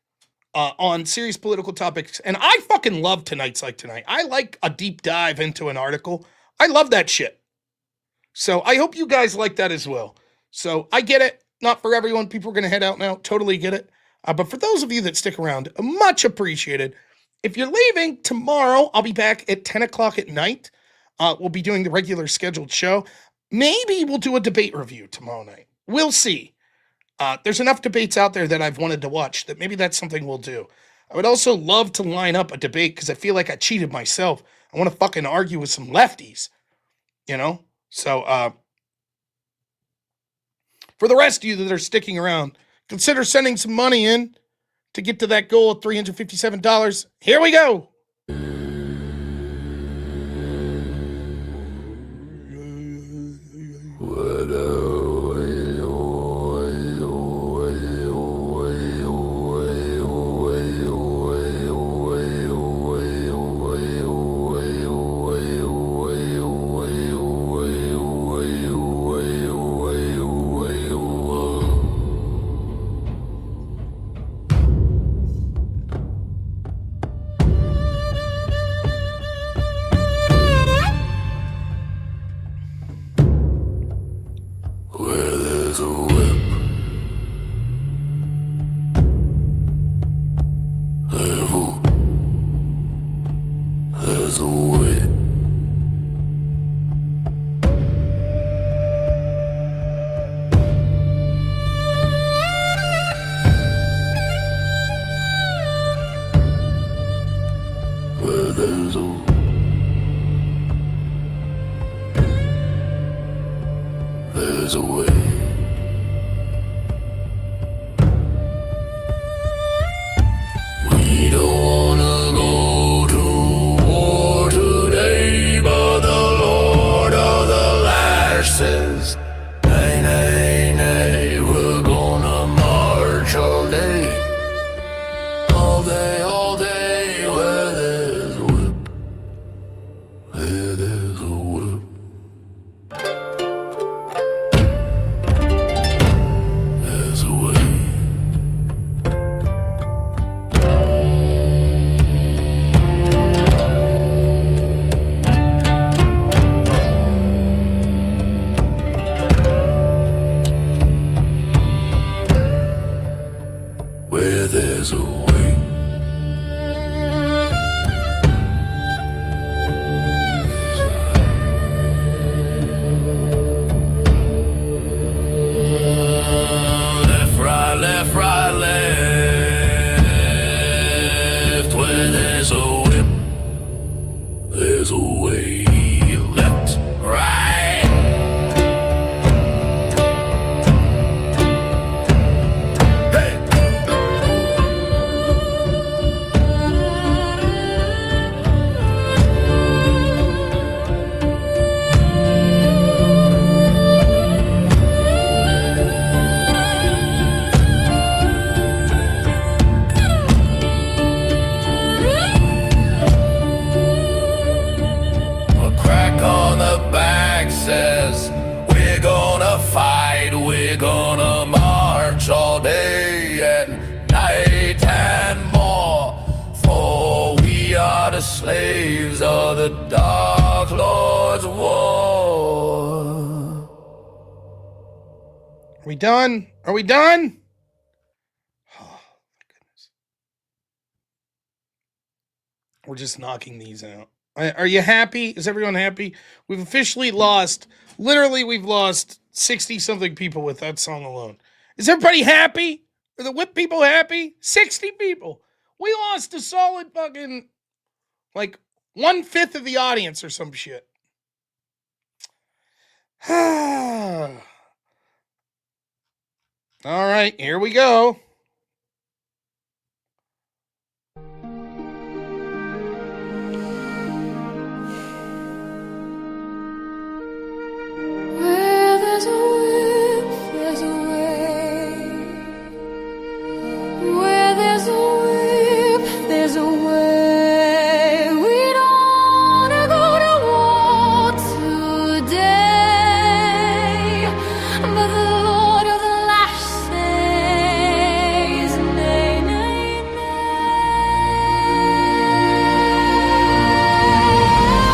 on serious political topics. And I fucking love tonight's like tonight. I like a deep dive into an article. I love that shit. So I hope you guys like that as well. So I get it. Not for everyone. People are going to head out now. Totally get it. But for those of you that stick around, much appreciated. If you're leaving tomorrow, I'll be back at 10 o'clock at night. We'll be doing the regular scheduled show. Maybe we'll do a debate review tomorrow night. We'll see. There's enough debates out there that I've wanted to watch that maybe that's something we'll do. I would also love to line up a debate because I feel like I cheated myself. I want to fucking argue with some lefties, you know? So, for the rest of you that are sticking around, consider sending some money in to get to that goal of $357. Here we go. There's a way. We don't wanna go to war today, but the Lord of the Lash says, nay, nay, nay, we're gonna march all day, all day, all day, where there's a whip, where there's a whip. There's a way. Where there's a way. Left, right, left. Where there's a whip, there's a way. Left, right. Hey. A crack on the back says, we're gonna fight, we're gonna march all day and night and more, for we are the slaves of the Dark Lord's war. Are we done? Are we done? Oh, my goodness. We're just knocking these out. Are you happy? Is everyone happy? We've officially lost, literally we've lost 60-something people with that song alone. Is everybody happy? Are the whip people happy? 60 people. We lost a solid fucking, like, 1/5 of the audience or some shit. All right, here we go. Where there's a whip, there's a way. Where there's a whip, there's a way. We don't wanna go to war today, but the Lord of the Lash says, nay, nay, nay.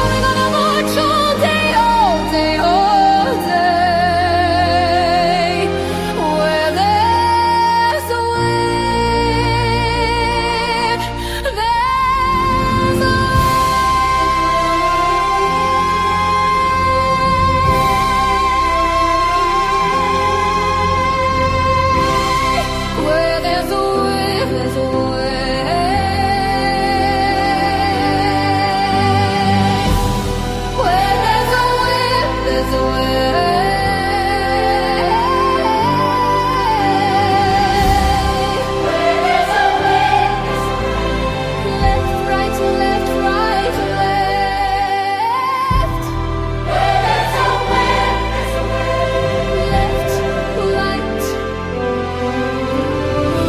We're gonna march all day, all day, all day. Where there's a whip, there's a way. Where there's a whip, there's a way. Where there's a whip, there's a way. Where there's a whip, left, right, left, right, left. Where there's a whip, left, right.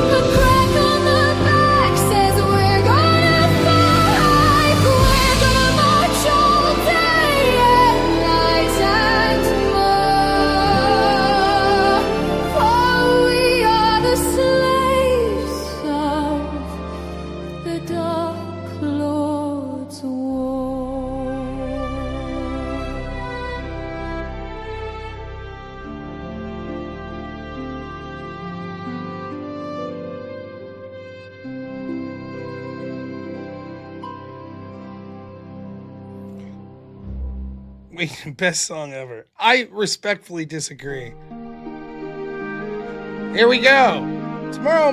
A crack on the back says we're gonna fight. We're gonna march all day and night and more, for we are the slaves of the Dark Lord's war. Wait, best song ever. I respectfully disagree. Here we go. Tomorrow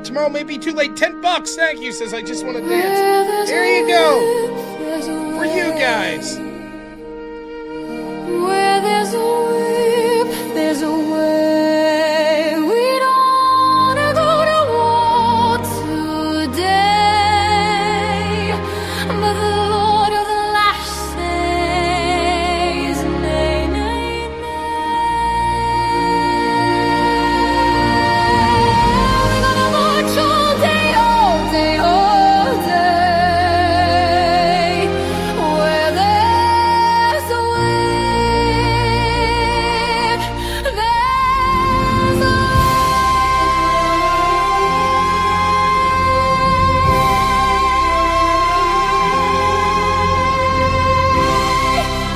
Tomorrow may be too late. $10. Thank you. Says I just want to dance. There you go. For you guys. Where there's a whip, there's a way. We don't wanna go to war today, but the Lord of the Lash says, nay, nay, nay. We're gonna march all day, all day, all day. Where there's a whip, there's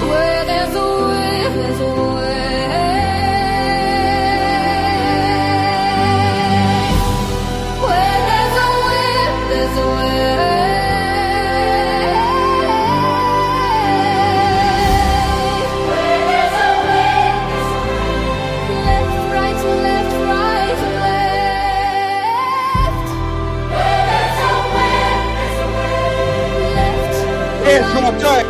where there's a whip, there's a way. Where there's a whip, there's a way. Where there's a whip, left, right, left, right, left. Where there's a whip, left. Hands on tight.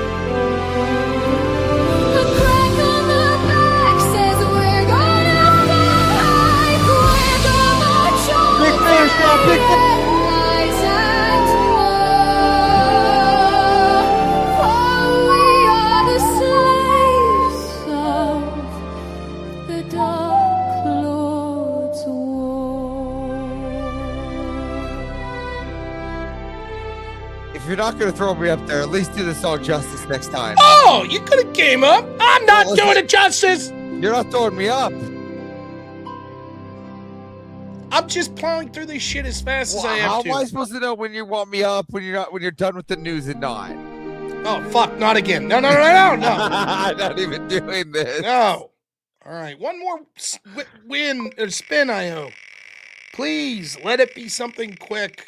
A crack on the back says we're gonna fight. We're gonna march on Big finish now, big finish. lights and war. For we are the slaves of the Dark Lord's war. If you're not gonna throw me up there, at least do the song justice next time. Oh, you could have came up. I'm not Well, doing it justice. You're not throwing me up. I'm just plowing through this shit as fast as I How have am I to. supposed to know when you want me up, when you're done with the news and not? Oh, fuck. Not again. No. I'm not even doing this. No. All right. One more win or spin, I hope. Please let it be something quick.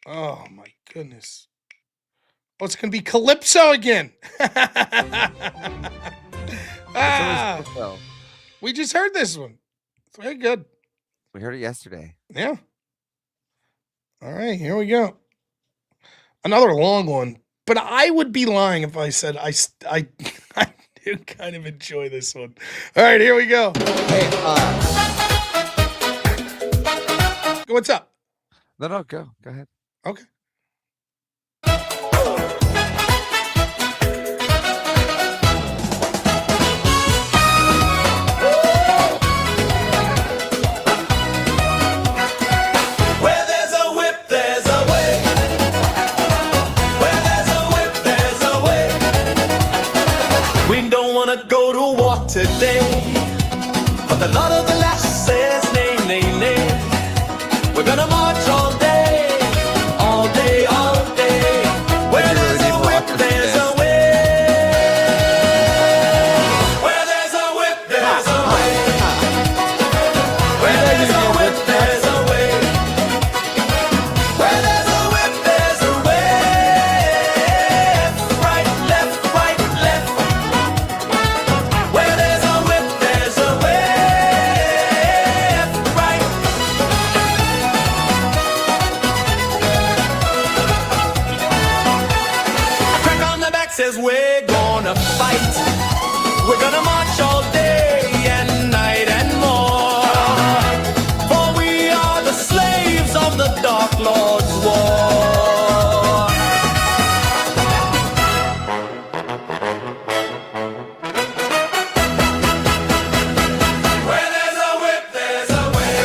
Oh, my goodness. Oh, it's going to be Calypso again. Ah, So, we just heard this one. It's very good. we heard it yesterday. Yeah. All right. Here we go. Another long one. But I would be lying if I said I do kind of enjoy this one. All right. Here we go. Hey, What's up? no, go ahead. Okay. Where there's a whip, there's a way. Where there's a whip, there's a way. We don't wanna go to war today, but the Lord of the Lash says, nay, nay, nay. We're gonna march all day, all day, all day. Where there's a whip, there's a way. Where there's a whip, there's a way. Where there's a whip, there's a way. Where there's a whip, there's a way. Right, left, left. Where there's a whip, there's a way. Right. A crack on the back says we're gonna fight. We're gonna march all day and night and more. For we are the slaves of the Dark Lord's war. Where there's a whip, there's a way.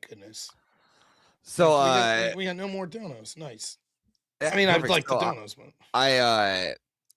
thank goodness. So we got no more donos. Nice. yeah, I mean, I'd perfect. like the So, donos, but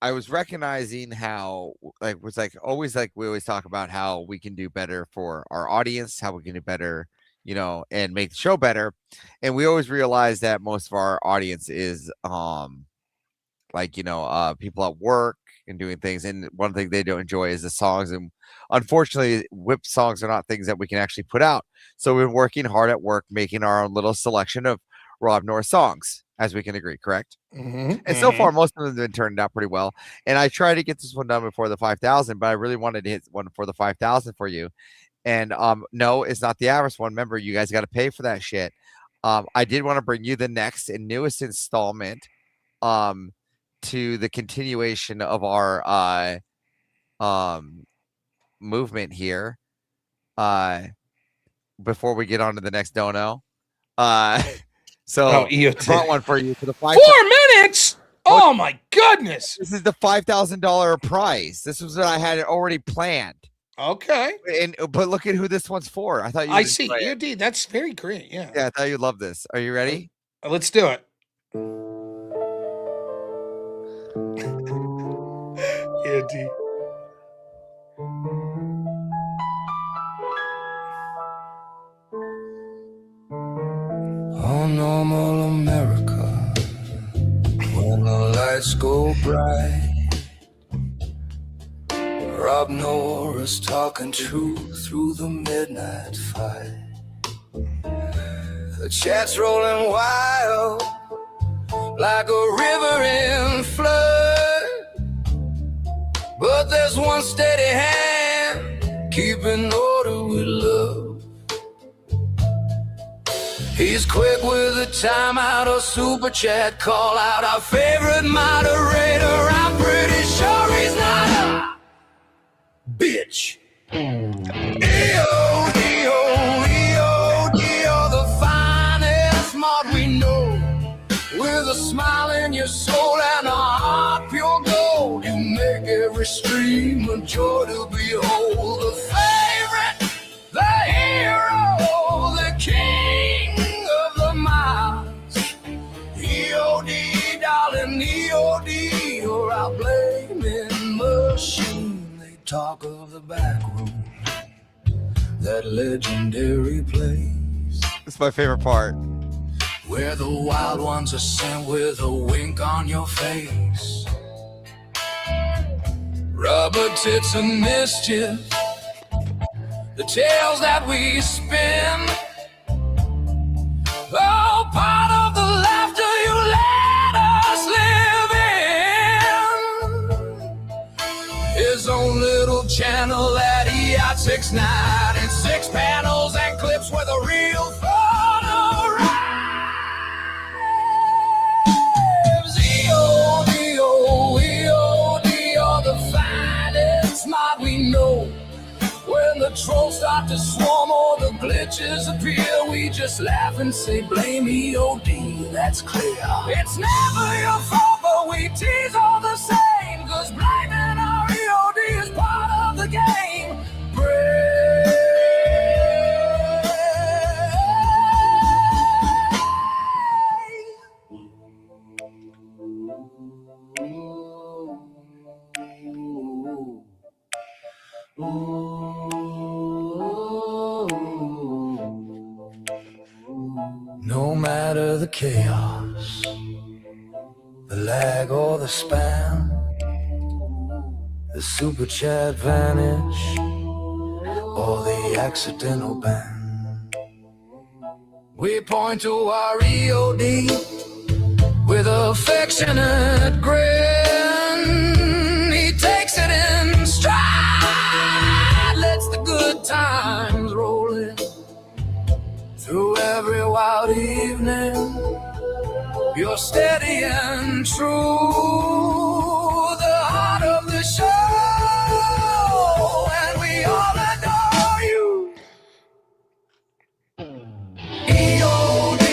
I was recognizing how like was like always like we always talk about how we can do better for our audience, how we can do better, you know, and make the show better. And we always realize that most of our audience is like, you know, people at work and doing things. And one thing they don't enjoy is the songs. And unfortunately, whip songs are not things that we can actually put out. So we've been working hard at work, making our own little selection of Rob Noerr songs, as we can agree, correct? And so far, most of them have been turned out pretty well. And I tried to get this one done before the 5,000, but I really wanted to hit one for the 5,000 for you. And no, it's not the average one. Remember, you guys got to pay for that shit. I did want to bring you the next and newest installment to the continuation of our movement here. Before we get on to the next dono. So I brought one for you for the 5. 4 minutes. Oh my goodness! This is the $5,000 prize. This was what I had already planned. Okay. But look at who this one's for. I thought you. I see. EOD. That's very great. Yeah. Yeah, I thought you'd love this. Are you ready? Let's do it. EOD. Oh, normal America, when the lights go bright, Rob Noerr is talking truth through the midnight fight. The chat's rolling wild like a river in flood, but there's one steady hand keeping order with love. He's quick with a timeout or super chat call out. Our favorite moderator, I'm pretty sure he's not a bitch. E-O, E-O, E-O, E-O, the finest mod we know. With a smile in your soul and a heart pure gold, you make every stream a joy to behold. The favorite, the hero, the king of the miles. EOD, darling, EOD, you're our blaming machine. They talk of the back room, that legendary place. This is my favorite part. Where the wild ones are sent with a wink on your face. Rubber tits and mischief, the tales that we spin, all part of the laughter you let us live in. His own little channel at EI69 and 6 panels and clips with a real photo arrives. EO, EO, the finest mod we know. When the trolls start to swarm or the glitches appear, we just laugh and say blame EOD, that's clear. It's never your fault, but we tease all the same, cause blaming our EOD is part of the game. No matter the chaos, the lag or the spam, the super chat vanish or the accidental ban, we point to our EOD with affectionate grin. He takes it in stride, lets the good times roll in. Through every wild evening, you're steady and true, the heart of the show, and we all adore you. EOD,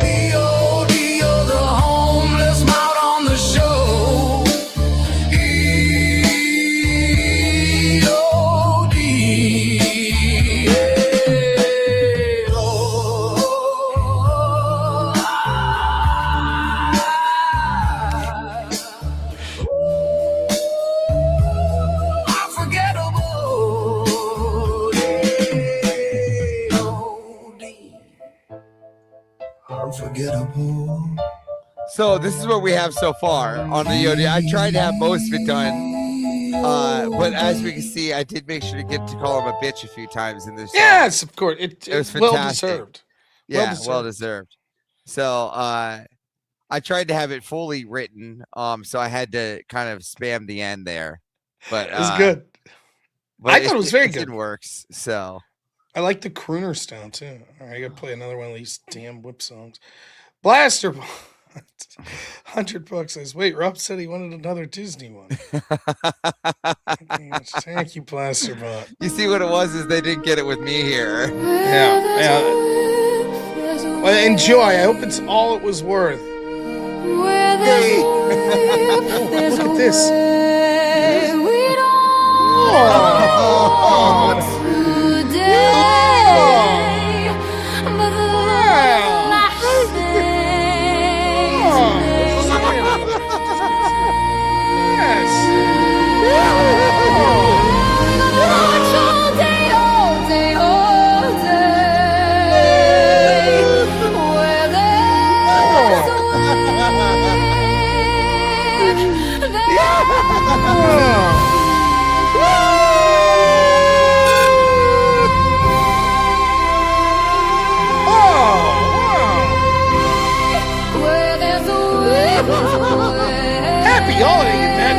EOD, the homeless mouth on the show. EOD, unforgettable. So this is what we have so far on the VOD. I tried to have most of it done, but as we can see, I did make sure to get to call him a bitch a few times in this. Yes, of course. It was well fantastic. deserved. Yeah, well deserved. So I tried to have it fully written, so I had to kind of spam the end there. But It was good. But I thought it was very good. It works. So I like the crooner style too. All right, I gotta play another one of these damn whip songs. Blaster $100 says, wait, Rob said he wanted another Disney one. Thank you, Blasterbot. You see what it was is they didn't get it with me here. Yeah. Well, enjoy. I hope it's all it was worth. Hey. Look at this. Happy holiday in that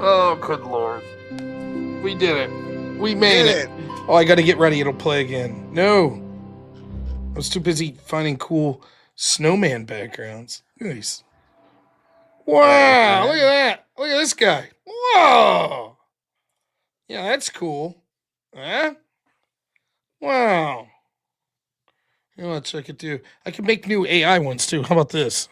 Oh, good Lord. We did it. We made it. Oh, I got to get ready. It'll play again. No. I was too busy finding cool snowman backgrounds. Look at these. Wow. Look at that. Look at this guy. Whoa. Yeah, that's cool. Huh? Wow. You know what I could do? I could make new AI ones too. How about this?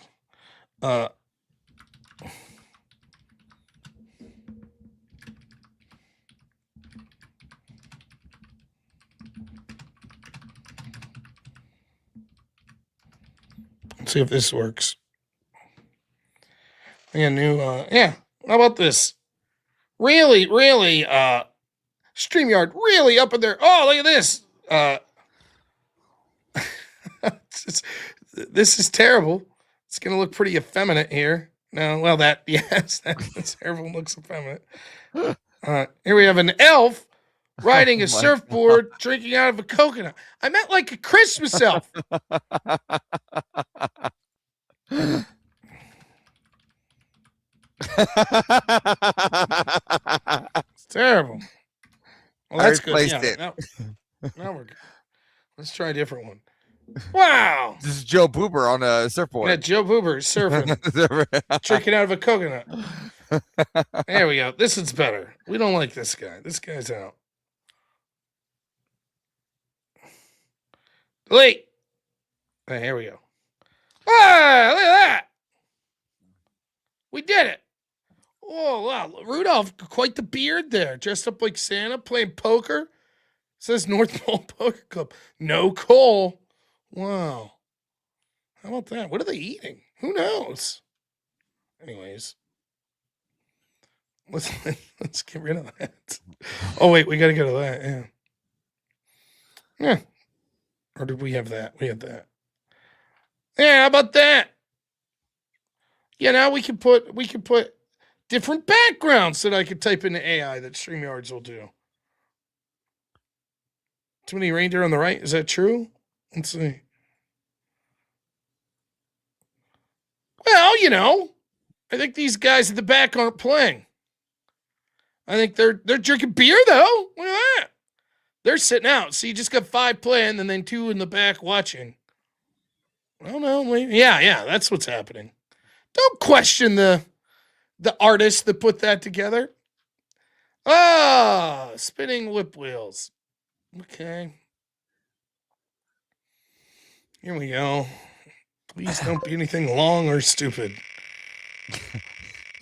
Let's see if this works. Yeah, new, yeah. How about this? Really, StreamYard, really up in there. Oh, look at this. This is terrible. It's going to look pretty effeminate here. No, well, yes, everyone looks effeminate. Here we have an elf riding a surfboard, drinking out of a coconut. I meant like a Christmas elf. It's terrible. Well, that's good. Yeah, now we're good. Let's try a different one. Wow. This is Joe Boober on a surfboard. Yeah, Joe Boober is surfing, drinking out of a coconut. There we go. This is better. We don't like this guy. This guy's out. Delete. Right, here we go. Ah, look at that. We did it. Oh, wow. Rudolph, quite the beard there. Dressed up like Santa, playing poker. Says North Pole Poker Club. No coal. Wow. How about that? What are they eating? Who knows? Anyways. Let's get rid of that. Oh, wait. We got to go to that. Yeah. Yeah. Or did we have that? We had that. Yeah, how about that? Yeah, now we can put different backgrounds that I could type into AI that StreamYards will do. Too many reindeer on the right. Is that true? Let's see. Well, I think these guys at the back aren't playing. I think they're drinking beer though. Look at that. They're sitting out. So you just got 5 playing and then 2 in the back watching. I don't know. Yeah, that's what's happening. Don't question the artist that put that together. Spinning whip wheels. Okay. Here we go. Please don't be anything long or stupid.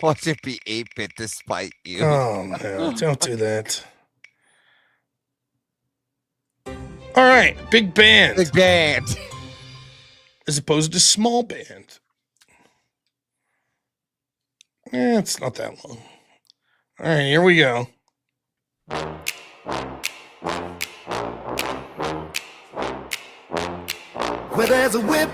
Watch it be 8-bit despite you. Oh, no, don't do that. All right, big band. Big band. As opposed to small band. It's not that long. All right, here we go. Where there's a whip,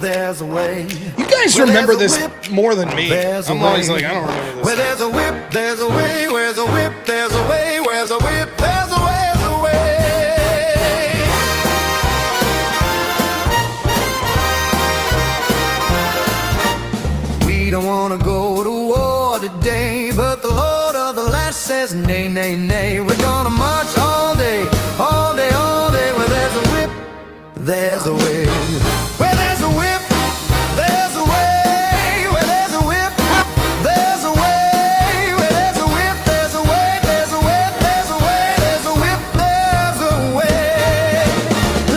there's a way. You guys Where remember there's this a whip, more than me. there's a I'm always way. like, I don't remember this. Where there's a whip, there's a way. Where's a whip, there's a way. Where's a whip, there's a way. We don't wanna go to war today, but the Lord of the land says nay, nay, nay. We're gonna march all day, all day, all day. Where there's a whip, there's a way. Where there's a whip, there's a way. Where there's a whip, there's a way. Where there's a whip, there's a way. There's a whip, there's a way. There's a whip, there's a way.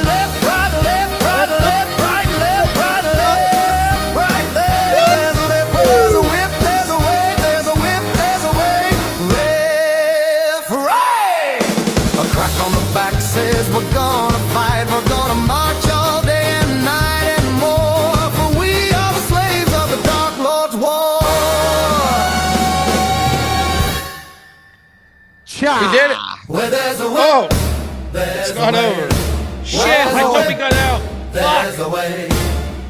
Left, right, left, right, left, right, left, right, left, right there. There's a whip, there's a way. There's a whip, there's a way. Left, right. A crack on the back says we're gonna fight. We're gonna march all day and night and more. For we are the slaves of the Dark Lord's war. Cha. We did it. Where there's a whip, Oh, there's it's a not way. over. Shit, I thought we got out. There's Fuck. a way.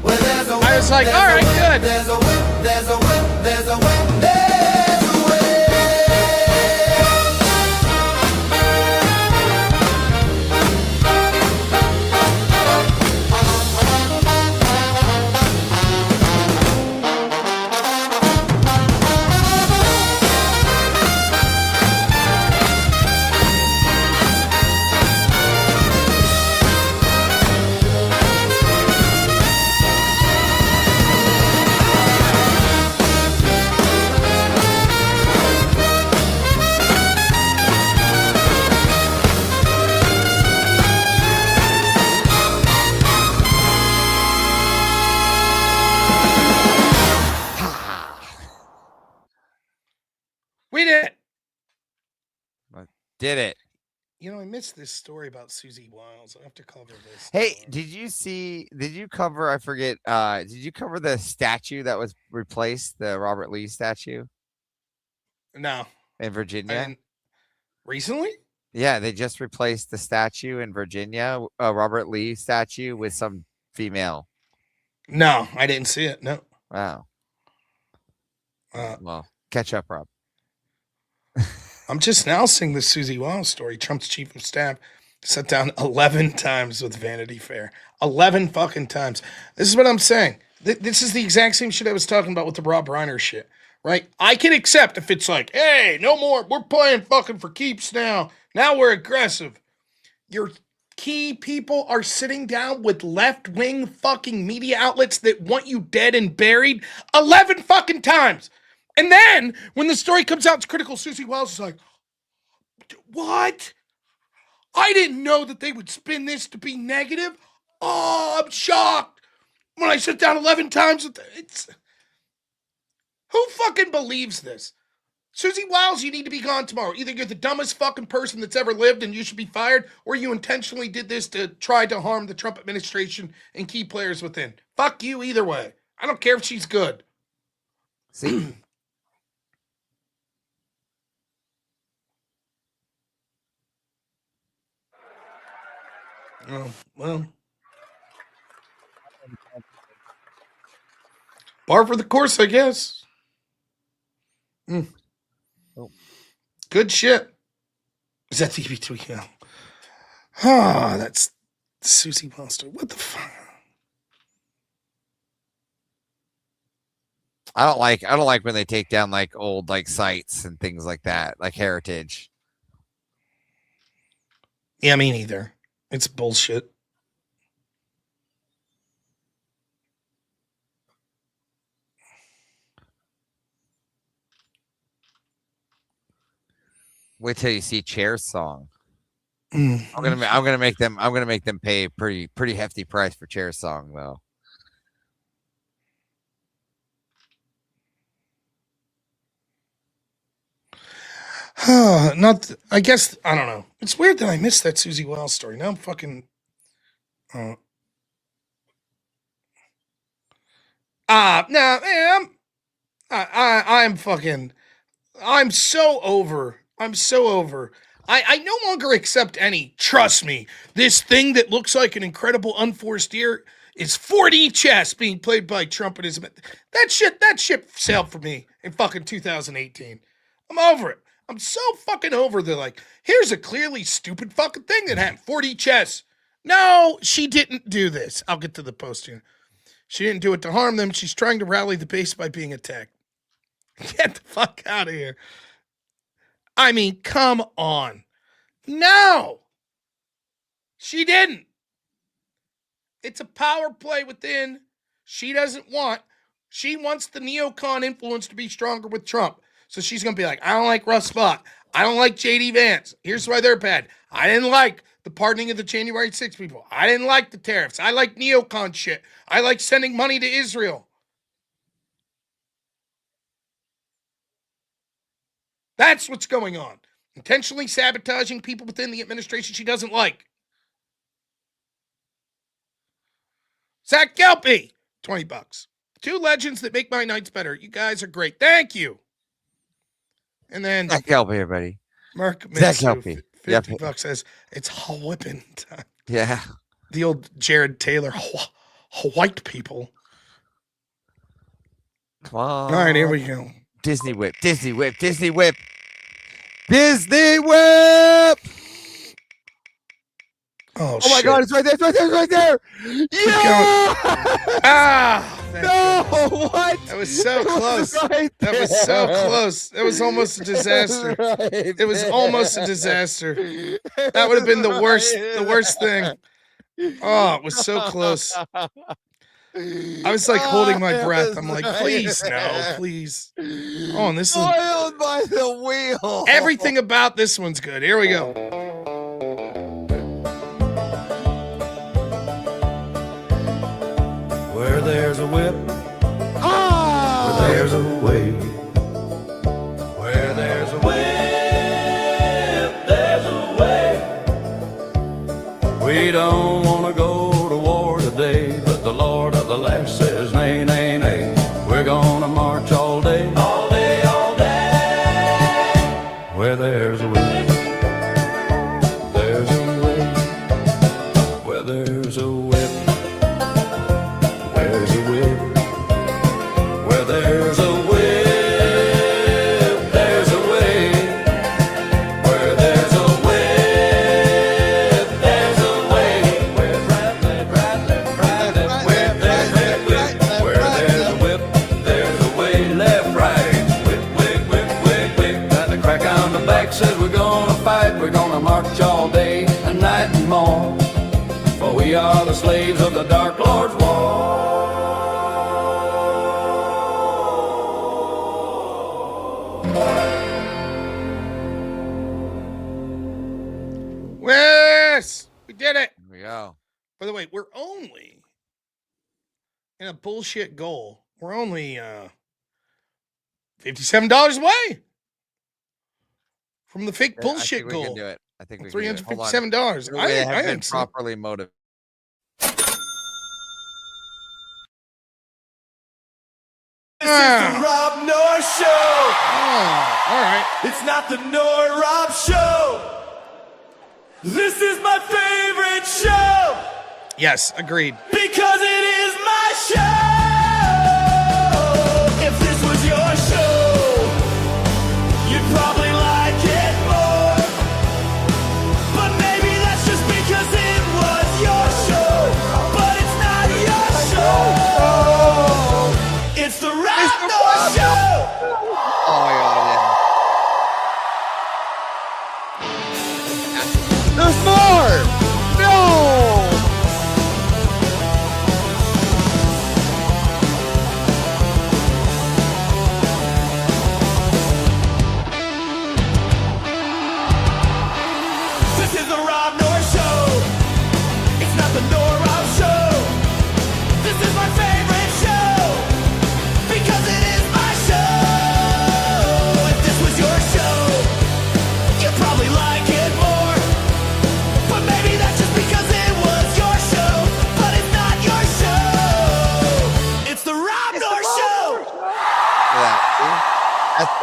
Where there's a whip, I was like, there's all a right, whip, good. There's a whip, there's a whip, there's a whip, there's a way. We did it. Did it. You know, I missed this story about Susie Wiles. I have to cover this. Hey, tomorrow. did you cover, I forget, did you cover the statue that was replaced, the Robert Lee statue No. in I Virginia? didn't. Recently? Yeah, they just replaced the statue in Virginia, Robert Lee statue with some female. No, I didn't see it. No. Wow. Uh, Well, catch up, Rob. I'm just now seeing the Susie Wiles story. Trump's chief of staff sat down 11 times with Vanity Fair. 11 fucking times. This is what I'm saying. This is the exact same shit I was talking about with the Rob Reiner shit, right? I can accept if it's like, hey, no more. We're playing fucking for keeps now. Now we're aggressive. Your key people are sitting down with left-wing fucking media outlets that want you dead and buried 11 fucking times. And then when the story comes out, it's critical. Susie Wiles is like, what? I didn't know that they would spin this to be negative. Oh, I'm shocked. When I sit down 11 times, it's... Who fucking believes this? Susie Wiles, you need to be gone tomorrow. Either you're the dumbest fucking person that's ever lived and you should be fired, or you intentionally did this to try to harm the Trump administration and key players within. Fuck you either way. I don't care if she's good. See? Oh, well. Bar for the course, I guess. Oh. Good shit. Is that the between? Yeah. Ah, that's Susie Wiles. What the fuck? I don't like when they take down like old like sites and things like that, like heritage. Yeah, me neither. It's bullshit. Wait till you see Chair's song. Mm. I'm gonna make them pay a pretty hefty price for Chair's song though. I guess I don't know. It's weird that I missed that Susie Wiles story. Now I'm fucking. No, man, I'm fucking. I'm so over. I no longer accept any. Trust me, this thing that looks like an incredible unforced ear is 4D chess being played by Trump and his. That shit sailed for me in fucking 2018. I'm over it. I'm so fucking over the like, here's a clearly stupid fucking thing that happened. 4D chess. No, she didn't do this. I'll get to the post here. She didn't do it to harm them. She's trying to rally the base by being attacked. Get the fuck out of here. I mean, come on. No. She didn't. It's a power play within. She wants the neocon influence to be stronger with Trump. So she's going to be like, I don't like Russ Spot. I don't like J.D. Vance. Here's why they're bad. I didn't like the pardoning of the January 6th people. I didn't like the tariffs. I like neocon shit. I like sending money to Israel. That's what's going on. Intentionally sabotaging people within the administration she doesn't like. Zach Gelpy, $20. 2 legends that make my nights better. You guys are great. Thank you. And then Zach Gelpy, everybody. Mark Zach Mitsu, Gelpy. $50 says it's whipping time. Yeah. The old Jared Taylor, white people. Come on. All right, here we go. Disney whip. Disney whip. Disney whip. Disney whip. Oh my shit. God, it's right there. It's right there. It's right there. Yeah. No, what? That was so close. Right that was so close. It was almost a disaster. Right it was almost a disaster. That would have been the worst thing. Oh, it was so close. I was like holding my breath. I'm like, please, no, please. Oh, and this is Spoiled by the wheel. Everything about this one's good. Here we go. Where there's a whip, Ah. where there's a way. Where there's a whip, there's a way. We don't want to go to war today, but the Lord of the land says nay, nay, nay. We're gonna march all day, all day, all day. Where there's a whip, there's a way. Where there's a whip. There's a whip, where there's a whip, there's a way. Where there's a whip, there's a way. Where rattling, where there's a whip, where there's a whip, there's a way. Left, right, whip, whip, whip, whip, whip. Got the crack on the back, says we're gonna fight, we're gonna march all day and night and more. For we are the slaves of the Dark Lord's war. Yes, we did it. Here we go. By the way, we're only in a bullshit goal. We're only $57 away from the fake bullshit I think we goal. can do it. I think we can do it. Hold on. $357. I have I been am properly motivated. This is the Rob Noerr Show. Oh, all right. It's not the Noerr Rob Show. This is my favorite show Yes, agreed. because it is my show. If this was your show, you'd probably like it more. But maybe that's just because it was your show. But it's not your show. It's the Rob Noerr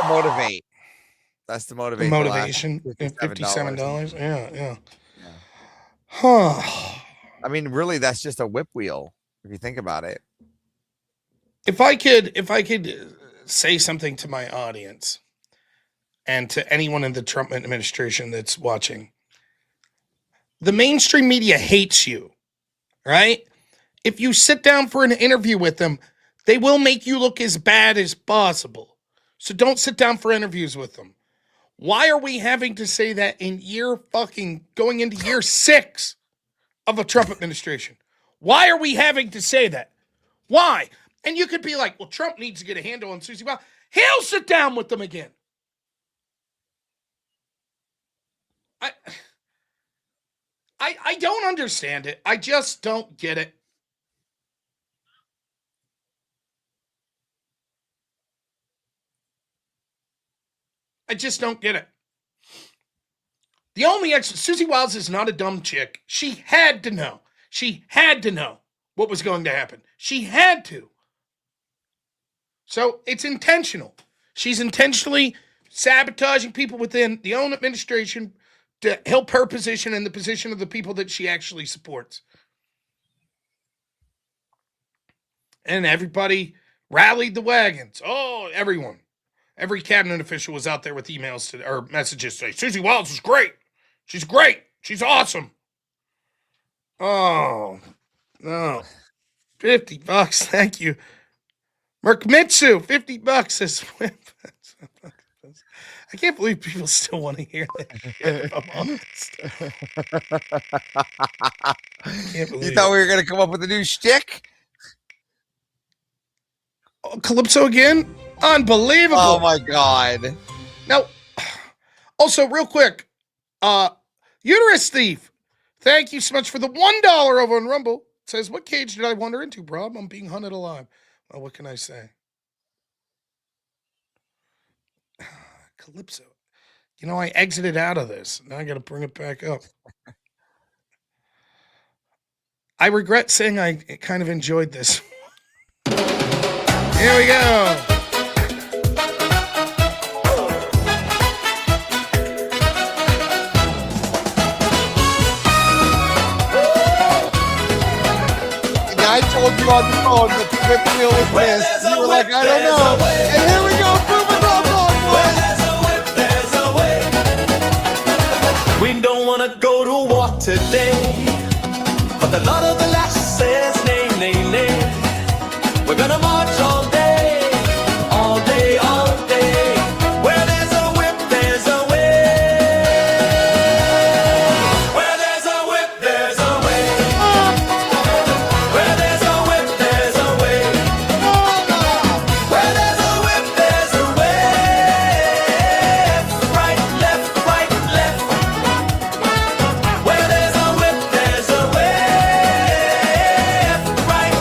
motivate. That's the The motivate. motivation. $57. $57. Yeah. Yeah. Huh. I mean, really, that's just a whip wheel if you think about it. If I could say something to my audience and to anyone in the Trump administration that's watching, the mainstream media hates you, right? If you sit down for an interview with them, they will make you look as bad as possible. So don't sit down for interviews with them. Why are we having to say that in going into year 6 of a Trump administration? Why are we having to say that? Why? And you could be like, well, Trump needs to get a handle on Susie. Well, he'll sit down with them again. I don't understand it. I just don't get it. I just don't get it. The only Susie Wiles is not a dumb chick. She had to know. She had to know what was going to happen. She had to. So it's intentional. She's intentionally sabotaging people within the own administration to help her position and the position of the people that she actually supports. And everybody rallied the wagons. Oh, everyone. Every cabinet official was out there with emails or messages saying, Susie Wiles is great. She's great. She's awesome. Oh, no. $50. Thank you. Merkmitsu, $50 says, I can't believe people still want to hear that shit, if I'm honest. Can't believe You thought we were going to come up with a new shtick? Oh, Calypso again? Unbelievable. Oh my God. Now, also, real quick, Uterus Thief, thank you so much for the $1 over on Rumble. It says, what cage did I wander into, Rob? I'm being hunted alive. Well, what can I say? Calypso. You know, I exited out of this. Now I got to bring it back up. I regret saying I kind of enjoyed this. Here we go. I told you on the phone that the whip wheel was missed. You were like, I don't know. And here we go. Prove it all, boys. We don't want to go to war today, but the Lord of the Lash says, nay, nay, nay. We're gonna march all day, all day, all day. Where there's a whip, there's a way. Where there's a whip, there's a way. Where there's a whip, there's a way. Where there's a whip, there's a way. Right, left, right, left. Where there's a whip, there's a way. Right.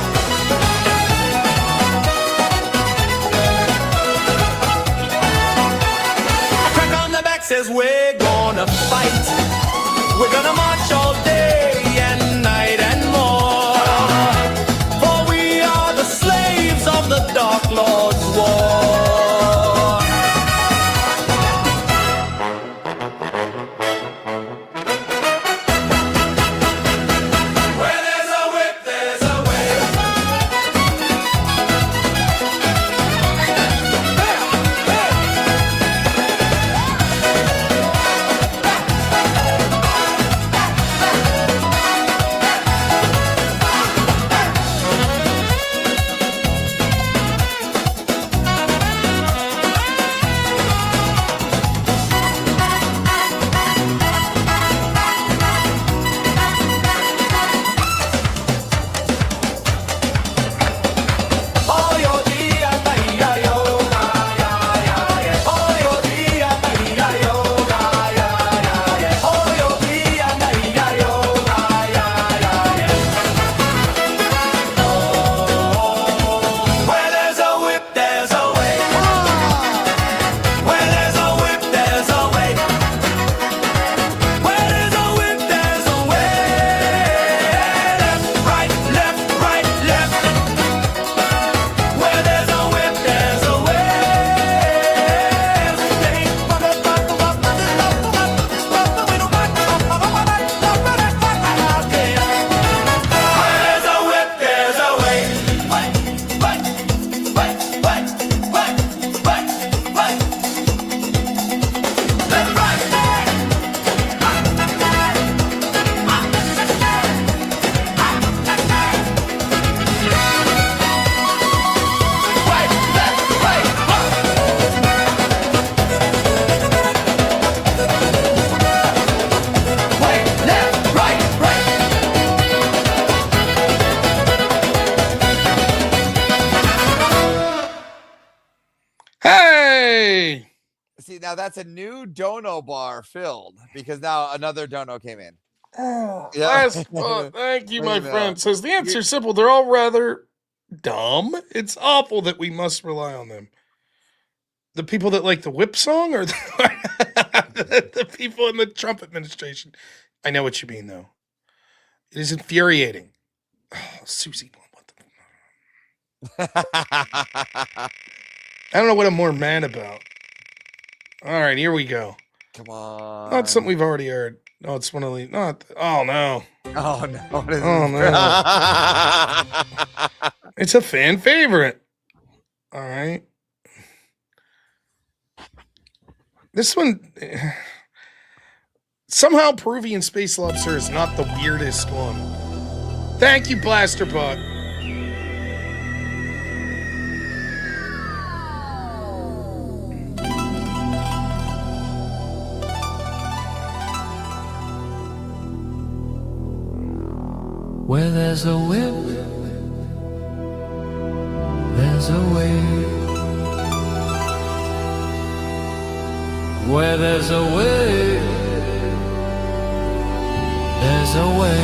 See, now that's a new dono bar filled because now another dono came in. Oh, Yeah. last thought. Thank you, my You know. friend. Says the answer is simple. They're all rather dumb. It's awful that we must rely on them. The people that like the whip song or the people in the Trump administration? I know what you mean, though. It is infuriating. Oh, Susie, what the? I don't know what I'm more mad about. All right, here we go. Come on. Not something we've already heard. No, it's one of the. Not. Oh no. Oh no. What is Oh this? no. It's a fan favorite. All right. This one. Somehow Peruvian Space Lobster is not the weirdest one. Thank you, Blasterbot. Where there's a whip, there's a way. Where there's a way, there's a way.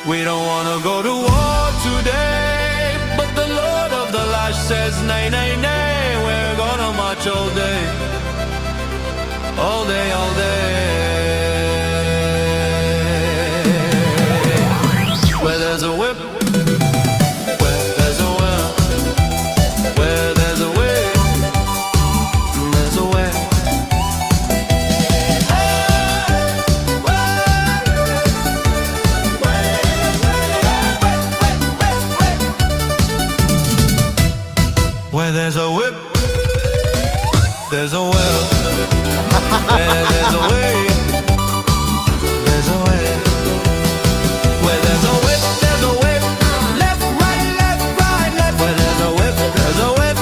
We don't wanna go to war today, but the Lord of the Lash says nay, nay, nay. We're gonna march all day, all day, all day. Where there's a whip, where there's a will, where there's a way, there's a way. Where there's a whip, there's a will, where there's a way, there's a way. Where there's a whip, there's a whip. Left, right, left. Where there's a whip, there's a whip.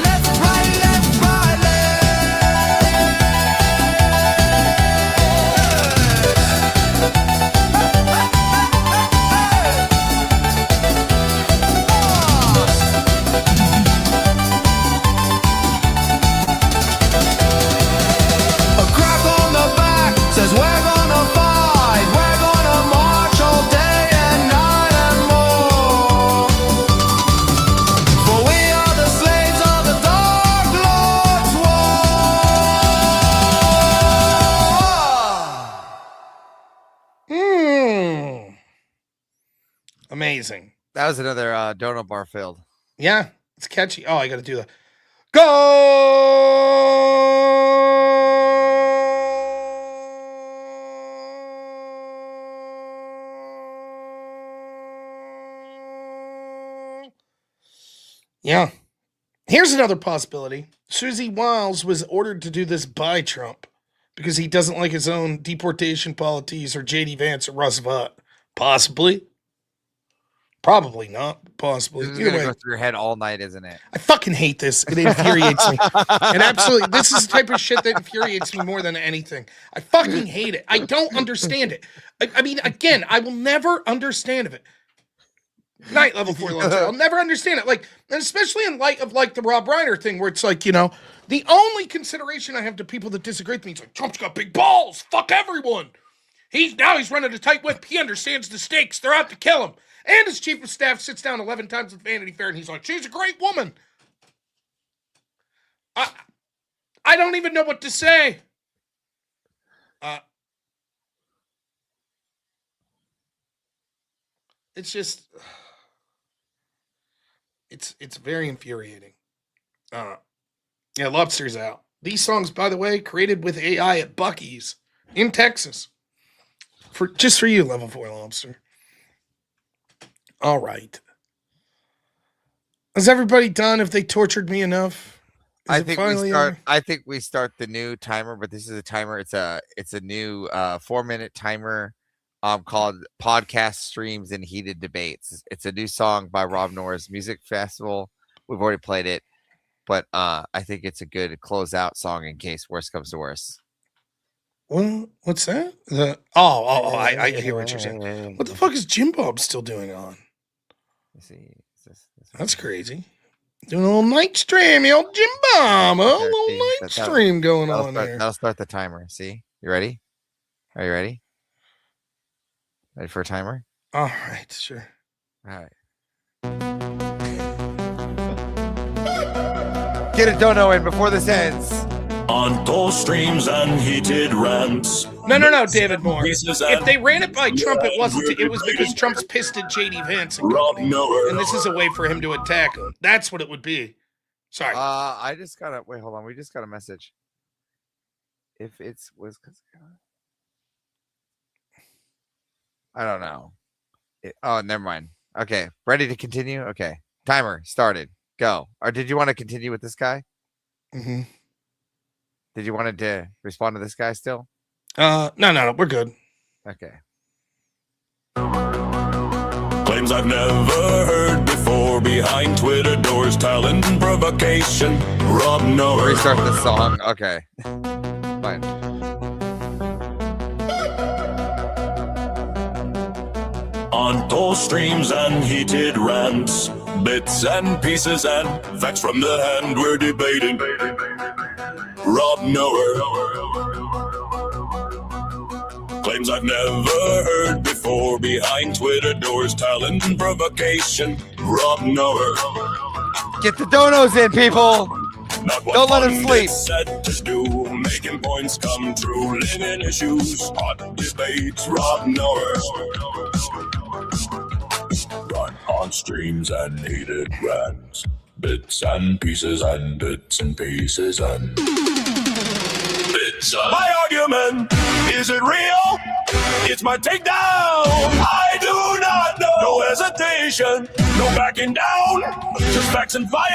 Left, right, left, right, A crack on the back says we're gonna fight. We're gonna march all day and night and more. For we are the slaves of the Dark Lord's war. Amazing. That was another dono bar filled. Yeah, it's catchy. Oh, I got to do the go. Yeah. Here's another possibility. Susie Wiles was ordered to do this by Trump because he doesn't like his own deportation policies or J.D. Vance or Russ Vought. Possibly. Probably not. Possibly. This is Either gonna way. go through your head all night, isn't it? I fucking hate this. It infuriates me. And absolutely, this is the type of shit that infuriates me more than anything. I fucking hate it. I don't understand it. I mean, again, I will never understand of it. Night level 4 launcher. I'll never understand it. Like, and especially in light of like the Rob Reiner thing, where it's like, you know, the only consideration I have to people that disagree with me is like, Trump's got big balls. Fuck everyone. He's running a tight whip. He understands the stakes. They're out to kill him. And his chief of staff sits down 11 times at Vanity Fair and he's like, she's a great woman. I don't even know what to say. It's just, it's very infuriating. Yeah, Lobster's out. These songs, by the way, created with AI at Buc-ee's in Texas. Just for you, level 4 Lobster. All right. Is everybody done? Have they tortured me enough? I think we start the new timer, but this is a timer. It's a new 4-minute timer called Podcast Streams and Heated Debates. It's a new song by Rob Noerr's music festival. We've already played it, but I think it's a good closeout song in case worse comes to worse. Well, what's that? I hear what you're saying. What the fuck is Jim Bob still doing on? Let's see. That's crazy. Doing a little night stream, yo, Jim Bomb. A little night That'll- stream going That'll on start, there. that'll start the timer. See? You ready? Are you ready? Ready for a timer? All right, sure. All right. Get a dono in before this ends. On toll streams and heated rants. No, David Moore. Pieces If and- they ran it by Trump, it wasn't. It was because Trump's pissed at J.D. Vance and Rob company, Noerr. and this is a way for him to attack him. That's what it would be. Sorry. I just got a wait. Hold on. We just got a message. If it's was, I don't know. Oh, never mind. Okay, ready to continue. Okay, timer started. Go. Or did you want to continue with this guy? Mm-hmm. Did you want to respond to this guy still? No, we're good. Okay. Claims I've never heard before behind Twitter doors, talent and provocation. Rob Noerr. Restart the song. Okay. Fine. On toll streams and heated rants, bits and pieces and facts from the hand we're debating. Rob Noerr. Claims I've never heard before behind Twitter doors, talent and provocation. Rob Noerr. Get the donos in, people. Not what Don't let him sleep. pundits said to do, making points come true, living issues, hot debates. Rob Noerr. Run on streams and heated rants, bits and pieces and bits and pieces and bits of my argument. Is it real? It's my takedown. I do not know. No hesitation, no backing down, just facts and fire.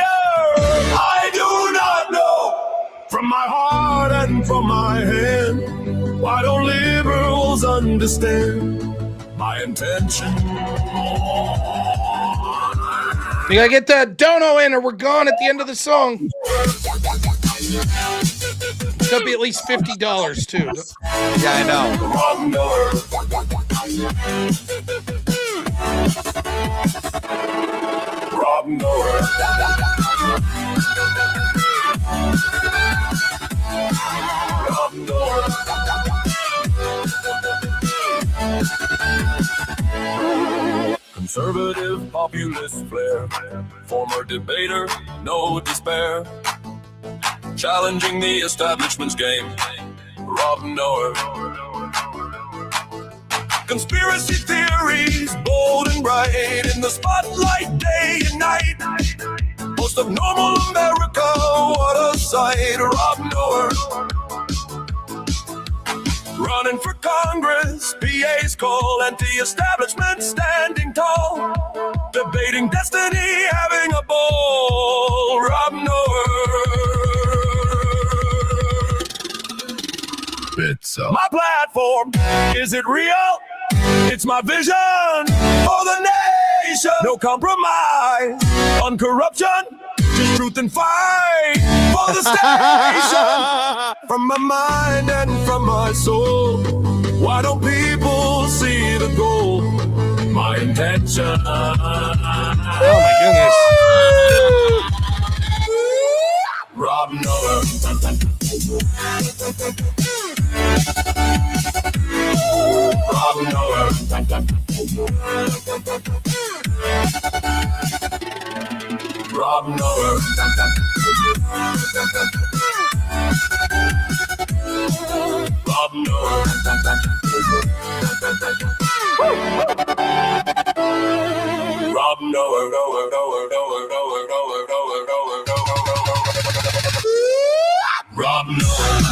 I do not know. From my heart and from my hand, why don't liberals understand my intention? You gotta get that dono in, or we're gone at the end of the song. It's gonna be at least $50 too. Yeah, I know. Rob Noerr. Rob Noerr. Rob Noerr. Conservative populist flair, former debater, no despair, challenging the establishment's game. Rob Noerr. Conspiracy theories, bold and bright, in the spotlight day and night. Most of normal America, what a sight. Rob Noerr. Running for Congress, PA's call, anti-establishment standing tall, debating destiny, having a ball. Rob Noerr. Bits of My platform, is it real? It's my vision for the nation. No compromise on corruption, just truth and fight for the station. From my mind and from my soul, why don't people see the goal? My intention. Oh my goodness. Rob Noerr. Rob Noerr. Rob Noerr. Rob Noerr. Rob Noerr. Rob Noerr.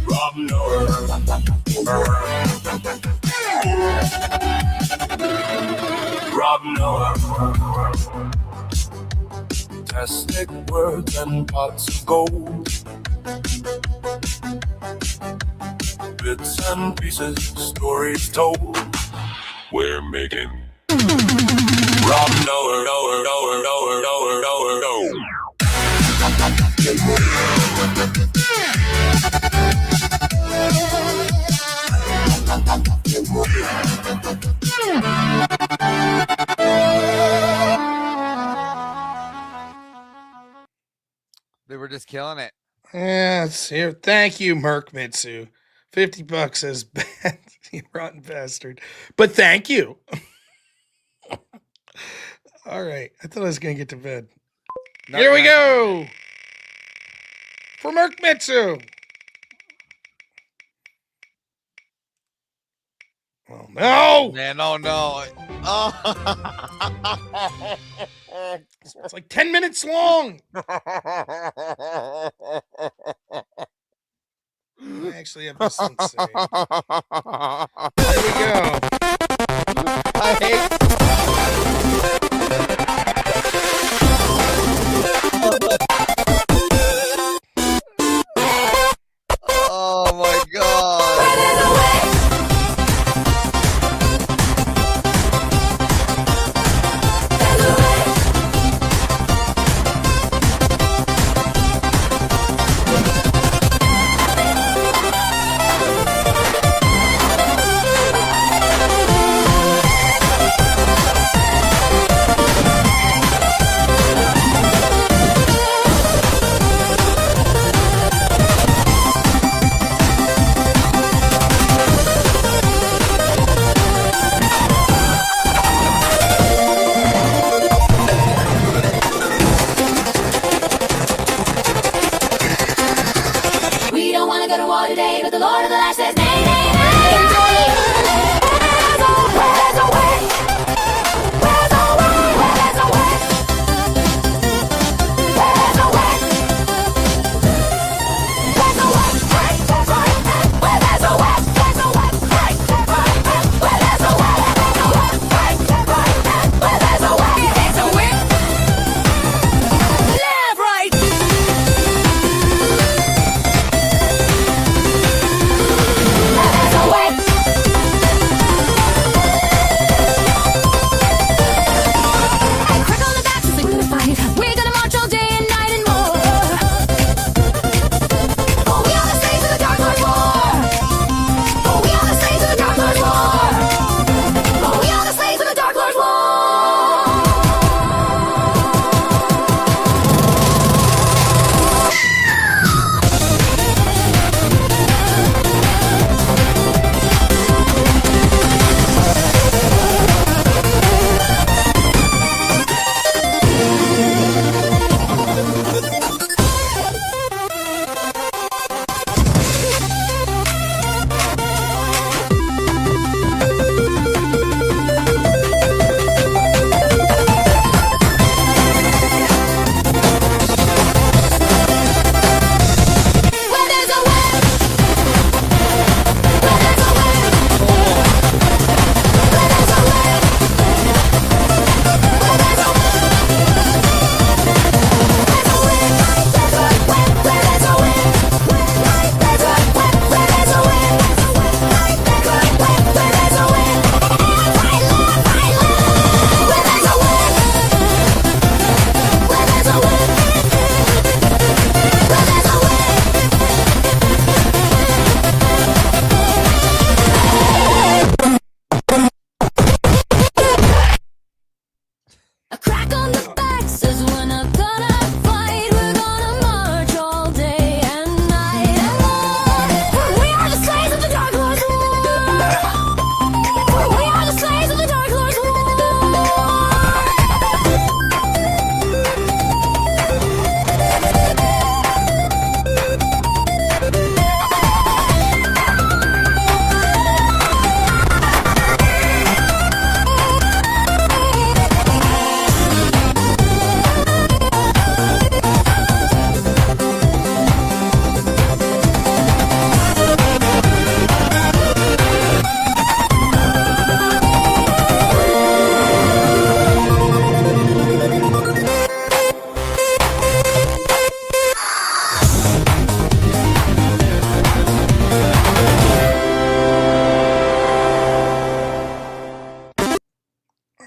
Rob Noerr. Rob Noerr. Fantastic words and pots of gold, bits and pieces, stories told. We're making Rob Noerr. just killing it. Yes, here. Thank you, Merc Mitsu. $50 says bad, you rotten bastard. But thank you. All right. I thought I was going to get to bed. No, Here we you're not. go. For Merc Mitsu. Oh, no. Man, oh no. Oh. It's like 10 minutes long. I actually have this thing saved. Here we go. I hate. Oh my god. We don't wanna go to war today, but the Lord of the Land says, nay, nay, nay. Where's a way? Where's a way? Where's a way? Where's a way? Where's a way? Where's a way? Where there's a way? There's a way. Where there's a way? There's a way. Where there's a way? There's a way. Left, right. There's a way. And crack on the backs as they win the fight. We're gonna march all day and night and more. Oh, we are the slaves of the Dark Lord's war. Oh, we are the slaves of the Dark Lord's war. Oh, we are the slaves of the Dark Lord's war. Where there's a way. Where there's a way. Where there's a way. Where there's a way. There's a way. There's a way. Where there's a way. There's a way. Where there's a way. There's a way. Where there's a way. Fight, Lord, fight, Lord. Where there's a way. Where there's a way. Where there's a way. A crack on the back says we're not gonna fight. We're gonna march all day and night and more. We are the slaves of the Dark Lord's war. We are the slaves of the Dark Lord's war.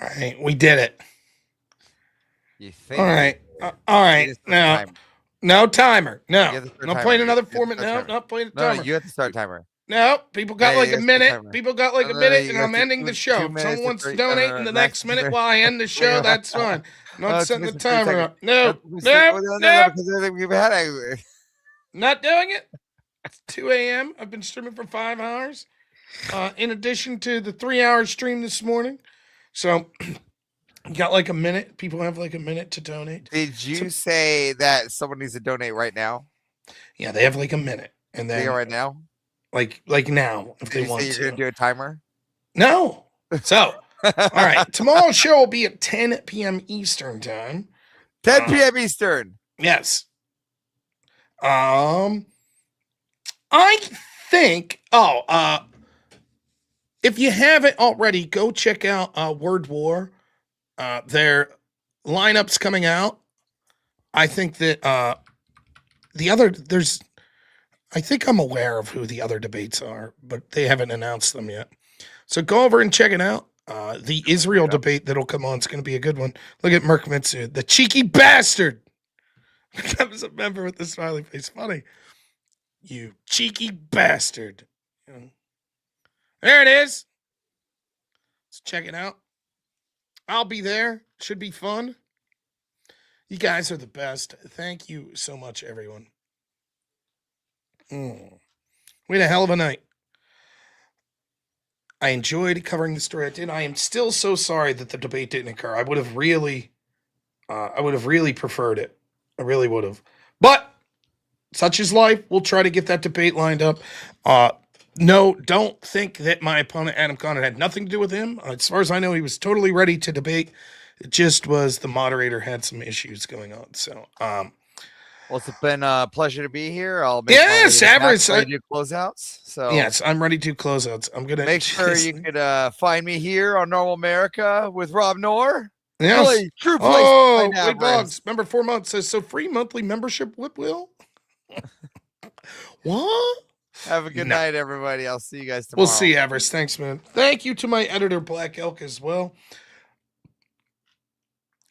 All right. We did it. You think? All right. All right. Now, no timer. No. You have to start Not timer. playing You another have to 4 minutes. start No, timer. not playing a No, timer. you have to start timer. No, people got Yeah, like yeah, a it's minute. timer. People got like a Uh, minute, you and got I'm ending the 2 show. If minutes someone to wants to 3 donate in the next minute while I end the show, that's fine. I'm not setting the timer up. No, no, no, because we've had it. not doing it. It's 2 a.m. I've been streaming for 5 hours, in addition to the 3-hour stream this morning. So, you got like a minute. People have like a minute to donate. Did you say that someone needs to donate right now? Yeah, they have like a minute, and They then go right now. like now if Did they you want say you're to. gonna do a timer? No. So, all right. Tomorrow's show will be at 10 p.m. Eastern time. 10 p.m. Eastern. Yes. I think. If you haven't already, go check out Word War. Their lineup's coming out. I think that I think I'm aware of who the other debates are, but they haven't announced them yet. So go over and check it out. The Israel debate that'll come on is going to be a good one. Look at Merk Mitsu, the cheeky bastard. Becomes a member with the smiley face. Funny. You cheeky bastard. There it is. Let's check it out. I'll be there. Should be fun. You guys are the best. Thank you so much, everyone. We had a hell of a night. I enjoyed covering the story I did. I am still so sorry that the debate didn't occur. I would have really preferred it. I really would have. But such is life. We'll try to get that debate lined up. No, don't think that my opponent, Adam Kahn, had nothing to do with him. As far as I know, he was totally ready to debate. It just was the moderator had some issues going on. So, well, it's been a pleasure to be here. I'll make yes, Average. do closouts. So yes, I'm ready to do closeouts. I'm gonna make sure you could find me here on Normal America with Rob Noerr. Yes. Really, true place. Oh, Big Dogs. Member 4 months says so free monthly membership. Whip will. What? Have a good night, everybody. I'll see you guys tomorrow. We'll see, Avarice. Thanks, man. Thank you to my editor, Black Elk, as well.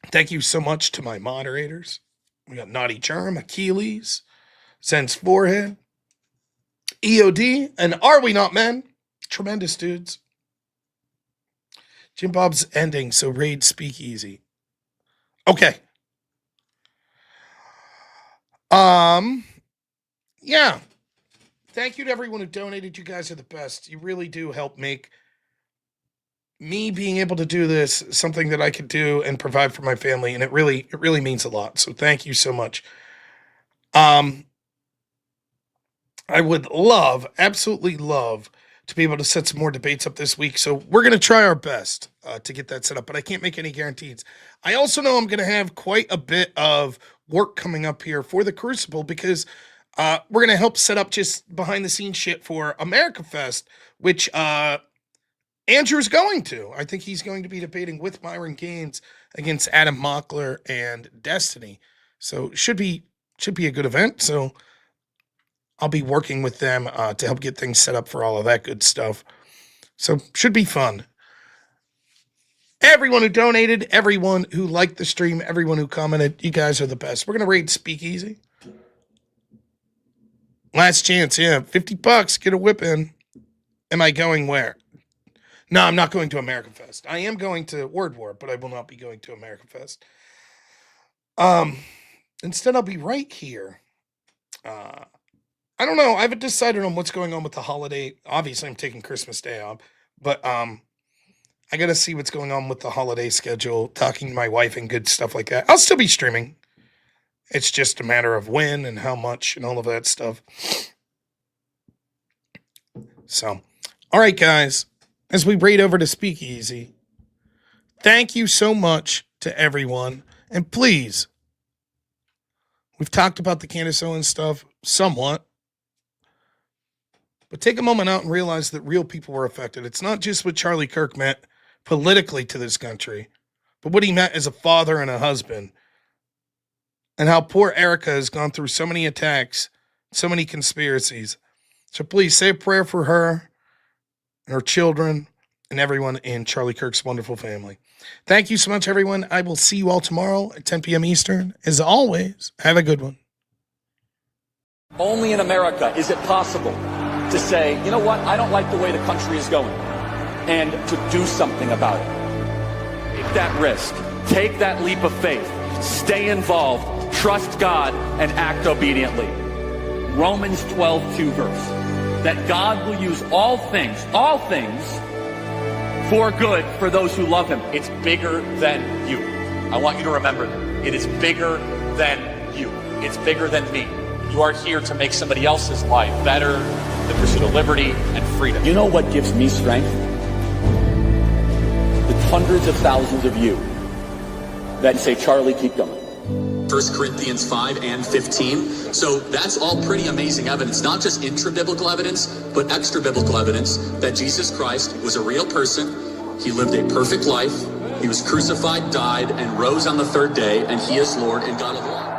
Thank you so much to my moderators. We got Naughty Charm, Achilles, Zen's Forehead, EOD, and Are We Not Men? Tremendous dudes. Jim Bob's ending, so raid Speakeasy. Okay. Yeah. Thank you to everyone who donated. You guys are the best. You really do help make me being able to do this something that I could do and provide for my family, and it really means a lot. So thank you so much. I would absolutely love to be able to set some more debates up this week. So we're going to try our best to get that set up, but I can't make any guarantees. I also know I'm going to have quite a bit of work coming up here for the Crucible because we're going to help set up just behind the scenes shit for AmericaFest, which Andrew's going to. I think he's going to be debating with Myron Gaines against Adam Mockler and Destiny. So should be a good event. So I'll be working with them to help get things set up for all of that good stuff. So should be fun. Everyone who donated, everyone who liked the stream, everyone who commented, you guys are the best. We're going to raid Speakeasy. Last chance, yeah. $50, get a whip in. Am I going where? No, I'm not going to AmericaFest. I am going to Word War, but I will not be going to AmericaFest. Instead, I'll be right here. I don't know. I haven't decided on what's going on with the holiday. Obviously, I'm taking Christmas Day off, but I got to see what's going on with the holiday schedule, talking to my wife and good stuff like that. I'll still be streaming. It's just a matter of when and how much and all of that stuff. So, all right, guys, as we raid over to Speakeasy, thank you so much to everyone. And please, we've talked about the Candace Owens stuff somewhat, but take a moment out and realize that real people were affected. It's not just what Charlie Kirk meant politically to this country, but what he meant as a father and a husband. And how poor Erica has gone through so many attacks, so many conspiracies. So please say a prayer for her, and her children, and everyone in Charlie Kirk's wonderful family. Thank you so much, everyone. I will see you all tomorrow at 10 p.m. Eastern. As always, have a good one. Only in America is it possible to say, you know what, I don't like the way the country is going, and to do something about it. Take that risk. Take that leap of faith. Stay involved. Trust God and act obediently. Romans 12:2 verse. That God will use all things for good for those who love him. It's bigger than you. I want you to remember that. It is bigger than you. It's bigger than me. You are here to make somebody else's life better, the pursuit of liberty and freedom. You know what gives me strength? The hundreds of thousands of you that say, Charlie, keep going. 1 Corinthians 5 and 15. So that's all pretty amazing evidence, not just intra-biblical evidence, but extra-biblical evidence that Jesus Christ was a real person. He lived a perfect life. He was crucified, died, and rose on the third day, and he is Lord and God of all.